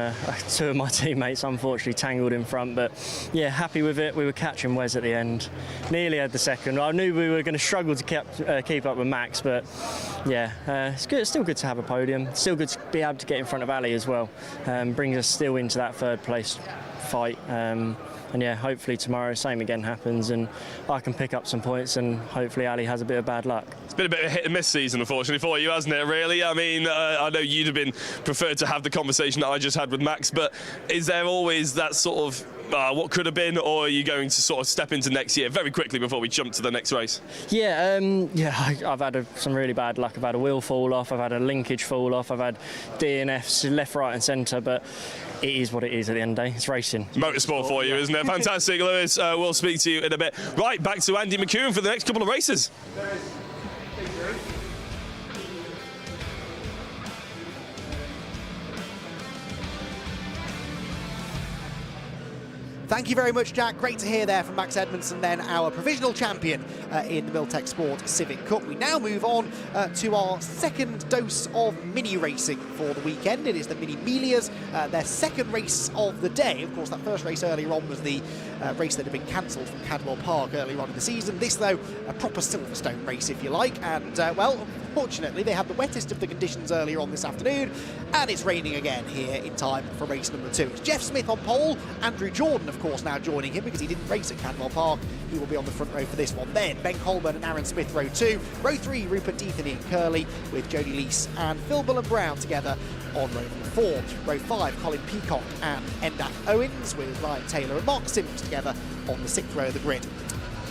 two of my teammates unfortunately tangled in front. But yeah, happy with it. We were catching Wes at the end. Nearly had the second. I knew we were going to struggle to keep up with Max, but yeah, it's good. It's still good to have a podium. Still good to be able to get in front of Ali as well. Brings us still into that third place fight. And yeah, hopefully tomorrow same again happens and I can pick up some points and hopefully Ali has a bit of bad luck. It's been a bit of a hit and miss season, unfortunately, for you, hasn't it, really? I mean, I know you'd have been preferred to have the conversation that I just had with Max, but is there always that sort of what could have been, or are you going to sort of step into next year very quickly before we jump to the next race? Yeah, I've had some really bad luck. I've had a wheel fall off, I've had a linkage fall off, I've had DNFs left, right and centre, but it is what it is at the end of the day. It's racing. Motorsport for you, isn't it? Fantastic, Lewis. We'll speak to you in a bit. Right, back to Andy McEwen for the next couple of races. Thank you very much, Jack. Great to hear there from Max Edmondson, then our provisional champion in the Miltech Sport Civic Cup. We now move on to our second dose of mini racing for the weekend. It is the Mini Miglias, their second race of the day. Of course, that first race earlier on was the race that had been cancelled from Cadwell Park earlier on in the season. This, though, a proper Silverstone race, if you like. And, well, unfortunately, they had the wettest of the conditions earlier on this afternoon, and it's raining again here in time for race number 2. It's Jeff Smith on pole, Andrew Jordan, of course, now joining him because he didn't race at Cadwell Park. He will be on the front row for this one. Then Ben Coleman and Aaron Smith, row 2. Row 3, Rupert Deatheny and Curley with Jodie Leese and Phil Bullen-Brown together on row number 4. Row 5, Colin Peacock and Endath Owens with Ryan Taylor and Mark Sims together on the 6th row of the grid.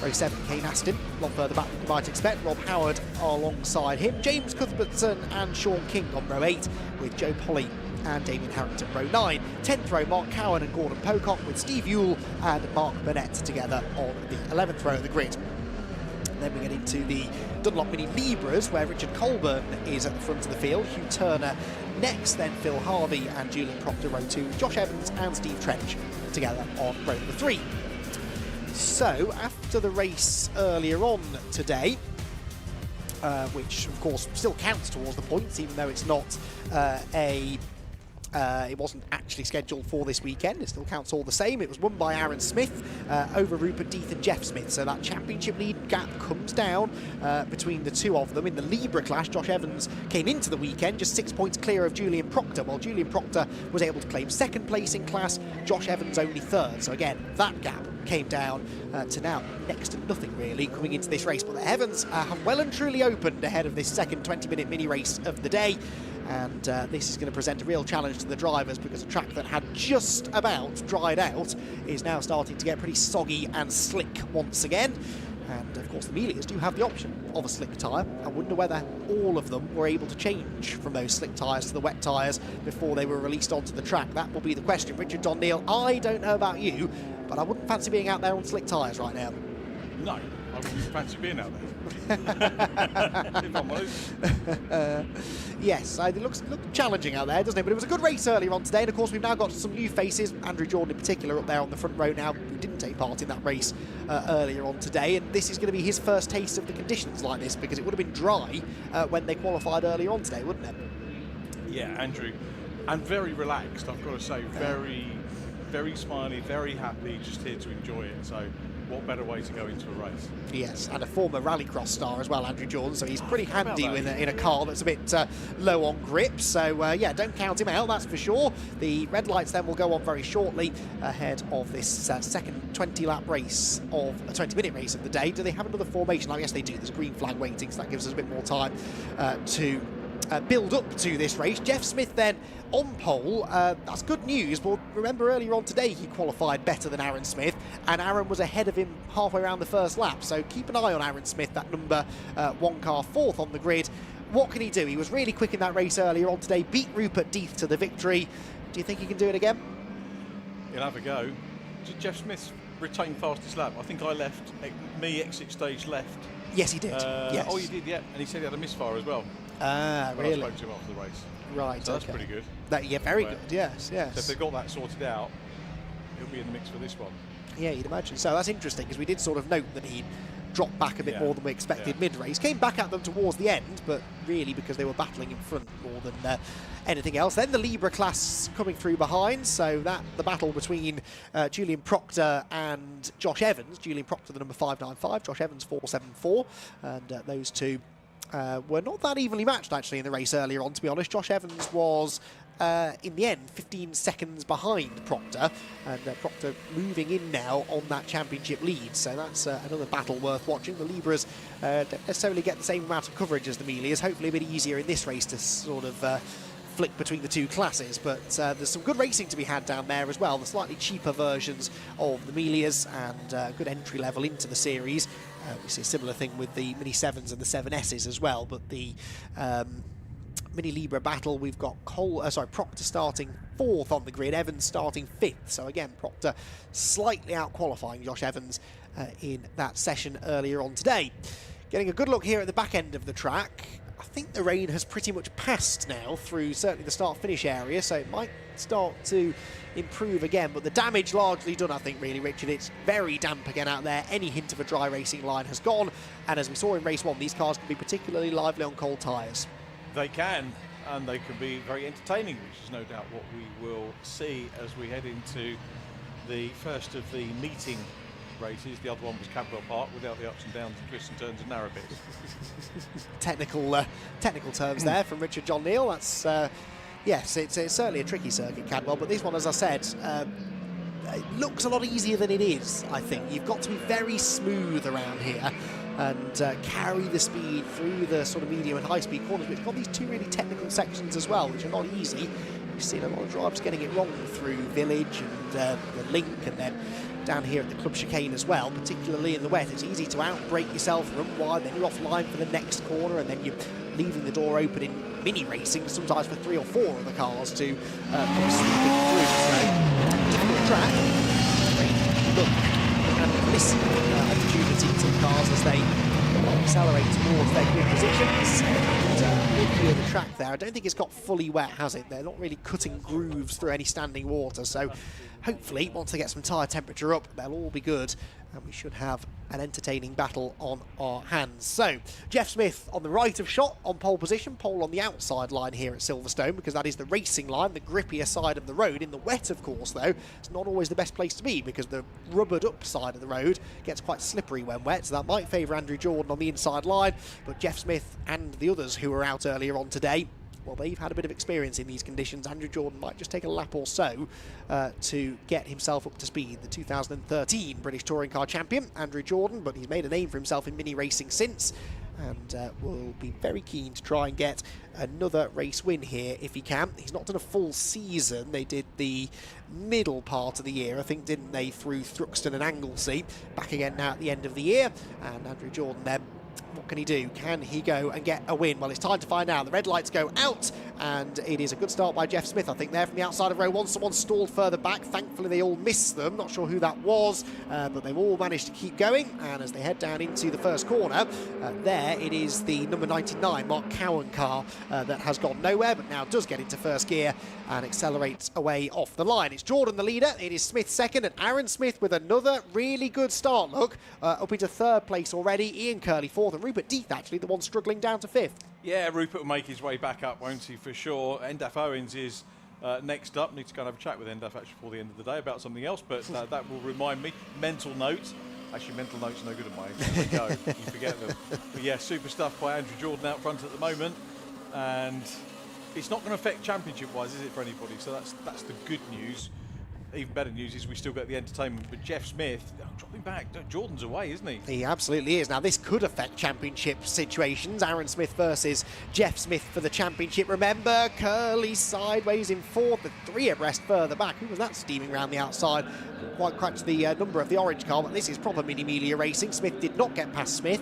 Row 7, Kane Aston, a lot further back than you might expect. Rob Howard alongside him. James Cuthbertson and Sean King on row 8 with Joe Polly and Damien Harrington, row 9. 10th row, Mark Cowan and Gordon Pocock with Steve Yule and Mark Burnett together on the 11th row of the grid. And then we get into the Dunlop Mini Libras, where Richard Colburn is at the front of the field, Hugh Turner next, then Phil Harvey and Julian Proctor, row 2, Josh Evans and Steve Trench together on row number 3. So, after the race earlier on today, which of course still counts towards the points, even though it's not it wasn't actually scheduled for this weekend. It still counts all the same. It was won by Aaron Smith over Rupert Death and Jeff Smith. So that championship lead gap comes down between the two of them. In the Libra clash, Josh Evans came into the weekend just 6 points clear of Julian Proctor, while Julian Proctor was able to claim second place in class, Josh Evans only third. So again, that gap came down to now next to nothing really coming into this race. But the heavens have well and truly opened ahead of this second 20-minute mini race of the day. And this is going to present a real challenge to the drivers, because a track that had just about dried out is now starting to get pretty soggy and slick once again. And of course the Miglias do have the option of a slick tyre. I wonder whether all of them were able to change from those slick tyres to the wet tyres before they were released onto the track. That will be the question. Richard Don-Neil, I don't know about you, but I wouldn't fancy being out there on slick tyres right now. No, I wouldn't fancy being out there. If I'm honest. Yes, it looks challenging out there, doesn't it? But it was a good race earlier on today, and of course we've now got some new faces. Andrew Jordan in particular up there on the front row now, who didn't take part in that race earlier on today, and this is going to be his first taste of the conditions like this, because it would have been dry when they qualified earlier on today, wouldn't it? Yeah, Andrew, and very relaxed, I've got to say, very very smiley, very happy, just here to enjoy it. So what better way to go into a race? Yes, and a former rallycross star as well, Andrew Jordan, so he's pretty handy in a car that's a bit low on grip. So, yeah, don't count him out, that's for sure. The red lights then will go on very shortly ahead of this second 20-lap race of a 20-minute race of the day. Do they have another formation? I guess they do. There's a green flag waiting, so that gives us a bit more time to build up to this race. Jeff Smith then on pole. That's good news, but remember earlier on today he qualified better than Aaron Smith, and Aaron was ahead of him halfway around the first lap, so keep an eye on Aaron Smith, that number 1 car, 4th on the grid. What can he do? He was really quick in that race earlier on today, beat Rupert Deeth to the victory. Do you think he can do it again? He'll have a go. Did Jeff Smith retain fastest lap? I think I left, me exit stage left. Yes, he did. Yes. Oh, you did, yeah. And he said he had a misfire as well. Really? I spoke to him after the race. Right, so that's okay. pretty good. Yeah, very good, yes. So if they've got that sorted out, he'll be in the mix for this one. Yeah, you'd imagine. So that's interesting, because we did sort of note that he dropped back a bit more than we expected mid-race. Came back at them towards the end, but really because they were battling in front more than anything else. Then the Libra class coming through behind, so that the battle between Julian Proctor and Josh Evans. Julian Proctor, the number 595, Josh Evans 474, and those two were not that evenly matched actually in the race earlier on, to be honest. Josh Evans was in the end 15 seconds behind Proctor, and Proctor moving in now on that championship lead, so that's another battle worth watching. The Libras don't necessarily get the same amount of coverage as the Miglias, hopefully a bit easier in this race to sort of flick between the two classes, but there's some good racing to be had down there as well. The slightly cheaper versions of the Miglias and good entry level into the series. We see a similar thing with the Mini 7s and the 7Ss as well, but the Mini Libra battle, we've got Proctor starting 4th on the grid, Evans starting 5th. So again, Proctor slightly out-qualifying Josh Evans in that session earlier on today. Getting a good look here at the back end of the track. I think the rain has pretty much passed now through certainly the start-finish area, so it might start to improve again, but the damage largely done, I think, really, Richard. It's very damp again out there. Any hint of a dry racing line has gone, and as we saw in race 1, these cars can be particularly lively on cold tyres. They can, and they can be very entertaining, which is no doubt what we will see as we head into the first of the meeting races. The other one was CADWELL Park without the ups and downs and twists and turns and narrow bits. Technical terms there from Richard John Neal. That's yes, it's certainly a tricky circuit, CADWELL, but this one, as I said, it looks a lot easier than it is. I think you've got to be very smooth around here and carry the speed through the sort of medium and high speed corners. But it's got these two really technical sections as well, which are not easy. We've seen a lot of drivers getting it wrong through Village and the Link, and then down here at the Club Chicane as well, particularly in the wet. It's easy to out-brake yourself, run wide, then you're offline for the next corner, and then you're leaving the door open in mini racing, sometimes for 3 or 4 of the cars to come sweeping through. So, difficult track. Look and listen opportunity to the cars as they accelerate towards their grid positions. And the track there, I don't think it's got fully wet, has it? They're not really cutting grooves through any standing water, so hopefully once they get some tyre temperature up, they'll all be good, and we should have an entertaining battle on our hands. So, Jeff Smith on the right of shot on pole position, pole on the outside line here at Silverstone, because that is the racing line, the grippier side of the road. In the wet, of course, though, it's not always the best place to be, because the rubbered up side of the road gets quite slippery when wet, so that might favour Andrew Jordan on the inside line, but Jeff Smith and the others who were out earlier on today, well, they've had a bit of experience in these conditions. Andrew Jordan might just take a lap or so to get himself up to speed. The 2013 British Touring Car Champion, Andrew Jordan, but he's made a name for himself in mini racing since, and will be very keen to try and get another race win here if he can. He's not done a full season. They did the middle part of the year, I think, didn't they, through Thruxton and Anglesey. Back again now at the end of the year, and Andrew Jordan then, what can he do? Can he go and get a win? Well, it's time to find out. The red lights go out, and it is a good start by Jeff Smith, I think, there from the outside of row 1. Someone stalled further back. Thankfully, they all missed them. Not sure who that was, but they've all managed to keep going. And as they head down into the first corner, there it is the number 99, Mark Cowan car, that has gone nowhere, but now does get into first gear and accelerates away off the line. It's Jordan the leader. It is Smith second, and Aaron Smith with another really good start, look, up into third place already. Ian Curley fourth, and Rupert Deeth actually the one struggling down to fifth. Yeah, Rupert will make his way back up, won't he, for sure. Endaf Owens is Next up, need to go and have a chat with NDAF actually before the end of the day about something else, but that will remind me. Mental notes. Actually, mental notes are no good at mine. There you go. You forget them. But yeah, super stuff by Andrew Jordan out front at the moment, and it's not going to affect championship-wise, is it, for anybody? So that's the good news. Even better news is we still get the entertainment, but Jeff Smith, dropping back. Jordan's away, isn't he? He absolutely is. Now, this could affect championship situations. Aaron Smith versus Jeff Smith for the championship. Remember, Curly sideways in fourth, the 3 abreast further back. Who was that steaming around the outside? Quite cracked the number of the orange car, but this is proper Miglia racing. Smith did not get past Smith.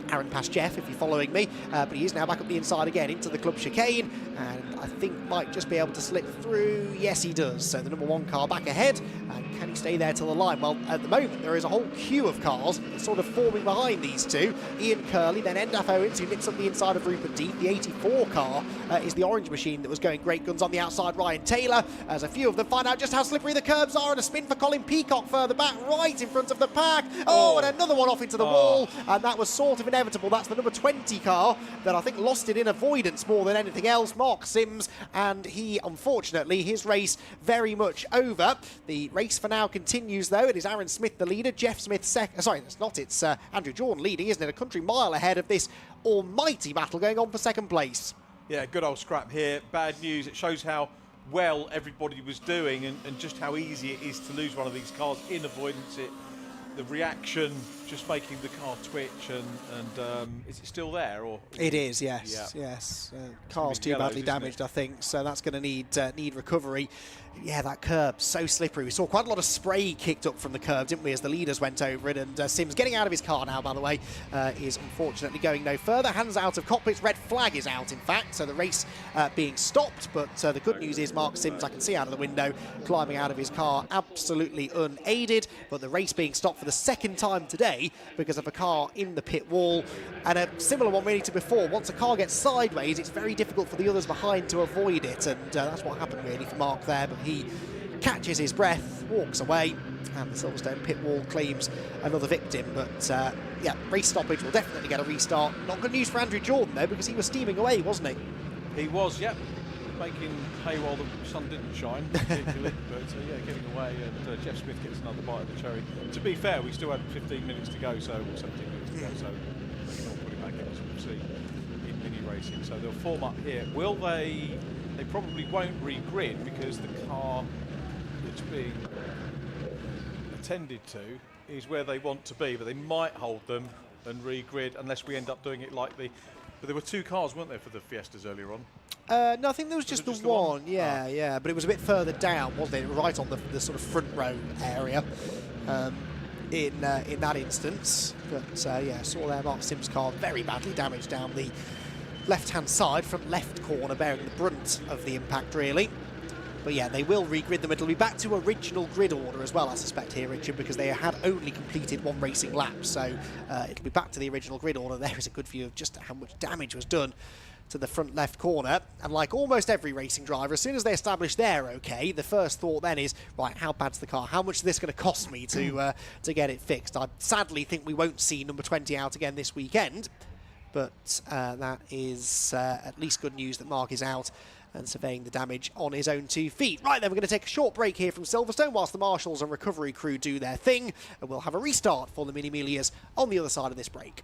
Aaron past Jeff, if you're following me, but he is now back up the inside again into the club chicane, and I think might just be able to slip through. Yes, he does. So the number 1 car back ahead, and can he stay there till the line? Well, at the moment there is a whole queue of cars sort of forming behind these two. Ian Curley, then NDAF Owens, who nicks up the inside of Rupert Deep. The 84 car is the orange machine that was going great guns on the outside. Ryan Taylor, as a few of them find out just how slippery the curbs are, and a spin for Colin Peacock further back, right in front of the pack. Oh, and another one off into the wall, and that was sort of inevitable. That's the number 20 car that I think lost it in avoidance more than anything else, Mark Sims, and he, unfortunately, his race very much over. The race for now continues, though. It is Aaron Smith the leader, Jeff Smith second. Sorry, it's not. It's Andrew Jordan leading, isn't it? A country mile ahead of this almighty battle going on for second place. Yeah, good old scrap here. Bad news. It shows how well everybody was doing and just how easy it is to lose one of these cars in avoidance. The reaction just making the car twitch, and is it still there? Or it is, yes, yeah. Yes. Car's too badly damaged, I think, so that's going to need recovery. Yeah, that curb, so slippery. We saw quite a lot of spray kicked up from the curb, didn't we, as the leaders went over it, and Sims getting out of his car now, by the way, is unfortunately going no further. Hands out of cockpits, red flag is out, in fact, so the race being stopped, but the good news is Mark Sims, I can see out of the window, climbing out of his car, absolutely unaided, but the race being stopped for the second time today because of a car in the pit wall, and a similar one really to before. Once a car gets sideways, it's very difficult for the others behind to avoid it, and that's what happened really for Mark there, but he catches his breath, walks away, and the Silverstone pit wall claims another victim. But yeah, race stoppage will definitely get a restart. Not good news for Andrew Jordan though, because he was steaming away, wasn't he? He was, yep. Making hay while the sun didn't shine, particularly. But yeah, getting away, and Jeff Smith gets another bite of the cherry. To be fair, we still had 15 minutes to go, so, or 17 minutes to go, so we can all put it back in, as we'll see in mini racing. So they'll form up here. Will they? They probably won't re-grid because the car that's being attended to is where they want to be, but they might hold them and re-grid unless we end up doing it like the... But there were 2 cars, weren't there, for the Fiestas earlier on? No, I think there was just the one. Yeah, yeah, but it was a bit further down, wasn't it? Right on the sort of front row area in that instance. But yeah, saw there Mark Sims' car very badly damaged down the left-hand side, front left corner, bearing the brunt of the impact, really. But yeah, they will re-grid them. It'll be back to original grid order as well, I suspect here, Richard, because they had only completed 1 racing lap. So it'll be back to the original grid order. There is a good view of just how much damage was done to the front left corner. And like almost every racing driver, as soon as they establish they're okay, the first thought then is, right, how bad's the car? How much is this going to cost me to get it fixed? I sadly think we won't see number 20 out again this weekend. But that is at least good news that Mark is out and surveying the damage on his own 2 feet. Right, then we're going to take a short break here from Silverstone whilst the marshals and recovery crew do their thing, and we'll have a restart for the Mini-Milias on the other side of this break.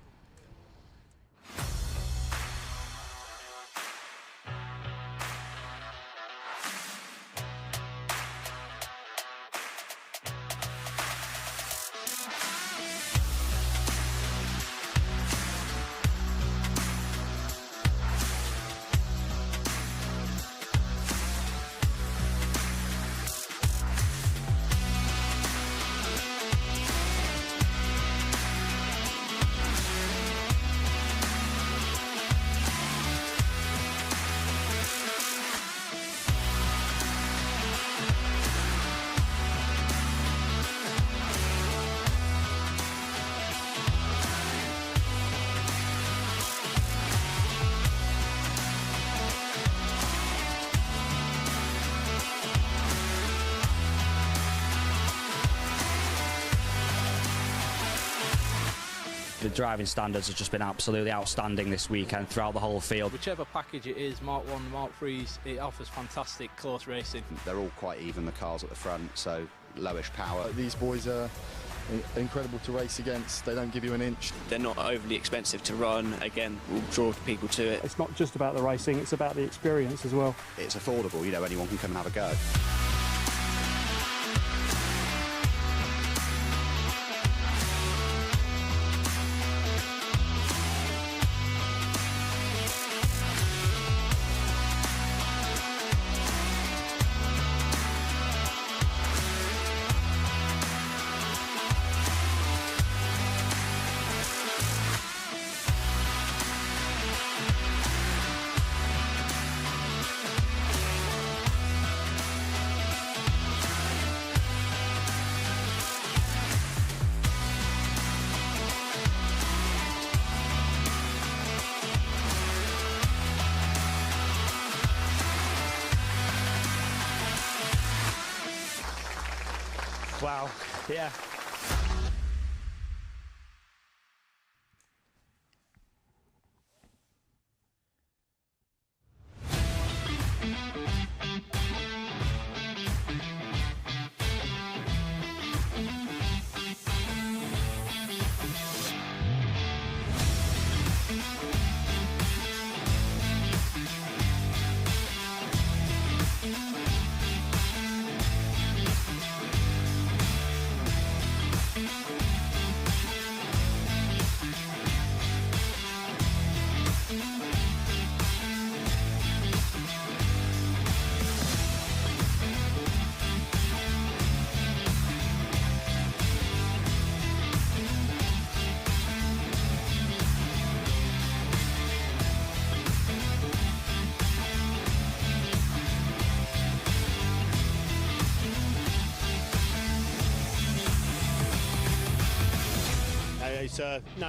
The driving standards have just been absolutely outstanding this weekend throughout the whole field. Whichever package it is, Mark 1, Mark 3s, it offers fantastic close racing. They're all quite even, the cars at the front, so lowish power. These boys are incredible to race against. They don't give you an inch. They're not overly expensive to run. Again, will draw people to it. It's not just about the racing, it's about the experience as well. It's affordable, you know, anyone can come and have a go. Wow, yeah.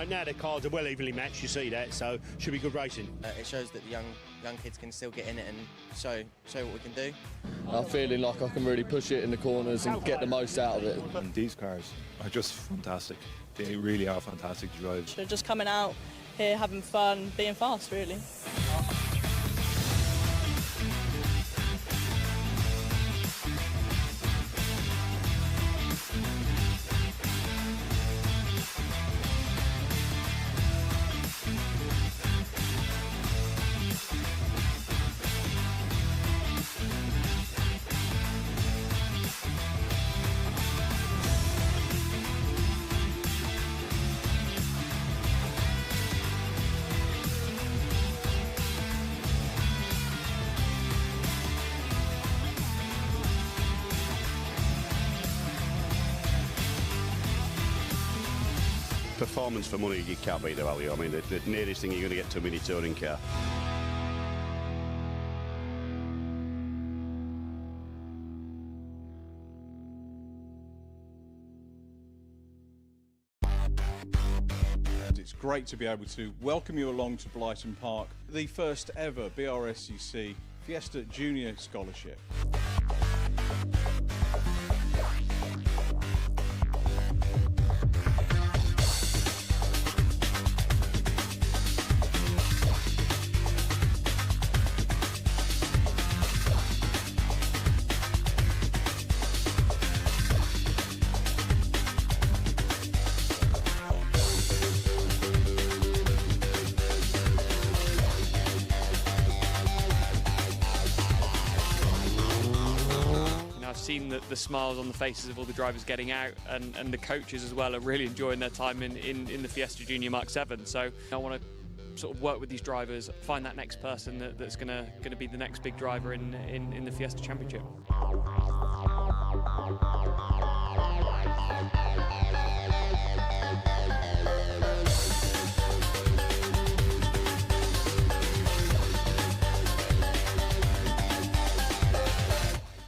Now the cars are well evenly matched, you see that, so should be good racing. It shows that the young kids can still get in it and show what we can do. I'm feeling like I can really push it in the corners and get the most out of it. And these cars are just fantastic. They really are fantastic to drive. They're just coming out here, having fun, being fast, really. Performance for money, you can't beat the value. I mean, the nearest thing you're going to get to a mini touring car. It's great to be able to welcome you along to Blyton Park, the first ever Brscc Fiesta Junior Scholarship. Seen the smiles on the faces of all the drivers getting out, and the coaches as well are really enjoying their time in the Fiesta Junior Mark 7. So I want to sort of work with these drivers, find that next person that's going to be the next big driver in the Fiesta Championship.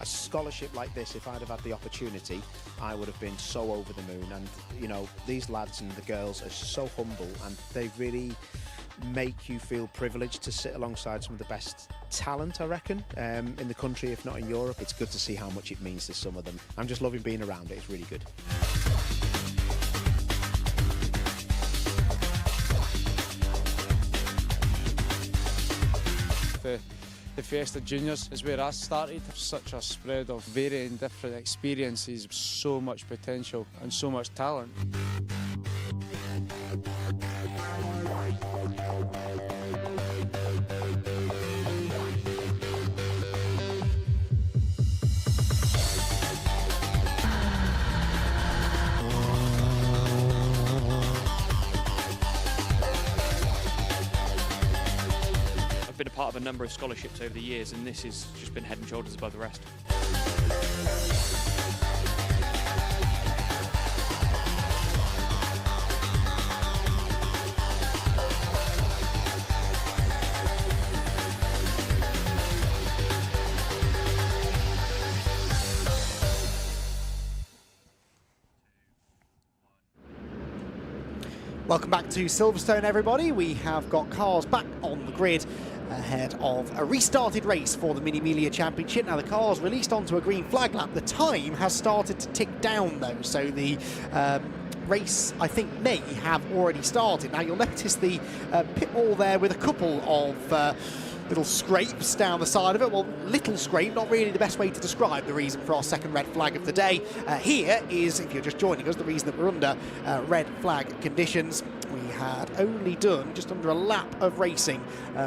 Scholarship like this, if I'd have had the opportunity, I would have been so over the moon. And you know, these lads and the girls are so humble, and they really make you feel privileged to sit alongside some of the best talent, I reckon, in the country, if not in Europe. It's good to see how much it means to some of them. I'm just loving being around it. It's really good. The Fiesta Juniors is where I started. Such a spread of varying different experiences, so much potential and so much talent. I've been a part of a number of scholarships over the years, and this has just been head and shoulders above the rest. Welcome back to Silverstone, everybody. We have got cars back on the grid ahead of a restarted race for the Mini Miglia Championship. Now, the cars released onto a green flag lap. The time has started to tick down, though, so the race, I think, may have already started. Now, you'll notice the pit wall there with a couple of little scrapes down the side of it. Well, little scrape, not really the best way to describe the reason for our second red flag of the day. Here is, if you're just joining us, the reason that we're under red flag conditions. We had only done just under a lap of racing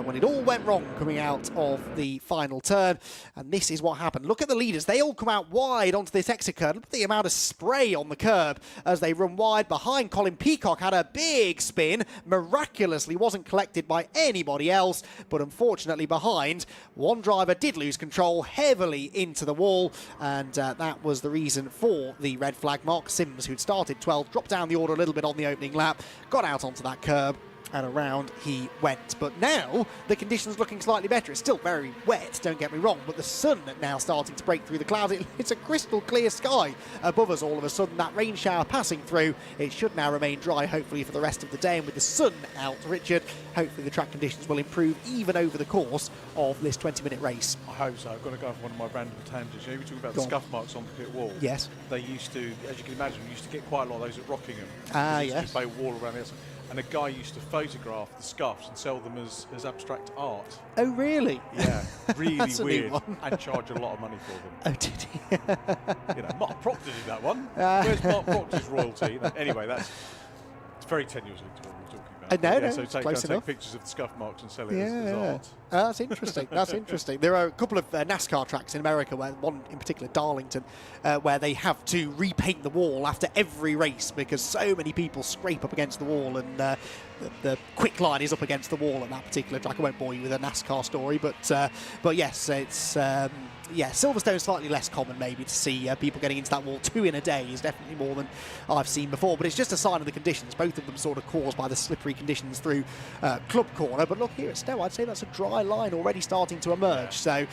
when it all went wrong coming out of the final turn, and this is what happened. Look at the leaders. They all come out wide onto this exit curb. Look at the amount of spray on the curb as they run wide behind. Colin Peacock had a big spin, miraculously wasn't collected by anybody else, but unfortunately behind, one driver did lose control heavily into the wall, and that was the reason for the red flag. Mark Sims, who'd started 12th, dropped down the order a little bit on the opening lap, got out onto that curb, and around he went. But now the conditions looking slightly better. It's still very wet, don't get me wrong, but the sun now starting to break through the clouds. It's a crystal clear sky above us all of a sudden. That rain shower passing through. It should now remain dry, hopefully, for the rest of the day. And with the sun out, Richard, hopefully the track conditions will improve even over the course of this 20-minute race. I hope so. I've got to go off one of my random tangents. You know, we talk about the scuff marks on the pit wall. Yes. They used to, as you can imagine, we used to get quite a lot of those at Rockingham. Yes. Just a wall around the outside. And a guy used to photograph the scuffs and sell them as abstract art. Oh, really? Yeah, really That's a weird. new one. And charge a lot of money for them. Oh, did he? You know, Mark Proctor did that one. Where's Mark Proctor's royalty? Anyway, it's very tenuous to what we're talking about. No, so close take enough. pictures of the scuff marks and sell it as art. That's interesting. That's interesting. There are a couple of NASCAR tracks in America, where one in particular, Darlington, where they have to repaint the wall after every race because so many people scrape up against the wall, and the quick line is up against the wall at that particular track. I won't bore you with a NASCAR story, but yes, it's Silverstone slightly less common maybe to see people getting into that wall. 2 in a day is definitely more than I've seen before, but it's just a sign of the conditions, both of them sort of caused by the slippery conditions through Club Corner. But look here at Stowe, I'd say that's a dry line already starting to emerge, so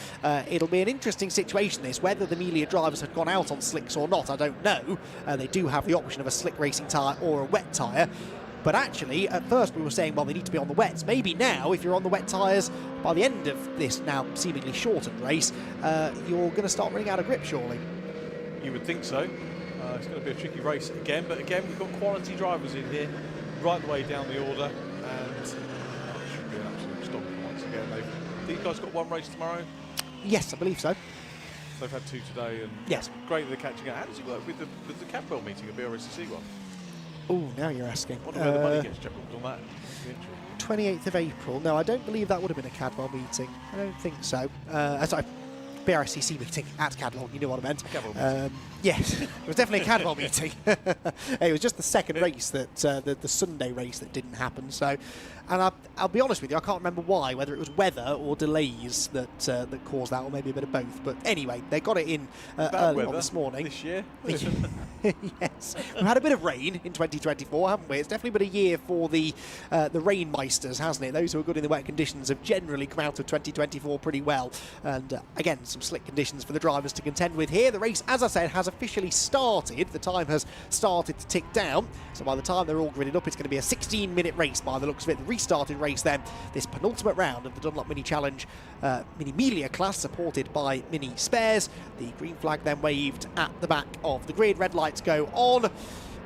it'll be an interesting situation this. Whether the Miglia drivers had gone out on slicks or not, I don't know. They do have the option of a slick racing tyre or a wet tyre. But actually, at first we were saying, well, they need to be on the wets. Maybe now, if you're on the wet tyres, by the end of this now seemingly shortened race, you're going to start running out of grip, surely. You would think so. It's going to be a tricky race again, but again, we've got quality drivers in here, right the way down the order, and it should be an absolute stomp once again. These guys got one race tomorrow? Yes, I believe so. They've had 2 today, and yes, great that they're catching up. How does it work with the CADWELL meeting, a Brscc one? Oh, now you're asking. I wonder where the money gets juggled on that. 28th of April. No, I don't believe that would have been a CADWELL meeting. I don't think so. Sorry, Brscc meeting at CADWELL. You know what I meant. Yes, it was definitely a CADWELL meeting. It was just the second race that the Sunday race that didn't happen. So, and I'll be honest with you, I can't remember why. Whether it was weather or delays that caused that, or maybe a bit of both. But anyway, they got it in early on this morning. This year. Yes, we've had a bit of rain in 2024, haven't we? It's definitely been a year for the rainmeisters, hasn't it? Those who are good in the wet conditions have generally come out of 2024 pretty well. And again, some slick conditions for the drivers to contend with here. The race, as I said, has officially started. The time has started to tick down. So by the time they're all gridded up, it's going to be a 16-minute race by the looks of it. The restarted race then, this penultimate round of the Dunlop Mini Challenge Mini Miglia class, supported by Mini Spares. The green flag then waved at the back of the grid. Red lights go on.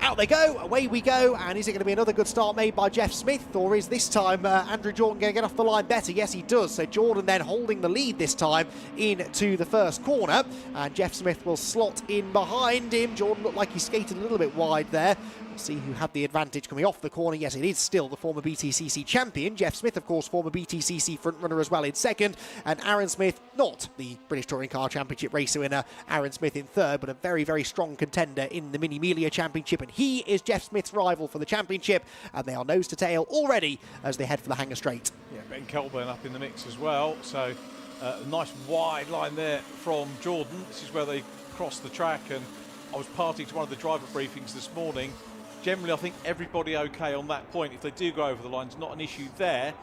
Out they go, away we go, and is it going to be another good start made by Jeff Smith, or is this time Andrew Jordan going to get off the line better? Yes, he does. So Jordan then holding the lead this time into the first corner, and Jeff Smith will slot in behind him. Jordan looked like he skated a little bit wide there. We'll see who had the advantage coming off the corner. Yes, it is still the former BTCC champion. Jeff Smith, of course, former BTCC frontrunner as well in second, and Aaron Smith, not the British Touring Car Championship race winner, Aaron Smith in third, but a very, very strong contender in the Mini Miglia Championship, and he is Jeff Smith's rival for the championship, and they are nose to tail already as they head for the Hangar Straight. Yeah, Ben Colburn up in the mix as well, so a nice wide line there from Jordan. This is where they cross the track, and I was party to one of the driver briefings this morning. Generally, I think everybody okay on that point. If they do go over the line, it's not an issue there.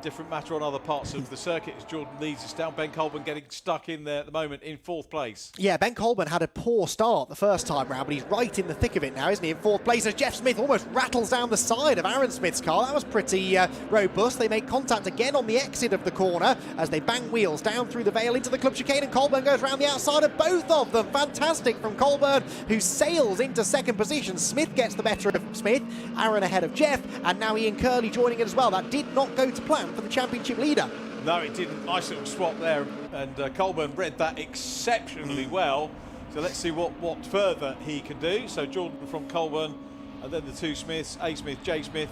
Different matter on other parts of the circuit as Jordan leads us down. Ben Colburn getting stuck in there at the moment in fourth place. Yeah, Ben Colburn had a poor start the first time round, but he's right in the thick of it now, isn't he, in fourth place, as Jeff Smith almost rattles down the side of Aaron Smith's car. That was pretty robust. They make contact again on the exit of the corner as they bang wheels down through the Vale into the club chicane, and Colburn goes around the outside of both of them. Fantastic from Colburn, who sails into second position. Smith gets the better of Smith, Aaron ahead of Jeff, and now Ian Curley joining it as well. That did not go to plan for the championship leader. No, it didn't. Nice little swap there, and Colburn read that exceptionally well. So let's see what further he can do. So Jordan from Colburn, and then the two Smiths, A. Smith, J. Smith,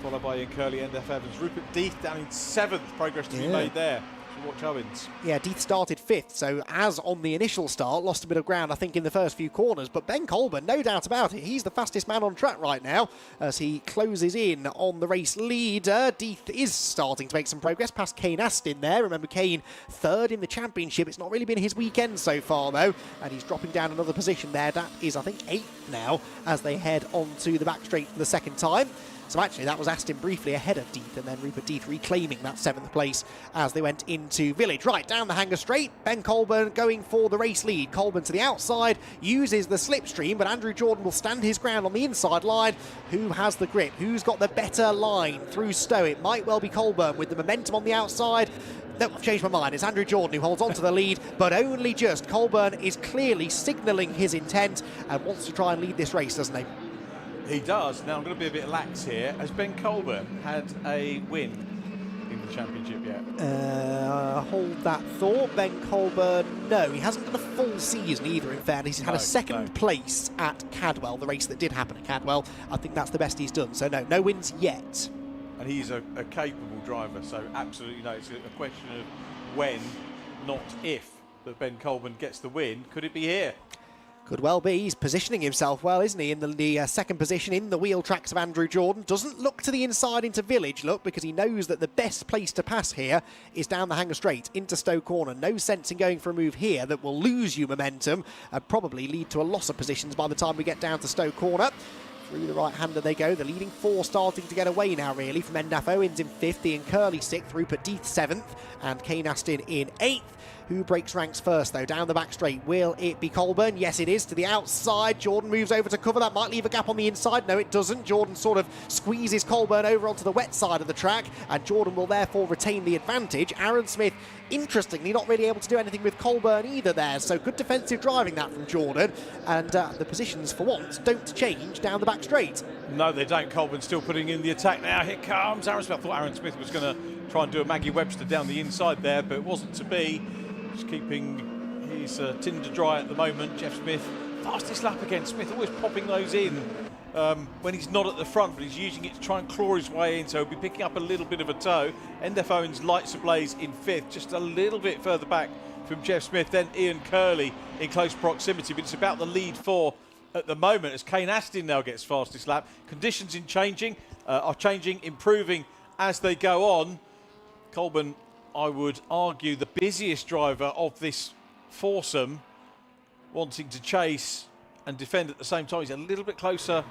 followed by Ian Curley, NF Evans. Rupert Deeth down in 7th, progress to be made there. So watch Owens. Yeah, Deeth started 5th, so as on the initial start, lost a bit of ground, I think, in the first few corners. But Ben Colburn, no doubt about it, he's the fastest man on track right now as he closes in on the race leader. Deeth is starting to make some progress past Kane Astin there. Remember, Kane 3rd in the championship. It's not really been his weekend so far, though, and he's dropping down another position there. That is, I think, 8th now as they head onto the back straight for the second time. So actually that was Astin briefly ahead of Deeth, and then Rupert Deeth reclaiming that 7th place as they went into Village. Right, down the Hangar Straight, Ben Colburn going for the race lead. Colburn to the outside, uses the slipstream, but Andrew Jordan will stand his ground on the inside line. Who has the grip? Who's got the better line through Stowe? It might well be Colburn with the momentum on the outside. No, I've changed my mind. It's Andrew Jordan who holds on to the lead, but only just. Colburn is clearly signalling his intent and wants to try and lead this race, doesn't he? He does. Now, I'm going to be a bit lax here. Has Ben Colburn had a win in the championship yet? Hold that thought. Ben Colburn, no, he hasn't done a full season either, in fairness. He's had a second place at CADWELL, the race that did happen at CADWELL. I think that's the best he's done. So no wins yet. And he's a capable driver, so absolutely no. It's a question of when, not if, that Ben Colburn gets the win. Could it be here? Could well be. He's positioning himself well, isn't he, in the second position in the wheel tracks of Andrew Jordan. Doesn't look to the inside into Village, look, because he knows that the best place to pass here is down the Hangar Straight into Stowe Corner. No sense in going for a move here that will lose you momentum and probably lead to a loss of positions by the time we get down to Stowe Corner. Through the right-hander they go. The leading 4 starting to get away now, really, from NF Owens in 5th, Ian Curley 6th, Rupert Deeth 7th, and Kane Astin in 8th. Who breaks ranks first, though? Down the back straight. Will it be Colburn? Yes, it is. To the outside. Jordan moves over to cover. That might leave a gap on the inside. No, it doesn't. Jordan sort of squeezes Colburn over onto the wet side of the track, and Jordan will therefore retain the advantage. Aaron Smith, interestingly, not really able to do anything with Colburn either there. So good defensive driving that from Jordan. And the positions, for once, don't change down the back straight. No, they don't. Colburn still putting in the attack now. Here comes Aaron Smith. I thought Aaron Smith was going to try and do a Maggie Webster down the inside there, but it wasn't to be. Just keeping his tinder dry at the moment. Jeff Smith, fastest lap again. Smith always popping those in when he's not at the front, but he's using it to try and claw his way in, so he'll be picking up a little bit of a tow. NF Owens lights ablaze in 5th, just a little bit further back from Jeff Smith. Then Ian Curley in close proximity, but it's about the lead 4 at the moment as Kane Astin now gets fastest lap. Conditions are changing, improving as they go on. Colburn, I would argue, the busiest driver of this foursome, wanting to chase and defend at the same time. He's a little bit closer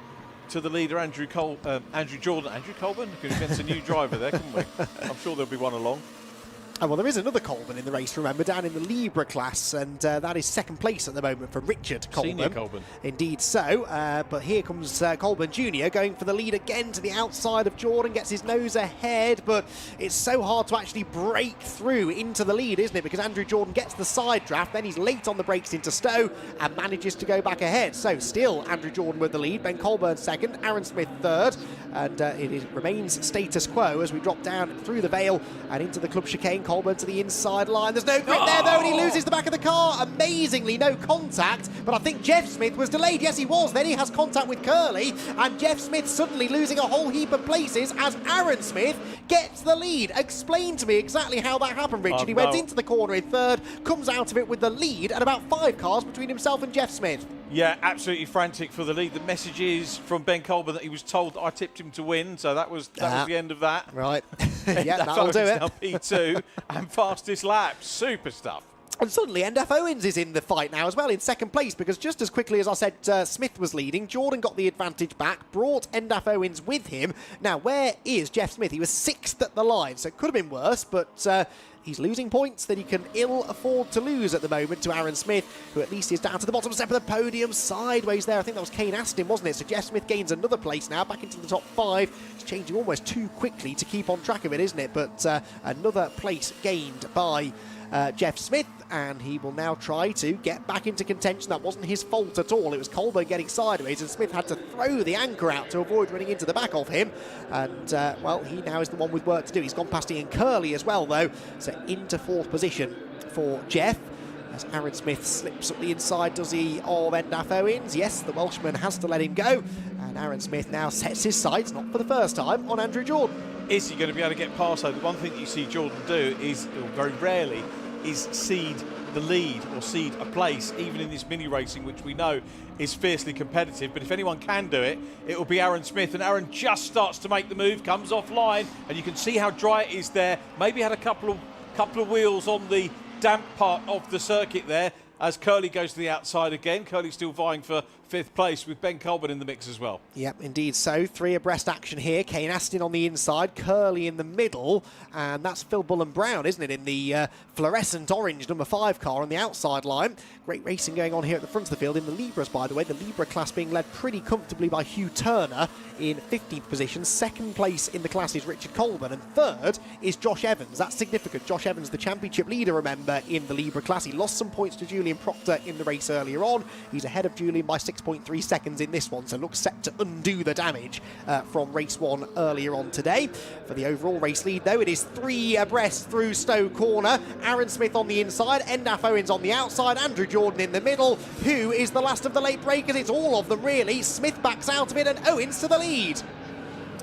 to the leader, Andrew Jordan. Andrew Colburn, we could invent a new driver there, couldn't we? I'm sure there'll be one along. Oh, well, there is another Colburn in the race, remember, down in the Libra class, and that is second place at the moment for Richard Colburn. Senior Colburn. Indeed so, but here comes Colburn Jr. going for the lead again to the outside of Jordan, gets his nose ahead, but it's so hard to actually break through into the lead, isn't it? Because Andrew Jordan gets the side draft, then he's late on the brakes into Stowe and manages to go back ahead. So still Andrew Jordan with the lead, Ben Colburn second, Aaron Smith third, and remains status quo as we drop down through the Vale and into the Club Chicane. Colburn to the inside line. There's no grip there though, and he loses the back of the car. Amazingly, no contact, but I think Jeff Smith was delayed. Yes, he was. Then he has contact with Curley, and Jeff Smith suddenly losing a whole heap of places as Aaron Smith gets the lead. Explain to me exactly how that happened, Richard. He went into the corner in third, comes out of it with the lead, and about 5 cars between himself and Jeff Smith. Yeah, absolutely frantic for the lead. The message is from Ben Colburn that he was told I tipped him to win, so that was the end of that. Right. Yeah, that'll do it. Now P2 and fastest lap. Super stuff. And suddenly NF Owens is in the fight now as well in second place, because just as quickly as I said Smith was leading, Jordan got the advantage back, brought NF Owens with him. Now, where is Jeff Smith? He was 6th at the line, so it could have been worse, but he's losing points that he can ill afford to lose at the moment to Aaron Smith, who at least is down to the bottom step of the podium, sideways there. I think that was Kane Aston, wasn't it? So Jeff Smith gains another place now, back into the top 5. It's changing almost too quickly to keep on track of it, isn't it? But another place gained by Jeff Smith, and he will now try to get back into contention. That wasn't his fault at all. It was Colburn getting sideways, and Smith had to throw the anchor out to avoid running into the back of him. And, well, he now is the one with work to do. He's gone past Ian Curley as well, though. So into 4th position for Jeff, as Aaron Smith slips up the inside, does he, of Endaf Owens? Yes, the Welshman has to let him go. And Aaron Smith now sets his sights, not for the first time, on Andrew Jordan. Is he going to be able to get past, though? The one thing that you see Jordan do is, or very rarely, is cede the lead or cede a place, even in this mini racing, which we know is fiercely competitive. But if anyone can do it, it will be Aaron Smith. And Aaron just starts to make the move, comes offline, and you can see how dry it is there. Maybe had a couple of wheels on the damp part of the circuit there, as Curley goes to the outside again. Curley still vying for 5th place with Ben Colburn in the mix as well. Yep, indeed so. 3 abreast action here. Kane Aston on the inside, Curley in the middle, and that's Phil Bullen-Brown, isn't it, in the fluorescent orange number 5 car on the outside line. Great racing going on here at the front of the field in the Libras, by the way. The Libra class being led pretty comfortably by Hugh Turner in 15th position. 2nd place in the class is Richard Colburn, and 3rd is Josh Evans. That's significant. Josh Evans, the championship leader, remember, in the Libra class. He lost some points to Julian Proctor in the race earlier on. He's ahead of Julian by 6.3 seconds in this one, so looks set to undo the damage from race 1 earlier on today. For the overall race lead, though, it is 3 abreast through Stowe Corner. Aaron Smith on the inside, Endaf Owens on the outside, Andrew Jordan in the middle. Who is the last of the late breakers? It's all of them, really. Smith backs out of it, and Owens to the lead.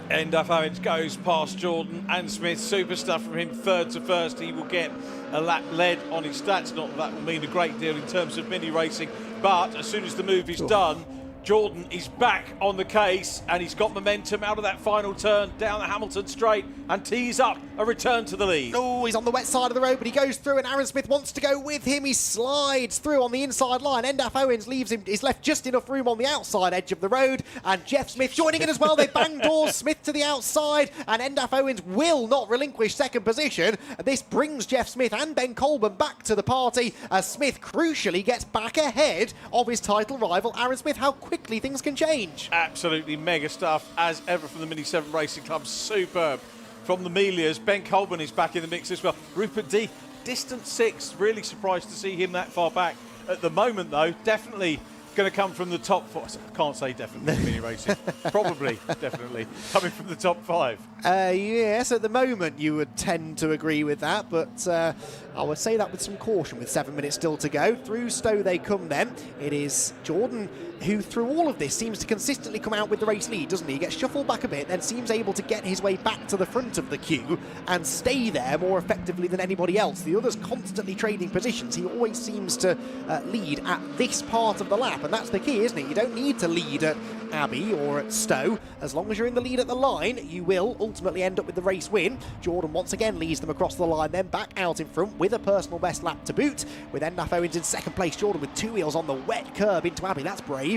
Endaf Owens goes past Jordan and Smith. Super stuff from him, 3rd to 1st. He will get a lap led on his stats. Not that will mean a great deal in terms of mini racing, but as soon as the move is done, Jordan is back on the case, and he's got momentum out of that final turn down the Hamilton straight and tees up a return to the lead. Oh, he's on the wet side of the road, but he goes through, and Aaron Smith wants to go with him. He slides through on the inside line. Endaf Owens leaves him, is left just enough room on the outside edge of the road, and Jeff Smith joining in as well. They bang doors, Smith to the outside, and Endaf Owens will not relinquish 2nd position. This brings Jeff Smith and Ben Colburn back to the party, as Smith crucially gets back ahead of his title rival, Aaron Smith. How quickly things can change. Absolutely mega stuff, as ever, from the Mini 7 Racing Club. Superb from the Miglias. Ben Colburn is back in the mix as well. Rupert D, distant 6th. Really surprised to see him that far back at the moment, though. Definitely going to come from the top 4. I can't say definitely in mini racing. Probably, definitely coming from the top 5. Yes, at the moment you would tend to agree with that, but I would say that with some caution with 7 minutes still to go. Through Stowe they come then. It is Jordan who, through all of this, seems to consistently come out with the race lead, doesn't he? He gets shuffled back a bit, then seems able to get his way back to the front of the queue and stay there more effectively than anybody else. The others constantly trading positions. He always seems to lead at this part of the lap, and that's the key, isn't it? You don't need to lead at Abbey or at Stowe. As long as you're in the lead at the line, you will ultimately end up with the race win. Jordan once again leads them across the line, then back out in front with a personal best lap to boot, with Endaf Owens in 2nd place. Jordan with 2 wheels on the wet curb into Abbey. That's brave.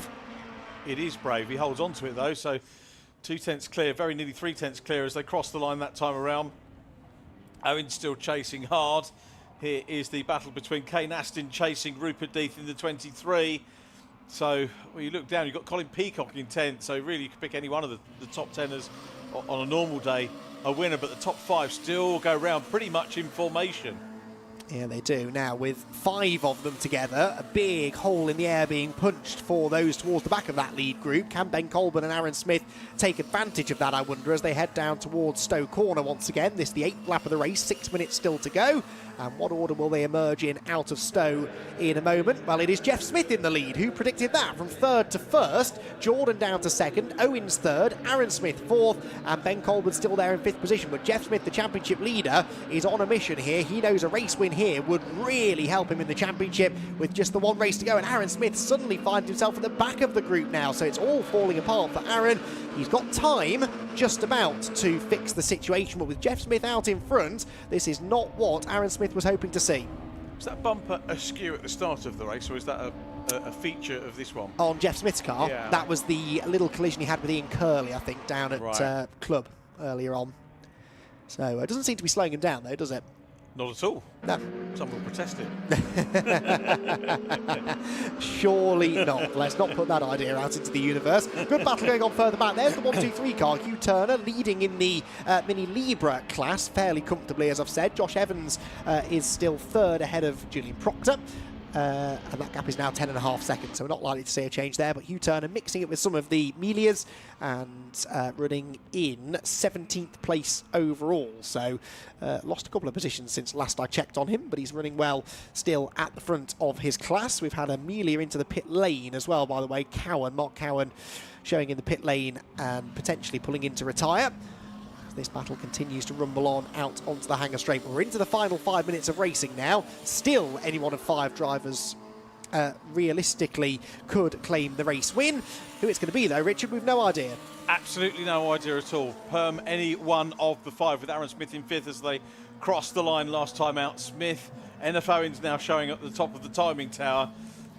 It is brave. He holds on to it, though, so 2 tenths clear, very nearly 3 tenths clear as they cross the line that time around. Owens still chasing hard. Here is the battle between Kane Aston chasing Rupert Death in the 23. So when you look down, you've got Colin Peacock in 10th, so really you could pick any one of the top 10ers on a normal day a winner, but the top 5 still go round pretty much in formation. Yeah, they do. Now, with 5 of them together, a big hole in the air being punched for those towards the back of that lead group. Can Ben Colburn and Aaron Smith take advantage of that, I wonder, as they head down towards Stowe Corner once again. This is the 8th lap of the race, 6 minutes still to go. And what order will they emerge in out of Stowe in a moment? Well, it is Jeff Smith in the lead. Who predicted that? From 3rd to 1st, Jordan down to 2nd, Owens 3rd, Aaron Smith 4th, and Ben Colburn still there in 5th position. But Jeff Smith, the championship leader, is on a mission here. He knows a race win here would really help him in the championship with just the 1 race to go. And Aaron Smith suddenly finds himself at the back of the group now, so it's all falling apart for Aaron. He's got time just about to fix the situation, but with Jeff Smith out in front, this is not what Aaron Smith was hoping to see. Was that bumper askew at the start of the race, or is that a feature of this one? On Jeff Smith's car, yeah. That was the little collision he had with Ian Curley, I think, down at Club earlier on. So it doesn't seem to be slowing him down, though, does it? Not at all. No. Someone will protest it. Surely not. Let's not put that idea out into the universe. Good battle going on further back. There's the 1-2-3 car. Hugh Turner leading in the Mini Libra class fairly comfortably, as I've said. Josh Evans is still 3rd ahead of Julian Proctor. And that gap is now 10.5 seconds, so we're not likely to see a change there. But Hugh Turner mixing it with some of the Miglias and running in 17th place overall. So lost a couple of positions since last I checked on him, but he's running well still at the front of his class. We've had Miglia into the pit lane as well, by the way. Mark Cowan showing in the pit lane and potentially pulling in to retire. This battle continues to rumble on out onto the hangar straight. We're into the final 5 minutes of racing now. Still, any one of 5 drivers realistically could claim the race win. Who it's going to be, though, Richard, we've no idea. Absolutely no idea at all. Perm any one of the 5, with Aaron Smith in 5th as they crossed the line last time out. Smith, NF Owens now showing at the top of the timing tower.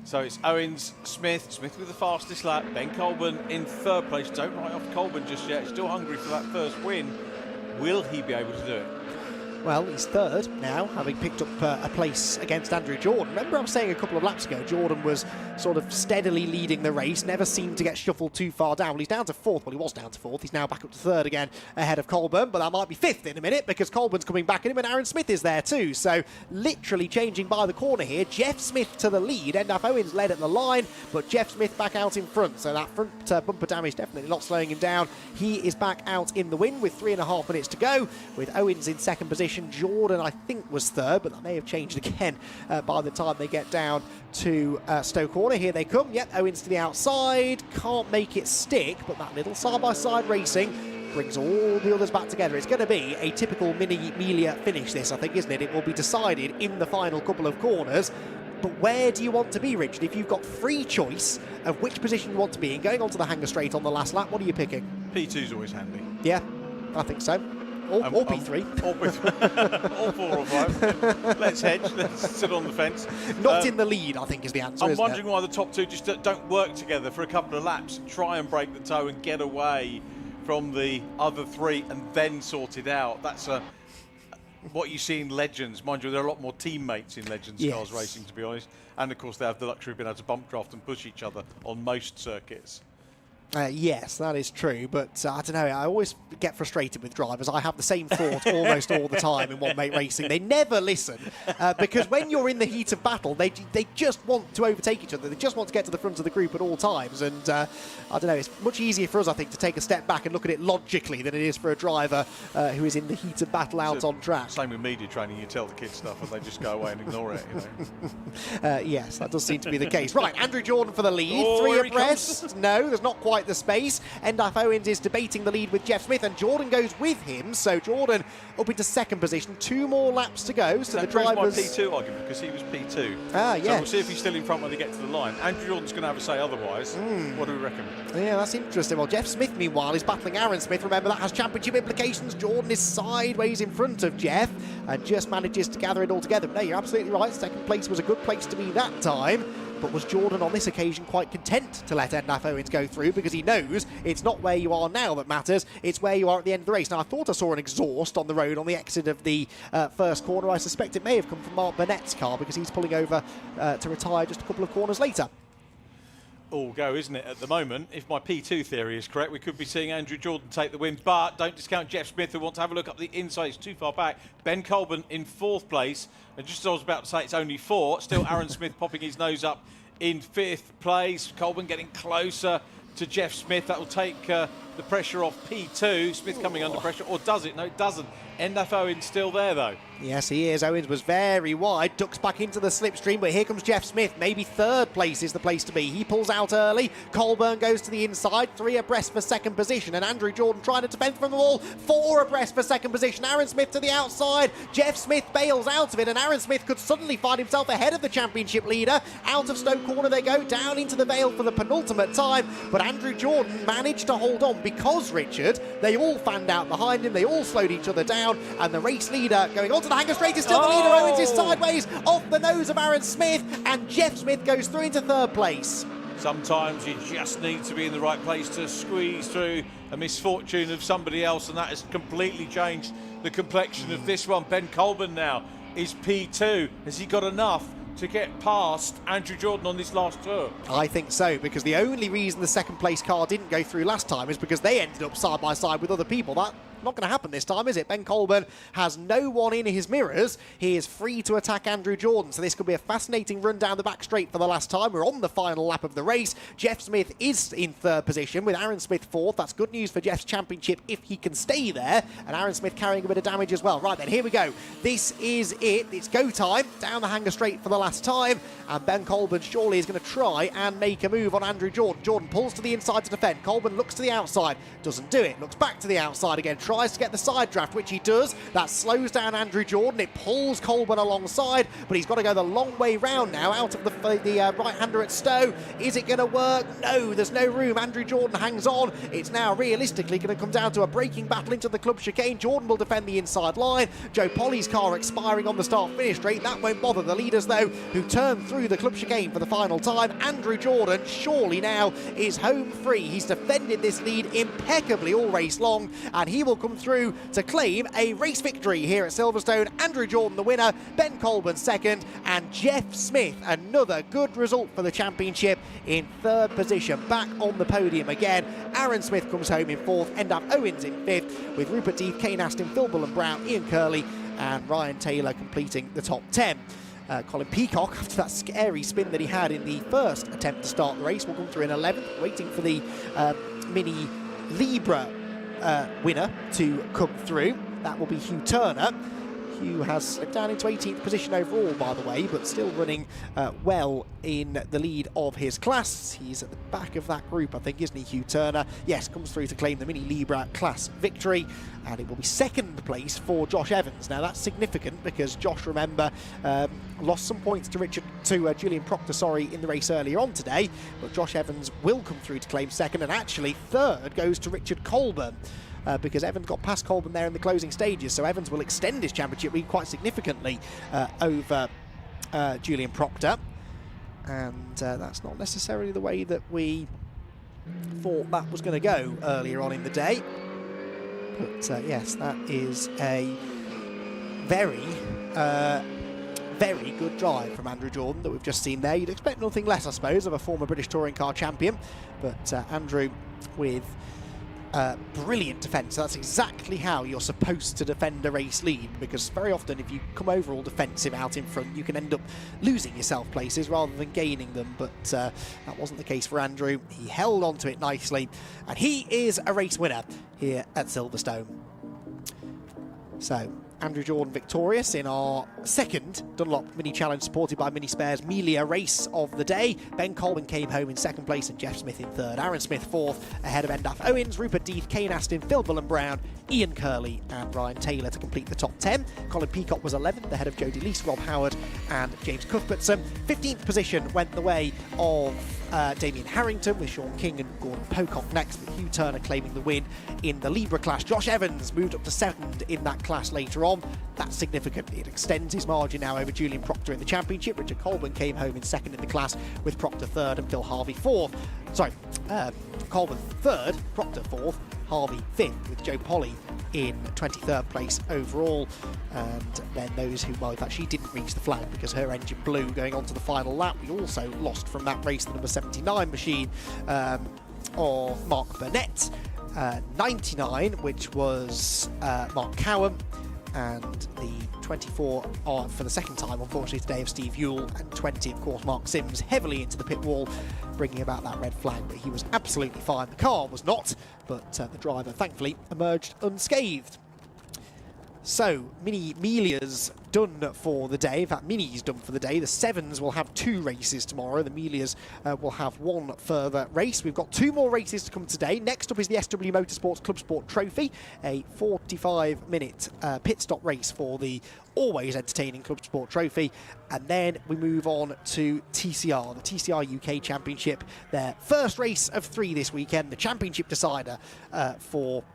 So it's Owens, Smith with the fastest lap, Ben Colburn in 3rd place. Don't write off Colburn just yet, still hungry for that first win. Will he be able to do it? Well, he's 3rd now, having picked up a place against Andrew Jordan. Remember I was saying a couple of laps ago, Jordan was sort of steadily leading the race, never seemed to get shuffled too far down. Well, he's down to 4th. Well, he was down to 4th. He's now back up to 3rd again, ahead of Colburn, but that might be 5th in a minute, because Colburn's coming back at him and Aaron Smith is there too. So, literally changing by the corner here. Jeff Smith to the lead. Endaf Owens led at the line, but Jeff Smith back out in front. So that front bumper damage definitely not slowing him down. He is back out in the win with 3.5 minutes to go, with Owens in 2nd position. Jordan, I think, was 3rd, but that may have changed again by the time they get down to Stowe Corner. Here they come. Yep, Owens to the outside. Can't make it stick, but that little side-by-side racing brings all the others back together. It's going to be a typical Mini Miglia finish, this, I think, isn't it? It will be decided in the final couple of corners. But where do you want to be, Richard? If you've got free choice of which position you want to be in, going onto the hangar straight on the last lap, what are you picking? P2's always handy. Yeah, I think so. Or P3. Or P3. Or 4 or 5. Let's hedge. Let's sit on the fence. Not in the lead, I think, is the answer. I'm wondering why the top 2 just don't work together for a couple of laps, try and break the toe and get away from the other 3 and then sort it out. That's what you see in Legends. Mind you, there are a lot more teammates in Legends cars racing, to be honest. And, of course, they have the luxury of being able to bump draft and push each other on most circuits. Yes, that is true, but I don't know, I always get frustrated with drivers. I have the same thought almost all the time in one-mate racing. They never listen, because when you're in the heat of battle, they just want to overtake each other. They just want to get to the front of the group at all times, and I don't know, it's much easier for us, I think, to take a step back and look at it logically than it is for a driver who is in the heat of battle out on track. Same with media training, you tell the kids stuff and they just go away and ignore it, you know. Yes, that does seem to be the case. Right, Andrew Jordan for the lead, 3 abreast. No, there's not quite the space. Endaf Owens is debating the lead with Jeff Smith, and Jordan goes with him. So Jordan up into 2nd position. 2 more laps to go. So that the drivers. My P2 argument, because he was P2. Ah, yeah. So we'll see if he's still in front when they get to the line. Andrew Jordan's going to have a say otherwise. What do we reckon? Yeah, that's interesting. Well, Jeff Smith, meanwhile, is battling Aaron Smith. Remember, that has championship implications. Jordan is sideways in front of Jeff and just manages to gather it all together. But no, you're absolutely right. 2nd place was a good place to be that time. But was Jordan on this occasion quite content to let Endaf Owens go through, because he knows it's not where you are now that matters, it's where you are at the end of the race. Now, I thought I saw an exhaust on the road on the exit of the first corner. I suspect it may have come from Mark Burnett's car, because he's pulling over to retire just a couple of corners later. All go, isn't it, at the moment? If my P2 theory is correct, we could be seeing Andrew Jordan take the win, but don't discount Jeff Smith, who wants to have a look up the inside. It's too far back. Ben Colburn in 4th place, and just as I was about to say, it's only 4. Still Aaron Smith popping his nose up in 5th place. Colburn getting closer to Jeff Smith. That will take the pressure off P2. Smith coming under pressure, or does it? No, it doesn't. Endaf Owens still there, though. Yes, he is. Owens was very wide, ducks back into the slipstream, but here comes Jeff Smith. Maybe 3rd place is the place to be. He pulls out early. Colburn goes to the inside, 3 abreast for 2nd position, and Andrew Jordan trying to defend from the wall, 4 abreast for 2nd position. Aaron Smith to the outside. Jeff Smith bails out of it, and Aaron Smith could suddenly find himself ahead of the championship leader. Out of Stoke Corner they go, down into the Vale for the penultimate time, but Andrew Jordan managed to hold on because, Richard, they all fanned out behind him, they all slowed each other down, and the race leader going onto the hanger straight is still the leader. Owens is sideways off the nose of Aaron Smith, and Jeff Smith goes through into 3rd place. Sometimes you just need to be in the right place to squeeze through a misfortune of somebody else, and that has completely changed the complexion of this one. Ben Colburn now is P2. Has he got enough to get past Andrew Jordan on this last tour? I think so, because the only reason the 2nd place car didn't go through last time is because they ended up side by side with other people. That's not going to happen this time, is it? Ben Colburn has no one in his mirrors. He is free to attack Andrew Jordan, so this could be a fascinating run down the back straight for the last time. We're on the final lap of the race. Jeff Smith is in 3rd position with Aaron Smith 4th. That's good news for Jeff's championship if he can stay there, and Aaron Smith carrying a bit of damage as well. Right then, here we go. This is it. It's go time. Down the hanger straight for the last time, and Ben Colburn surely is going to try and make a move on Andrew Jordan. Jordan pulls to the inside to defend. Colburn looks to the outside. Doesn't do it. Looks back to the outside again. Tries to get the side draft, which he does. That slows down Andrew Jordan. It pulls Colburn alongside, but he's got to go the long way round now out of the right-hander at Stowe. Is it going to work? No, there's no room. Andrew Jordan hangs on. It's now realistically going to come down to a braking battle into the club chicane. Jordan will defend the inside line. Joe Polly's car expiring on the start-finish straight. That won't bother the leaders, though, who turn through the club chicane for the final time. Andrew Jordan surely now is home free. He's defended this lead impeccably all race long, and he will come through to claim a race victory here at Silverstone. Andrew Jordan the winner, Ben Colburn 2nd, and Jeff Smith, another good result for the championship, in 3rd position, back on the podium again. Aaron Smith comes home in 4th, Endaf Owens in 5th, with Rupert Deeth, Kane Aston, Phil Bullen-Brown, Ian Curley and Ryan Taylor completing the top 10. Colin Peacock, after that scary spin that he had in the first attempt to start the race, will come through in 11th, waiting for the Mini Libra winner to come through. That will be Hugh Turner. Hugh has slipped down into 18th position overall, by the way, but still running well in the lead of his class. He's at the back of that group, I think, isn't he, Hugh Turner? Yes, comes through to claim the Mini Libra class victory, and it will be 2nd place for Josh Evans. Now, that's significant because Josh, remember, lost some points to Julian Proctor, in the race earlier on today, but Josh Evans will come through to claim 2nd, and actually 3rd goes to Richard Colburn. Because Evans got past Colburn there in the closing stages, so Evans will extend his championship lead quite significantly over Julian Proctor, and that's not necessarily the way that we thought that was going to go earlier on in the day. But yes, that is a very good drive from Andrew Jordan that we've just seen there. You'd expect nothing less, I suppose, of a former British Touring Car champion, but Andrew with brilliant defence. That's exactly how you're supposed to defend a race lead, because very often if you come over all defensive out in front, you can end up losing yourself places rather than gaining them, but that wasn't the case for Andrew. He held on to it nicely, and he is a race winner here at Silverstone. So, Andrew Jordan victorious in our 2nd Dunlop Mini Challenge, supported by Mini Spares Miglia race of the day. Ben Colburn came home in 2nd place and Jeff Smith in 3rd. Aaron Smith 4th, ahead of Endaf Owens, Rupert Deeth, Kane Aston, Phil Bullen-Brown, Ian Curley and Ryan Taylor to complete the top 10. Colin Peacock was 11th, ahead of Jody Leese, Rob Howard and James Cuthbertson. 15th position went the way of Damien Harrington, with Sean King and Gordon Pocock next, with Hugh Turner claiming the win in the Libra class. Josh Evans moved up to 2nd in that class later on. That's significant. It extends his margin now over Julian Proctor in the championship. Richard Colburn came home in 2nd in the class, with Proctor 3rd and Phil Harvey 4th. Colburn 3rd, Proctor 4th, Harvey 5th, with Joe Polly in 23rd place overall. And then those who, well, in fact, she didn't reach the flag because her engine blew going on to the final lap. We also lost from that race the number 79 machine of Mark Burnett, 99, which was Mark Cowan, and the 24 for the second time, unfortunately, today of Steve Ewell, and 20, of course, Mark Sims, heavily into the pit wall, bringing about that red flag, but he was absolutely fine. The car was not, but the driver, thankfully, emerged unscathed. So, Mini Miglia's done for the day. In fact, Mini's done for the day. The 7s will have 2 races tomorrow. The Miglia's will have 1 further race. We've got 2 more races to come today. Next up is the SW Motorsports Club Sport Trophy, a 45-minute pit stop race for the always entertaining Club Sport Trophy. And then we move on to TCR, the TCR UK Championship, their first race of 3 this weekend, the championship decider for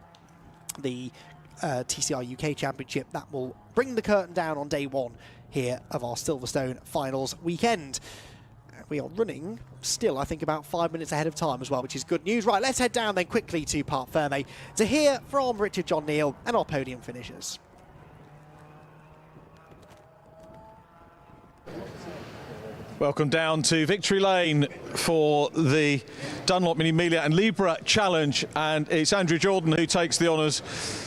the TCR UK Championship. That will bring the curtain down on day 1 here of our Silverstone finals weekend. We are running still, I think, about 5 minutes ahead of time as well, which is good news. Right, let's head down then quickly to Parc Fermé to hear from Richard John Neal and our podium finishers. Welcome down to Victory Lane for the Dunlop Mini Miglia and Libra Challenge, and it's Andrew Jordan who takes the honours.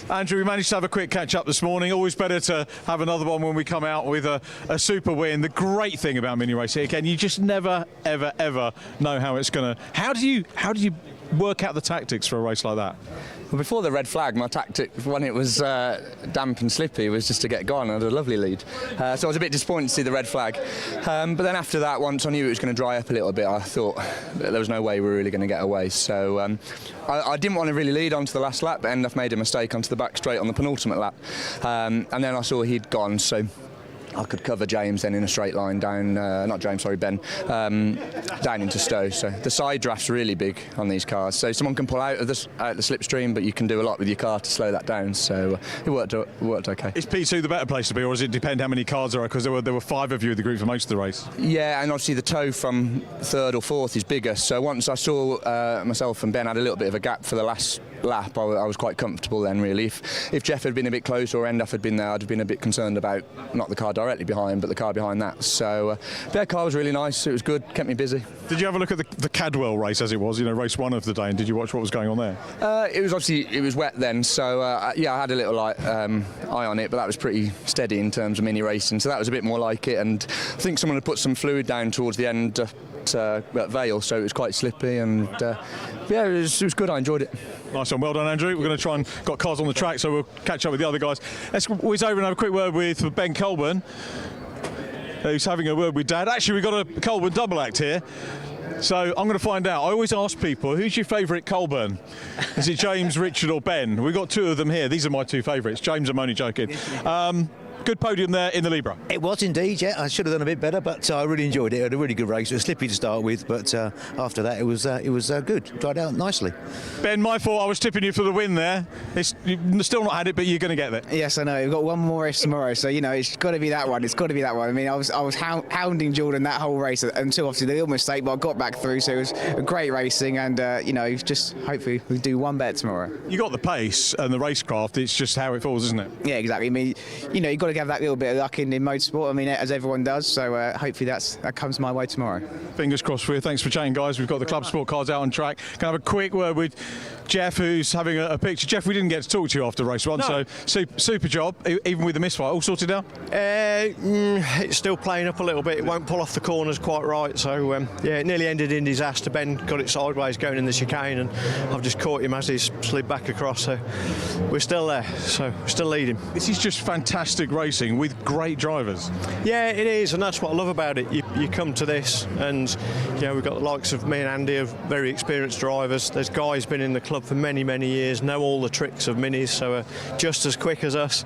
Andrew, we managed to have a quick catch-up this morning. Always better to have another one when we come out with a super win. The great thing about mini racing, again, you just never, ever, ever know how it's going to... How do you work out the tactics for a race like that? Well, before the red flag, my tactic when it was damp and slippy was just to get gone. I had a lovely lead. So I was a bit disappointed to see the red flag. But then after that, once I knew it was going to dry up a little bit, I thought there was no way we were really going to get away. So I didn't want to really lead onto the last lap, and I've made a mistake onto the back straight on the penultimate lap. And then I saw he'd gone, so I could cover James then in a straight line down, not James, sorry, Ben, down into Stowe. So the side draft's really big on these cars. So someone can pull out of the slipstream, but you can do a lot with your car to slow that down. So it worked okay. Is P2 the better place to be, or does it depend how many cars there are? Because there were 5 of you in the group for most of the race. Yeah, and obviously the tow from 3rd or 4th is bigger. So once I saw myself and Ben had a little bit of a gap for the last lap, I was quite comfortable then, really. If Jeff had been a bit closer or Endaf had been there, I'd have been a bit concerned about not the car directly behind, but the car behind that. So their car was really nice. It was good, kept me busy. Did you have a look at the CADWELL race as it was, race 1 of the day, and did you watch what was going on there? It was wet then, so yeah, I had a little eye on it, but that was pretty steady in terms of mini racing, so that was a bit more like it. And I think someone had put some fluid down towards the end at Vale, so it was quite slippy, and yeah, it was good. I enjoyed it. Nice one, well done, Andrew. We're going to try and got cars on the track, so we'll catch up with the other guys. Let's whiz over and have a quick word with Ben Colburn, who's having a word with Dad. Actually, we've got a Colburn double act here, so I'm going to find out. I always ask people, who's your favourite Colburn? Is it James, Richard or Ben? We've got 2 of them here. These are my 2 favourites. James, I'm only joking. Good podium there in the Libra. It was indeed, yeah. I should have done a bit better, but I really enjoyed it. It had a really good race. It was slippy to start with, but after that it was good. Dried out nicely. Ben, my fault. I was tipping you for the win there. You've still not had it, but you're going to get it. Yes, I know. We've got one more race tomorrow, so it's got to be that one. It's got to be that one. I mean, I was hounding Jordan that whole race until obviously the little mistake, but I got back through. So it was a great racing, and just hopefully we do one better tomorrow. You got the pace and the racecraft. It's just how it falls, isn't it? Yeah, exactly. I mean, you've got to have that little bit of luck in motorsport. I mean, as everyone does. So hopefully that comes my way tomorrow. Fingers crossed for you. Thanks for chatting, guys. We've got the Club Sport cars out on track. Can I have a quick word with Jeff, who's having a picture. Jeff, we didn't get to talk to you after race 1, so super job, even with the misfire. All sorted now? It's still playing up a little bit. It won't pull off the corners quite right, so yeah, it nearly ended in disaster. Ben got it sideways going in the chicane, and I've just caught him as he's slid back across, so we're still there, so we're still leading. This is just fantastic racing with great drivers. Yeah, it is, and that's what I love about it. You come to this, and we've got the likes of me and Andy, of very experienced drivers. There's guys been in the club club for many, many years, know all the tricks of minis, so just as quick as us.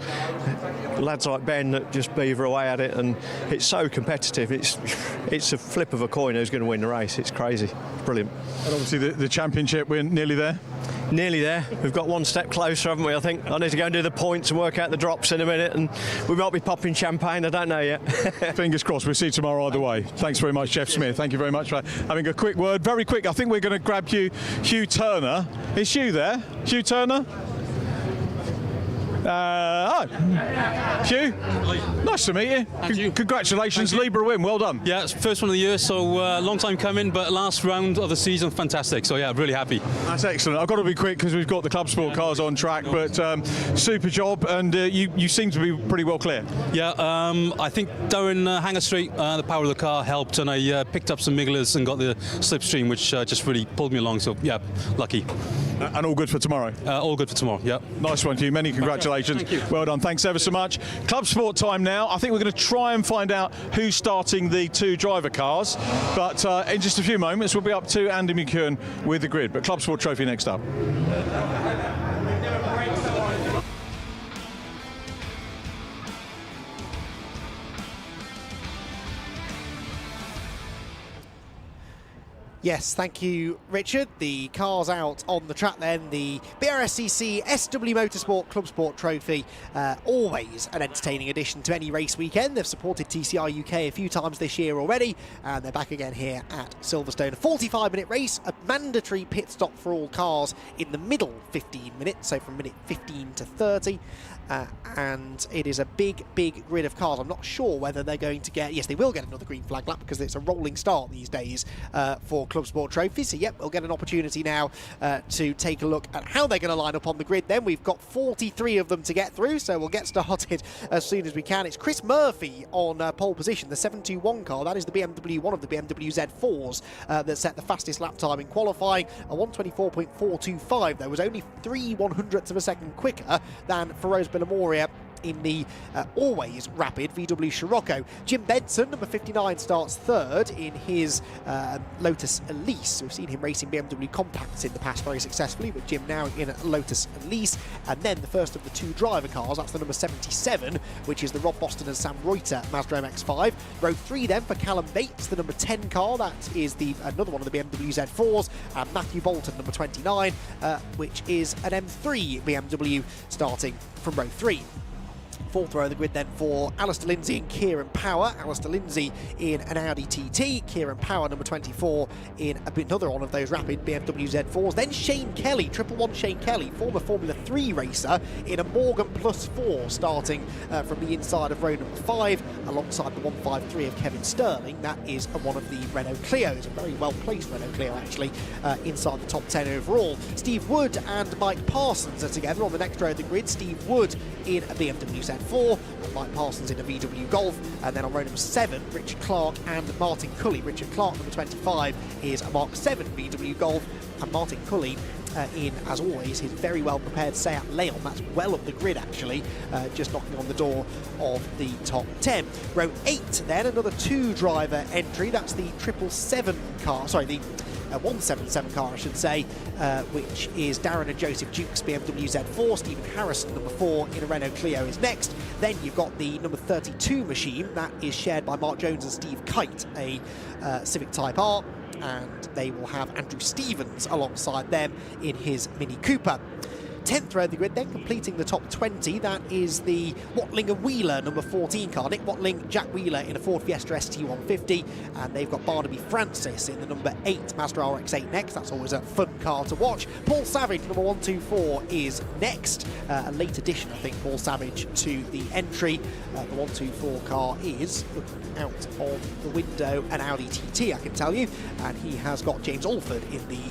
Lads like Ben that just beaver away at it, and it's so competitive. It's a flip of a coin who's going to win the race. It's crazy. Brilliant. And obviously the championship, we're nearly there. Nearly there. We've got one step closer, haven't we, I think? I need to go and do the points and work out the drops in a minute, and we might be popping champagne, I don't know yet. Fingers crossed, we'll see you tomorrow either way. Thanks very much, Jeff Smith. Thank you very much for having a quick word. Very quick, I think we're going to grab Hugh Turner. Is Hugh there? Hugh Turner? Hugh, nice to meet you. Congratulations, Libra win, well done. Yeah, it's first one of the year, so long time coming, but last round of the season, fantastic. So yeah, really happy. That's excellent. I've got to be quick because we've got the Club Sport cars on track, but super job, and you seem to be pretty well clear. Yeah, I think down Hanger Street, the power of the car helped, and I picked up some Miglias and got the slipstream, which just really pulled me along. So yeah, lucky. And all good for tomorrow? All good for tomorrow, yeah. Nice one, Hugh. Many congratulations. Thank you. Well done. Thanks ever so much. Club Sport time now. I think we're going to try and find out who's starting the two driver cars. But in just a few moments, we'll be up to Andy McEwen with the grid. But Club Sport Trophy next up. Yes, thank you, Richard. The cars out on the track then. The Brscc SW Motorsport Club Sport Trophy, always an entertaining addition to any race weekend. They've supported TCR UK a few times this year already, and they're back again here at Silverstone. A 45-minute race, a mandatory pit stop for all cars in the middle 15 minutes, so from minute 15 to 30. And it is a big grid of cars. I'm not sure whether they're going to get... Yes, they will get another green flag lap because it's a rolling start these days for Club Sport Trophy. So, yep, we'll get an opportunity now to take a look at how they're going to line up on the grid. Then we've got 43 of them to get through, so we'll get started as soon as we can. It's Chris Murphy on pole position, the 721 car. That is the BMW, one of the BMW Z4s that set the fastest lap time in qualifying. A 124.425, though, was only 3/100ths of a second quicker than Feroz Bellamoria in the always rapid VW Scirocco. Jim Benson, number 59, starts third in his Lotus Elise. We've seen him racing BMW compacts in the past very successfully, but Jim now in a Lotus Elise. And then the first of the two driver cars, that's the number 77, which is the Rob Boston and Sam Reuter Mazda MX-5. Row 3 then for Callum Bates, the number 10 car, that is another one of the BMW Z4s. And Matthew Bolton, number 29, which is an M3 BMW starting from row 3. Fourth row of the grid then for Alistair Lindsay and Kieran Power. Alistair Lindsay in an Audi TT, Kieran Power number 24 in another one of those rapid BMW Z4s. Then Shane Kelly, 111 Shane Kelly, former Formula 3 racer in a Morgan Plus 4, starting from the inside of row number 5 alongside the 153 of Kevin Sterling. That is one of the Renault Clios, a very well placed Renault Clio actually, inside the top 10 overall. Steve Wood and Mike Parsons are together on the next row of the grid. Steve Wood in a BMW Z4, and Mike Parsons in a VW Golf. And then on row number 7, Richard Clark and Martin Cully. Richard Clark, number 25, is a Mark 7 VW Golf, and Martin Cully in, as always, his very well prepared Seat Leon. That's well up the grid actually, just knocking on the door of the top 10. Row 8 then, another two driver entry. That's the 777 car, sorry, the 177 car, I should say, which is Darren and Joseph Duke's BMW Z4. Stephen Harrison, number 4, in a Renault Clio is next. Then you've got the number 32 machine. That is shared by Mark Jones and Steve Kite, a Civic Type R. And they will have Andrew Stevens alongside them in his Mini Cooper. 10th row of the grid then, completing the top 20, that is the Watling and Wheeler number 14 car. Nick Watling, Jack Wheeler in a Ford Fiesta ST150, and they've got Barnaby Francis in the number 8 Mazda RX-8 next. That's always a fun car to watch. Paul Savage, number 124, is next. A late addition, I think, Paul Savage to the entry. The 124 car is looking out of the window, an Audi TT, I can tell you, and he has got James Alford in the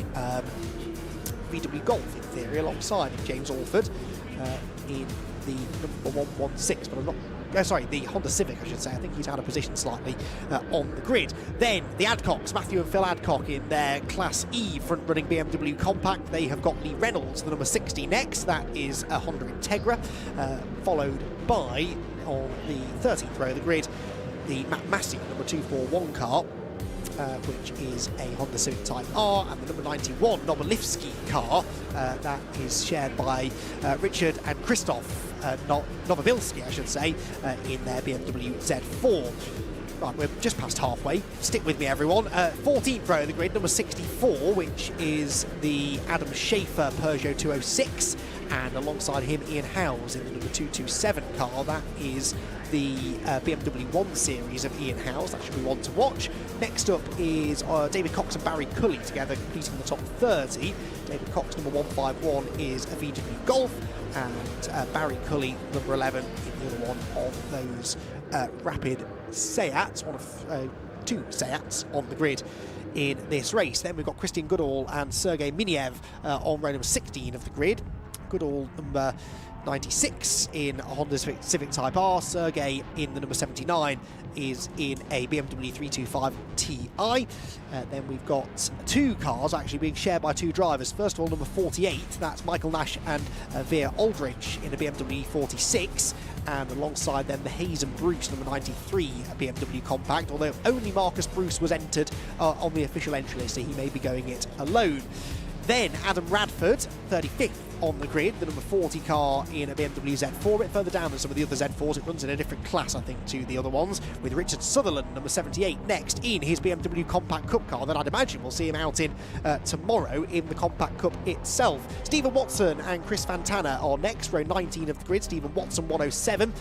VW Golf in theory alongside of James Alford in the number 116, but I'm not... sorry, the Honda Civic, I should say. I think he's out of position slightly on the grid. Then the Adcocks, Matthew and Phil Adcock in their Class E front-running BMW compact. They have got Lee Reynolds, the number 60 next. That is a Honda Integra, followed by, on the 13th row of the grid, the Matt Massey number 241 car. which is a Honda Civic Type R, and the number 91 Nobolivsky car that is shared by Richard and Christoph Novobilski, I should say, in their BMW Z4. Right, we're just past halfway. Stick with me, everyone. 14th row of the grid, number 64, which is the Adam Schaefer Peugeot 206, and alongside him, Ian Howes in the number 227 car. That is the BMW 1 Series of Ian Howes. That should be one to watch. Next up is David Cox and Barry Cully together, completing the top 30. David Cox, number 151, is a VW Golf, and Barry Cully, number 11, in the other one of those rapid Seats, one of two Seats on the grid in this race. Then we've got Christian Goodall and Sergei Miniev on row number 16 of the grid. Goodall number 96 in a Honda Civic Type R. Sergei in the number 79 is in a BMW 325 Ti. Then we've got two cars actually being shared by two drivers. First of all, number 48, that's Michael Nash and Veer Aldridge in a BMW 46. And alongside them, the Hayes and Bruce, number 93, a BMW compact, although only Marcus Bruce was entered on the official entry list, so he may be going it alone. Then Adam Radford, 35th on the grid, the number 40 car in a BMW Z4, a bit further down than some of the other Z4s. It runs in a different class, I think, to the other ones, with Richard Sutherland, number 78, next in his BMW Compact Cup car that I'd imagine we'll see him out in tomorrow in the Compact Cup itself. Stephen Watson and Chris Fantana are next, row 19 of the grid. Stephen Watson, 107,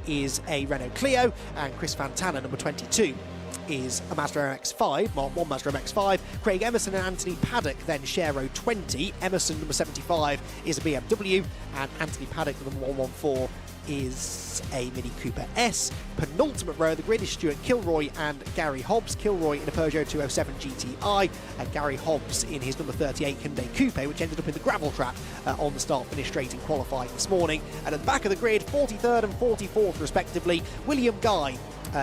is a Renault Clio, and Chris Fantana, number 22, is a Mazda MX-5, Mark 1 Mazda MX-5. Craig Emerson and Anthony Paddock then share row 20. Emerson, number 75, is a BMW, and Anthony Paddock, number 114, is a Mini Cooper S. Penultimate row of the grid is Stuart Kilroy and Gary Hobbs. Kilroy in a Peugeot 207 GTI, and Gary Hobbs in his number 38 Hyundai Coupe, which ended up in the gravel trap on the start-finish straight in qualifying this morning. And at the back of the grid, 43rd and 44th respectively, William Guy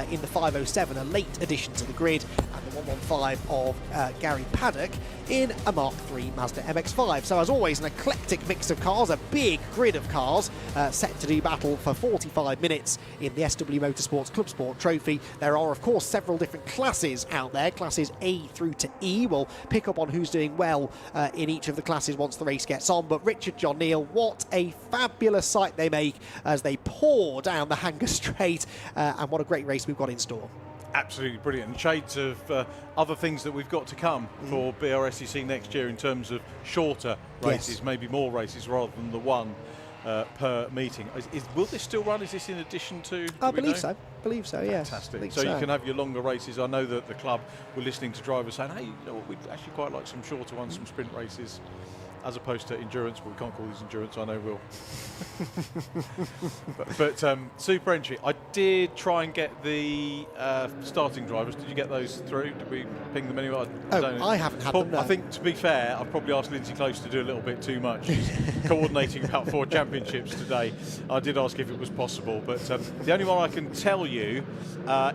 in the 507, a late addition to the grid, and the 115 of Gary Paddock in a Mark III Mazda MX-5. So as always, an eclectic mix of cars, a big grid of cars set to do battle for 45 minutes in the SW Motorsports Club Sport Trophy. There are, of course, several different classes out there, classes A through to E. We'll pick up on who's doing well in each of the classes once the race gets on. But Richard, John Neal, what a fabulous sight they make as they pour down the Hanger Straight, and what a great race we've got in store. Absolutely brilliant. And shades of other things that we've got to come for Brscc next year in terms of shorter races, maybe more races rather than the one per meeting. Will this still run? Is this in addition to? I believe so. Yes. Fantastic. So you can have your longer races. I know that the club were listening to drivers saying, hey, you know what, we'd actually quite like some shorter ones, some sprint races, as opposed to endurance. Well, we can't call these endurance, I know we'll. but super entry. I did try and get the starting drivers. Did you get those through? Did we ping them anyway? I haven't had them, no. I think, to be fair, I've probably asked Lindsay Close to do a little bit too much. She's coordinating about 4 championships today. I did ask if it was possible, but the only one I can tell you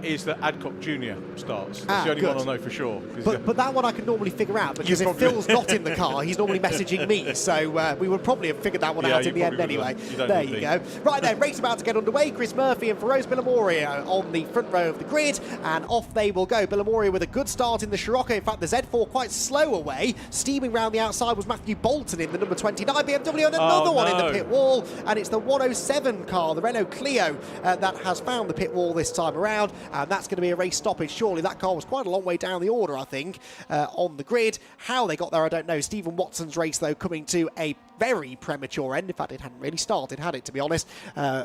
is that Adcock Jr. starts. That's the only one I know for sure. But that one I can normally figure out, because if Phil's not in the car, he's normally messaging me, so we would probably have figured that one out in the end anyway. There you go. Right then, race about to get underway. Chris Murphy and Feroz Billamoria on the front row of the grid, and off they will go. Billamoria with a good start in the Scirocco. In fact, the Z4 quite slow away. Steaming round the outside was Matthew Bolton in the number 29 BMW, and another one in the pit wall, and it's the 107 car, the Renault Clio, that has found the pit wall this time around, and that's going to be a race stoppage. Surely that car was quite a long way down the order, I think, on the grid. How they got there, I don't know. Stephen Watson's race, though, coming to a very premature end. In fact, it hadn't really started, had it, to be honest,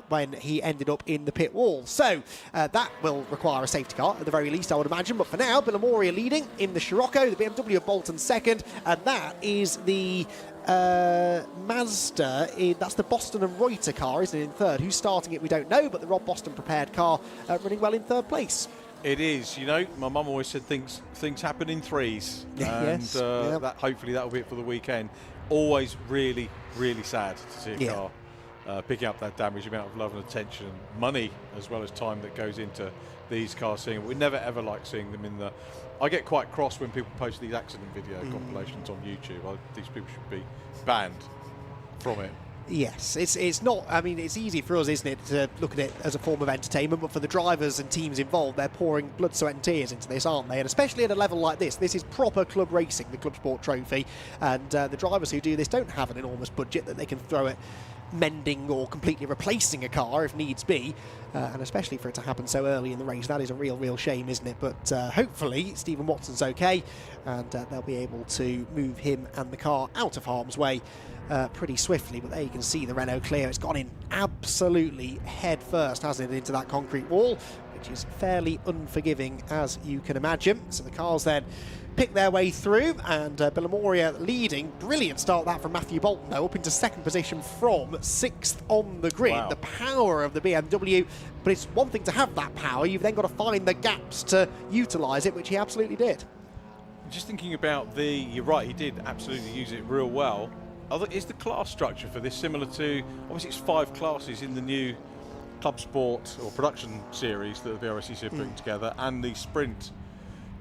when he ended up in the pit wall. So that will require a safety car at the very least, I would imagine. But for now, Billamoria leading in the Scirocco, the BMW of Bolton second, and that is the Mazda, that's the Boston and Reuter car, isn't it, in third? Who's starting it, we don't know, but the Rob Boston prepared car running well in third place. It is, you know, my mum always said things happen in threes, and that, hopefully that'll be it for the weekend. Always really, really sad to see a car picking up that damage, amount of love and attention, money as well as time that goes into these cars. Seeing, we never ever like seeing them in the. I get quite cross when people post these accident video compilations on YouTube. These people should be banned from it. Yes, it's not. I mean, it's easy for us, isn't it, to look at it as a form of entertainment, but for the drivers and teams involved, they're pouring blood, sweat and tears into this, aren't they? And especially at a level like this is proper club racing, the Club Sport Trophy, and the drivers who do this don't have an enormous budget that they can throw at mending or completely replacing a car if needs be, and especially for it to happen so early in the race, that is a real shame, isn't it? But hopefully Stephen Watson's okay, and they'll be able to move him and the car out of harm's way pretty swiftly. But there you can see the Renault Clio. It's gone in absolutely head first, hasn't it, into that concrete wall, which is fairly unforgiving, as you can imagine. So the cars then pick their way through, and Villamoria leading. Brilliant start that from Matthew Bolton, though, up into second position from 6th on the grid. Wow. The power of the BMW, but it's one thing to have that power, you've then got to find the gaps to utilise it, which he absolutely did. Just thinking about you're right, he did absolutely use it real well. Is the class structure for this similar to, obviously it's 5 classes in the new Club Sport or production series that the Brscc are putting together, and the Sprint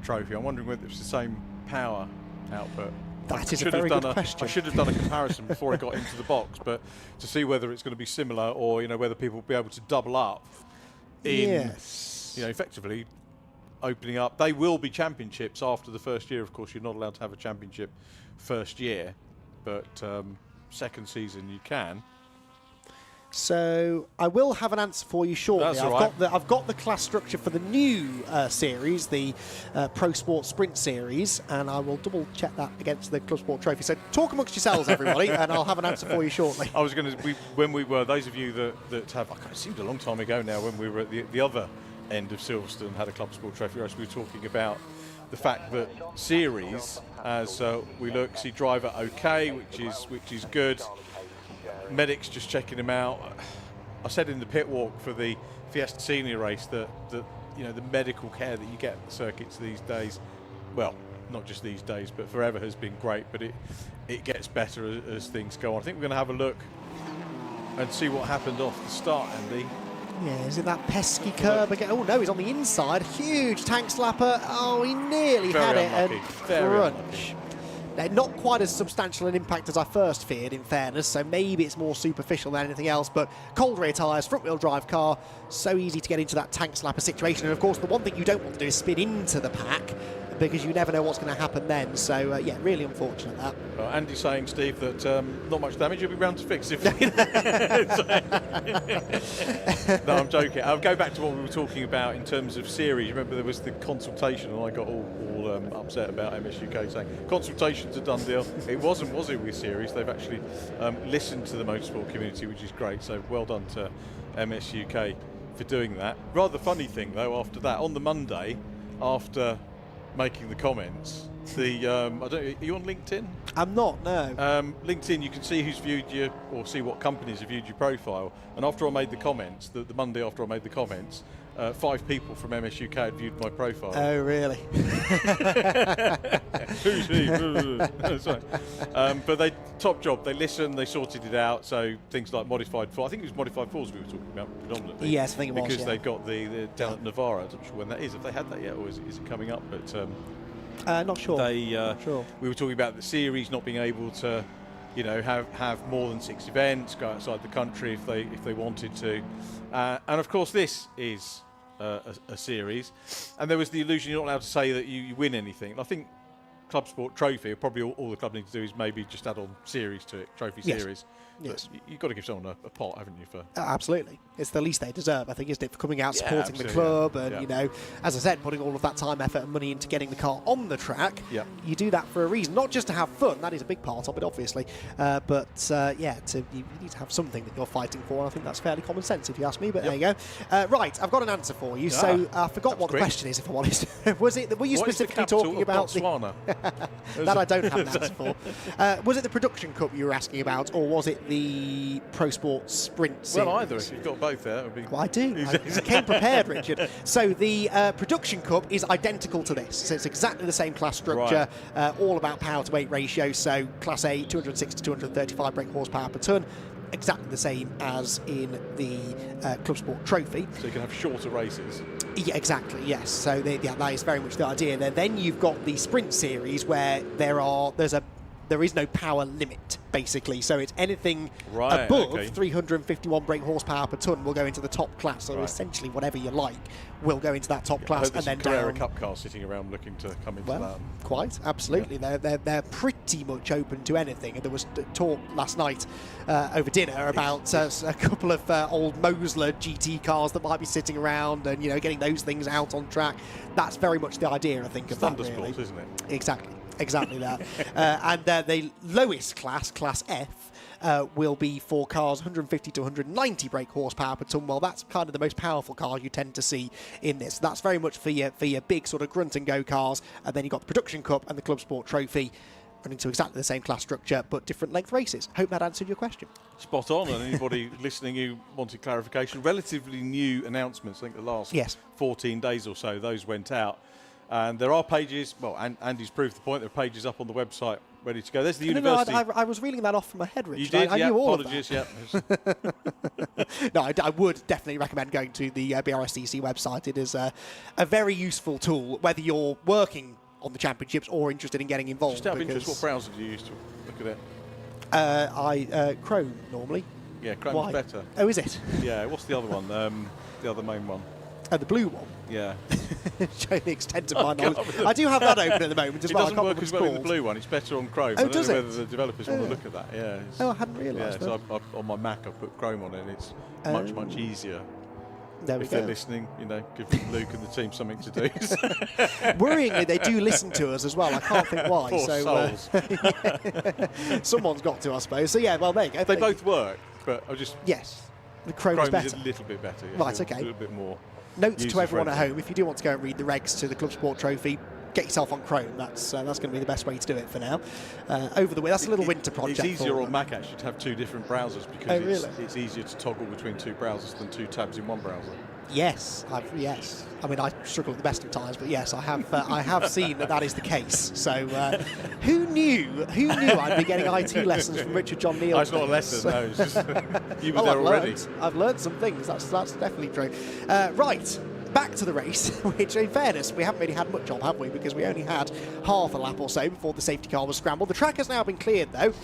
Trophy. I'm wondering whether it's the same power output. That is a very good question. I should have done a comparison before I got into the box, but to see whether it's going to be similar, or whether people will be able to double up in, effectively opening up. They will be championships after the first year. Of course, you're not allowed to have a championship first year, but second season you can. So I will have an answer for you shortly. That's all right. I've got the class structure for the new series, the Pro Sport Sprint Series, and I will double check that against the Club Sport Trophy. So talk amongst yourselves, everybody, and I'll have an answer for you shortly. I was going to, when we were, those of you that have, it seemed a long time ago now, when we were at the other end of Silverstone, had a Club Sport Trophy race, we were talking about the fact that series, as we look, see driver okay, which is good. Medics just checking him out. I said in the pit walk for the Fiesta Senior race that the medical care that you get at the circuits these days, well, not just these days, but forever, has been great. But it gets better as things go on. I think we're going to have a look and see what happened off the start, Andy. Yeah, is it that pesky curb again? Oh no, he's on the inside. Huge tank slapper. Oh, he nearly had it. Unlucky. And Very crunch. Now, not quite as substantial an impact as I first feared, in fairness, so maybe it's more superficial than anything else, but cold rear tyres, front-wheel drive car, so easy to get into that tank slapper situation. And of course, the one thing you don't want to do is spin into the pack, because you never know what's going to happen then. So, yeah, really unfortunate that. Well, Andy's saying, Steve, that not much damage. You'll be round to fix it. No, I'm joking. I'll go back to what we were talking about in terms of series. Remember, there was the consultation, and I got all upset about MS UK saying consultation's a done deal. It wasn't, was it, with series? They've actually listened to the motorsport community, which is great. So well done to MS UK for doing that. Rather funny thing, though, after that, on the Monday, after making the comments, I don't. Are you on LinkedIn? I'm not, no. LinkedIn, you can see who's viewed you, or see what companies have viewed your profile. And after I made the comments, the Monday after I made the comments, 5 people from MS UK had viewed my profile. Oh, really? Who's he? Sorry. But they, top job, they listened, they sorted it out. So things like modified 4, I think it was modified 4s we were talking about predominantly. Yes, I think it was, because they got the down at Navarra. I'm not sure when that is, if they had that yet, or is it coming up? But not sure. Sure. We were talking about the series not being able to, have more than 6 events, go outside the country if they wanted to, and of course this is a series, and there was the illusion you're not allowed to say that you win anything. And I think Club Sport Trophy, probably all the club need to do is maybe just add on series to it, trophy series. Yes. You've got to give someone a pot, haven't you? For absolutely, it's the least they deserve, I think, isn't it, for coming out, supporting the club, and as I said, putting all of that time, effort, and money into getting the car on the track. Yeah. You do that for a reason, not just to have fun. That is a big part of it, obviously, but you need to have something that you're fighting for. And I think that's fairly common sense, if you ask me. But there you go. Right, I've got an answer for you. So I forgot what the question is, if I'm honest. Were you specifically talking about Botswana? That I don't have an answer for. Was it the Production Cup you were asking about, or was it the Pro Sport Sprint series? Well, either. If you've got both there, that would be... Well, I do. I came prepared, Richard. So the Production Cup is identical to this. So it's exactly the same class structure, all about power to weight ratio. So Class A, 206 to 235 brake horsepower per tonne. Exactly the same as in the Club Sport Trophy. So you can have shorter races. Yeah, exactly, yes. So that is very much the idea. Then you've got the Sprint Series where there is no power limit. basically. So it's anything Right, above okay. 351 brake horsepower per tonne will go into the top class. So essentially whatever you like will go into that top class, and then Carrera down. Cup cars sitting around looking to come into Well, that. quite, absolutely. They're pretty much open to anything. And there was talk last night over dinner about a couple of old Mosler GT cars that might be sitting around, and getting those things out on track. That's very much the idea, I think, of that, really. Thundersport, isn't it? Exactly that. And the lowest class, Class F, will be for cars 150 to 190 brake horsepower per tonne. Well, that's kind of the most powerful car you tend to see in this. That's very much for your big sort of grunt and go cars. And then you've got the Production Cup and the Club Sport Trophy, running to exactly the same class structure, but different length races. Hope that answered your question. Spot on. And anybody listening who wanted clarification, relatively new announcements, I think the last 14 days or so, those went out. And there are pages, well, Andy's proved the point, there are pages up on the website ready to go. There's the university. No, I was reeling that off from my head, Richard. You did? I knew all of that. Yeah. No, I would definitely recommend going to the Brscc website. It is a very useful tool, whether you're working on the championships or interested in getting involved. Just out of interest, what browser do you use to look at it? Chrome, normally. Yeah, Chrome's better. Oh, is it? Yeah, what's the other one? The other main one. The blue one? Yeah. Showing the extent of my knowledge. I do have that open at the moment as well. It doesn't work as well in the blue one. It's better on Chrome. Oh, does it? I don't know whether the developers want to look at that. Yeah. Oh, I hadn't realised that. that. So on my Mac, I put Chrome on it, and it's much easier. There we if go. they're listening, give Luke and the team something to do. Worryingly, they do listen to us as well. I can't think why. Poor souls. Someone's got to, I suppose. So yeah, well, there you go. They both work, but I just the Chrome's better. is a little bit better. Yeah. Right, okay. A little bit more. Notes to everyone at home: if you do want to go and read the regs to the Club Sport Trophy, get yourself on Chrome. That's going to be the best way to do it for now. Over the way, that's a little winter project. It's easier on Mac actually to have two different browsers because really? it's easier to toggle between two browsers than two tabs in one browser. Yes, I mean, I struggle at the best of times, but yes, I have seen that is the case. So, who knew I'd be getting IT lessons from Richard John Neal? It's not a lesson, no. It's just, you were there already. I've learned some things. That's definitely true. Right. Back to the race, which in fairness, we haven't really had much of, have we? Because we only had half a lap or so before the safety car was scrambled. The track has now been cleared, though,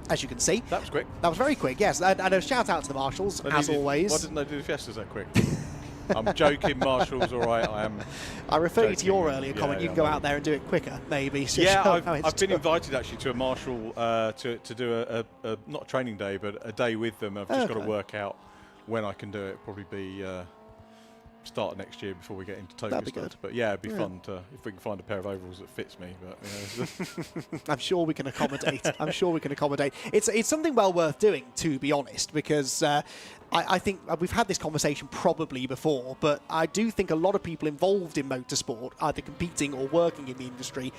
as you can see. That was quick. That was very quick, yes. And a shout out to the marshals, as always. Why didn't they do the Fiestas that quick? I'm joking, marshals, all right, I am. I refer you to your earlier Yeah, comment. You can go out there and do it quicker, maybe. So I've been invited actually to a marshal to do a not a training day, but a day with them. I've just got to work out when I can do it. Probably be start next year before we get into Tokyo. That'd be good. But yeah, it'd be fun if we can find a pair of overalls that fits me. But I'm sure we can accommodate. It's something well worth doing, to be honest, because I think we've had this conversation probably before, but I do think a lot of people involved in motorsport, either competing or working in the industry,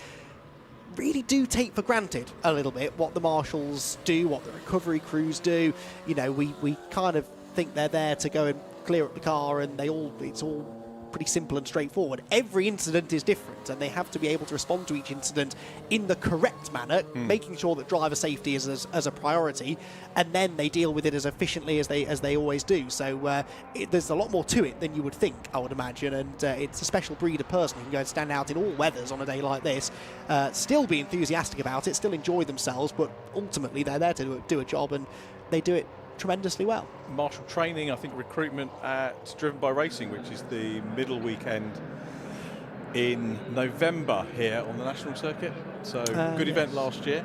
really do take for granted a little bit what the marshals do, what the recovery crews do. We kind of think they're there to go and clear up the car, and it's all pretty simple and straightforward. Every incident is different, and they have to be able to respond to each incident in the correct manner, making sure that driver safety is as a priority, and then they deal with it as efficiently as they always do. So there's a lot more to it than you would think, I would imagine, and it's a special breed of person who can go and stand out in all weathers on a day like this, still be enthusiastic about it, still enjoy themselves, but ultimately they're there to do a job, and they do it tremendously well. marshal training, I think recruitment at Driven by Racing, which is the middle weekend in November here on the national circuit. So good event last year,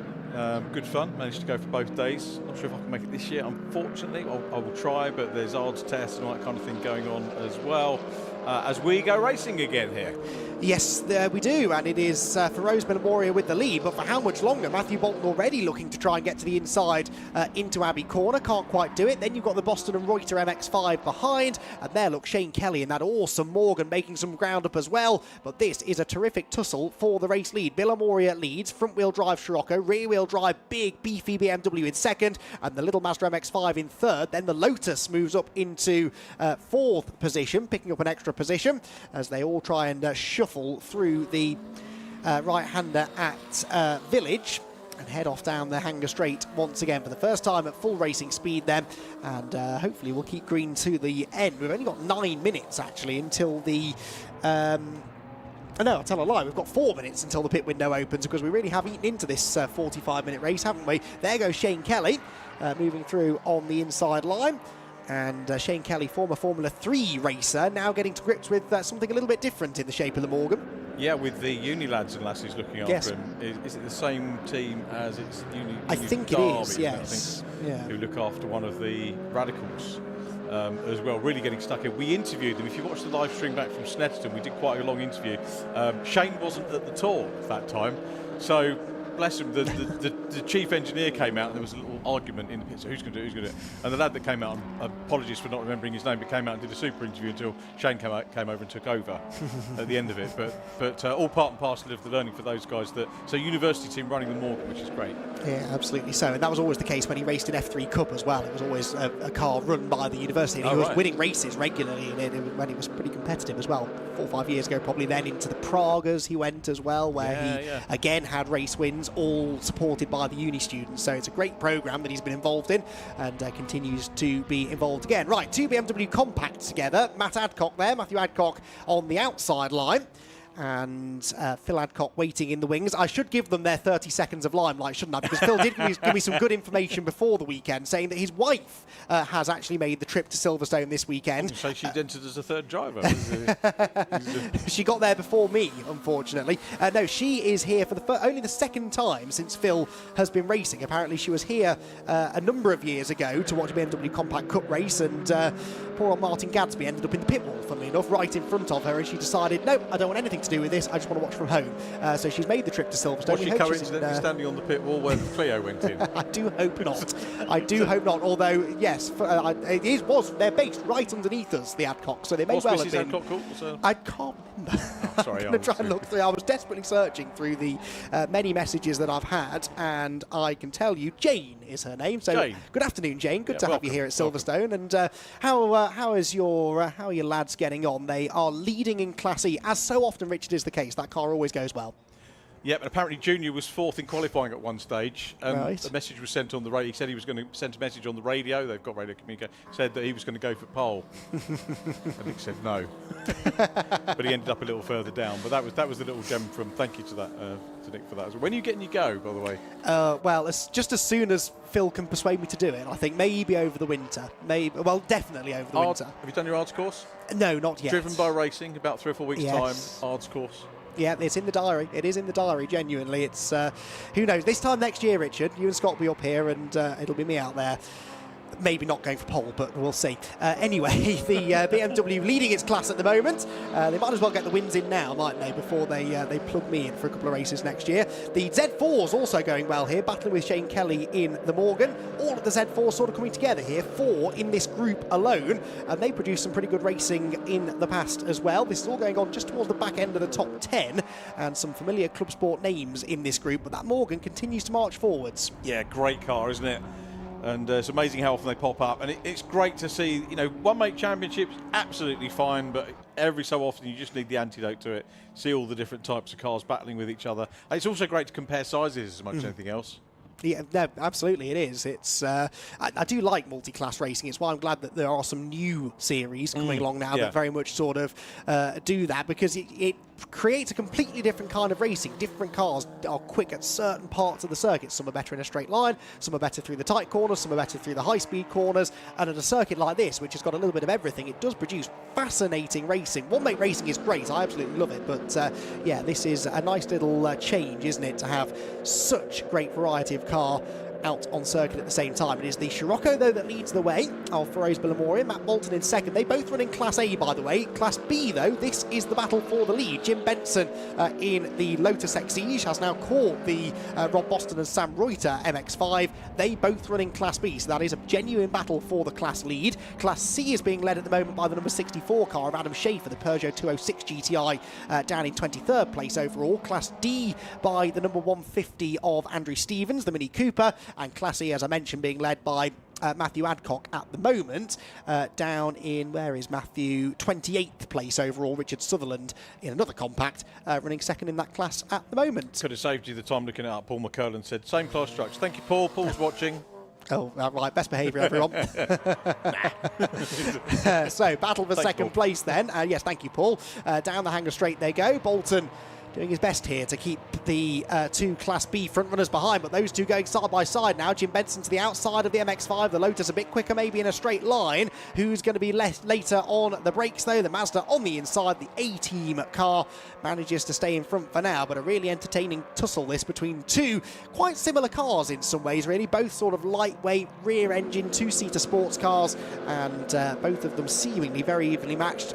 good fun, managed to go for both days. Not sure if I can make it this year, unfortunately. I will try, but there's AIRTEC tests and all that kind of thing going on as well. As we go racing again here. Yes, we do, and it is for Rose Memoria with the lead, but for how much longer? Matthew Bolton already looking to try and get to the inside into Abbey Corner, can't quite do it. Then you've got the Boston and Reuter MX-5 behind, and there, look, Shane Kelly and that awesome Morgan making some ground up as well, but this is a terrific tussle for the race lead. Memoria leads, front-wheel drive Scirocco, rear-wheel drive big beefy BMW in second, and the little Mazda MX-5 in third. Then the Lotus moves up into fourth position, picking up an extra position as they all try and shuffle through the right-hander at Village and head off down the Hanger Straight once again for the first time at full racing speed then, and hopefully we'll keep green to the end. We've only got 9 minutes actually until the No, I'll tell a lie. We've got 4 minutes until the pit window opens because we really have eaten into this 45-minute race, haven't we? There goes Shane Kelly moving through on the inside line. And Shane Kelly, former Formula 3 racer, now getting to grips with something a little bit different in the shape of the Morgan. Yeah, with the uni lads and lasses looking after him. Is it the same team as its uni I think Derby, it is, yes. Who look after one of the radicals as well, really getting stuck in. We interviewed them. If you watch the live stream back from Snetterton, we did quite a long interview. Shane wasn't at the talk that time, so bless him, the chief engineer came out and there was a little argument in the pit, so who's going to do it, who's going to do it? And the lad that came out, apologies for not remembering his name, but came out and did a super interview until Shane came over and took over at the end of it. But all part and parcel of the learning for those guys. So university team running the Morgan, which is great. Yeah, absolutely so. And that was always the case when he raced in F3 Cup as well. It was always a car run by the university. And he was winning races regularly when he was pretty competitive as well. 4 or 5 years ago, probably then into the Pragas he went as well, where he again had race wins, all supported by the uni students. So it's a great programme that he's been involved in and continues to be involved again. Right, 2 BMW compacts together. Matthew Adcock on the outside line. And Phil Adcock waiting in the wings. I should give them their 30 seconds of limelight, shouldn't I? Because Phil did give me some good information before the weekend, saying that his wife has actually made the trip to Silverstone this weekend. So she's entered as a third driver. She got there before me, unfortunately. No, she is here for only the second time since Phil has been racing. Apparently she was here a number of years ago to watch a BMW Compact Cup race, and poor old Martin Gadsby ended up in the pit wall, funnily enough, right in front of her, and she decided, no, I don't want anything to do with this, I just want to watch from home. So she's made the trip to Silverstone. Was she coincidentally standing on the pit wall where Clio went in? I do hope not. I do hope not, although, yes, they're based right underneath us, the Adcock, so they may well have been. What's Mrs. Adcock called? I can't remember. Oh, sorry, I'm going to try and look through. I was desperately searching through the many messages that I've had, and I can tell you Jane is her name. So Jane. Good afternoon, Jane. Good to have you here at Silverstone. And how are your lads getting on? They are leading in Class E, as so often, Richard, is the case. That car always goes well. Yeah, but apparently Junior was 4th in qualifying at one stage, and right. a message was sent on the radio. He said he was going to send a message on the radio. They've got radio communication. Said that he was going to go for pole. and Nick said no, but he ended up a little further down. But that was the little gem from. Thank you to that to Nick for that. When are you getting your go, by the way? Well, it's just as soon as Phil can persuade me to do it. I think maybe over the winter. Definitely over the winter. Have you done your ARDS course? No, not yet. Driven by Racing, about 3 or 4 weeks' time. ARDS course. Yeah, it's in the diary. It is in the diary, genuinely. It's, who knows, this time next year, Richard, you and Scott will be up here and it'll be me out there. Maybe not going for pole, but we'll see. Anyway, the BMW leading its class at the moment. They might as well get the wins in now, mightn't they, before they plug me in for a couple of races next year. The Z4's also going well here, battling with Shane Kelly in the Morgan. All of the Z4s sort of coming together here, 4 in this group alone, and they produced some pretty good racing in the past as well. This is all going on just towards the back end of the top 10, and some familiar Club Sport names in this group, but that Morgan continues to march forwards. Yeah, great car, isn't it? And it's amazing how often they pop up, and it's great to see. One make championships absolutely fine, but every so often you just need the antidote to it. See all the different types of cars battling with each other. And it's also great to compare sizes as much as anything else. Yeah, no, absolutely it is. It's I do like multi-class racing. It's why I'm glad that there are some new series coming along now that very much sort of do that, because it creates a completely different kind of racing. Different cars are quick at certain parts of the circuit. Some are better in a straight line, some are better through the tight corners, some are better through the high-speed corners, and at a circuit like this, which has got a little bit of everything, it does produce fascinating racing. One-make racing is great, I absolutely love it, but yeah, this is a nice little change, isn't it, to have such great variety of car out on circuit at the same time. It is the Scirocco, though, that leads the way of Ferro's Billamorian. Matt Bolton in second. They both run in Class A, by the way. Class B, though, this is the battle for the lead. Jim Benson in the Lotus Exige has now caught the Rob Boston and Sam Reuter MX-5. They both run in Class B, so that is a genuine battle for the class lead. Class C is being led at the moment by the number 64 car of Adam Schaefer, the Peugeot 206 GTI, down in 23rd place overall. Class D by the number 150 of Andrew Stevens, the Mini Cooper. And Class E, as I mentioned, being led by Matthew Adcock at the moment, down in, where is Matthew? 28th place overall. Richard Sutherland in another compact, running second in that class at the moment. Could have saved you the time looking it up. Paul McCurlin said, same class structure. Thank you, Paul. Paul's watching. Oh, right, best behaviour, everyone. So, battle for second place then. Yes, thank you, Paul. Down the hanger straight they go. Bolton doing his best here to keep the two Class B front runners behind, but those two going side by side now. Jim Benson to the outside of the MX-5, the Lotus a bit quicker, maybe in a straight line. Who's going to be later on the brakes though? The Mazda on the inside, the A-Team car manages to stay in front for now, but a really entertaining tussle this between two quite similar cars in some ways really, both sort of lightweight, rear engine, two-seater sports cars, and both of them seemingly very evenly matched.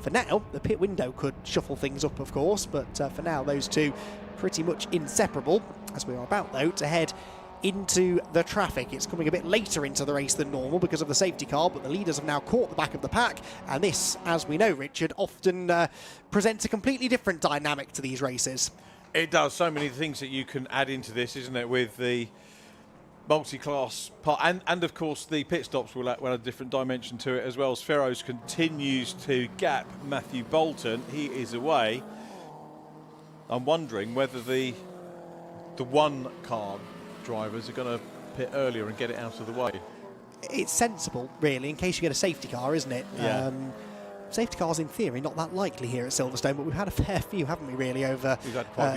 For now, the pit window could shuffle things up, of course, but for now, those two pretty much inseparable, as we are about, though, to head into the traffic. It's coming a bit later into the race than normal because of the safety car, but the leaders have now caught the back of the pack, and this, as we know, Richard, often presents a completely different dynamic to these races. It does. So many things that you can add into this, isn't it, with the multi-class part, and of course the pit stops will add a different dimension to it as well. Sferros continues to gap Matthew Bolton. He is away. I'm wondering whether the one car drivers are going to pit earlier and get it out of the way. It's sensible, really, in case you get a safety car, isn't it? Yeah. Safety cars, in theory, not that likely here at Silverstone, but we've had a fair few, haven't we, really, over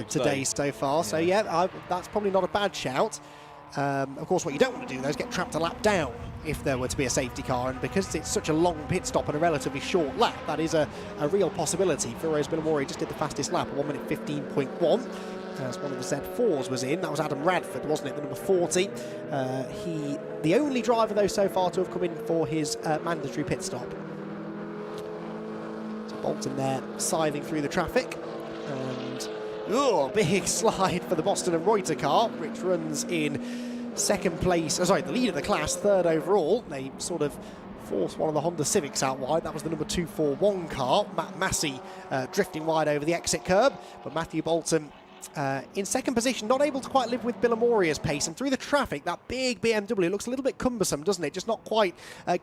today so far. So, yeah, that's probably not a bad shout. Of course, what you don't want to do, though, is get trapped a lap down if there were to be a safety car, and because it's such a long pit stop and a relatively short lap, that is a real possibility. Firoz Billamori just did the fastest lap, 1 minute 15.1. As one of the Z4s was in. That was Adam Radford, wasn't it, the number 40. The only driver, though, so far to have come in for his mandatory pit stop. So Bolton there, scything through the traffic, and big slide for the Boston and Reuter car, which runs in second place, the lead of the class, third overall. They sort of forced one of the Honda Civics out wide. That was the number 241 car. Matt Massey drifting wide over the exit curb, but Matthew Bolton in second position, not able to quite live with Billamoria's pace, and through the traffic, that big BMW looks a little bit cumbersome, doesn't it? Just not quite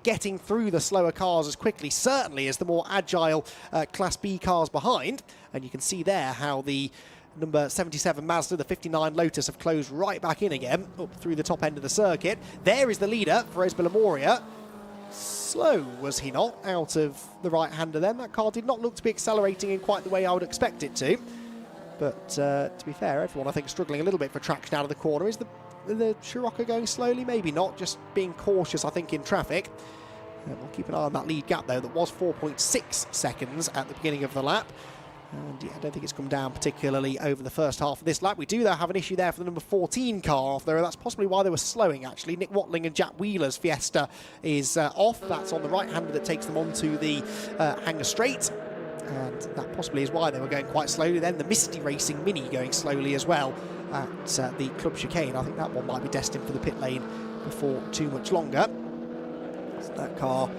getting through the slower cars as quickly, certainly as the more agile Class B cars behind. And you can see there how the number 77 Mazda, the 59 Lotus have closed right back in again, up through the top end of the circuit. There is the leader, Firoz Billamoria. Slow, was he not, out of the right-hander then? That car did not look to be accelerating in quite the way I would expect it to. But to be fair, everyone, I think, struggling a little bit for traction out of the corner. Is the Scirocco going slowly? Maybe not, just being cautious, I think, in traffic. We'll keep an eye on that lead gap, though, that was 4.6 seconds at the beginning of the lap. And yeah, I don't think it's come down particularly over the first half of this lap. We do, though, have an issue there for the number 14 car off there. That's possibly why they were slowing, actually. Nick Watling and Jack Wheeler's Fiesta is off. That's on the right-hander that takes them onto the hanger straight. And that possibly is why they were going quite slowly. Then the Misty Racing Mini going slowly as well at the Club Chicane. I think that one might be destined for the pit lane before too much longer. So that car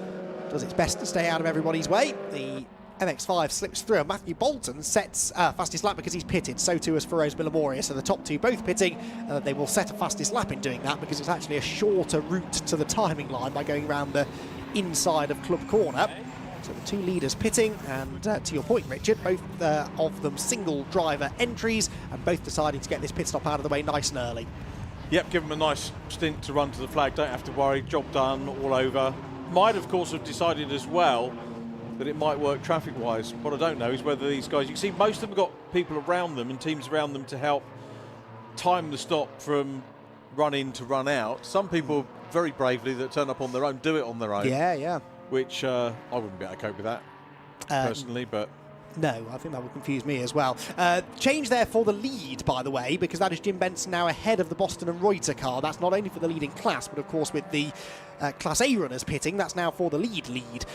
does its best to stay out of everybody's way. The MX-5 slips through, and Matthew Bolton sets fastest lap because he's pitted. So too is Firoz Billamoria. So the top two both pitting. They will set a fastest lap in doing that because it's actually a shorter route to the timing line by going around the inside of Club Corner. So the two leaders pitting, and to your point, Richard, both of them single driver entries, and both deciding to get this pit stop out of the way nice and early. Yep, give them a nice stint to run to the flag. Don't have to worry. Job done, all over. Might, of course, have decided as well that it might work traffic-wise. What I don't know is whether these guys, you can see most of them have got people around them and teams around them to help time the stop from run in to run out. Some people, very bravely, that turn up on their own, do it on their own. Yeah. Which I wouldn't be able to cope with that, personally, but... No, I think that would confuse me as well. Change there for the lead, by the way, because that is Jim Benson now ahead of the Boston and Reuter car. That's not only for the leading class, but of course with the Class A runners pitting, that's now for the lead.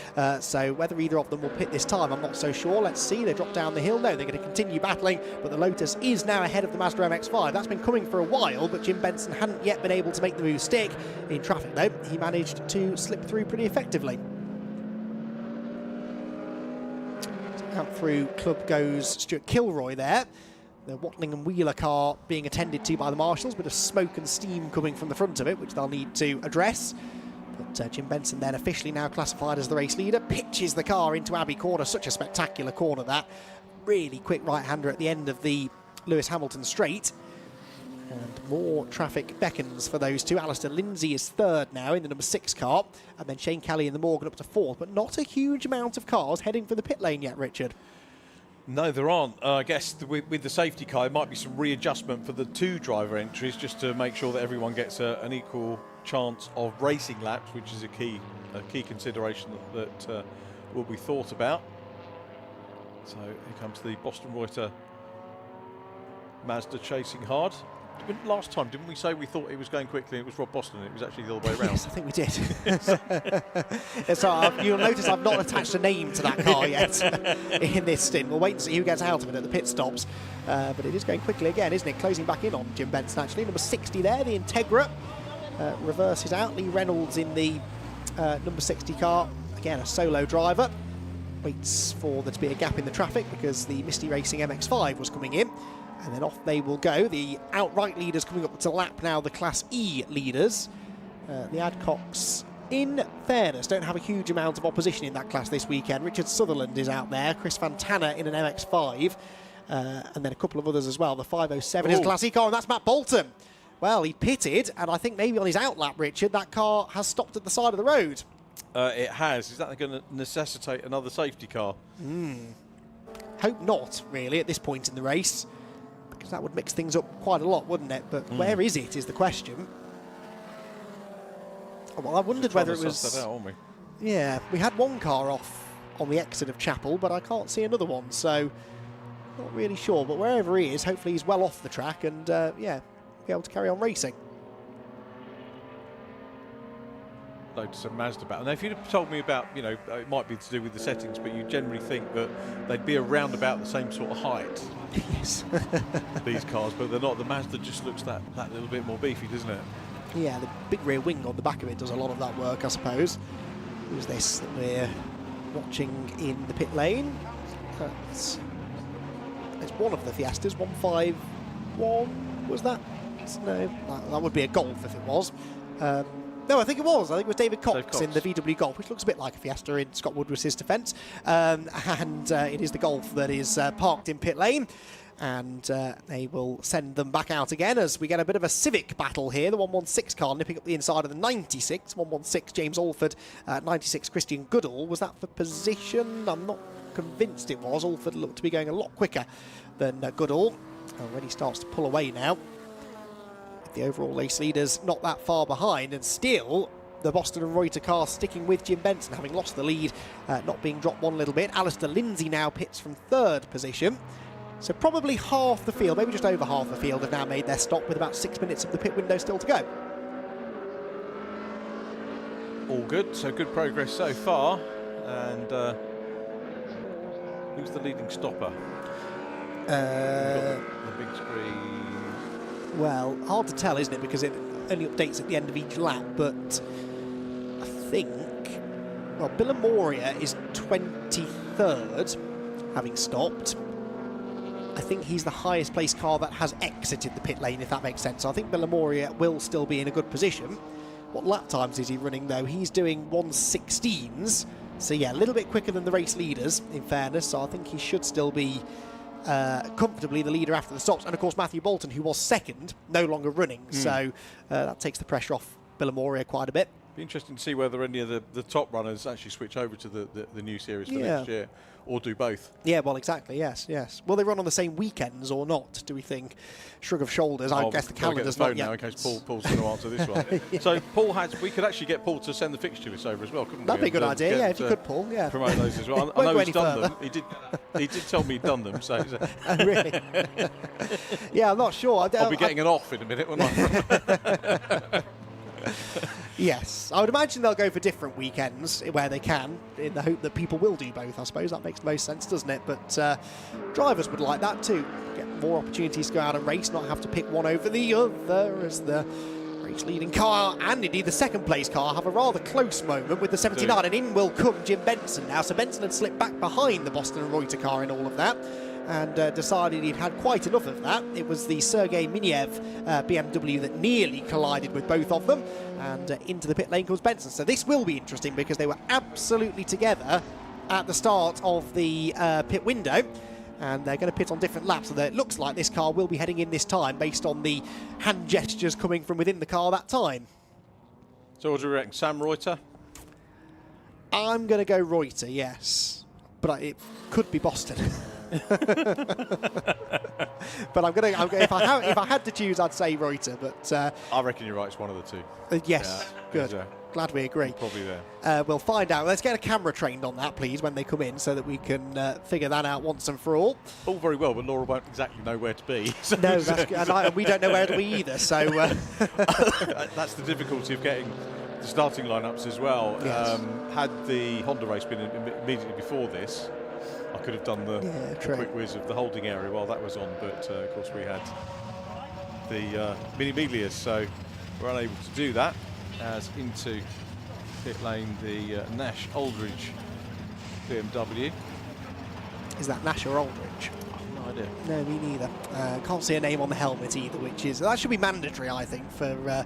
So whether either of them will pit this time, I'm not so sure. Let's see, they drop down the hill. No, they're going to continue battling, but the Lotus is now ahead of the Mazda MX-5. That's been coming for a while, but Jim Benson hadn't yet been able to make the move stick. In traffic, though, he managed to slip through pretty effectively. Out through Club goes Stuart Kilroy there. The Watling and Wheeler car being attended to by the marshals, bit of smoke and steam coming from the front of it, which they'll need to address. But Jim Benson then officially now classified as the race leader, pitches the car into Abbey Corner. Such a spectacular corner, that. Really quick right-hander at the end of the Lewis Hamilton straight. And more traffic beckons for those two. Alistair Lindsay is third now in the number 6 car, and then Shane Kelly in the Morgan up to fourth, but not a huge amount of cars heading for the pit lane yet, Richard. No, there aren't. I guess with the safety car, there might be some readjustment for the 2 driver entries just to make sure that everyone gets an equal chance of racing laps, which is a key consideration that will be thought about. So here comes the Boston Reuter Mazda chasing hard. Last time, didn't we say we thought it was going quickly and it was Rob Boston? It was actually the other way around. Yes, I think we did. So you'll notice I've not attached a name to that car yet in this stint. We'll wait and see who gets out of it at the pit stops. But it is going quickly again, isn't it? Closing back in on Jim Benson, actually. Number 60 there, the Integra. Reverses out. Lee Reynolds in the number 60 car. Again, a solo driver. Waits for there to be a gap in the traffic because the Misty Racing MX-5 was coming in. And then off they will go. The outright leaders coming up to lap now, the Class E leaders. The Adcocks, in fairness, don't have a huge amount of opposition in that class this weekend. Richard Sutherland is out there, Chris Fantana in an MX-5, and then a couple of others as well. The 507 is Class E car, and that's Matt Bolton. Well, he pitted, and I think maybe on his outlap, Richard, that car has stopped at the side of the road. It has. Is that going to necessitate another safety car? Hope not, really, at this point in the race. Because that would mix things up quite a lot, wouldn't it? But where is it, is the question. Oh, well, I wondered whether it was... That out, aren't we? Yeah, we had one car off on the exit of Chapel, but I can't see another one, so not really sure. But wherever he is, hopefully he's well off the track and, yeah, be able to carry on racing. Loads of Mazda battle. Now, if you'd have told me about, you know, it might be to do with the settings, but you generally think that they'd be around about the same sort of height. Yes. These cars, but they're not. The Mazda just looks that little bit more beefy, doesn't it? Yeah, the big rear wing on the back of it does a lot of that work, I suppose. Who's this that we're watching in the pit lane? It's one of the Fiestas, 151, was that? No, that would be a Golf if it was. No, I think it was. I think it was David Cox in the VW Golf, which looks a bit like a Fiesta in Scott Woodward's defence. And it is the Golf that is parked in pit lane. And they will send them back out again as we get a bit of a Civic battle here. The 116 car nipping up the inside of the 96. 116 James Alford, 96 Christian Goodall. Was that for position? I'm not convinced it was. Alford looked to be going a lot quicker than Goodall. Already starts to pull away now. The overall race leaders not that far behind, and still the Boston and Reuter car sticking with Jim Benson, having lost the lead, not being dropped one little bit. Alistair Lindsay now pits from 3rd position. So probably half the field, maybe just over half the field, have now made their stop with about 6 minutes of the pit window still to go. All good, so good progress so far. And who's the leading stopper? The big screen. Well, hard to tell, isn't it? Because it only updates at the end of each lap, but I think, well, Billamoria is 23rd, having stopped. I think he's the highest placed car that has exited the pit lane, if that makes sense. So I think Billamoria will still be in a good position. What lap times is he running, though? He's doing 1:16s. So, yeah, a little bit quicker than the race leaders, in fairness. So I think he should still be comfortably the leader after the stops. And, of course, Matthew Bolton, who was second, no longer running. So that takes the pressure off Billamoria quite a bit. Be interesting to see whether any of the top runners actually switch over to the new series for next year, or do both. Yeah, well, exactly, yes. Will they run on the same weekends or not, do we think? Shrug of shoulders. I guess the calendar's not yet. Now in case Paul's going to answer this one. Yeah. So we could actually get Paul to send the fixture list over as well, couldn't we? That'd be a good idea, yeah, if you could, Paul. Yeah. Promote those as well. I know he's done them. He did tell me he'd done them. So. Oh, really? Yeah, I'm not sure. I'll be getting an off in a minute, won't I? Yes, I would imagine they'll go for different weekends where they can, in the hope that people will do both. I suppose that makes the most sense, doesn't it? But drivers would like that too. Get more opportunities to go out and race, not have to pick one over the other, as the race leading car and indeed the second place car have a rather close moment with the 79, and in will come Jim Benson now. So Benson had slipped back behind the Boston and Reuter car in all of that, and decided he'd had quite enough of that. It was the Sergei Miniev BMW that nearly collided with both of them, and into the pit lane comes Benson. So this will be interesting because they were absolutely together at the start of the pit window. and they're going to pit on different laps, so it looks like this car will be heading in this time based on the hand gestures coming from within the car that time. So what do you reckon, Sam Reuter? I'm going to go Reuter, yes, but it could be Boston. But if I had to choose, I'd say Reuter. But I reckon you're right. It's one of the two. Yes, good. Glad we agree. Probably there. We'll find out. Let's get a camera trained on that, please, when they come in, so that we can figure that out once and for all. All very well, but Laura won't exactly know where to be. So no, that's good. And we don't know where to be either. So that's the difficulty of getting the starting lineups as well. Yes. Had the Honda race been immediately before this, I could have done the quick whiz of the holding area while that was on, but of course we had the mini Miglias, so we're unable to do that. As into pit lane, the Nash Aldridge BMW. Is that Nash or Aldridge? No idea. No, me neither. Can't see a name on the helmet either, that should be mandatory, I think, for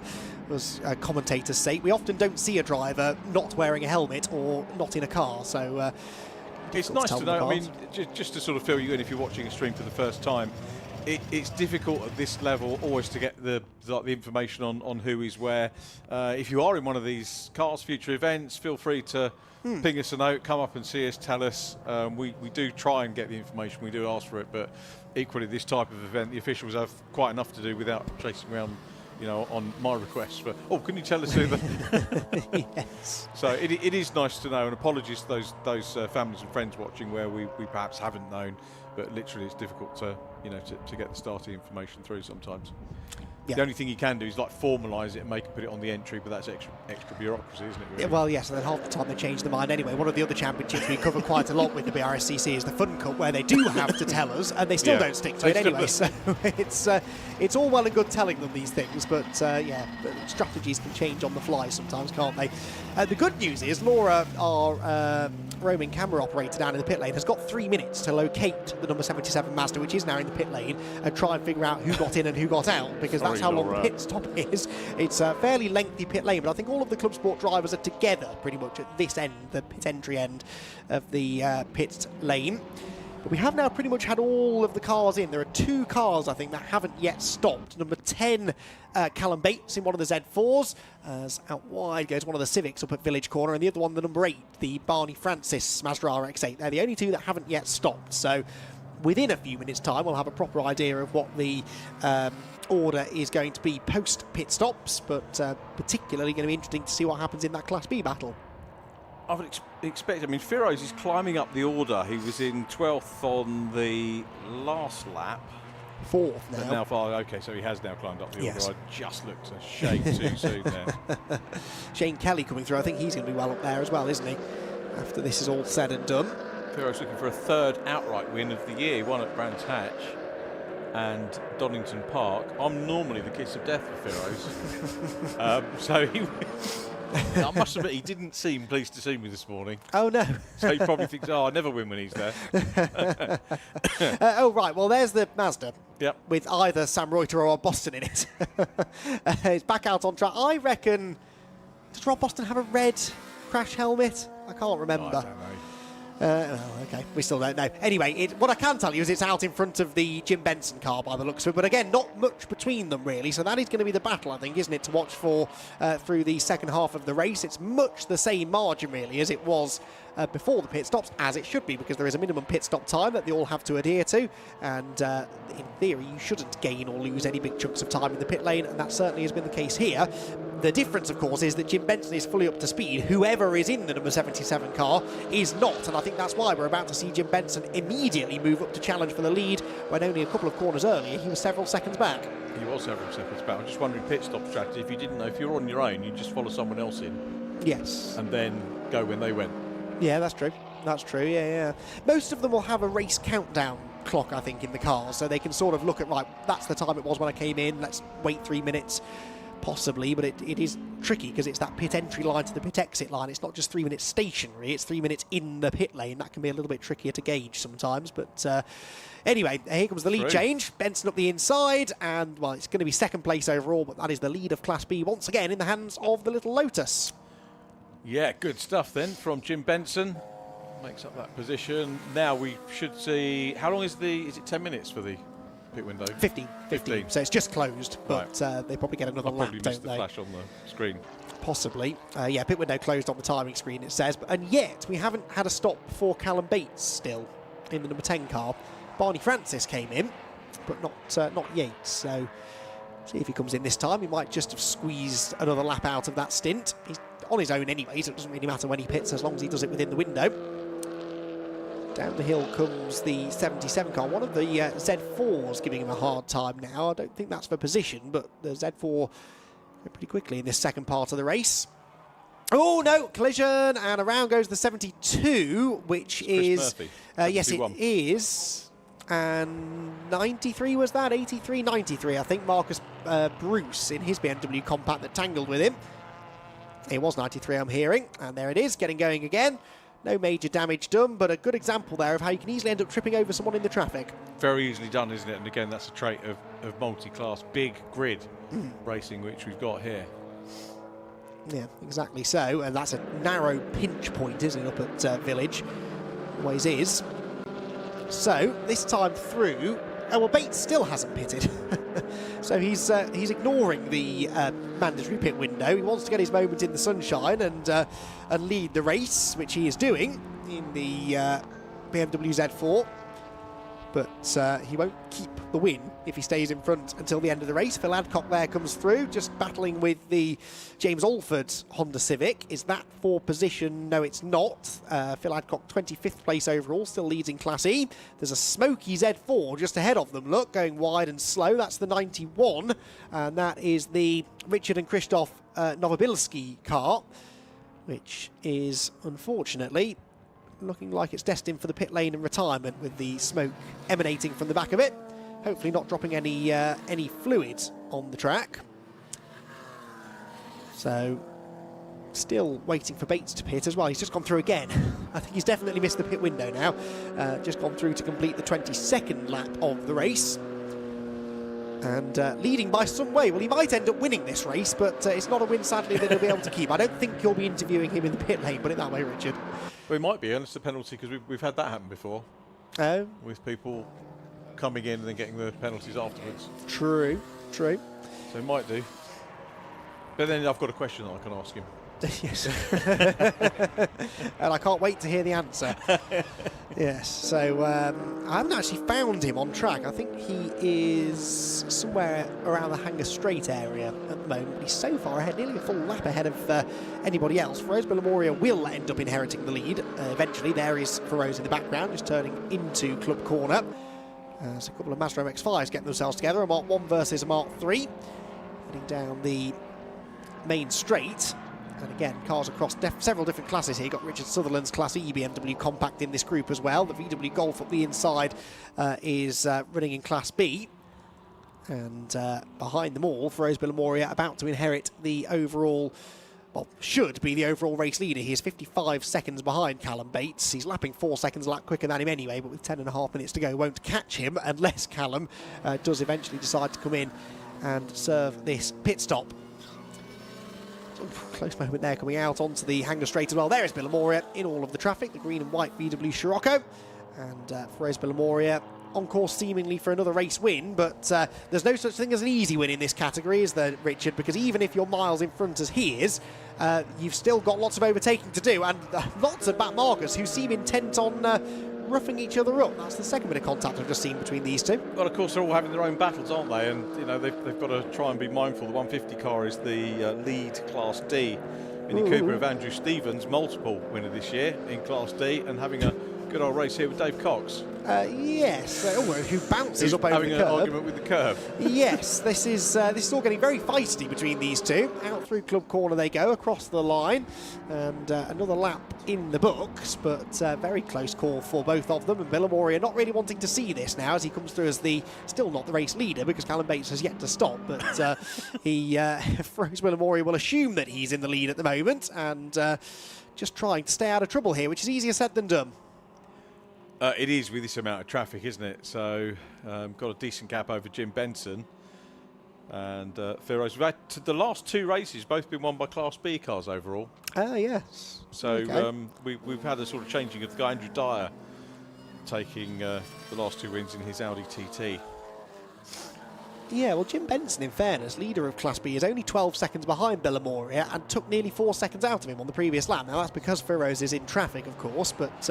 us commentators' sake. We often don't see a driver not wearing a helmet or not in a car, so it's nice to know. I mean, just to sort of fill you in if you're watching a stream for the first time, it's difficult at this level always to get the information on who is where. If you are in one of these Cars Future events, feel free to ping us a note, come up and see us, tell us. We do try and get the information, we do ask for it, but equally this type of event, the officials have quite enough to do without chasing around, you know, on my request. But can you tell us who the... Yes. So it is nice to know, and apologies to those families and friends watching where we perhaps haven't known, but literally it's difficult to get the starting information through sometimes. Yeah. The only thing you can do is like formalise it and put it on the entry, but that's extra bureaucracy, isn't it? Really? Yeah, well, yes, and then half the time they change their mind anyway. One of the other championships we cover quite a lot with the Brscc is the Fun Cup, where they do have to tell us, and they still don't stick to it anyway. So it's all well and good telling them these things, but but strategies can change on the fly sometimes, can't they? The good news is Laura, our roaming camera operator down in the pit lane, has got 3 minutes to locate the number 77 Mazda, which is now in the pit lane, and try and figure out who got in and who got out, because that's how long the pit stop is. It's a fairly lengthy pit lane, but I think all of the Club Sport drivers are together pretty much at this end, the pit entry end of the pit lane. But we have now pretty much had all of the cars in. There are 2 cars, I think, that haven't yet stopped. Number 10, Callum Bates in one of the Z4s. As out wide goes one of the Civics up at Village Corner, and the other one, the number 8, the Barney Francis Mazda RX-8. They're the only 2 that haven't yet stopped. So within a few minutes' time, we'll have a proper idea of what the order is going to be post-pit stops, but particularly going to be interesting to see what happens in that Class B battle. I would expect, I mean, Firoz is climbing up the order. He was in 12th on the last lap. 4th now. Okay, so he has now climbed up the order. I just looked a shade too soon there. Shane Kelly coming through. I think he's going to be well up there as well, isn't he? After this is all said and done. Firoz looking for a 3rd outright win of the year. One at Brands Hatch and Donington Park. I'm normally the kiss of death for Firoz. So he... I must admit, he didn't seem pleased to see me this morning. Oh, no. So he probably thinks, I never win when he's there. Oh, right. Well, there's the Mazda. Yep. With either Sam Reuter or Boston in it. It's back out on track. I reckon, does Rob Boston have a red crash helmet? I can't remember. No, I don't know. Okay, we still don't know. Anyway, what I can tell you is it's out in front of the Jim Benson car by the looks of it. But again, not much between them really. So that is going to be the battle, I think, isn't it, to watch for through the second half of the race. It's much the same margin really as it was before the pit stops, as it should be, because there is a minimum pit stop time that they all have to adhere to. And in theory, you shouldn't gain or lose any big chunks of time in the pit lane. And that certainly has been the case here. The difference, of course, is that Jim Benson is fully up to speed. Whoever is in the number 77 car is not, and I think that's why we're about to see Jim Benson immediately move up to challenge for the lead, when only a couple of corners earlier he was several seconds back. He was several seconds back. I'm just wondering, pit stop strategy, if you didn't know, if you're on your own, you just follow someone else in. Yes. And then go when they went. Yeah, that's true. That's true, yeah. Most of them will have a race countdown clock, I think, in the car, so they can sort of look at, right, that's the time it was when I came in, let's wait 3 minutes. Possibly, but it is tricky because it's that pit entry line to the pit exit line. It's not just 3 minutes stationary, it's 3 minutes in the pit lane. That can be a little bit trickier to gauge sometimes, but anyway, here comes the lead change. Benson up the inside, and well, it's going to be second place overall, but that is the lead of Class B once again in the hands of the little Lotus. Yeah, good stuff then from Jim Benson. makes up that position. Now we should see, how long is it 10 minutes for the pit window? 15. So it's just closed, but they probably get another lap, probably don't missed the they? flash on the screen. Possibly. Yeah, pit window closed on the timing screen, it says. And yet, we haven't had a stop for Callum Bates still in the number 10 car. Barney Francis came in, but not Yates. So, see if he comes in this time. He might just have squeezed another lap out of that stint. He's on his own anyway, so it doesn't really matter when he pits as long as he does it within the window. Down the hill comes the 77 car. One of the Z4s giving him a hard time now. I don't think that's for position, but the Z4 pretty quickly in this second part of the race. Oh no, collision, and around goes the 72, which is yes, it is. And 93 was that? 83, 93. I think Marcus Bruce in his BMW Compact that tangled with him. It was 93, I'm hearing, and there it is, getting going again. No major damage done, but a good example there of how you can easily end up tripping over someone in the traffic. Very easily done, isn't it? And again, that's a trait of multi-class, big grid racing, which we've got here. Yeah, exactly so. And that's a narrow pinch point, isn't it, up at Village? Always is. So, this time through... Oh, well, Bates still hasn't pitted. So he's ignoring the mandatory pit window. He wants to get his moment in the sunshine and lead the race, which he is doing in the BMW Z4. But he won't keep the win if he stays in front until the end of the race. Phil Adcock there comes through, just battling with the James Alford Honda Civic. Is that for position? No, it's not. Phil Adcock, 25th place overall, still leads in Class E. There's a smoky Z4 just ahead of them, look, going wide and slow. That's the 91, and that is the Richard and Krzysztof Nowobilski car, which is, unfortunately, looking like it's destined for the pit lane and retirement with the smoke emanating from the back of it. Hopefully not dropping any fluid on the track. So, still waiting for Bates to pit as well. He's just gone through again. I think he's definitely missed the pit window now. Just gone through to complete the 22nd lap of the race. And leading by some way. Well, he might end up winning this race, but it's not a win, sadly, that he'll be able to keep. I don't think you'll be interviewing him in the pit lane, put it that way, Richard. Well, it might be, and it's a penalty because we've had that happen before. Oh. With people coming in and then getting the penalties afterwards. True. So it might do. But then I've got a question that I can ask him. Yes. And I can't wait to hear the answer. Yes, so I haven't actually found him on track. I think he is somewhere around the Hanger Straight area at the moment. He's so far ahead, nearly a full lap ahead of anybody else. Feroz Bilamoria will end up inheriting the lead eventually. There is Feroz in the background, just turning into Club Corner. There's a couple of Mazda MX-5s getting themselves together, a Mark 1 versus a Mark 3. Heading down the main straight. And again, cars across several different classes here. You've got Richard Sutherland's Class E BMW Compact in this group as well. The VW Golf up the inside is running in Class B. And behind them all, Feroz Bilamoria about to inherit the overall, well, should be the overall race leader. He is 55 seconds behind Callum Bates. He's lapping 4 seconds a lap quicker than him anyway, but with 10.5 minutes to go, won't catch him unless Callum does eventually decide to come in and serve this pit stop. Close moment there, coming out onto the Hanger Straight as well. There is Bilamoria in all of the traffic, the green and white VW Scirocco. And Feroz Bilamoria on course seemingly for another race win, but there's no such thing as an easy win in this category, is there, Richard? Because even if you're miles in front as he is, you've still got lots of overtaking to do, and lots of back markers who seem intent on roughing each other up. That's the second bit of contact I've just seen between these two. Well, of course, they're all having their own battles, aren't they? And, you know, they've got to try and be mindful. The 150 car is the lead Class D. Mini Cooper of Andrew Stevens, multiple winner this year in Class D, and having a good old race here with Dave Cox. Yes, who bounces up over the curb. Having an argument with the curb. Yes, this is all getting very feisty between these two. Out through Club Corner they go, across the line, and another lap in the books, but very close call for both of them. And Bilamoria not really wanting to see this now as he comes through as still not the race leader because Callum Bates has yet to stop, but Feroz Bilamoria will assume that he's in the lead at the moment and just trying to stay out of trouble here, which is easier said than done. It is with this amount of traffic, isn't it? So got a decent gap over Jim Benson. And Firoz, we've had the last 2 races both been won by Class B cars overall. Yes. So Okay. we've had a sort of changing of the guy, Andrew Dyer, taking the last 2 wins in his Audi TT. Yeah, well, Jim Benson, in fairness, leader of Class B, is only 12 seconds behind Villamoria and took nearly 4 seconds out of him on the previous lap. Now, that's because Firoz is in traffic, of course, but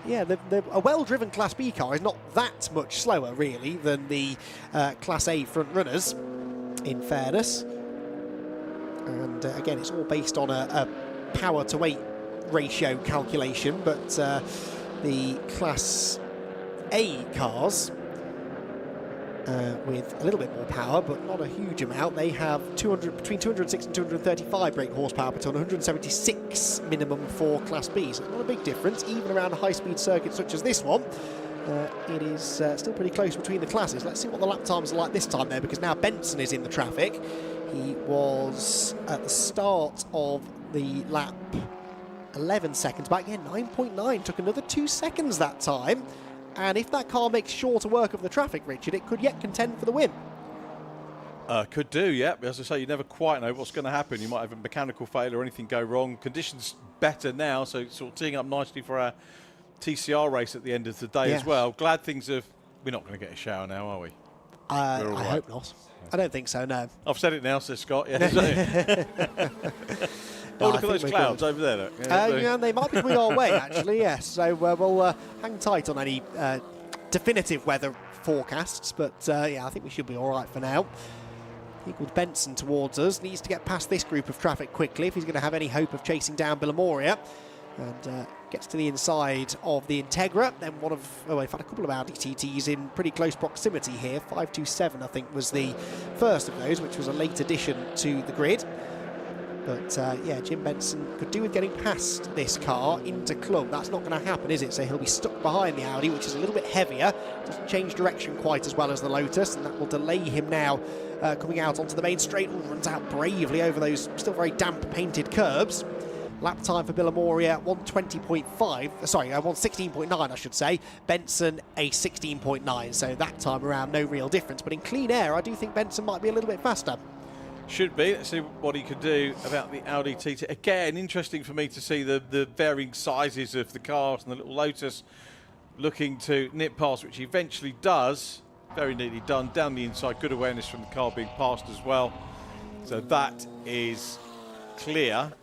yeah, a well-driven Class B car is not that much slower, really, than the Class A front runners, in fairness. And again, it's all based on a power-to-weight ratio calculation, but the Class A cars, with a little bit more power, but not a huge amount. They have between 206 and 235 brake horsepower per tonne, 176 minimum for Class B. So it's not a big difference, even around a high-speed circuit such as this one. It is still pretty close between the classes. Let's see what the lap times are like this time, though, because now Benson is in the traffic. He was at the start of the lap 11 seconds back. Yeah, 9.9. Took another 2 seconds that time. And if that car makes shorter work of the traffic, Richard, it could yet contend for the win. Could do, yeah. As I say, you never quite know what's going to happen. You might have a mechanical failure or anything go wrong. Conditions better now, so it's sort of teeing up nicely for our TCR race at the end of the day as well. Glad things have... We're not going to get a shower now, are we? I hope not. I don't think so, no. I've said it now, says Scott. Yeah. Oh, look at those clouds over there. Look. Yeah, they might be coming our way, actually, yes. So we'll hang tight on any definitive weather forecasts, but yeah, I think we should be all right for now. Equals Benson towards us. Needs to get past this group of traffic quickly if he's going to have any hope of chasing down Villamoria. And gets to the inside of the Integra. Then we've had a couple of Audi TTs in pretty close proximity here. 527, I think, was the first of those, which was a late addition to the grid. But yeah, Jim Benson could do with getting past this car into club. That's not going to happen, is it? So he'll be stuck behind the Audi, which is a little bit heavier. Doesn't change direction quite as well as the Lotus, and that will delay him now coming out onto the main straight. Runs out bravely over those still very damp painted curbs. Lap time for Villamoria, 120.5. Sorry, 116.9, I should say. Benson, a 16.9. So that time around, no real difference. But in clean air, I do think Benson might be a little bit faster. Should be. Let's see what he can do about the Audi TT. Again, interesting for me to see the varying sizes of the cars and the little Lotus looking to nip past, which he eventually does. Very neatly done. Down the inside, good awareness from the car being passed as well. So that is clear.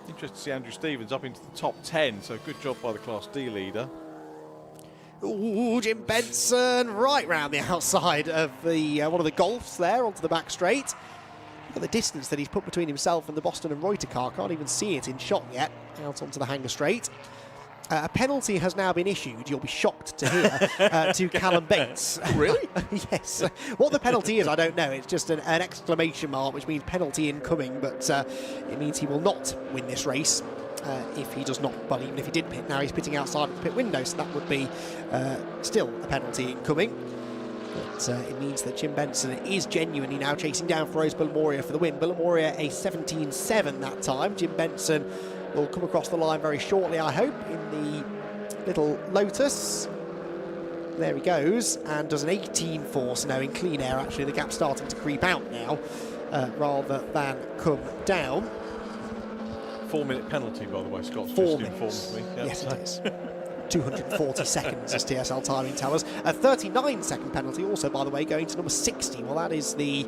Interesting to see Andrew Stevens up into the top 10. So good job by the Class D leader. Ooh, Jim Benson right round the outside of the one of the Golfs there onto the back straight. Look at the distance that he's put between himself and the Boston and Reuter car. Can't even see it in shot yet. Out onto the hanger straight. A penalty has now been issued, you'll be shocked to hear, to Callum Bates. Really? Yes. What the penalty is, I don't know. It's just an exclamation mark, which means penalty incoming, but it means he will not win this race if he does not, well, even if he did pit. Now he's pitting outside of the pit window, so that would be still a penalty incoming. But it means that Jim Benson is genuinely now chasing down Feroz Villamoria for the win. Villamoria a 17.7 that time. Jim Benson will come across the line very shortly, I hope, in the little Lotus. There he goes, and does an 18.4, so now in clean air, actually, the gap's starting to creep out now, rather than come down. 4-minute penalty, by the way, Scott. 4 minutes. Me. Yep. Yes, it is. 240 seconds, as TSL timing tells us. A 39-second penalty, also, by the way, going to number 60. Well, that is the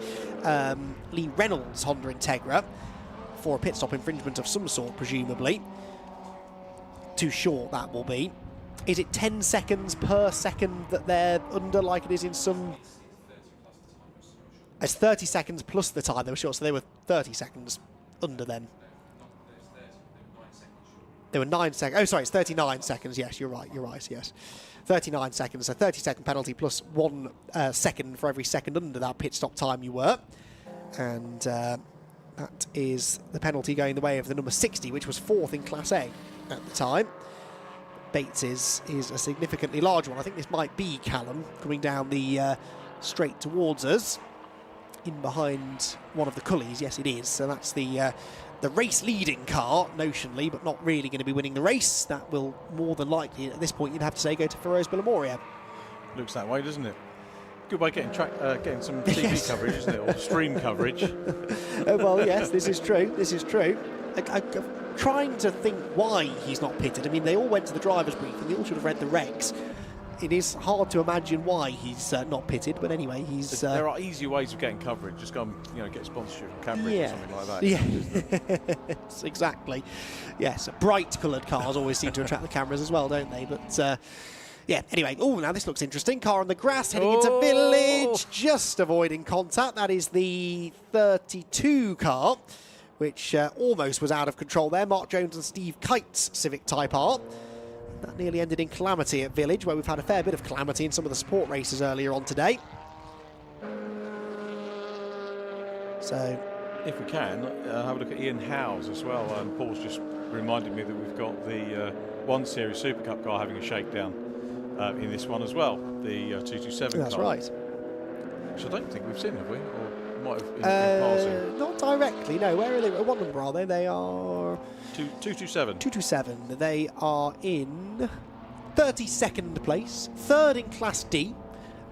Lee Reynolds Honda Integra for a pit stop infringement of some sort, presumably. Too short, that will be. Is it 10 seconds per second that they're under, like it is in some... It's 30 seconds plus the time they were short, so they were 30 seconds under then. There were 9 seconds. Oh, sorry, it's 39 seconds. Yes, you're right, yes. 39 seconds, so 30-second penalty plus 1 second for every second under that pit stop time you were. And that is the penalty going the way of the number 60, which was 4th in Class A at the time. Bates is a significantly large one. I think this might be Callum coming down the straight towards us. In behind one of the Cullies, yes it is. So that's the race-leading car, notionally, but not really going to be winning the race. That will more than likely, at this point, you'd have to say, go to Feroz Villamoria. Looks that way, doesn't it? good way of getting some TV coverage, isn't it, or stream coverage? Well, yes, this is true. This is true. I'm trying to think why he's not pitted. I mean, they all went to the driver's briefing. They all should have read the regs. It is hard to imagine why he's not pitted, but anyway, he's... There are easier ways of getting coverage. Just go and, get sponsorship from Cambridge or something like that. Yeah, yes, exactly. Yes, bright-coloured cars always seem to attract the cameras as well, don't they? But, yeah, anyway. Oh, now this looks interesting. Car on the grass heading into Village, just avoiding contact. That is the 32 car, which almost was out of control there. Mark Jones and Steve Kite's Civic Type R. That nearly ended in calamity at Village, where we've had a fair bit of calamity in some of the sport races earlier on today. So, if we can, have a look at Ian Howes as well. Paul's just reminded me that we've got the 1 Series Super Cup car having a shakedown in this one as well, the 227 That's car. right. Which I don't think we've seen, have we? Or might have in passing. Not directly, no. Where are they? What number are they? They are... 227. 227. They are in 32nd place, 3rd in Class D.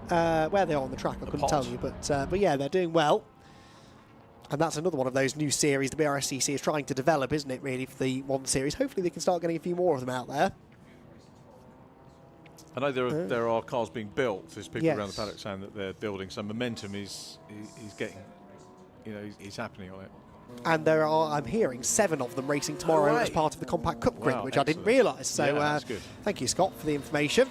Where they are on the track, I couldn't tell you, but yeah, they're doing well. And that's another one of those new series the Brscc is trying to develop, isn't it, really, for the 1 Series. Hopefully they can start getting a few more of them out there. I know there are cars being built. There's people around the paddock saying that they're building. So momentum is getting, is happening on it. And there are, I'm hearing, 7 of them racing tomorrow as part of the Compact Cup grid, which I didn't realise. So that's good. Thank you, Scott, for the information.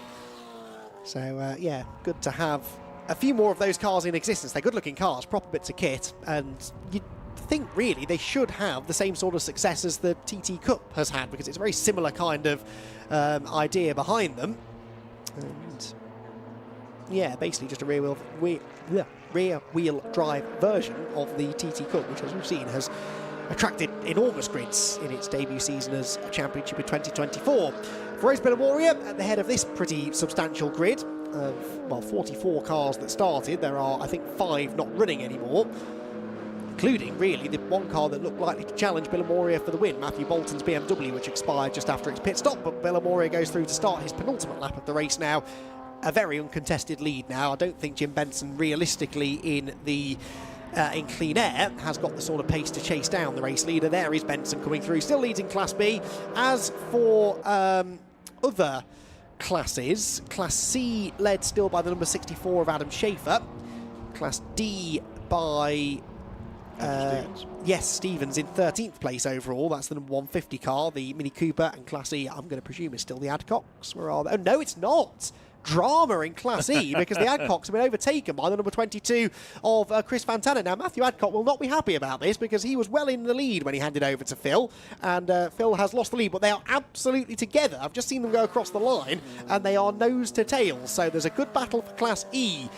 So, yeah, good to have a few more of those cars in existence. They're good-looking cars, proper bits of kit, and you'd think, really, they should have the same sort of success as the TT Cup has had, because it's a very similar kind of idea behind them. And, yeah, basically just a rear-wheel drive version of the TT Cup, which, as we've seen, has attracted enormous grids in its debut season as a championship in 2024. For Rose Billamoria, at the head of this pretty substantial grid of, well, 44 cars that started, there are, I think, 5 not running anymore, including, really, the one car that looked likely to challenge Billamoria for the win, Matthew Bolton's BMW, which expired just after its pit stop, but Billamoria goes through to start his penultimate lap of the race now. A very uncontested lead now. I don't think Jim Benson, realistically, in Clean Air, has got the sort of pace to chase down the race leader. There is Benson coming through, still leads in Class B. As for other classes, Class C led still by the number 64 of Adam Schaefer. Class D by... Stevens in 13th place overall. That's the number 150 car, the Mini Cooper, and Class E, I'm going to presume, is still the Adcocks. Where are they? Oh, no, it's not. Drama in Class E, because the Adcocks have been overtaken by the number 22 of Chris Fantana. Now, Matthew Adcock will not be happy about this, because he was well in the lead when he handed over to Phil, and Phil has lost the lead, but they are absolutely together. I've just seen them go across the line, and they are nose to tail, so there's a good battle for Class E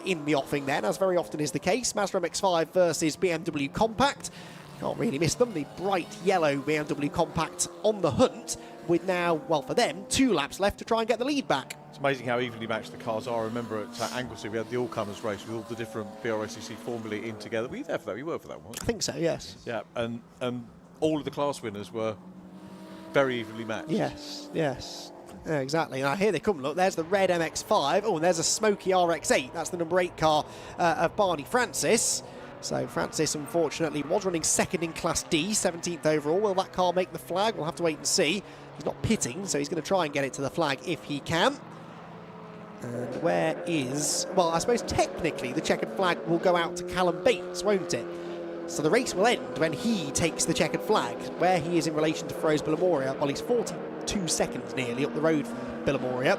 in the offing then, as very often is the case. Mazda MX-5 versus BMW Compact. Can't really miss them. The bright yellow BMW Compact on the hunt, with now, well, for them, 2 laps left to try and get the lead back. It's amazing how evenly matched the cars are. I remember at Anglesey we had the all-comers race with all the different Brscc formulae in together. Were you there for that? We were for that one. I think so, yes. Yeah, and all of the class winners were very evenly matched. Yes, yes. Yeah, exactly. Now here they come. Look, there's the red MX-5. Oh, and there's a smoky RX-8. That's the number 8 car of Barney Francis. So Francis, unfortunately, was running 2nd in Class D, 17th overall. Will that car make the flag? We'll have to wait and see. He's not pitting, so he's going to try and get it to the flag if he can. And where is... Well, I suppose technically the checkered flag will go out to Callum Bates, won't it? So the race will end when he takes the checkered flag. Where he is in relation to Rose Billamoria, well, he's 42 seconds nearly up the road from Billamoria.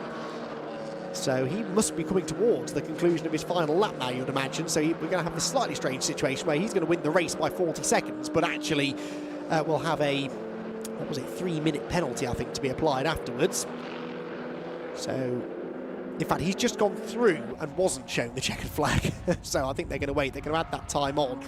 So he must be coming towards the conclusion of his final lap now, you'd imagine. So we're going to have this slightly strange situation where he's going to win the race by 40 seconds, but actually will have a, what was it, 3-minute penalty, I think, to be applied afterwards. So, in fact, he's just gone through and wasn't shown the checkered flag. So I think they're going to wait. They're going to add that time on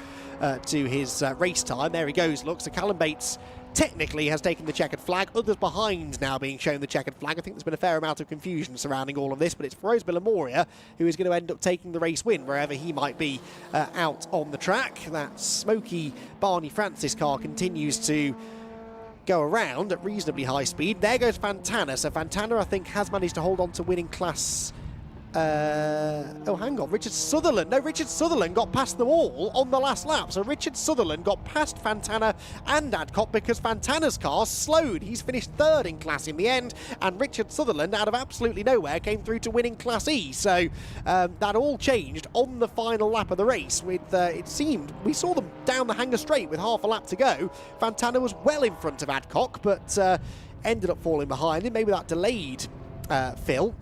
to his race time. There he goes, look. So Callum Bates technically has taken the checkered flag. Others behind now being shown the checkered flag. I think there's been a fair amount of confusion surrounding all of this, but it's Rose Billamoria who is going to end up taking the race win wherever he might be out on the track. That smoky Barney Francis car continues to go around at reasonably high speed. There goes Fantana. So Fantana, I think, has managed to hold on to winning Class oh, hang on, Richard Sutherland. No, Richard Sutherland got past them all on the last lap. So Richard Sutherland got past Fantana and Adcock because Fantana's car slowed. He's finished third in Class in the end, and Richard Sutherland, out of absolutely nowhere, came through to winning Class E. So that all changed on the final lap of the race. With it seemed, we saw them down the Hanger Straight with half a lap to go. Fantana was well in front of Adcock, but ended up falling behind him. Maybe that delayed Phil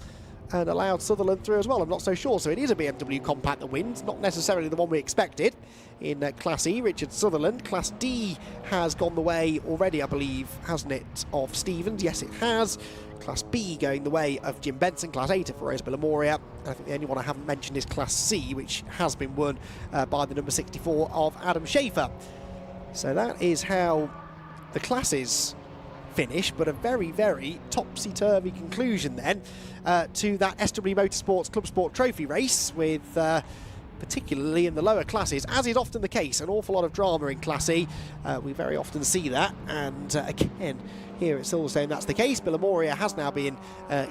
and allowed Sutherland through as well. I'm not so sure. So it is a BMW Compact that wins, not necessarily the one we expected in Class E. Richard Sutherland. Class D has gone the way already, I believe, hasn't it, of Stevens? Yes, it has. Class B going the way of Jim Benson. Class A to Ferroz Villamoria. I think the only one I haven't mentioned is Class C, which has been won by the number 64 of Adam Schaefer. So that is how the classes finish, but a very, very topsy-turvy conclusion then to that SW Motorsports Club Sport Trophy race, with particularly in the lower classes, as is often the case, an awful lot of drama in Class E. We very often see that, and again, here at Silverstone that's the case. Villamoria has now been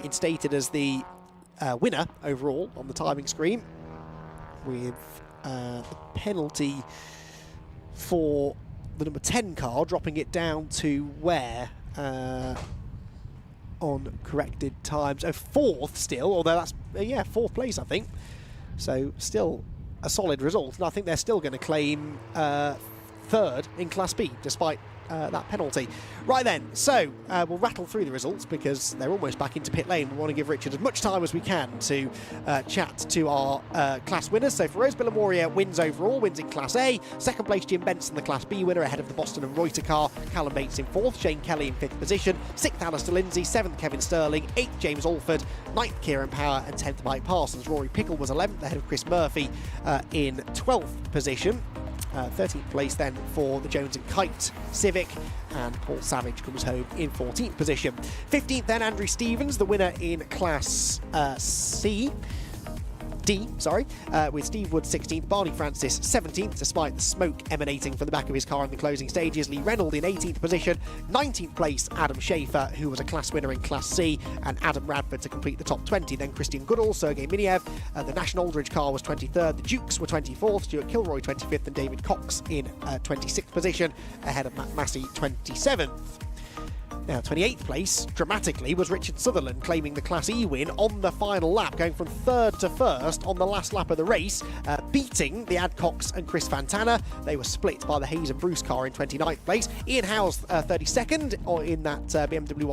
instated as the winner overall on the timing screen, with the penalty for the number 10 car dropping it down to where on corrected times, fourth still, although that's fourth place I think, so still a solid result, and I think they're still going to claim third in Class B despite that penalty. Right then, so we'll rattle through the results because they're almost back into pit lane. We want to give Richard as much time as we can to chat to our class winners. So Ferroz Villamoria wins overall, wins in Class A. Second place, Jim Benson, the Class B winner, ahead of the Boston and Reuter car. Callum Bates in fourth, Shane Kelly in fifth position. Sixth, Alistair Lindsay. Seventh, Kevin Sterling. Eighth, James Alford. Ninth, Kieran Power. And 10th, Mike Parsons. Rory Pickle was 11th, ahead of Chris Murphy in 12th position. 13th place then for the Jones & Kite Civic, and Paul Savage comes home in 14th position. 15th then, Andrew Stevens, the winner in Class with Steve Wood 16th, Barney Francis 17th, despite the smoke emanating from the back of his car in the closing stages. Lee Reynolds in 18th position. 19th place, Adam Schaefer, who was a class winner in Class C, and Adam Radford to complete the top 20. Then Christian Goodall, Sergei Miniev, the National Aldridge car was 23rd, the Dukes were 24th, Stuart Kilroy 25th, and David Cox in 26th position, ahead of Matt Massey 27th. Now, 28th place, dramatically, was Richard Sutherland, claiming the Class E win on the final lap, going from third to first on the last lap of the race, beating the Adcocks and Chris Fantana. They were split by the Hayes and Bruce car in 29th place. Ian Howes 32nd in that BMW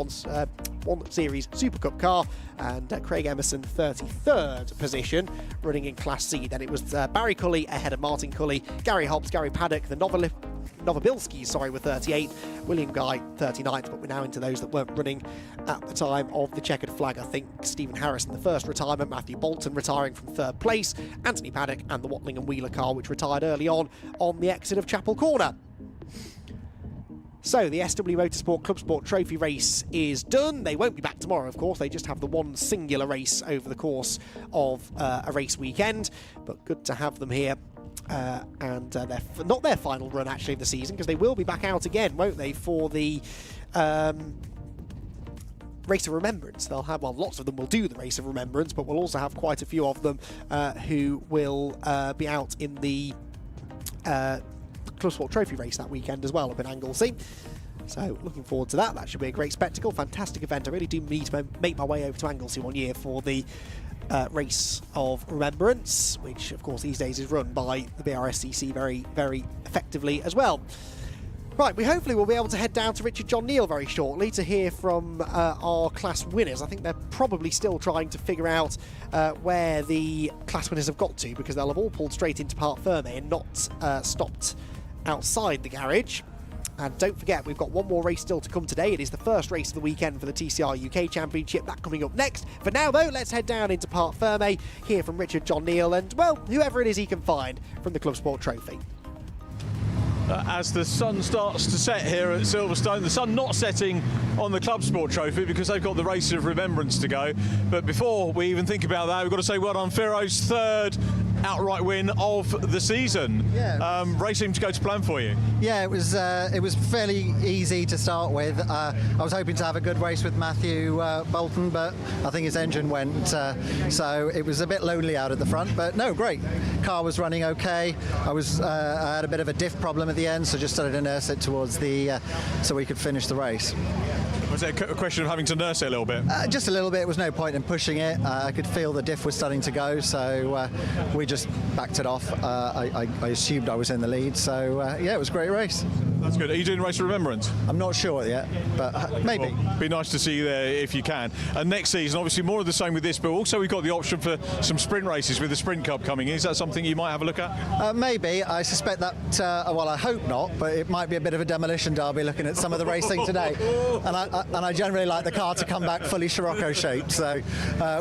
1 Series Super Cup car, and Craig Emerson 33rd position, running in Class C. Then it was Barry Cully ahead of Martin Cully, Gary Hobbs, Gary Paddock, the Novobilskis, were 38th, William Guy 39th, but we're now into those that weren't running at the time of the checkered flag. I think Stephen Harrison, the first retirement, Matthew Bolton retiring from third place, Anthony Paddock and the Watling and Wheeler car, which retired early on the exit of Chapel Corner. So the SW Motorsport Club Sport Trophy race is done. They won't be back tomorrow, of course. They just have the one singular race over the course of a race weekend, but good to have them here. And they're not their final run actually of the season, because they will be back out again, won't they, for the Race of Remembrance. They'll have, well, lots of them will do the Race of Remembrance, but we'll also have quite a few of them who will be out in the Club Sport Trophy race that weekend as well up in Anglesey. So looking forward to that. That should be a great spectacle, fantastic event. I really do need to make my way over to Anglesey one year for the Race of Remembrance, which of course these days is run by the Brscc very, very effectively as well. Right, we hopefully will be able to head down to Richard John Neal very shortly to hear from our class winners. I think they're probably still trying to figure out where the class winners have got to, because they'll have all pulled straight into Parc Ferme and not stopped outside the garage. And don't forget, we've got one more race still to come today. It is the first race of the weekend for the TCR UK Championship. That coming up next. For now, though, let's head down into Parc Ferme, hear from Richard John Neal and, well, whoever it is he can find from the Club Sport Trophy. As the sun starts to set here at Silverstone, the sun not setting on the Club Sport Trophy because they've got the Race of Remembrance to go. But before we even think about that, we've got to say well done Feroz, third, outright win of the season. Yeah. Race seemed to go to plan for you. Yeah, it was fairly easy to start with. I was hoping to have a good race with Matthew Bolton, but I think his engine went, so it was a bit lonely out at the front. But no, great. Car was running okay. I had a bit of a diff problem at the end, so just started to nurse it towards the so we could finish the race. Was it a question of having to nurse it a little bit? Just a little bit. There was no point in pushing it. I could feel the diff was starting to go, so we just backed it off. I assumed I was in the lead, so yeah, it was a great race. That's good. Are you doing race of remembrance? I'm not sure yet, but maybe. Well, be nice to see you there if you can. And next season, obviously more of the same with this, but also we've got the option for some sprint races with the Sprint Cup coming in. Is that something you might have a look at? Maybe. I suspect that, well, I hope not, but it might be a bit of a demolition derby looking at some of the racing today. And I generally like the car to come back fully Scirocco shaped, so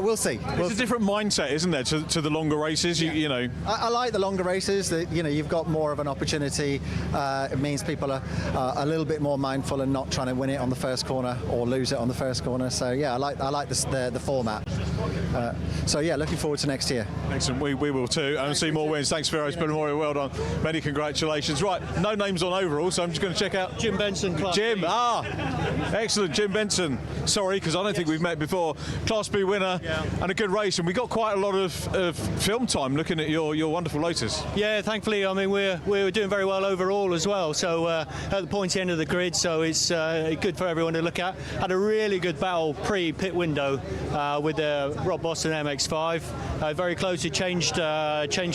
we'll see. It's a different mindset, isn't there, to the longer races? Yeah. You know. I like the longer races. You've got more of an opportunity. It means people are a little bit more mindful and not trying to win it on the first corner or lose it on the first corner. So yeah, I like the format. So yeah, looking forward to next year. Excellent. We will too, and see more wins. Thanks, Vero. It's been well done. Many congratulations. Right, no names on overall, so I'm just going to check out Jim Benson, Class Jim. B. Excellent, Jim Benson. Sorry, because I don't think we've met before. Class B winner and a good race, and we got quite a lot of film time looking at your wonderful Lotus. Yeah, thankfully, I mean we're doing very well overall as well. So at the pointy end of the grid, so it's good for everyone to look at. Had a really good battle pre-pit window with the Rob Boston MX-5. Very close. It changed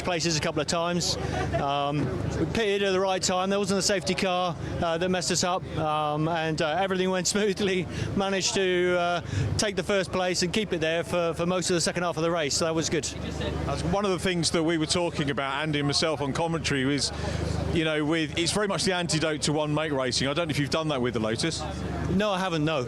places a couple of times. We pitted at the right time. There wasn't a safety car that messed us up, and everything went smoothly. Managed to take the first place and keep it there for most of the second half of the race. So that was good. That's one of the things that we were talking about, Andy and myself, on commentary was, it's very much the antidote to one-make racing. I don't know if you've done that with the Lotus. No, I haven't. No.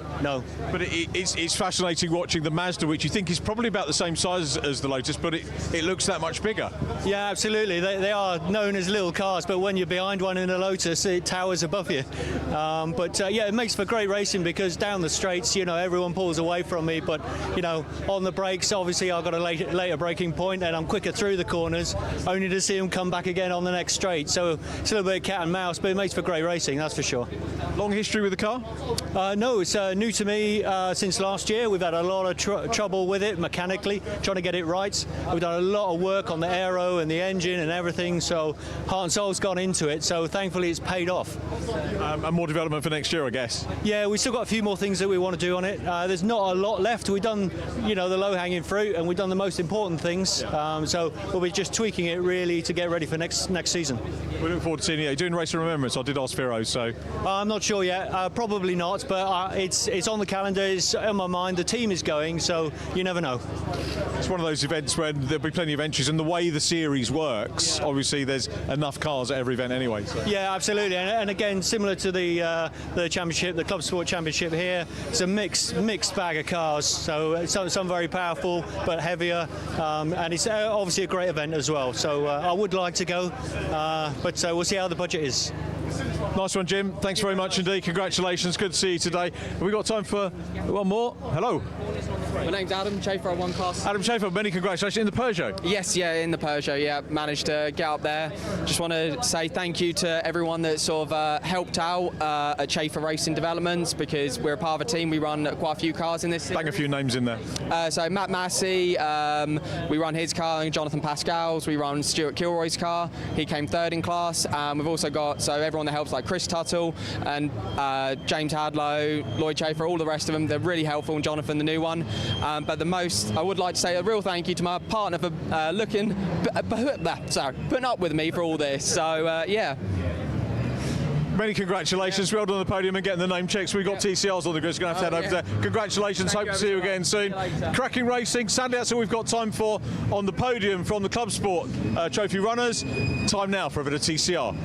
But it's fascinating watching the Mazda, which you think is probably about the same size as the Lotus, but it looks that much bigger. Yeah, absolutely. They are known as little cars, but when you're behind one in a Lotus, it towers above you. Yeah, it makes for great racing because down the straights, everyone pulls away from me, but on the brakes, obviously I've got a later braking point and I'm quicker through the corners, only to see them come back again on the next straight. So it's a little bit of cat and mouse, but it makes for great racing, that's for sure. Long history with the car? No, it's new to me since last year. We've had a lot of trouble with it mechanically, trying to get it right. We've done a lot of work on the aero and the engine and everything, so heart and soul's gone into it, so thankfully it's paid off. And more development for next year, I guess? Yeah, we've still got a few more things that we want to do on it. There's not a lot left. We've done, the low-hanging fruit, and we've done the most important things. So we'll be just tweaking it really to get ready for next season. We look forward to seeing you. You're doing Race of Remembrance. I did ask Vero, so... I'm not sure yet. Probably not, but it's on the calendar. It's on my mind. The team is going, so you never know. It's one of those events where there'll be plenty of entries, and the way the series works, obviously there's enough cars at every event anyway. So. Yeah, absolutely. And again, similar to the championship, the Club Sport Championship here, it's a mixed bag of cars. So some very powerful, but heavier, and it's obviously a great event as well. So I would like to go, but we'll see how the budget is. Nice one, Jim. Thanks very much indeed. Congratulations. Good to see you today. Have we got time for one more? Hello. My name's Adam Chafer. I won class. Adam Chafer, many congratulations in the Peugeot. Yes, in the Peugeot. Yeah, managed to get up there. Just want to say thank you to everyone that sort of helped out at Chafer Racing Developments, because we're a part of a team. We run quite a few cars in this. Bang a few names in there. So Matt Massey, we run his car, and Jonathan Pascal's. We run Stuart Kilroy's car. He came third in class. We've also got everyone that helps, like Chris Tuttle and James Hadlow, Lloyd Chafer, all the rest of them. They're really helpful, and Jonathan, the new one. But the most, I would like to say a real thank you to my partner for putting up with me for all this. So yeah. Many congratulations. Well done on the podium and getting the name checks. We've got TCRs on the grid, so going to have to head over there. Congratulations. Hope to see you again soon. Cracking racing. Sadly, that's all we've got time for on the podium from the Club Sport Trophy runners. Time now for a bit of TCR.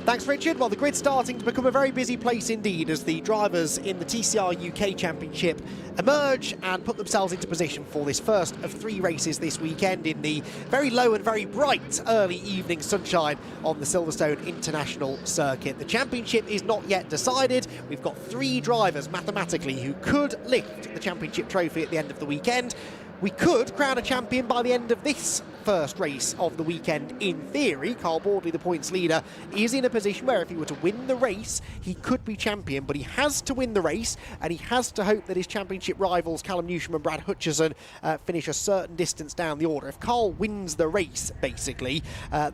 Thanks, Richard. Well, the grid's starting to become a very busy place indeed as the drivers in the TCR UK Championship emerge and put themselves into position for this first of 3 races this weekend in the very low and very bright early evening sunshine on the Silverstone International Circuit. The championship is not yet decided. We've got 3 drivers mathematically who could lift the championship trophy at the end of the weekend. We could crown a champion by the end of this first race of the weekend in theory. Carl Bordley, the points leader, is in a position where if he were to win the race, he could be champion, but he has to win the race and he has to hope that his championship rivals Callum Newsham and Brad Hutchison finish a certain distance down the order. If Carl wins the race, basically,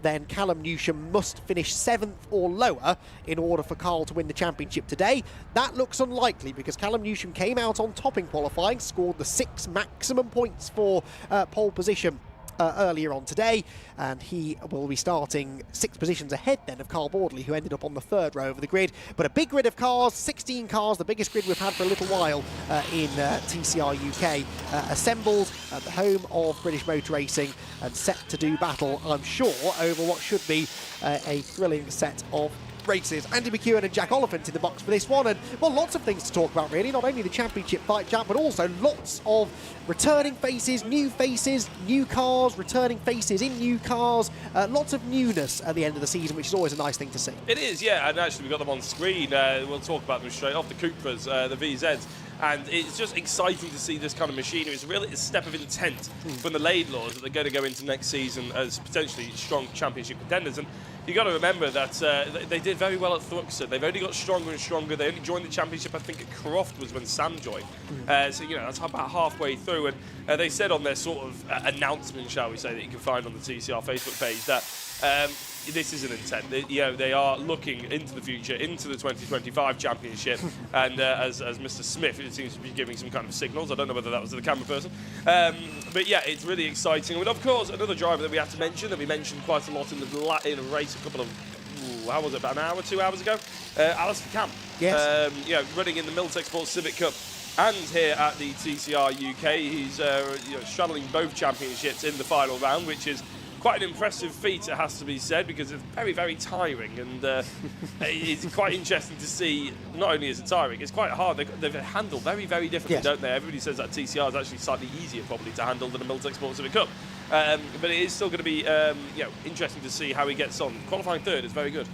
then Callum Newsham must finish 7th or lower in order for Carl to win the championship today. That looks unlikely because Callum Newsham came out on top in qualifying, scored the 6 maximum points for pole position earlier on today, and he will be starting 6 positions ahead then of Carl Bordley, who ended up on the 3rd row of the grid. But a big grid of cars, 16 cars, the biggest grid we've had for a little while in TCR UK, assembled at the home of British Motor Racing and set to do battle, I'm sure, over what should be a thrilling set of races. Andy McEwen and Jack Oliphant in the box for this one, and well, lots of things to talk about really, not only the championship fight, Jack, but also lots of returning faces, new cars, returning faces in new cars, lots of newness at the end of the season, which is always a nice thing to see. It is, yeah, and actually we've got them on screen. We'll talk about them straight off, the Cupras, the VZs. And it's just exciting to see this kind of machinery. It's really a step of intent from the Laidlaws that they're going to go into next season as potentially strong championship contenders. And you've got to remember that they did very well at Thruxton. They've only got stronger and stronger. They only joined the championship, I think, at Croft was when Sam joined. So, you know, that's about halfway through. And they said on their sort of announcement, shall we say, that you can find on the TCR Facebook page that this is an intent. They are looking into the future, into the 2025 championship, and as Mr. Smith, it seems to be giving some kind of signals. I don't know whether that was to the camera person, but yeah, it's really exciting. I mean, of course, another driver that we have to mention, that we mentioned quite a lot in a race a couple of, how was it, about an hour, 2 hours ago? Alistair Camp. Yes. Running in the Motorsport Civic Cup. And here at the TCR UK, he's straddling both championships in the final round, which is quite an impressive feat, it has to be said, because it's very, very tiring, and it's quite interesting to see. Not only is it tiring, it's quite hard. They've handled very, very differently, don't they? Everybody says that TCR is actually slightly easier, probably, to handle than a Motorsport Civic Cup. But it is still going to be interesting to see how he gets on. Qualifying 3rd is very good.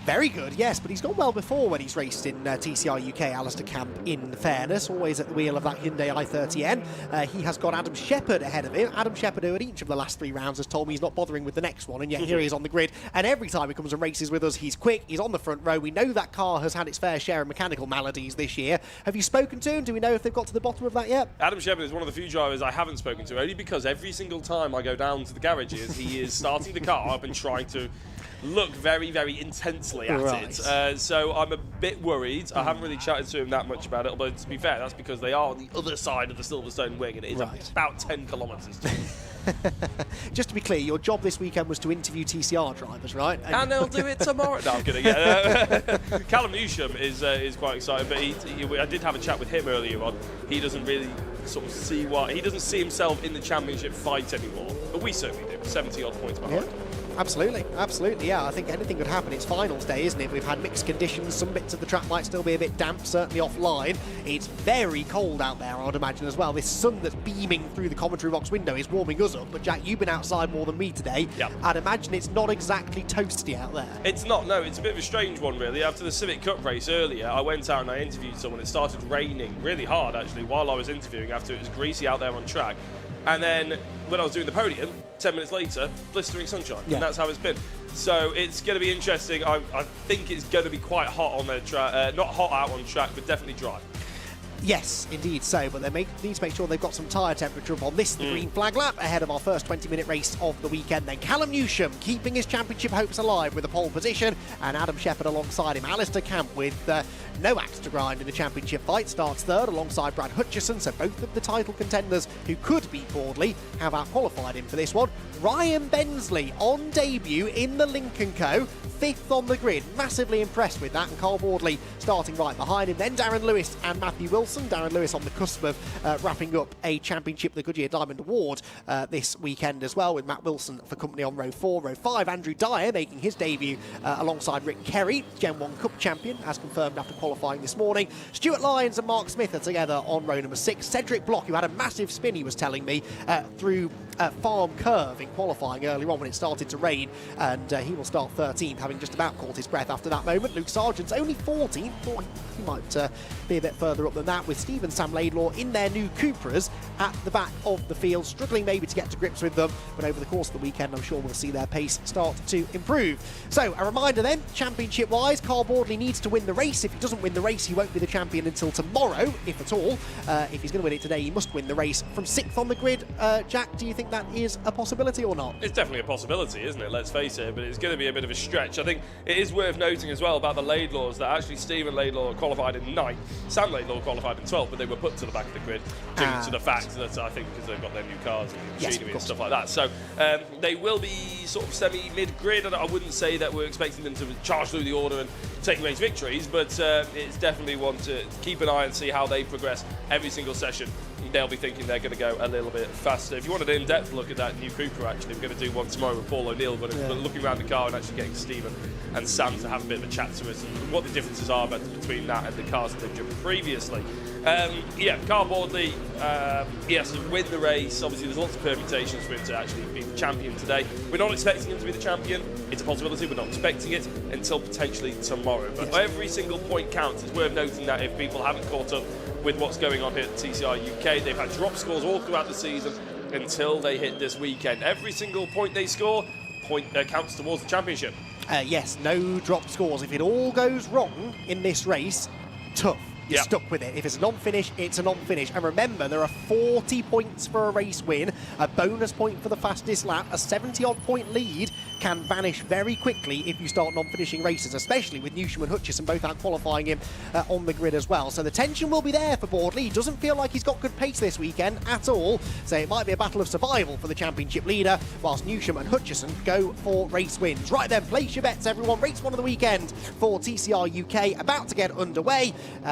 Very good, yes, but he's gone well before when he's raced in TCR UK, Alistair Camp, in fairness, always at the wheel of that Hyundai i30N. He has got Adam Shepherd ahead of him. Adam Shepherd, who at each of the last 3 rounds has told me he's not bothering with the next one, and yet here he is on the grid. And every time he comes and races with us, he's quick, he's on the front row. We know that car has had its fair share of mechanical maladies this year. Have you spoken to him? Do we know if they've got to the bottom of that yet? Adam Shepherd is one of the few drivers I haven't spoken to, only because every single time I go down to the garages, he is starting the car up and trying to look very, very intensely at it. So I'm a bit worried. I haven't really chatted to him that much about it, although to be fair, that's because they are on the other side of the Silverstone wing, and it is about 10 kilometres to Just to be clear, your job this weekend was to interview TCR drivers, right? And they'll do it tomorrow. No, I'm kidding. Yeah. Callum Newsham is quite excited, but I did have a chat with him earlier on. He doesn't really sort of see he doesn't see himself in the championship fight anymore, but we certainly do. 70 odd points behind. Yeah. Absolutely, yeah. I think anything could happen. It's finals day, isn't it? We've had mixed conditions. Some bits of the track might still be a bit damp, certainly offline. It's very cold out there, I would imagine, as well. This sun that's beaming through the commentary box window is warming us up. But Jack, you've been outside more than me today. Yep. I'd imagine it's not exactly toasty out there. It's not, no. It's a bit of a strange one, really. After the Civic Cup race earlier, I went out and I interviewed someone. It started raining really hard, actually, while I was interviewing, after it was greasy out there on track. And then when I was doing the podium, 10 minutes later, blistering sunshine. Yeah. And that's how it's been. So it's going to be interesting. I think it's going to be quite hot on the track. Not hot out on track, but definitely dry. Yes, indeed so, but they need to make sure they've got some tyre temperature up on this, the green flag lap, ahead of our first 20-minute race of the weekend. Then Callum Newsham keeping his championship hopes alive with a pole position, and Adam Shepherd alongside him. Alistair Camp with no axe to grind in the championship fight, starts 3rd alongside Brad Hutchison, so both of the title contenders who could beat Bordley have out-qualified him for this one. Ryan Bensley on debut in the Lincoln Co. 5th on the grid. Massively impressed with that, and Carl Bordley starting right behind him. Then Darren Lewis and Matthew Wilson. Darren Lewis on the cusp of wrapping up a championship, the Goodyear Diamond Award this weekend as well, with Matt Wilson for company on row 4. Row 5, Andrew Dyer making his debut alongside Rick Kerry, Gen 1 Cup champion, as confirmed after qualifying this morning. Stuart Lyons and Mark Smith are together on row number 6. Cedric Block, who had a massive spin, he was telling me, through Farm Curve in qualifying earlier on when it started to rain, and he will start 13th, having just about caught his breath after that moment. Luke Sargent's only 14th. Thought he might be a bit further up than that, with Steve and Sam Laidlaw in their new Cupras at the back of the field, struggling maybe to get to grips with them, but over the course of the weekend I'm sure we'll see their pace start to improve. So a reminder then, championship wise, Carl Bordley needs to win the race. If he doesn't win the race, he won't be the champion until tomorrow, if at all. If he's going to win it today, he must win the race from 6th on the grid. Jack, do you think that is a possibility or not? It's definitely a possibility, isn't it? Let's face it, but it's going to be a bit of a stretch. I think it is worth noting as well about the Laidlaws that actually Stephen Laidlaw qualified in 9th, Sam Laidlaw qualified in 12th, but they were put to the back of the grid due to the fact that I think because they've got their new cars and machinery and stuff like that. So they will be sort of semi-mid-grid, and I wouldn't say that we're expecting them to charge through the order and take race victories, but it's definitely one to keep an eye and see how they progress every single session. They'll be thinking they're going to go a little bit faster. If you wanted an in-depth look at that new Cooper, actually, we're going to do one tomorrow with Paul O'Neill, but looking around the car and actually getting Stephen and Sam to have a bit of a chat to us and what the differences are between that and the cars that they've driven previously. Carl Bordley, he has to win the race. Obviously, there's lots of permutations for him to actually be the champion today. We're not expecting him to be the champion. It's a possibility. We're not expecting it until potentially tomorrow. But every single point counts. It's worth noting that if people haven't caught up with what's going on here at TCR UK, they've had drop scores all throughout the season until they hit this weekend. Every single point they score counts towards the championship. Yes, no drop scores. If it all goes wrong in this race, tough. You're stuck with it. If it's a non-finish, it's a non-finish. And remember, there are 40 points for a race win, a bonus point for the fastest lap, a 70-odd point lead can vanish very quickly if you start non-finishing races, especially with Newsham and Hutchison both out qualifying him on the grid as well. So the tension will be there for Bordley. He doesn't feel like he's got good pace this weekend at all, so it might be a battle of survival for the championship leader, whilst Newsham and Hutchison go for race wins. Right then, place your bets, everyone. Race 1 of the weekend for TCR UK about to get underway.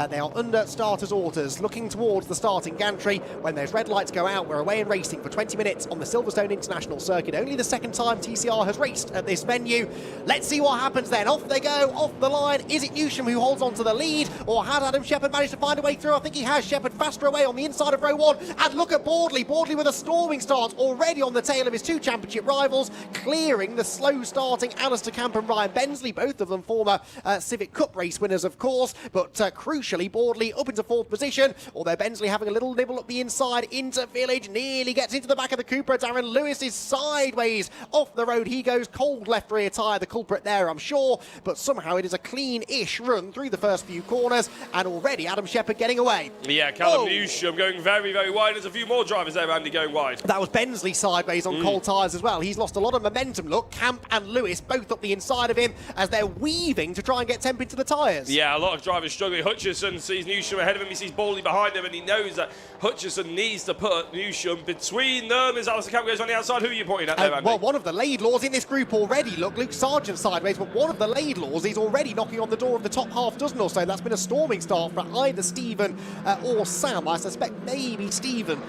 They are under starters' orders, looking towards the starting gantry. When those red lights go out, we're away and racing for 20 minutes on the Silverstone International Circuit. Only the second time TCR has raced at this venue. Let's see what happens then. Off they go, off the line. Is it Newsham who holds on to the lead, or has Adam Shepherd managed to find a way through? I think he has. Shepherd faster away on the inside of row 1. And look at Bordley. Bordley with a storming start, already on the tail of his 2 championship rivals, clearing the slow starting Alistair Camp and Ryan Bensley, both of them former Civic Cup race winners, of course. But crucially, Bordley up into 4th position, although Bensley having a little nibble up the inside into Village, nearly gets into the back of the Cooper. Darren Lewis is sideways off the road. He goes cold left rear tyre, the culprit there, I'm sure, but somehow it is a clean-ish run through the first few corners, and already Adam Shepherd getting away. Yeah, Callum Newsham going very, very wide. There's a few more drivers there, Andy, going wide. That was Bensley sideways on cold tyres as well. He's lost a lot of momentum. Look, Camp and Lewis both up the inside of him as they're weaving to try and get temp into the tyres. Yeah, a lot of drivers struggling. Hutchison sees Newsham ahead of him. He sees Bordley behind him, and he knows that Hutchison needs to put Newsham between them as Alistair Camp goes on the outside. Who are you pointing at there, Andy? Well, one of the Laidlaws in this group already. Look, Luke Sargent sideways, but one of the Laidlaws is already knocking on the door of the top half dozen or so. That's been a storming start for either Stephen or Sam. I suspect maybe Stephen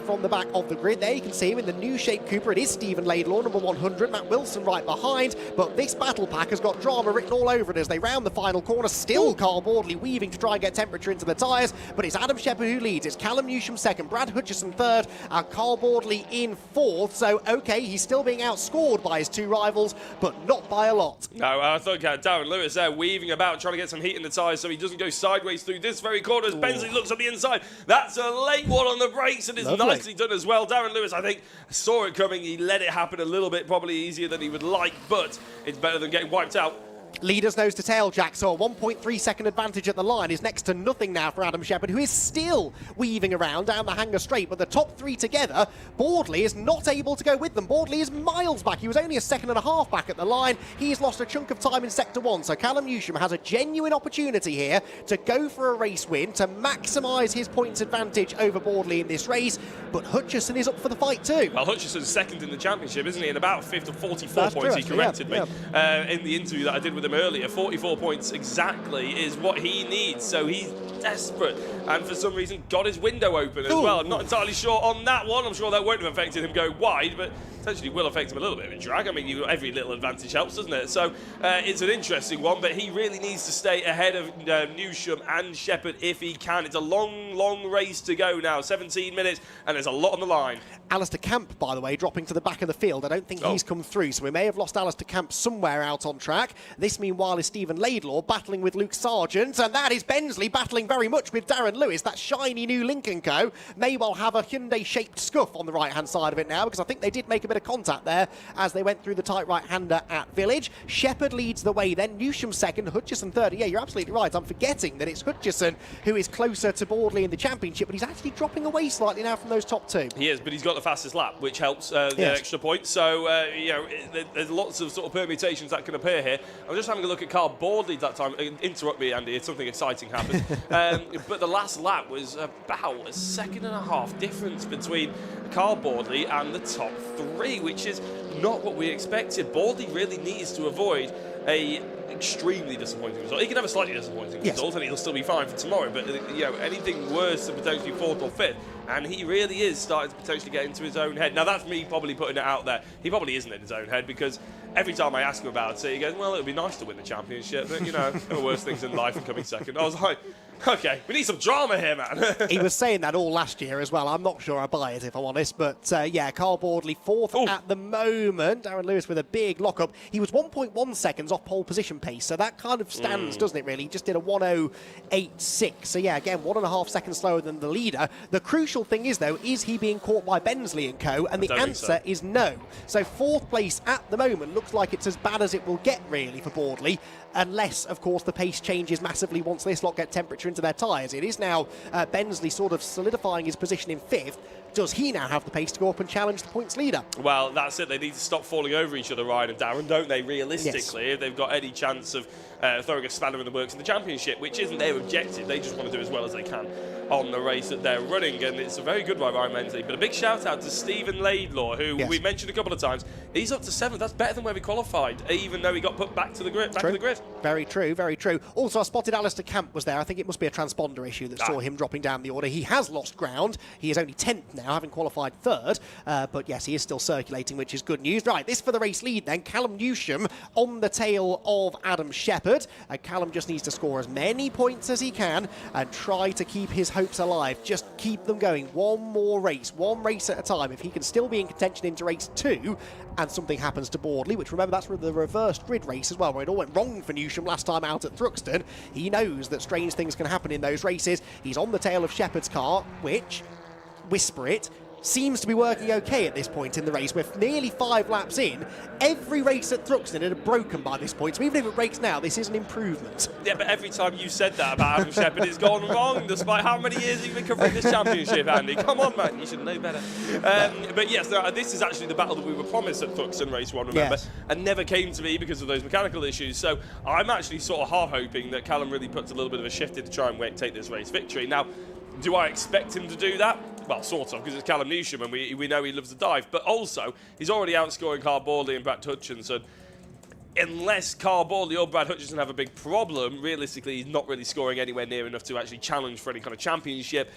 from the back of the grid. There you can see him in the new shape Cooper. It is Stephen Laidlaw, number 100. Matt Wilson right behind, but this battle pack has got drama written all over it as they round the final corner. Still Carl Bordley weaving to try and get temperature into the tyres, but it's Adam Shepherd who leads. It's Callum Newsham second, Brad Hutchison third, and Carl Bordley in 4th. So, okay, he's still being outscored by his 2 rivals, but not by a lot. No, I thought Darren Lewis there weaving about, trying to get some heat in the tyres so he doesn't go sideways through this very corner as Bensley looks on the inside. That's a late one on the brakes, and it's nicely done as well. Darren Lewis, I think, saw it coming. He let it happen a little bit, probably easier than he would like, but it's better than getting wiped out Leaders nose to tail, Jack, so a 1.3 second advantage at the line is next to nothing now for Adam Shepherd, who is still weaving around down the Hanger Straight, but the top three together, Boardley is not able to go with them. Boardley is miles back. He was only a second and a half back at the line. He's lost a chunk of time in Sector 1, so Callum Newsham has a genuine opportunity here to go for a race win, to maximise his points advantage over Boardley in this race, but Hutchison is up for the fight too. Well, Hutchison's second in the championship, isn't he? In about 5th or 44 That's points, true, he corrected yeah, me in the interview that I did with him earlier. 44 points exactly is what he needs, so he's desperate, and for some reason got his window open as well. I'm not entirely sure on that one. I'm sure that won't have affected him going wide, but potentially will affect him a little bit in drag. I mean, every little advantage helps, doesn't it? So it's an interesting one, but he really needs to stay ahead of Newsham and Shepherd if he can. It's a long, long race to go now, 17 minutes, and there's a lot on the line. Alistair Camp, by the way, dropping to the back of the field. I don't think he's come through, so we may have lost Alistair Camp somewhere out on track. This, meanwhile, is Stephen Laidlaw battling with Luke Sargent, and that is Bensley battling very much with Darren Lewis. That shiny new Lincoln Co. may well have a Hyundai-shaped scuff on the right-hand side of it now, because I think they did make a bit of contact there as they went through the tight right-hander at Village. Shepherd leads the way then, Newsham second, Hutchison third. Yeah, you're absolutely right. I'm forgetting that it's Hutchison who is closer to Boardley in the championship, but he's actually dropping away slightly now from those top two. He is, but he's got the fastest lap, which helps the extra point. So, you know, there's lots of sort of permutations that can appear here. I'm just having a look at Carl Boardley that time. Interrupt me, Andy, if something exciting happened. But the last lap was about a second and a half difference between Carl Boardley and the top three, which is not what we expected. Boardley really needs to avoid a extremely disappointing result. He can have a slightly disappointing result and he'll still be fine for tomorrow, but you know, anything worse than potentially 4th or 5th, and he really is starting to potentially get into his own head. Now that's me probably putting it out there. He probably isn't in his own head, because every time I ask him about it, he goes, well, it would be nice to win the championship, but you know, there are worse things in life than coming second. I was like, okay, we need some drama here, man. He was saying that all last year as well. I'm not sure I buy it, if I'm honest. But, yeah, Carl Boardley fourth at the moment. Darren Lewis with a big lock-up. He was 1.1 seconds off pole position pace, so that kind of stands, doesn't it, really? He just did a 1:08.6. So, yeah, again, 1.5 seconds slower than the leader. The crucial thing is, though, is he being caught by Bensley & Co.? And the answer is no. So, 4th place at the moment looks like it's as bad as it will get, really, for Boardley. Unless, of course, the pace changes massively once this lot get temperature into their tyres. It is now Bensley sort of solidifying his position in 5th. Does he now have the pace to go up and challenge the points leader? Well, that's it. They need to stop falling over each other, Ryan and Darren, don't they, realistically, if they've got any chance of throwing a spanner in the works in the championship, which isn't their objective. They just want to do as well as they can on the race that they're running, and it's a very good one, Ryan Mensley. But a big shout out to Stephen Laidlaw, who we mentioned a couple of times. He's up to 7th. That's better than where we qualified, even though he got put back to the grid. Very true, very true. Also, I spotted Alistair Camp was there. I think it must be a transponder issue that saw him dropping down the order. He has lost ground. He is only 10th now, having qualified 3rd. But yes, he is still circulating, which is good news. Right, this for the race lead then. Callum Newsham on the tail of Adam Shepherd. Callum just needs to score as many points as he can and try to keep his hopes alive. Just keep them going. One more race, one race at a time. If he can still be in contention into race 2 and something happens to Boardley, which remember that's the reversed grid race as well, where it all went wrong for Newsham last time out at Thruxton. He knows that strange things can happen in those races. He's on the tail of Shepherd's car, which, whisper it, seems to be working okay at this point in the race. We're nearly 5 laps in. Every race at Thruxton had broken by this point, so even if it breaks now, this is an improvement. Yeah, but every time you said that about Adam Shepherd, it's gone wrong, despite how many years you've been covering this championship, Andy. Come on, man, you should know better. But yes, this is actually the battle that we were promised at Thruxton Race 1, remember, and never came to be because of those mechanical issues. So I'm actually sort of half hoping that Callum really puts a little bit of a shift in to try and take this race victory. Now, do I expect him to do that? Well, sort of, because it's Callum Newsham and we know he loves to dive. But also, he's already outscoring Carl Boardley and Brad Hutchinson. Unless Carl Boardley or Brad Hutchinson have a big problem, realistically, he's not really scoring anywhere near enough to actually challenge for any kind of championship.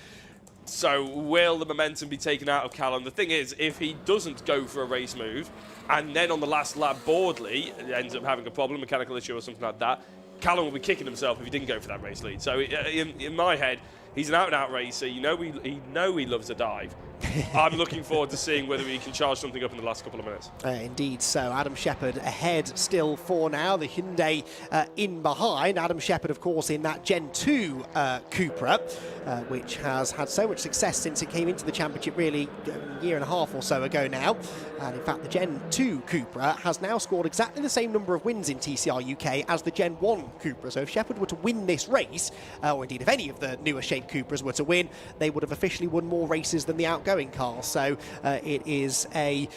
So will the momentum be taken out of Callum? The thing is, if he doesn't go for a race move, and then on the last lap Boardley ends up having a problem, mechanical issue or something like that, Callum will be kicking himself if he didn't go for that race lead. So in my head, he's an out-and-out racer. You know he loves a dive. I'm looking forward to seeing whether he can charge something up in the last couple of minutes. Indeed so. Adam Shepherd ahead still for now. The Hyundai in behind. Adam Shepherd, of course, in that Gen 2 Cupra, which has had so much success since it came into the championship really a year and a half or so ago now. And in fact, the Gen 2 Cupra has now scored exactly the same number of wins in TCR UK as the Gen 1 Cupra. So if Shepherd were to win this race, or indeed if any of the newer shaped Cupras were to win, they would have officially won more races than the outgoing car. So it is a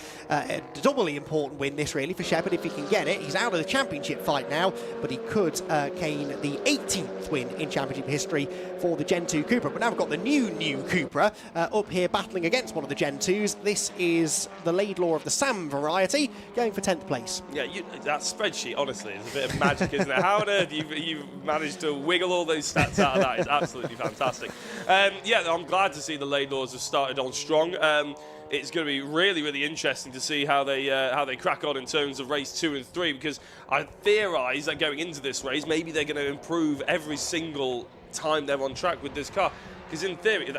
doubly important win, this really, for Shepherd if he can get it. He's out of the championship fight now, but he could gain the 18th win in championship history for the Gen 2 Cupra. But now we've got the new Cupra up here battling against one of the Gen 2s. This is the Laidlaw of the Sam variety, going for 10th place. Yeah, that spreadsheet, honestly, is a bit of magic, isn't it? How on earth you've managed to wiggle all those stats out of that is absolutely fantastic. Yeah, I'm glad to see the Laidlaws have started on strong. It's going to be really, really interesting to see how they crack on in terms of race 2 and 3, because I theorise that going into this race, maybe they're going to improve every single time they're on track with this car. Because in theory,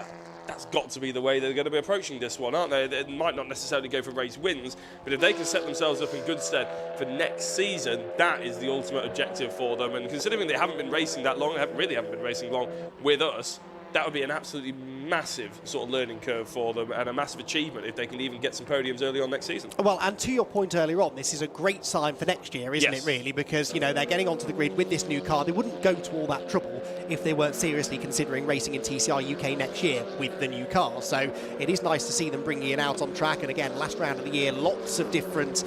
that's got to be the way they're going to be approaching this one, aren't they? They might not necessarily go for race wins, but if they can set themselves up in good stead for next season, that is the ultimate objective for them. And considering they haven't been racing that long, haven't been racing long with us, that would be an absolutely massive sort of learning curve for them and a massive achievement if they can even get some podiums early on next season. Well, and to your point earlier on, this is a great sign for next year, isn't it, really? Because, you know, they're getting onto the grid with this new car. They wouldn't go to all that trouble if they weren't seriously considering racing in TCR UK next year with the new car. So it is nice to see them bringing it out on track. And again, last round of the year, lots of different,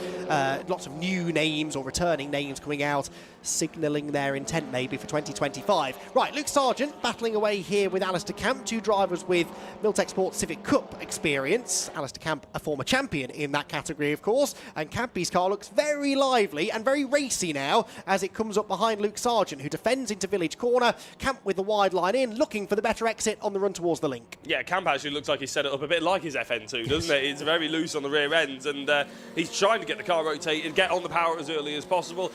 lots of new names or returning names coming out, signalling their intent maybe for 2025. Right, Luke Sargent battling away here with Alistair Camp, two drivers with Motorsport Civic Cup experience. Alistair Camp, a former champion in that category, of course, and Campy's car looks very lively and very racy now as it comes up behind Luke Sargent, who defends into Village Corner. Camp with the wide line in, looking for the better exit on the run towards the link. Yeah, Camp actually looks like he set it up a bit like his FN2, doesn't it? It's very loose on the rear ends, and he's trying to get the car rotated, get on the power as early as possible.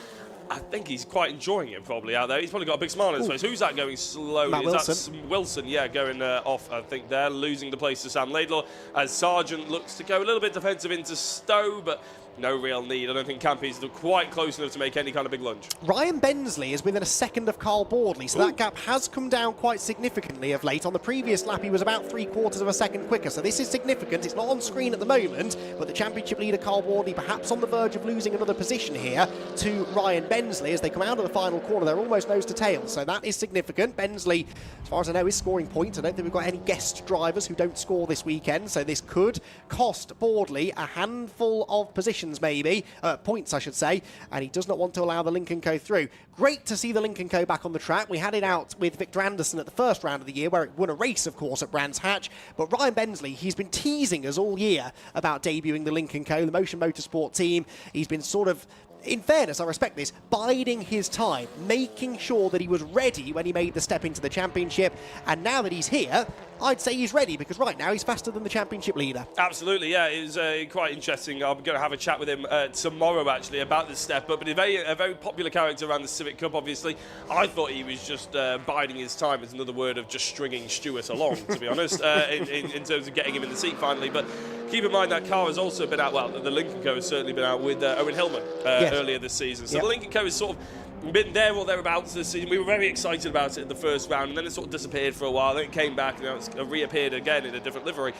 I think he's quite enjoying it probably out there. He's probably got a big smile on his face. Who's that going slowly? Matt Wilson. Is that Wilson? Yeah, going off, I think they're losing the place to Sam Laidlaw as Sargent looks to go a little bit defensive into Stowe, but no real need. I don't think Campy's quite close enough to make any kind of big lunge. Ryan Bensley is within a second of Carl Boardley, so that gap has come down quite significantly of late. On the previous lap, he was about 3/4 of a second quicker, so this is significant. It's not on screen at the moment, but the championship leader, Carl Boardley, perhaps on the verge of losing another position here to Ryan Bensley. As they come out of the final corner, they're almost nose to tail, so that is significant. Bensley, as far as I know, is scoring points. I don't think we've got any guest drivers who don't score this weekend, so this could cost Boardley a handful of positions, maybe, points I should say, and he does not want to allow the Lincoln Co through. Great to see the Lincoln Co back on the track. We had it out with Victor Anderson at the first round of the year, where it won a race, of course, at Brands Hatch, but Ryan Bensley, he's been teasing us all year about debuting the Lincoln Co, the Motion Motorsport team. He's been sort of, in fairness, I respect this, biding his time, making sure that he was ready when he made the step into the championship, and now that he's here, I'd say he's ready, because right now he's faster than the championship leader. Absolutely, yeah, it was quite interesting. I'm going to have a chat with him tomorrow, actually, about this step up, but a very popular character around the Civic Cup, obviously. I thought he was just biding his time, is another word of just stringing Stewart along, to be honest, in terms of getting him in the seat finally, but keep in mind that car has also been out, well, the Lincoln Co has certainly been out with Owen Hillman earlier this season. So the Lincoln Co has sort of been there or thereabouts this season. We were very excited about it in the first round, and then it sort of disappeared for a while. Then it came back, and now it's reappeared again in a different livery.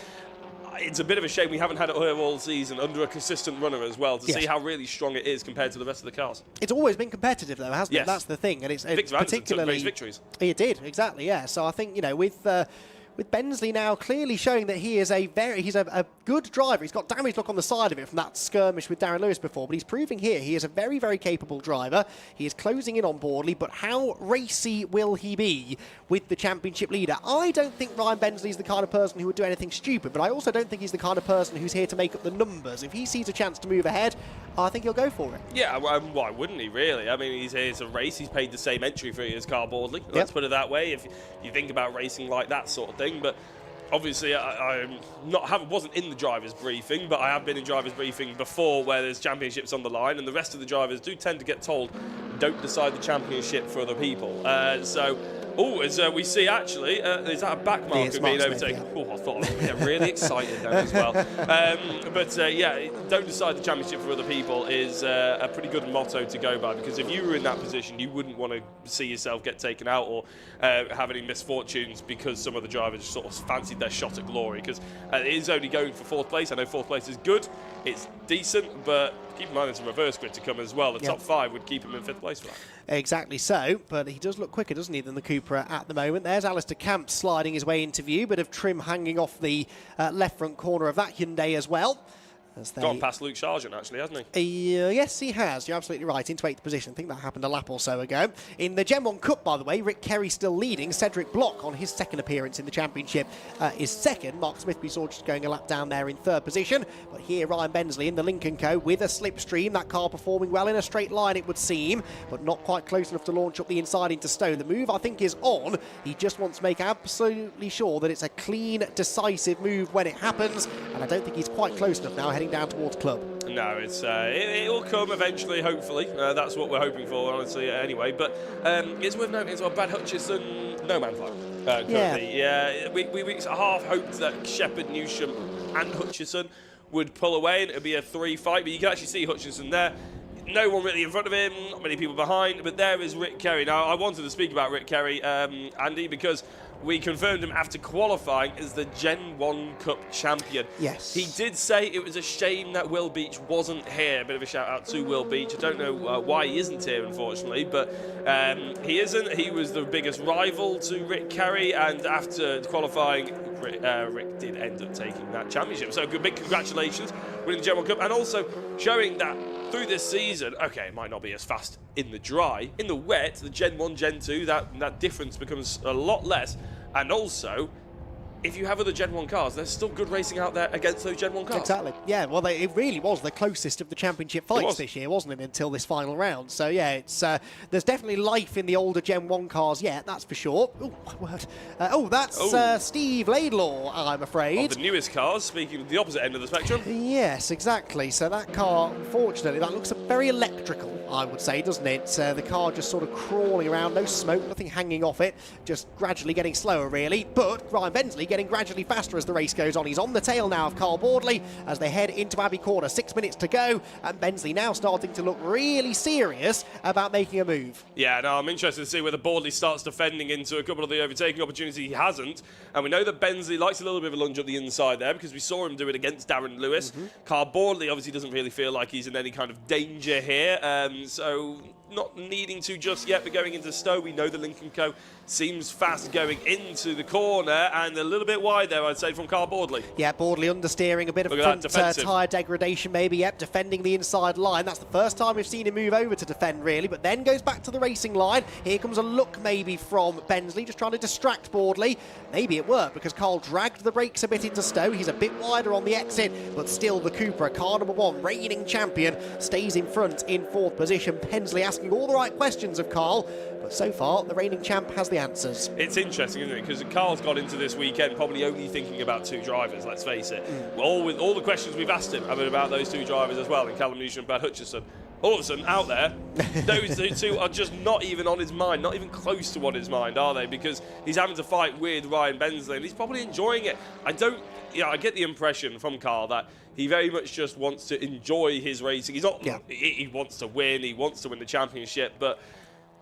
It's a bit of a shame we haven't had it here all season under a consistent runner as well, to see how really strong it is compared to the rest of the cars. It's always been competitive, though, hasn't it? That's the thing, and it's Victor particularly took victories. He did, exactly, yeah. So I think, you know, with Bensley now clearly showing that he is he's a good driver. He's got damage look on the side of it from that skirmish with Darren Lewis before, but he's proving here he is a very, very capable driver. He is closing in on Boardley, but how racy will he be with the championship leader? I don't think Ryan Bensley's the kind of person who would do anything stupid, but I also don't think he's the kind of person who's here to make up the numbers. If he sees a chance to move ahead, I think he'll go for it. Yeah, why wouldn't he, really? I mean, he's here to race. He's paid the same entry fee as Carl Boardley. Let's put it that way, if you think about racing like that sort of thing. But obviously, I wasn't in the driver's briefing, but I have been in driver's briefing before where there's championships on the line, and the rest of the drivers do tend to get told, don't decide the championship for other people. So Oh, as we see, actually, is that a back marker being overtaken? Oh, I thought I was getting really excited then as well. Yeah, don't decide the championship for other people is a pretty good motto to go by, because if you were in that position, you wouldn't want to see yourself get taken out or have any misfortunes because some of the drivers sort of fancied their shot at glory, because it is only going for 4th place. I know 4th place is good, it's decent, but keep in mind there's a reverse grid to come as well. The top 5 would keep him in 5th place for that. Exactly so, but he does look quicker, doesn't he, than the Cupra at the moment. There's Alistair Camp sliding his way into view, bit of trim hanging off the left front corner of that Hyundai as well. Gone past Luke Sargent, actually, hasn't he? Yes, he has. You're absolutely right. Into 8th position. I think that happened a lap or so ago. In the Gen 1 Cup, by the way, Rick Kerry still leading. Cedric Block, on his 2nd appearance in the championship, is 2nd. Mark Smith, we saw just going a lap down there in 3rd position. But here, Ryan Bensley in the Lincoln Co. with a slipstream. That car performing well in a straight line, it would seem, but not quite close enough to launch up the inside into Stone. The move, I think, is on. He just wants to make absolutely sure that it's a clean, decisive move when it happens. And I don't think he's quite close enough now, heading down towards Club. No, it'll come eventually, hopefully. That's what we're hoping for, honestly, anyway. But it's worth noting as well, Brad Hutchison, no man flag. Currently. Yeah, we half hoped that Shepherd, Newsham and Hutchison would pull away and it would be a 3 fight, but you can actually see Hutchison there. No one really in front of him, not many people behind, but there is Rick Kerry. Now, I wanted to speak about Rick Kerry, Andy, because we confirmed him after qualifying as the Gen 1 Cup champion. Yes. He did say it was a shame that Will Beach wasn't here. A bit of a shout out to Will Beach. I don't know why he isn't here, unfortunately, but he isn't. He was the biggest rival to Rick Kerry, and after qualifying, Rick did end up taking that championship. So big congratulations winning the Gen 1 Cup, and also showing that through this season, okay, it might not be as fast in the dry. In the wet, the Gen 1, Gen 2, that difference becomes a lot less. And also, if you have other Gen 1 cars, there's still good racing out there against those Gen 1 cars. Exactly. Yeah, well, it really was the closest of the championship fights this year, wasn't it, until this final round. So, yeah, it's there's definitely life in the older Gen 1 cars yet, that's for sure. That's Steve Laidlaw, I'm afraid. Of the newest cars, speaking of the opposite end of the spectrum. Yes, exactly. So that car, unfortunately, that looks very electrical, I would say, doesn't it? The car just sort of crawling around, no smoke, nothing hanging off it, just gradually getting slower, really. But Ryan Bensley getting gradually faster as the race goes on. He's on the tail now of Carl Boardley as they head into Abbey Corner. 6 minutes to go, and Bensley now starting to look really serious about making a move. Yeah, no, I'm interested to see whether Boardley starts defending into a couple of the overtaking opportunities. He hasn't, and we know that Bensley likes a little bit of a lunge up the inside there because we saw him do it against Darren Lewis. Carl Boardley obviously doesn't really feel like he's in any kind of danger here, so not needing to just yet, but going into Stowe. We know the Lincoln Co. seems fast going into the corner and a little bit wide there, I'd say, from Carl Boardley. Yeah, Boardley understeering, a bit of front tyre degradation maybe, yep, defending the inside line. That's the first time we've seen him move over to defend, really, but then goes back to the racing line. Here comes a look maybe from Bensley, just trying to distract Boardley. Maybe it worked because Carl dragged the brakes a bit into Stowe. He's a bit wider on the exit, but still the Cupra, car number 1, reigning champion, stays in front in 4th position. Bensley asking all the right questions of Carl, but so far the reigning champ has the answers. It's interesting, isn't it? Because Carl's got into this weekend probably only thinking about 2 drivers, let's face it. With all the questions we've asked him about those 2 drivers as well, in Callum Newsham and Brad Hutchison. All of a sudden, out there, those 2 are just not even on his mind, not even close to on his mind, are they? Because he's having to fight with Ryan Bensley, and he's probably enjoying it. I get the impression from Carl that he very much just wants to enjoy his racing. He's not. He wants to win. He wants to win the championship, but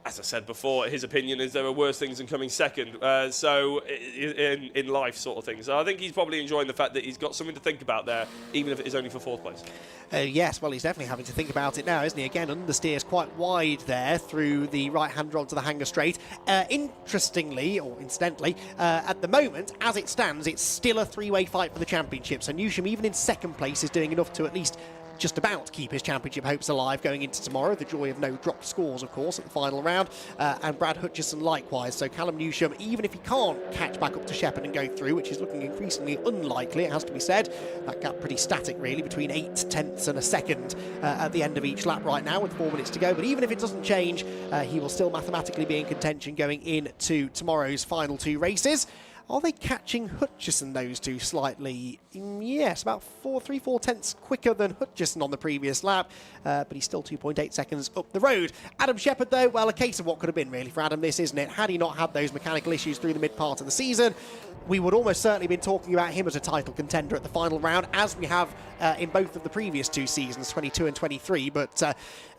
as I said before, his opinion is there are worse things than coming second. So in life, sort of thing. So I think he's probably enjoying the fact that he's got something to think about there, even if it is only for 4th place. Yes, well, he's definitely having to think about it now, isn't he? Again, understeers quite wide there through the right-hander onto the hanger straight. Interestingly, or incidentally, at the moment, as it stands, it's still a 3-way fight for the championship. So Newsham, even in 2nd place, is doing enough to at least just about keep his championship hopes alive going into tomorrow. The joy of no dropped scores, of course, at the final round. And Brad Hutchison likewise. So Callum Newsham, even if he can't catch back up to Shepherd and go through, which is looking increasingly unlikely, it has to be said, that gap pretty static, really, between 8 tenths and a second at the end of each lap right now with 4 minutes to go. But even if it doesn't change, he will still mathematically be in contention going into tomorrow's final 2 races. Are they catching Hutchison, those two, slightly? Yes, about 3-4 tenths quicker than Hutchison on the previous lap, but he's still 2.8 seconds up the road. Adam Shepherd, though, well, a case of what could have been, really, for Adam, this, isn't it? Had he not had those mechanical issues through the mid-part of the season, we would almost certainly been talking about him as a title contender at the final round, as we have in both of the previous two seasons, 22 and 23, but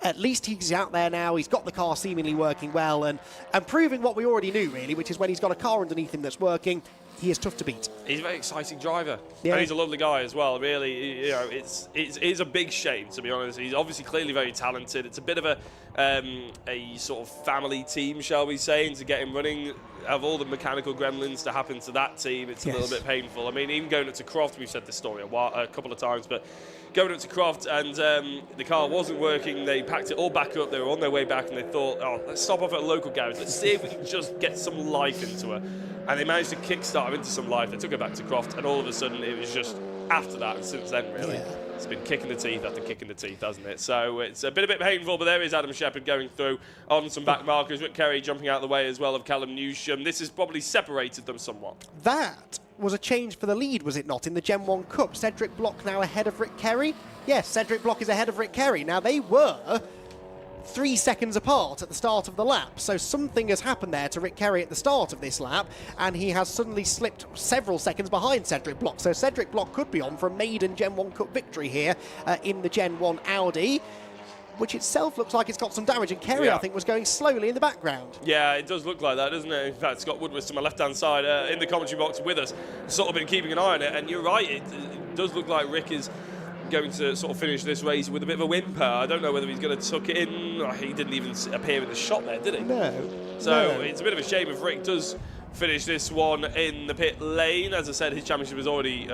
at least he's out there now. He's got the car seemingly working well and proving what we already knew, really, which is when he's got a car underneath him that's working, he is tough to beat. He's a very exciting driver. Yeah. And he's a lovely guy as well, really. You know, it's a big shame, to be honest. He's obviously clearly very talented. It's a bit of a sort of family team, shall we say, and to get him running, of all the mechanical gremlins to happen to that team, it's a little bit painful. I mean, even going up to Croft, we've said this story a couple of times, but going up to Croft and the car wasn't working, they packed it all back up, they were on their way back and they thought, oh, let's stop off at a local garage, let's see if we can just get some life into her. And they managed to kickstart her into some life. They took her back to Croft, and all of a sudden it was just after that, and since then, really, it's been kicking the teeth after kicking the teeth, hasn't it? So it's a bit painful, but there is Adam Shepherd going through on some back markers. Rick Kerry jumping out of the way as well of Callum Newsham. This has probably separated them somewhat. That was a change for the lead, was it not, in the Gen 1 Cup? Cedric Block now ahead of Rick Kerry? Yes, Cedric Block is ahead of Rick Kerry. Now, they were 3 seconds apart at the start of the lap, so something has happened there to Rick Kerry at the start of this lap, and he has suddenly slipped several seconds behind Cedric Block. So Cedric Block could be on for a maiden Gen 1 Cup victory here in the Gen 1 Audi, which itself looks like it's got some damage, and Kerry, I think, was going slowly in the background. Yeah, it does look like that, doesn't it? In fact, Scott Woodward's to my left-hand side in the commentary box with us, sort of been keeping an eye on it, and you're right, it does look like Rick is going to sort of finish this race with a bit of a whimper. I don't know whether he's going to tuck it in. He didn't even appear in the shot there, did he? No. So it's a bit of a shame if Rick does finish this one in the pit lane. As I said, his championship was already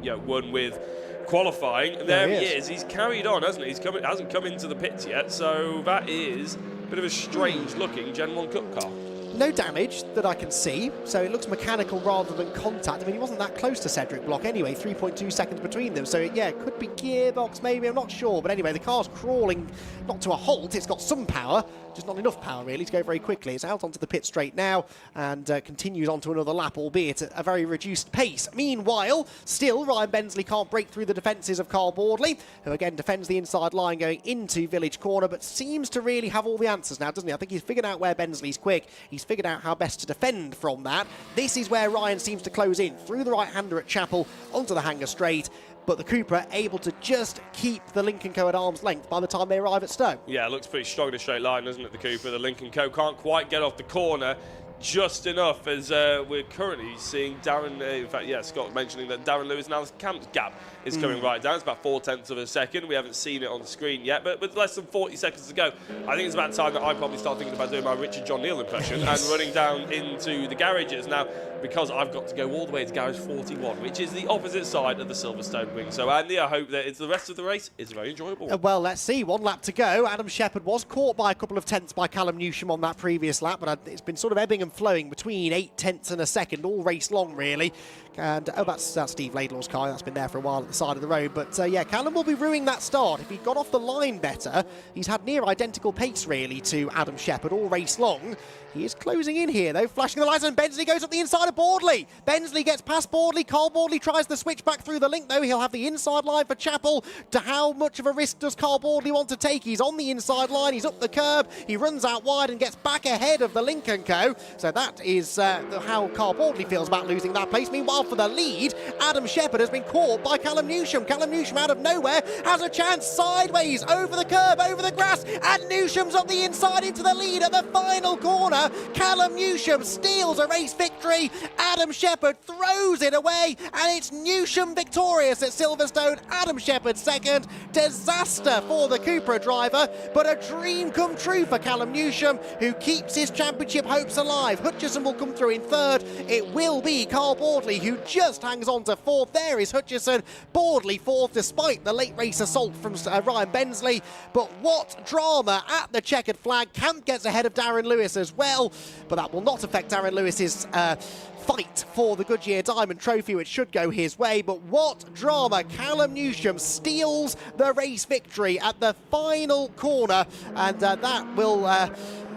won with qualifying. And there he is. He's carried on, hasn't he? Hasn't come into the pits yet. So that is a bit of a strange-looking Gen 1 Cup car. No damage that I can see, so it looks mechanical rather than contact. I mean, he wasn't that close to Cedric Block anyway, 3.2 seconds between them. So, yeah, it could be gearbox maybe, I'm not sure. But anyway, the car's crawling, not to a halt. It's got some power, just not enough power, really, to go very quickly. It's out onto the pit straight now and continues on to another lap, albeit at a very reduced pace. Meanwhile, still, Ryan Bensley can't break through the defences of Carl Boardley, who again defends the inside line going into Village Corner, but seems to really have all the answers now, doesn't he? I think he's figured out where Bensley's quick. He's figured out how best to defend from that. This is where Ryan seems to close in, through the right-hander at Chapel, onto the hanger straight, but the Cupra able to just keep the Lincoln Co at arm's length by the time they arrive at Stowe. Yeah, it looks pretty strong in a straight line, doesn't it, the Cupra? The Lincoln Co can't quite get off the corner just enough, as we're currently seeing Darren, in fact, yeah, Scott mentioning that Darren Lewis and Alice Camp's gap is coming right down. It's about 0.4 of a second. We haven't seen it on the screen yet, but with less than 40 seconds to go, I think it's about time that I probably start thinking about doing my Richard John Neal impression and running down into the garages. Now, because I've got to go all the way to garage 41, which is the opposite side of the Silverstone wing. So, Andy, I hope that the rest of the race is very enjoyable. Well, let's see. 1 lap to go. Adam Shepherd was caught by a couple of tenths by Callum Newsham on that previous lap, but it's been sort of ebbing and flowing between 8 tenths and a second, all race long, really. And, that's Steve Laidlaw's car. That's been there for a while at the side of the road. But, yeah, Callum will be ruining that start. If he got off the line better, he's had near identical pace, really, to Adam Shepherd all race long. He is closing in here, though, flashing the lights, and Bensley goes up the inside of Boardley. Bensley gets past Boardley. Carl Boardley tries the switch back through the link, though. He'll have the inside line for Chapel. To how much of a risk does Carl Boardley want to take? He's on the inside line. He's up the curb. He runs out wide and gets back ahead of the Lincoln Co. So that is how Carl Boardley feels about losing that place. Meanwhile, for the lead, Adam Shepherd has been caught by Callum Newsham. Callum Newsham out of nowhere has a chance sideways over the curb, over the grass, and Newsham's up the inside into the lead at the final corner. Callum Newsham steals a race victory. Adam Shepherd throws it away, and it's Newsham victorious at Silverstone. Adam Shepherd second. Disaster for the Cupra driver, but a dream come true for Callum Newsham, who keeps his championship hopes alive. Hutchison will come through in third. It will be Carl Boardley, who just hangs on to fourth. There is Hutchison. Boardley fourth, despite the late race assault from Ryan Bensley. But what drama at the checkered flag. Camp gets ahead of Darren Lewis as well, but that will not affect Darren Lewis's fight for the Goodyear Diamond Trophy, which should go his way. But what drama. Callum Newsham steals the race victory at the final corner, and that will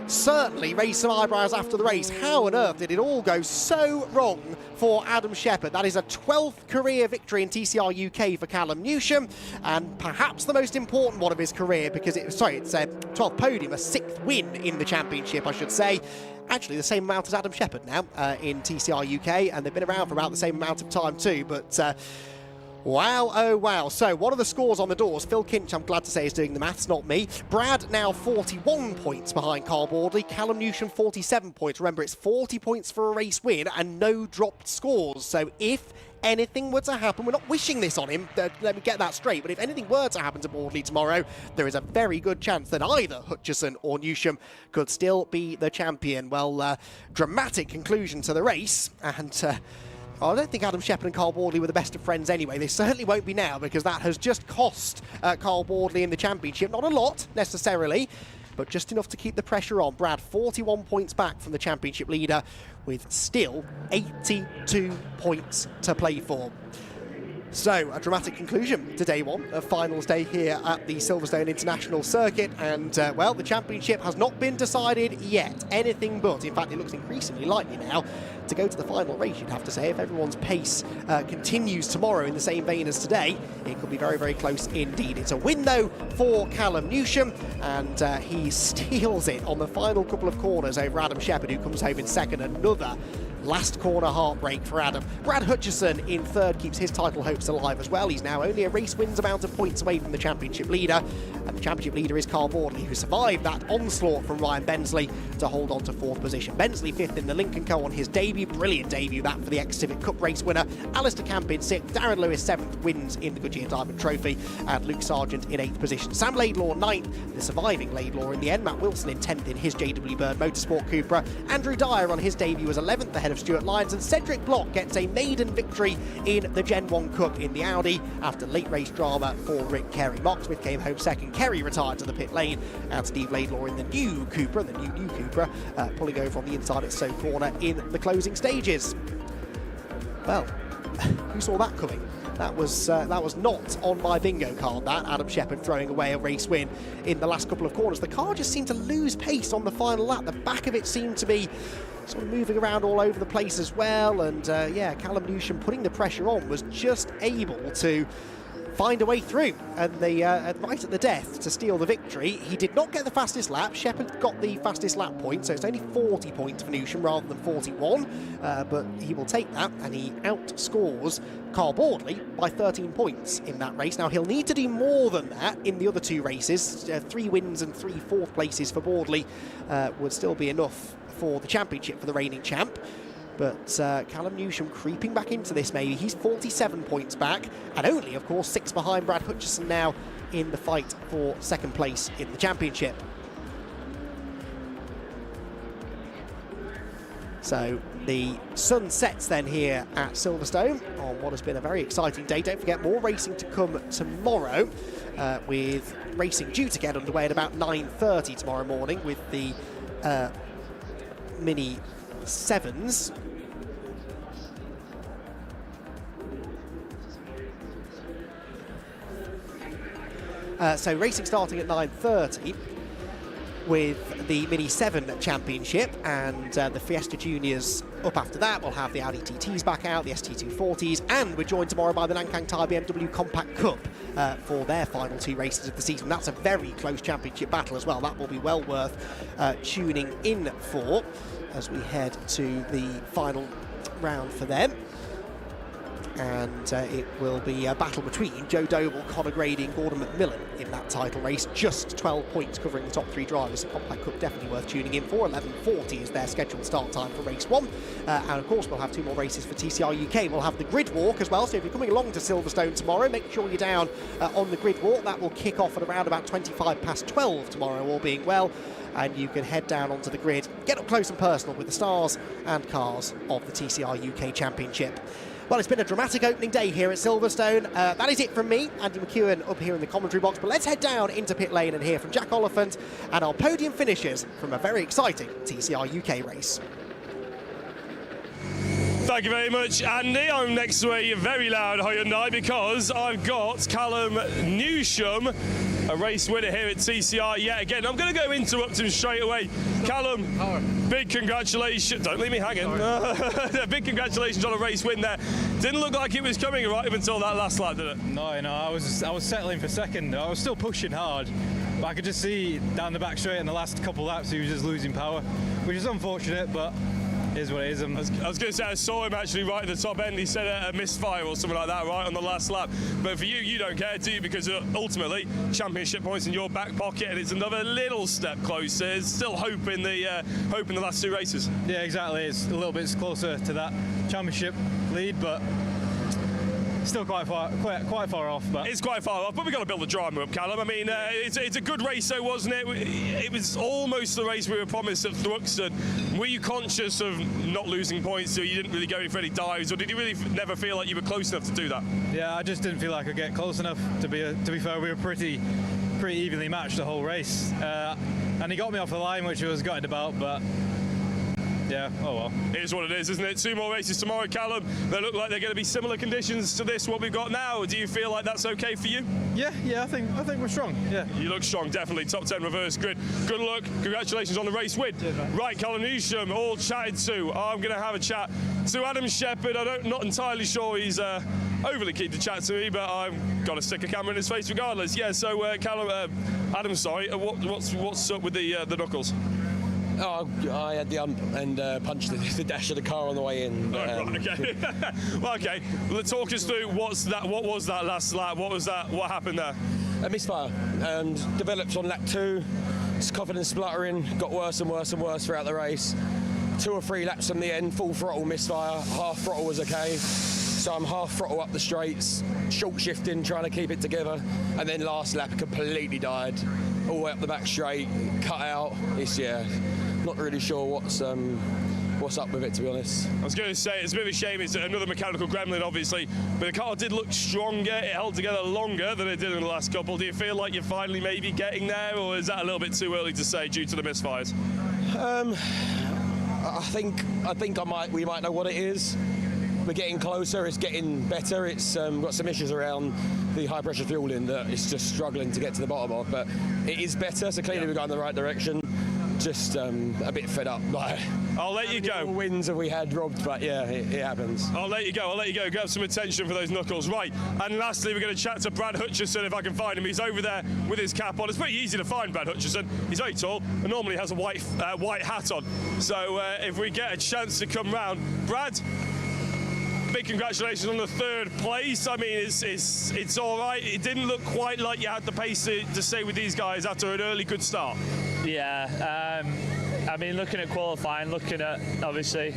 certainly raised some eyebrows after the race. How on earth did it all go so wrong for Adam Shepherd? That is a 12th career victory in TCR UK for Callum Newsham, and perhaps the most important one of his career, because it's a 12th podium, a 6th win in the championship, I should say. Actually the same amount as Adam Shepherd now in TCR UK, and they've been around for about the same amount of time too, but wow, oh wow. So what are the scores on the doors? Phil Kinch, I'm glad to say, is doing the maths, not me. Brad now 41 points behind Carl Bordley. Callum Newsham 47 points. Remember, it's 40 points for a race win and no dropped scores. So if anything were to happen, we're not wishing this on him, let me get that straight, but if anything were to happen to Bordley tomorrow, there is a very good chance that either Hutchison or Newsham could still be the champion. Well, dramatic conclusion to the race, and I don't think Adam Shepherd and Carl Bordley were the best of friends anyway. They certainly won't be now, because that has just cost Carl Bordley in the championship. Not a lot, necessarily, but just enough to keep the pressure on. Brad, 41 points back from the championship leader, with still 82 points to play for. So, a dramatic conclusion to day one of finals day here at the Silverstone International Circuit, and well, the championship has not been decided yet. Anything but. In fact, it looks increasingly likely now to go to the final race, you'd have to say. If everyone's pace continues tomorrow in the same vein as today, it could be very, very close indeed. It's a win, though, for Callum Newsham, and he steals it on the final couple of corners over Adam Shepherd, who comes home in second. Another last corner heartbreak for Adam. Brad Hutchison in third keeps his title hopes alive as well. He's now only a race wins amount of points away from the championship leader, and the championship leader is Carl Bordley, who survived that onslaught from Ryan Bensley to hold on to fourth position. Bensley fifth in the Lincoln Co on his debut, brilliant debut that for the ex-Civic Cup race winner. Alistair Camp in sixth, Darren Lewis seventh, wins in the Goodyear Diamond Trophy, and Luke Sargent in eighth position. Sam Laidlaw ninth, the surviving Laidlaw in the end. Matt Wilson in 10th in his JW Bird Motorsport Cupra. Andrew Dyer on his debut was 11th ahead of Stuart Lyons, and Cedric Block gets a maiden victory in the Gen 1 Cup in the Audi after late race drama for Rick Kerry. Mark Smith came home second, Kerry retired to the pit lane, and Steve Laidlaw in the new Cupra, pulling over on the inside at Stowe Corner in the closing stages. Well, who saw that coming? That was not on my bingo card, that. Adam Shepherd throwing away a race win in the last couple of corners. The car just seemed to lose pace on the final lap. The back of it seemed to be sort of moving around all over the place as well, and yeah, Callum Newsham putting the pressure on was just able to find a way through, and they right at the death to steal the victory. He did not get the fastest lap. Shepherd got the fastest lap point, so it's only 40 points for Newsham rather than 41, but he will take that, and he outscores Carl Bordley by 13 points in that race. Now, he'll need to do more than that in the other two races. 3 wins and 3 fourth places for Bordley would still be enough for the championship for the reigning champ. But Callum Newsham creeping back into this maybe. He's 47 points back, and only, of course, 6 behind Brad Hutchison now in the fight for second place in the championship. So the sun sets then here at Silverstone on what has been a very exciting day. Don't forget, more racing to come tomorrow, with racing due to get underway at about 9:30 tomorrow morning with the Mini 7s. So racing starting at 9:30 with the Mini 7 Championship, and the Fiesta Juniors up after that. We'll have the Audi TTs back out, the ST240s, and we're joined tomorrow by the Nankang Thai BMW Compact Cup for their final 2 races of the season. That's a very close championship battle as well. That will be well worth tuning in for as we head to the final round for them. And it will be a battle between Joe Doble, Conor Grady and Gordon McMillan in that title race. Just 12 points covering the top 3 drivers. The Compact Cup definitely worth tuning in for. 11:40 is their scheduled start time for race 1. And of course we'll have 2 more races for TCR UK. We'll have the grid walk as well, so if you're coming along to Silverstone tomorrow, make sure you're down on the grid walk. That will kick off at around about 12 tomorrow, all being well. And you can head down onto the grid, get up close and personal with the stars and cars of the TCR UK Championship. Well, it's been a dramatic opening day here at Silverstone. That is it from me, Andy McEwen, up here in the commentary box. But let's head down into pit lane and hear from Jack Oliphant and our podium finishers from a very exciting TCR UK race. Thank you very much, Andy. I'm next to a very loud Hyundai because I've got Callum Newsham a race winner here at TCR yet again. I'm going to go interrupt him straight away. Callum, big congratulations. Don't leave me hanging. Big congratulations on a race win there. Didn't look like it was coming right up until that last lap, did it? No, I was settling for second. I was still pushing hard, but I could just see down the back straight in the last couple laps he was just losing power, which is unfortunate, but it is what it is. I was going to say, I saw him actually right at the top end. He said a misfire or something like that right on the last lap. But for you, you don't care, do you? Because ultimately, championship points in your back pocket, and it's another little step closer. There's still hope in the last 2 races. Yeah, exactly. It's a little bit closer to that championship lead, but still quite far off. But it's quite far off, but we've got to build the drama up, Callum. I mean, it's a good race, though, wasn't it? It was almost the race we were promised at Thruxton. Were you conscious of not losing points, so you didn't really go for any dives, or did you really never feel like you were close enough to do that? Yeah, I just didn't feel like I could get close enough. To be fair, we were pretty evenly matched the whole race, and he got me off the line, which I was gutted about, but. Yeah, oh well. It is what it is, isn't it? 2 more races tomorrow, Callum. They look like they're going to be similar conditions to this, what we've got now. Do you feel like that's okay for you? Yeah, I think we're strong, yeah. You look strong, definitely. Top 10 reverse grid. Good luck. Congratulations on the race win. Cheers, right, Callum Newsham, all chatted to. I'm going to have a chat to Adam Shepherd. I'm not entirely sure he's overly keen to chat to me, but I've got to stick a camera in his face regardless. Yeah, so Callum, Adam, sorry, what's up with the knuckles? Oh, I had the ump and punched the dash of the car on the way in. Right, okay. Well, okay. Well, talk us through what was that last lap? What happened there? A misfire. Developed on lap 2. Coughing and spluttering. Got worse and worse and worse throughout the race. 2 or 3 laps from the end. Full throttle misfire. Half throttle was okay. So I'm half throttle up the straights, short shifting, trying to keep it together, and then last lap completely died, all the way up the back straight, cut out. Not really sure what's up with it, to be honest. I was going to say, it's a bit of a shame, it's another mechanical gremlin, obviously, but the car did look stronger, it held together longer than it did in the last couple. Do you feel like you're finally maybe getting there, or is that a little bit too early to say due to the misfires? I think we might know what it is. We're getting closer, it's getting better. It's got some issues around the high pressure fueling that it's just struggling to get to the bottom of, but it is better, so clearly we're going in the right direction. Just a bit fed up by I'll let you go. Wins have we had robbed, but yeah, it happens. I'll let you go. Grab some attention for those knuckles. Right, and lastly, we're going to chat to Brad Hutchison if I can find him. He's over there with his cap on. It's pretty easy to find Brad Hutchison. He's very tall and normally has a white hat on. So if we get a chance to come round, Brad. Big congratulations on the 3rd place. I mean, it's all right. It didn't look quite like you had the pace to stay with these guys after an early good start. Yeah, I mean, looking at qualifying, looking at obviously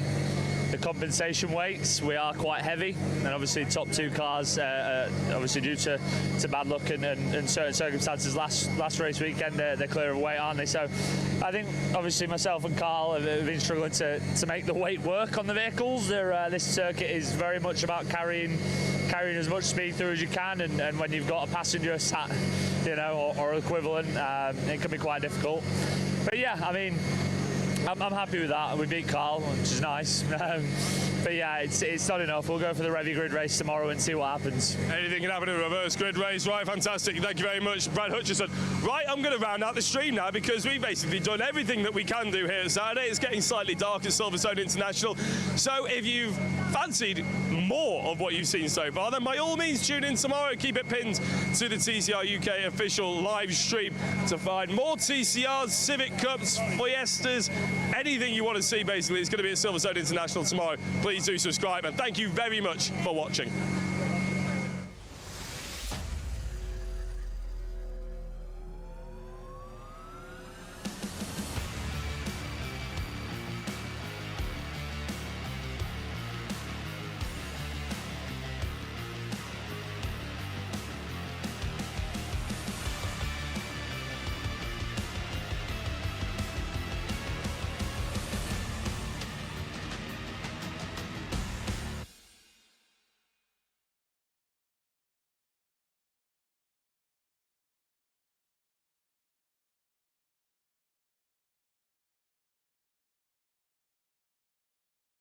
the compensation weights, we are quite heavy, and obviously top 2 cars, obviously due to bad luck and certain circumstances last race weekend, they're clear of weight, aren't they? So I think obviously myself and Carl have been struggling to make the weight work on the vehicles. This circuit is very much about carrying as much speed through as you can, and when you've got a passenger sat, or equivalent, it can be quite difficult. But yeah, I mean, I'm happy with that. We beat Carl, which is nice. But yeah, it's not enough. We'll go for the Revy Grid race tomorrow and see what happens. Anything can happen in a reverse grid race. Right, fantastic. Thank you very much, Brad Hutchison. Right, I'm going to round out the stream now because we've basically done everything that we can do here at Saturday. It's getting slightly dark at Silverstone International. So if you've fancied more of what you've seen so far, then by all means tune in tomorrow. Keep it pinned to the TCR UK official live stream to find more TCRs, Civic Cups, Fiestas, anything you want to see, basically. It's going to be at Silverstone International tomorrow. Please do subscribe, and thank you very much for watching.